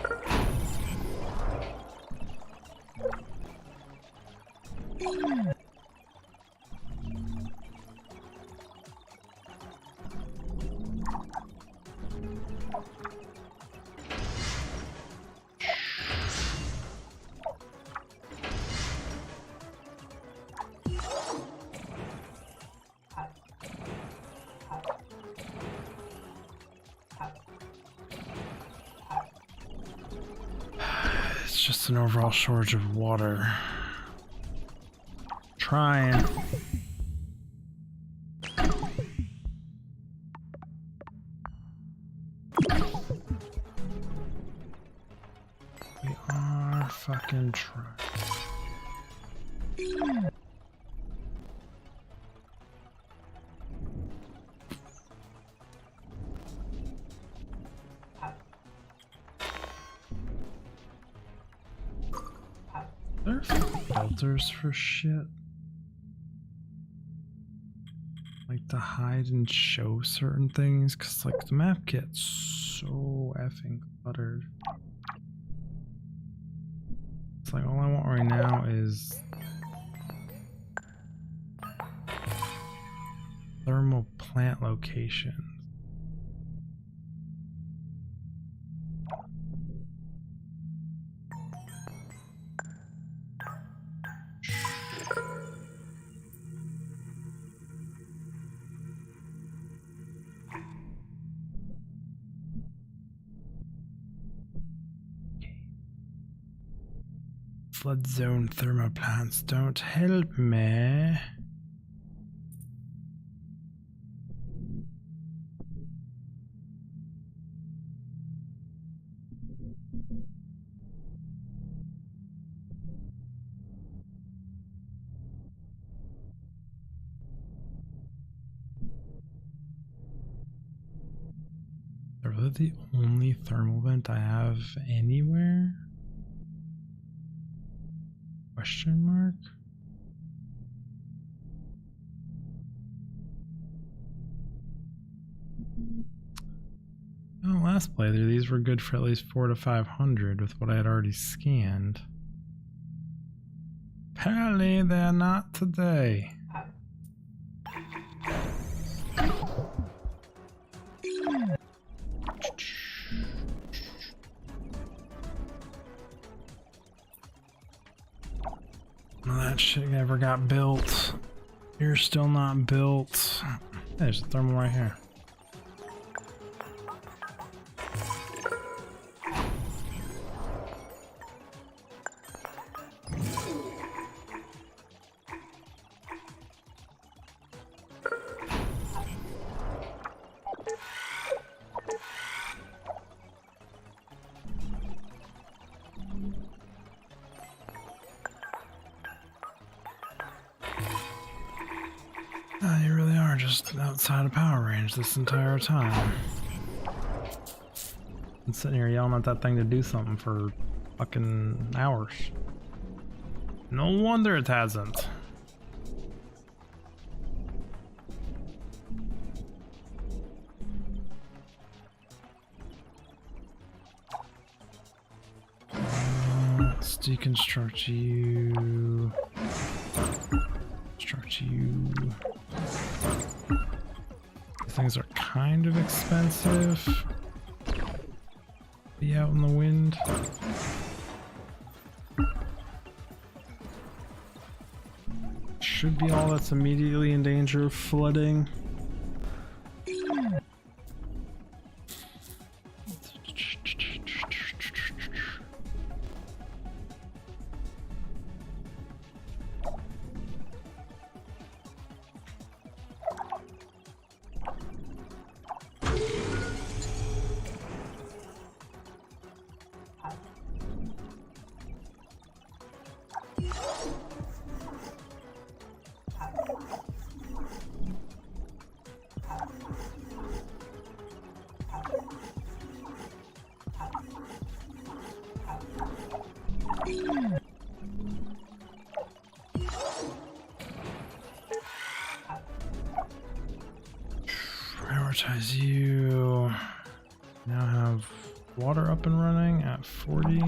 S1: It's just an overall shortage of water. Trying. We are fucking trying. There are filters for shit. Like to hide and show certain things, cause like the map gets so effing cluttered. It's like all I want right now is thermal plant locations. Flood zone thermoplants don't help me. Are really the only thermal vent I have anywhere? Question mark? Oh, last playthrough, these were good for at least 400 to 500 with what I had already scanned. Apparently, they're not today. None of that shit ever got built. You're still not built. There's a thermal right here. You really are just outside of power range this entire time. I'm sitting here yelling at that thing to do something for fucking hours. No wonder it hasn't. Let's deconstruct you. Construct you. Things are kind of expensive. Be out in the wind. Should be all that's immediately in danger of flooding. Prioritize you. Now have water up and running at 40.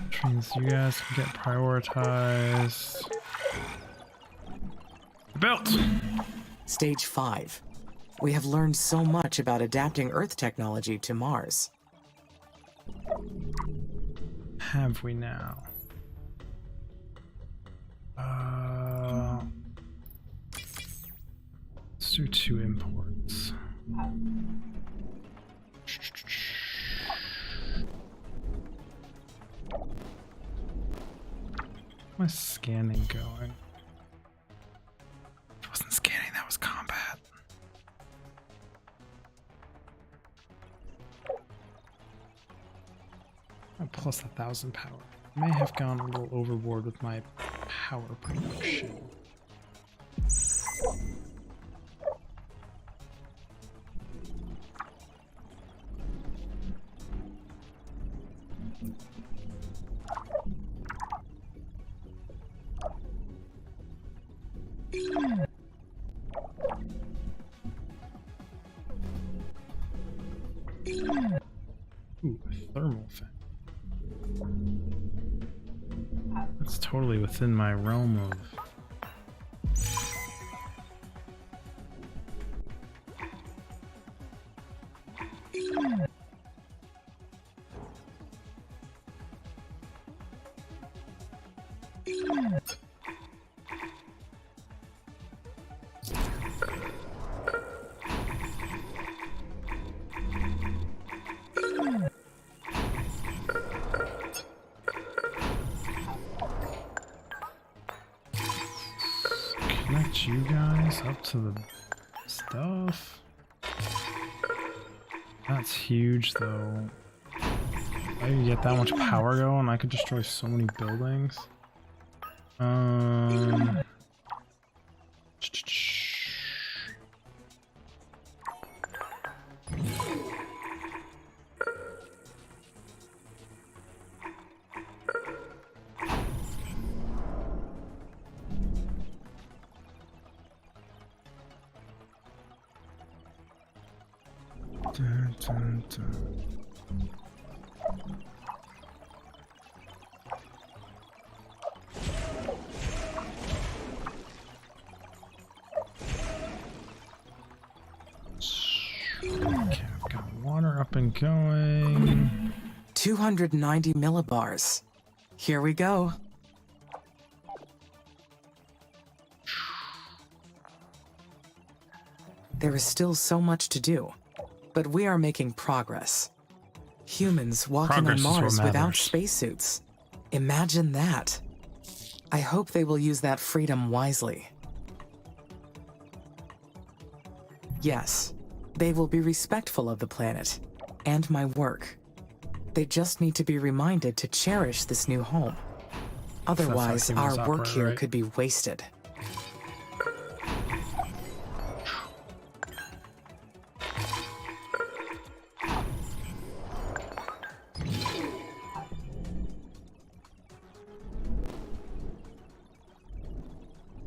S1: Which means you guys can get prioritized. Built!
S3: Stage 5. We have learned so much about adapting Earth technology to Mars.
S1: Have we now? Let's do 2 imports. My scanning going? It wasn't scanning, that was combat. Oh, plus 1,000 power. I may have gone a little overboard with my power production. Ooh, a thermal fan. That's totally within my realm of... Connect you guys up to the stuff. That's huge though. I can get that much power going, I could destroy so many buildings. Dun, dun, dun. Okay, I've got water up and going.
S3: 290 millibars. Here we go. There is still so much to do, but we are making progress. Humans walking
S1: Progress
S3: on
S1: is what
S3: Mars without
S1: matters.
S3: spacesuits. Imagine that. I hope they will use that freedom wisely. Yes, they will be respectful of the planet and my work. They just need to be reminded to cherish this new home. Otherwise,
S1: how
S3: our
S1: humans
S3: work
S1: operate,
S3: here
S1: right?
S3: could be wasted.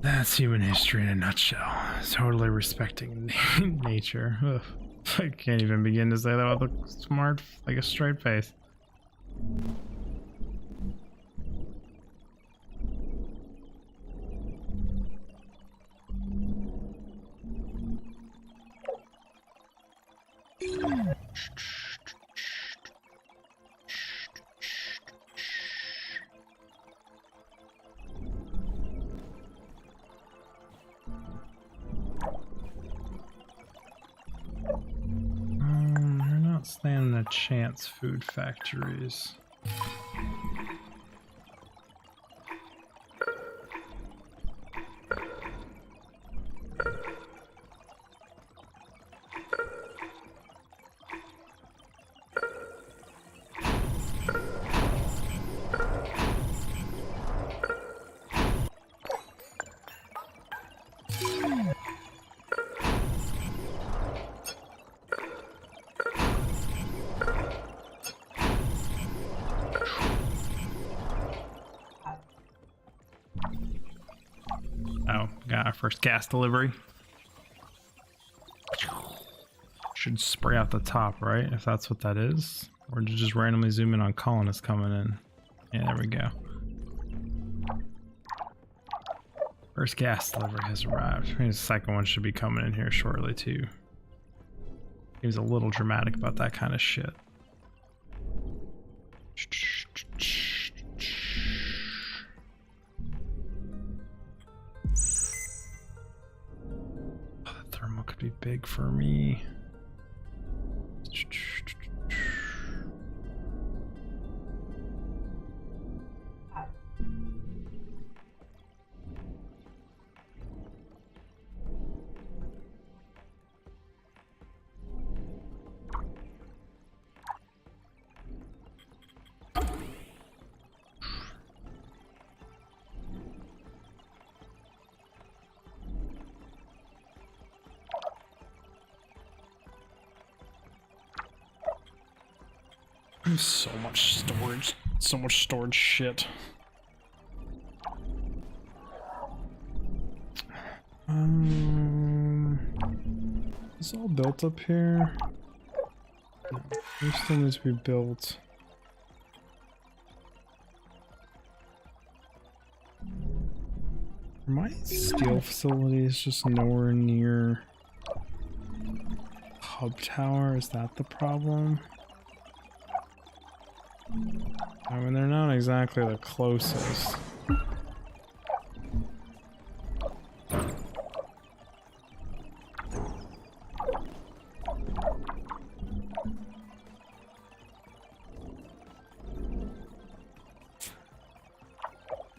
S1: That's human history in a nutshell. Totally respecting nature. Ugh. I can't even begin to say that with a smart, like a straight face. They're not standing a chance, food factories. my first gas delivery. Should spray out the top, right? If that's what that is. Or to just randomly zoom in on colonists coming in. Yeah, there we go. First gas delivery has arrived. Maybe the second one should be coming in here shortly too. He was a little dramatic about that kind of shit. Oh, the thermal could be big for me. So much storage shit. Is all built up here? No, this still needs to be built. My steel facility is just nowhere near hub tower. Is that the problem? I mean, they're not exactly the closest.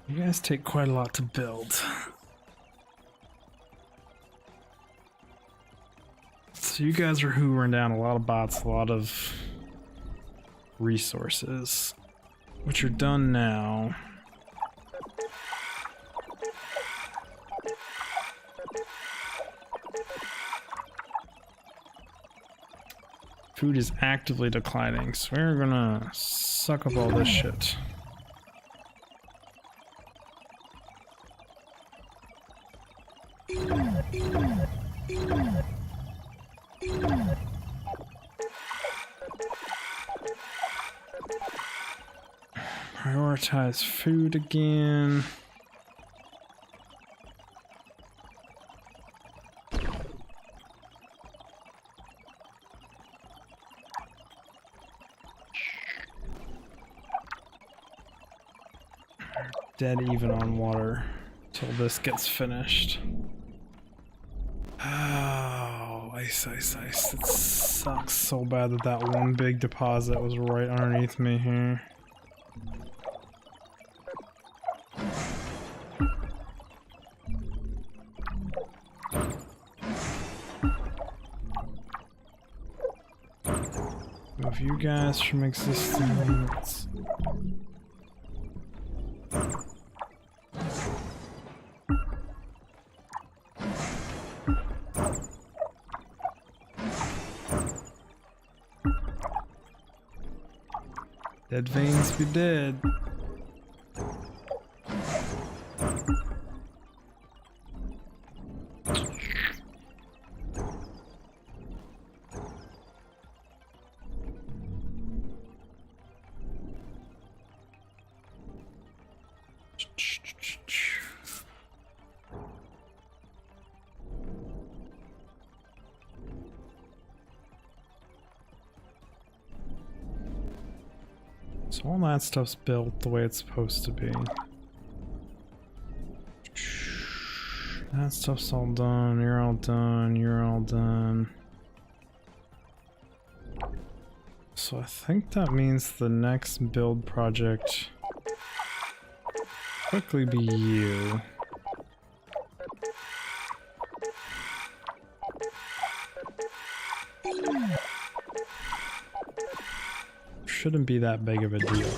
S1: You guys take quite a lot to build. So you guys are hoovering down a lot of bots, a lot of resources, which are done now. Food is actively declining, so we're gonna suck up all this shit. Prioritize food again. Dead even on water till this gets finished. Oh, ice. It sucks so bad that that one big deposit was right underneath me here. Move you guys from existing units. Dead veins be dead. So all that stuff's built the way it's supposed to be. That stuff's all done, you're all done, you're all done. So I think that means the next build project quickly be you. Shouldn't be that big of a deal.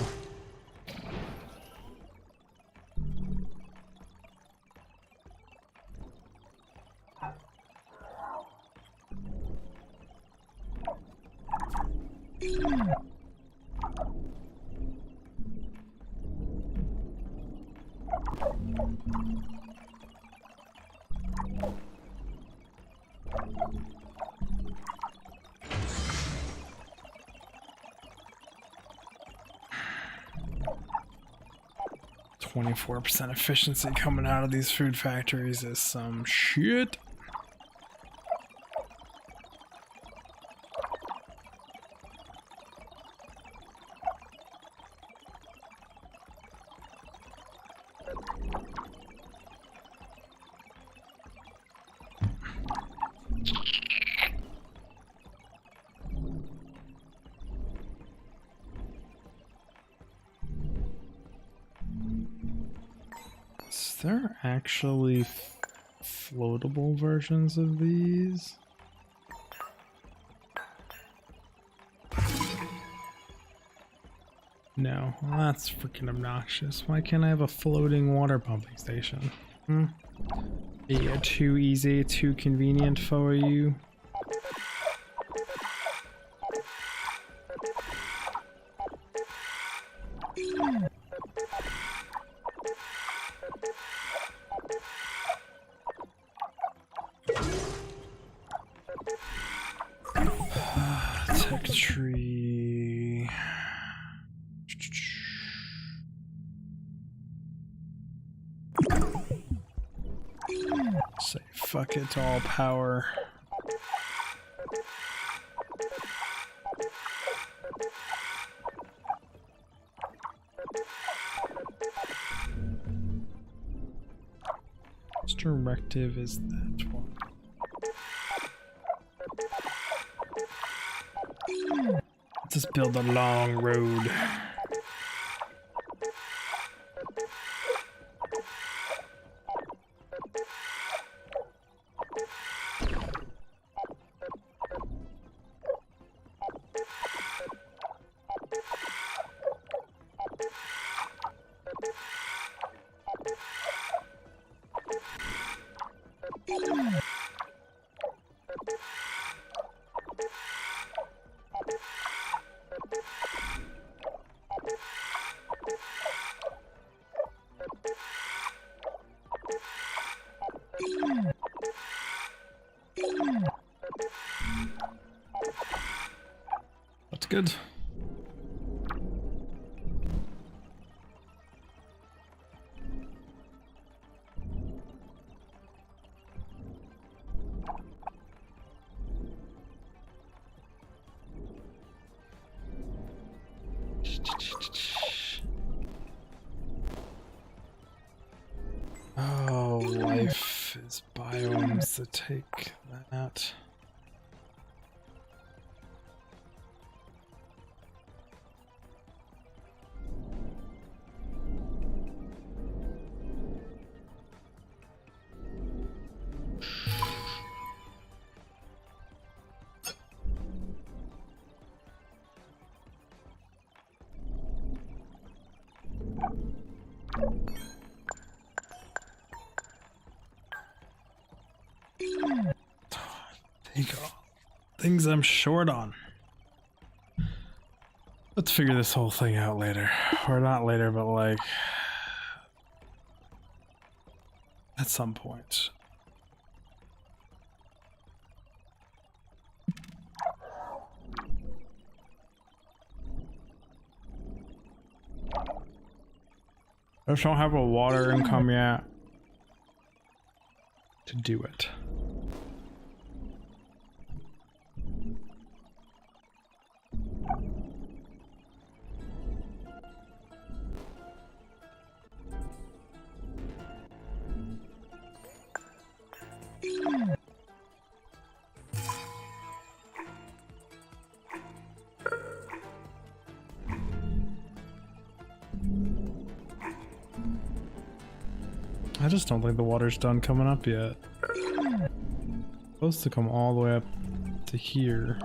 S1: 24% efficiency coming out of these food factories is some shit. Is there actually floatable versions of these? No, well, that's freaking obnoxious. Why can't I have a floating water pumping station? Yeah, too easy, too convenient for you. Tech tree. Say fuck it to all power. This directive is that one. Just build a long road. That's good. Oh, life is biomes that take that. Things I'm short on. Let's figure this whole thing out later. Or not later, but like at some point. I just don't have a water income yet to do it. I just don't think the water's done coming up yet. It's supposed to come all the way up to here.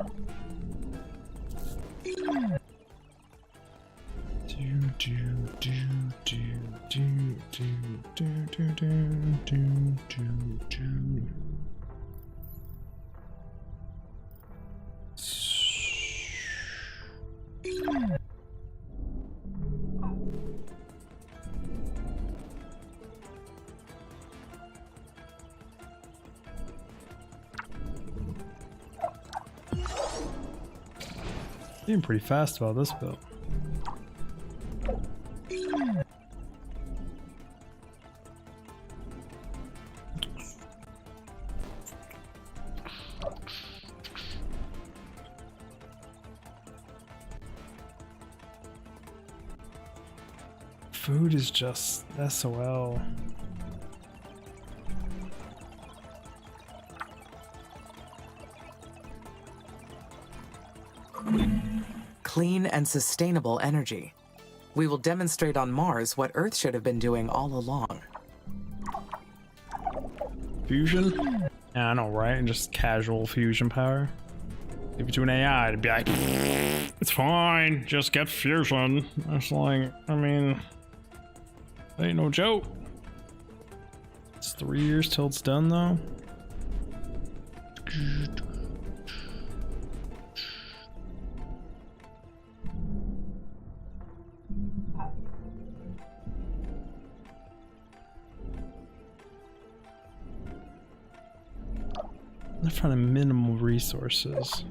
S1: Being pretty fast about this build. food is just SOL.
S3: Clean and sustainable energy. We will demonstrate on Mars what Earth should have been doing all along.
S1: Fusion? Yeah, I know, right? And just casual fusion power. Give it to an AI, it'd be like, it's fine, just get fusion. It's like, I mean, that ain't no joke. It's 3 years till it's done, though. I'm trying to minimal resources.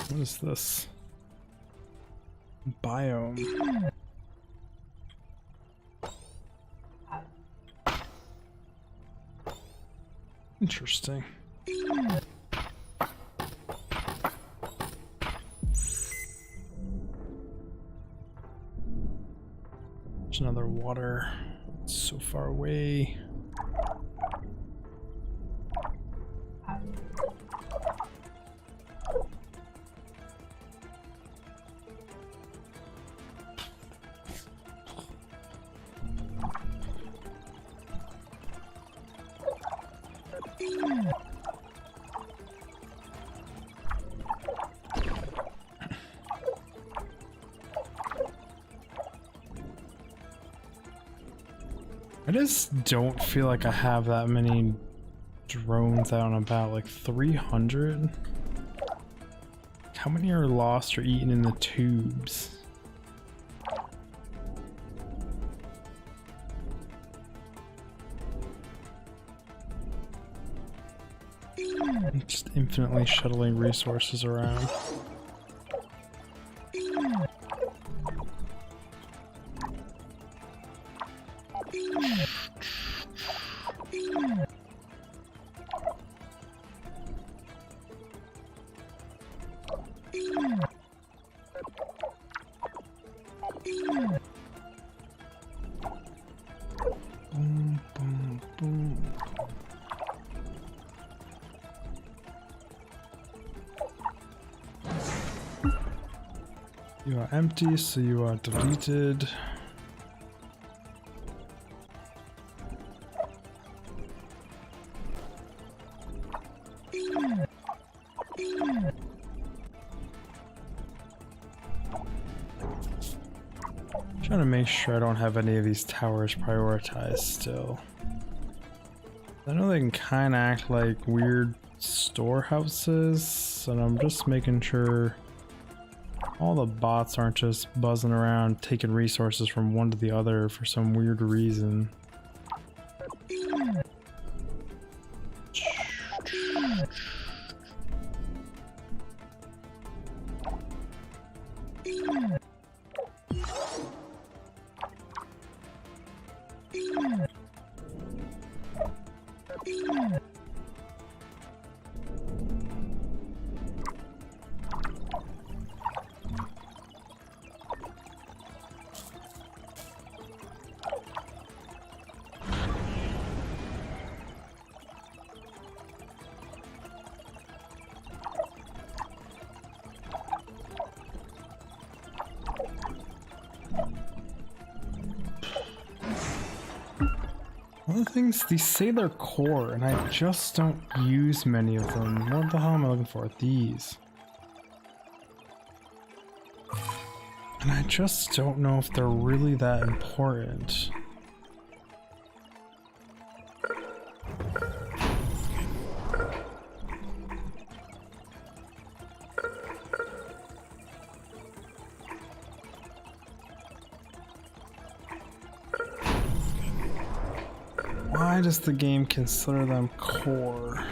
S1: What is this? Biome. Interesting. There's another water. It's so far away. I just don't feel like I have that many drones out and about, like 300? How many are lost or eaten in the tubes? I'm just infinitely shuttling resources around. Boom, boom, boom. You are empty, so you are deleted. Trying to make sure I don't have any of these towers prioritized still. I know they can kind of act like weird storehouses, and I'm just making sure all the bots aren't just buzzing around taking resources from one to the other for some weird reason. Other things, these say they're core, and I just don't use many of them. What the hell am I looking for? These. And I just don't know if they're really that important. Why does the game consider them core?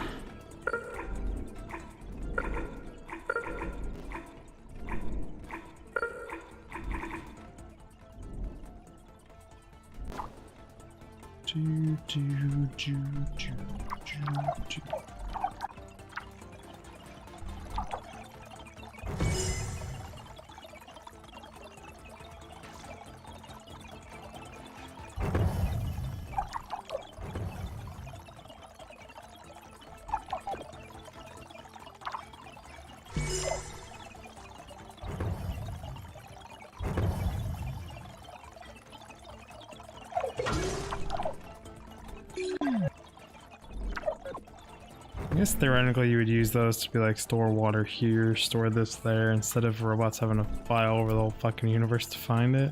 S1: I guess theoretically you would use those to be like store water here, store this there, instead of robots having to fly all over the whole fucking universe to find it.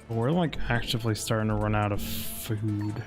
S1: But we're like actively starting to run out of food.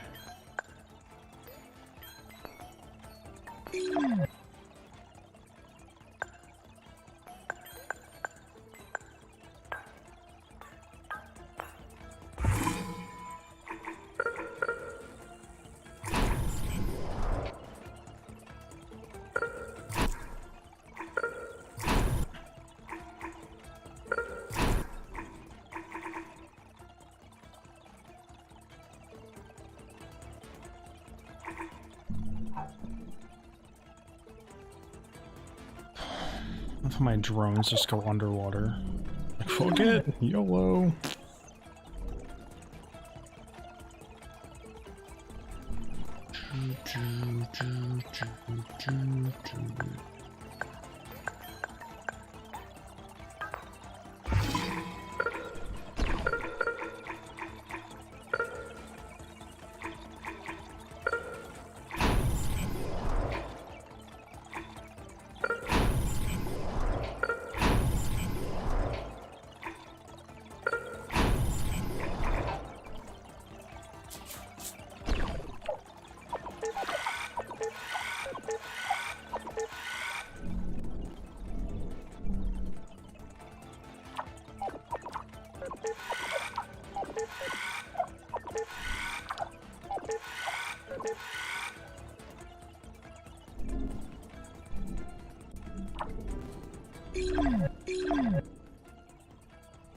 S1: If my drones just go underwater. Like, fuck it, YOLO.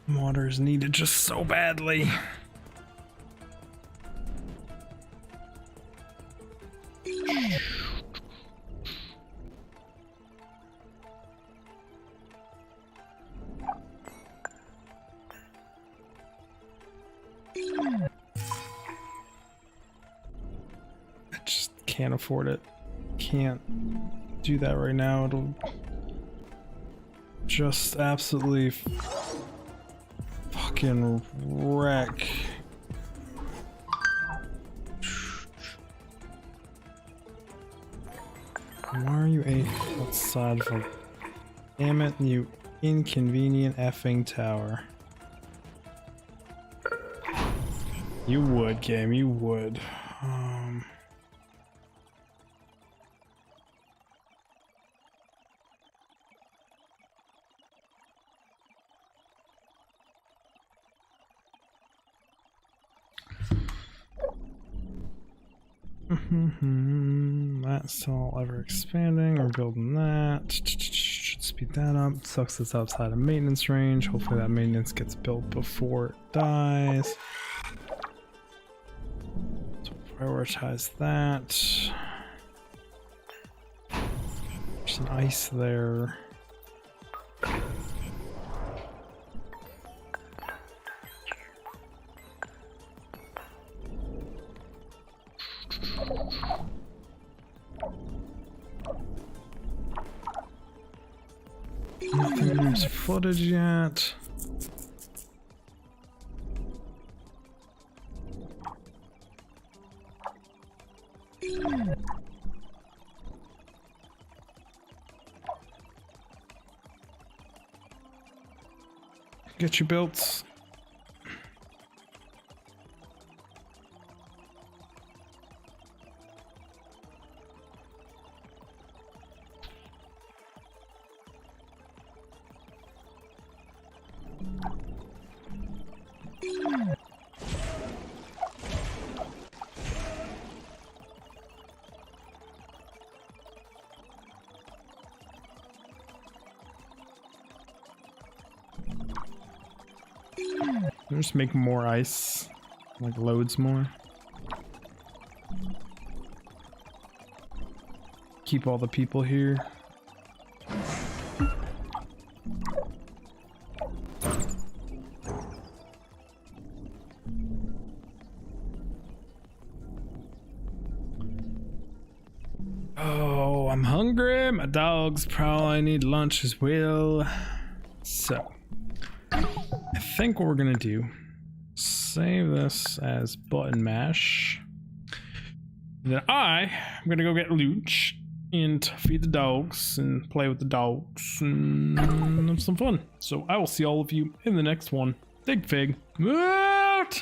S1: Water is needed just so badly. I just can't afford it. Can't do that right now. It'll just absolutely fucking wreck. Why are you outside of a... Damn it, you inconvenient effing tower. You would, game, you would. That's all ever expanding. We're building that. Should speed that up. Sucks it's outside of maintenance range. Hopefully that maintenance gets built before it dies. So prioritize that. There's an ice there. Nothing there's footage yet. Get your built. Just make more ice. Like loads more. Keep all the people here. Oh, I'm hungry. My dogs probably need lunch as well. So, I think what we're gonna do, save this as button mash. Then I'm gonna go get lunch and feed the dogs and play with the dogs and have some fun. So I will see all of you in the next one. Digfig.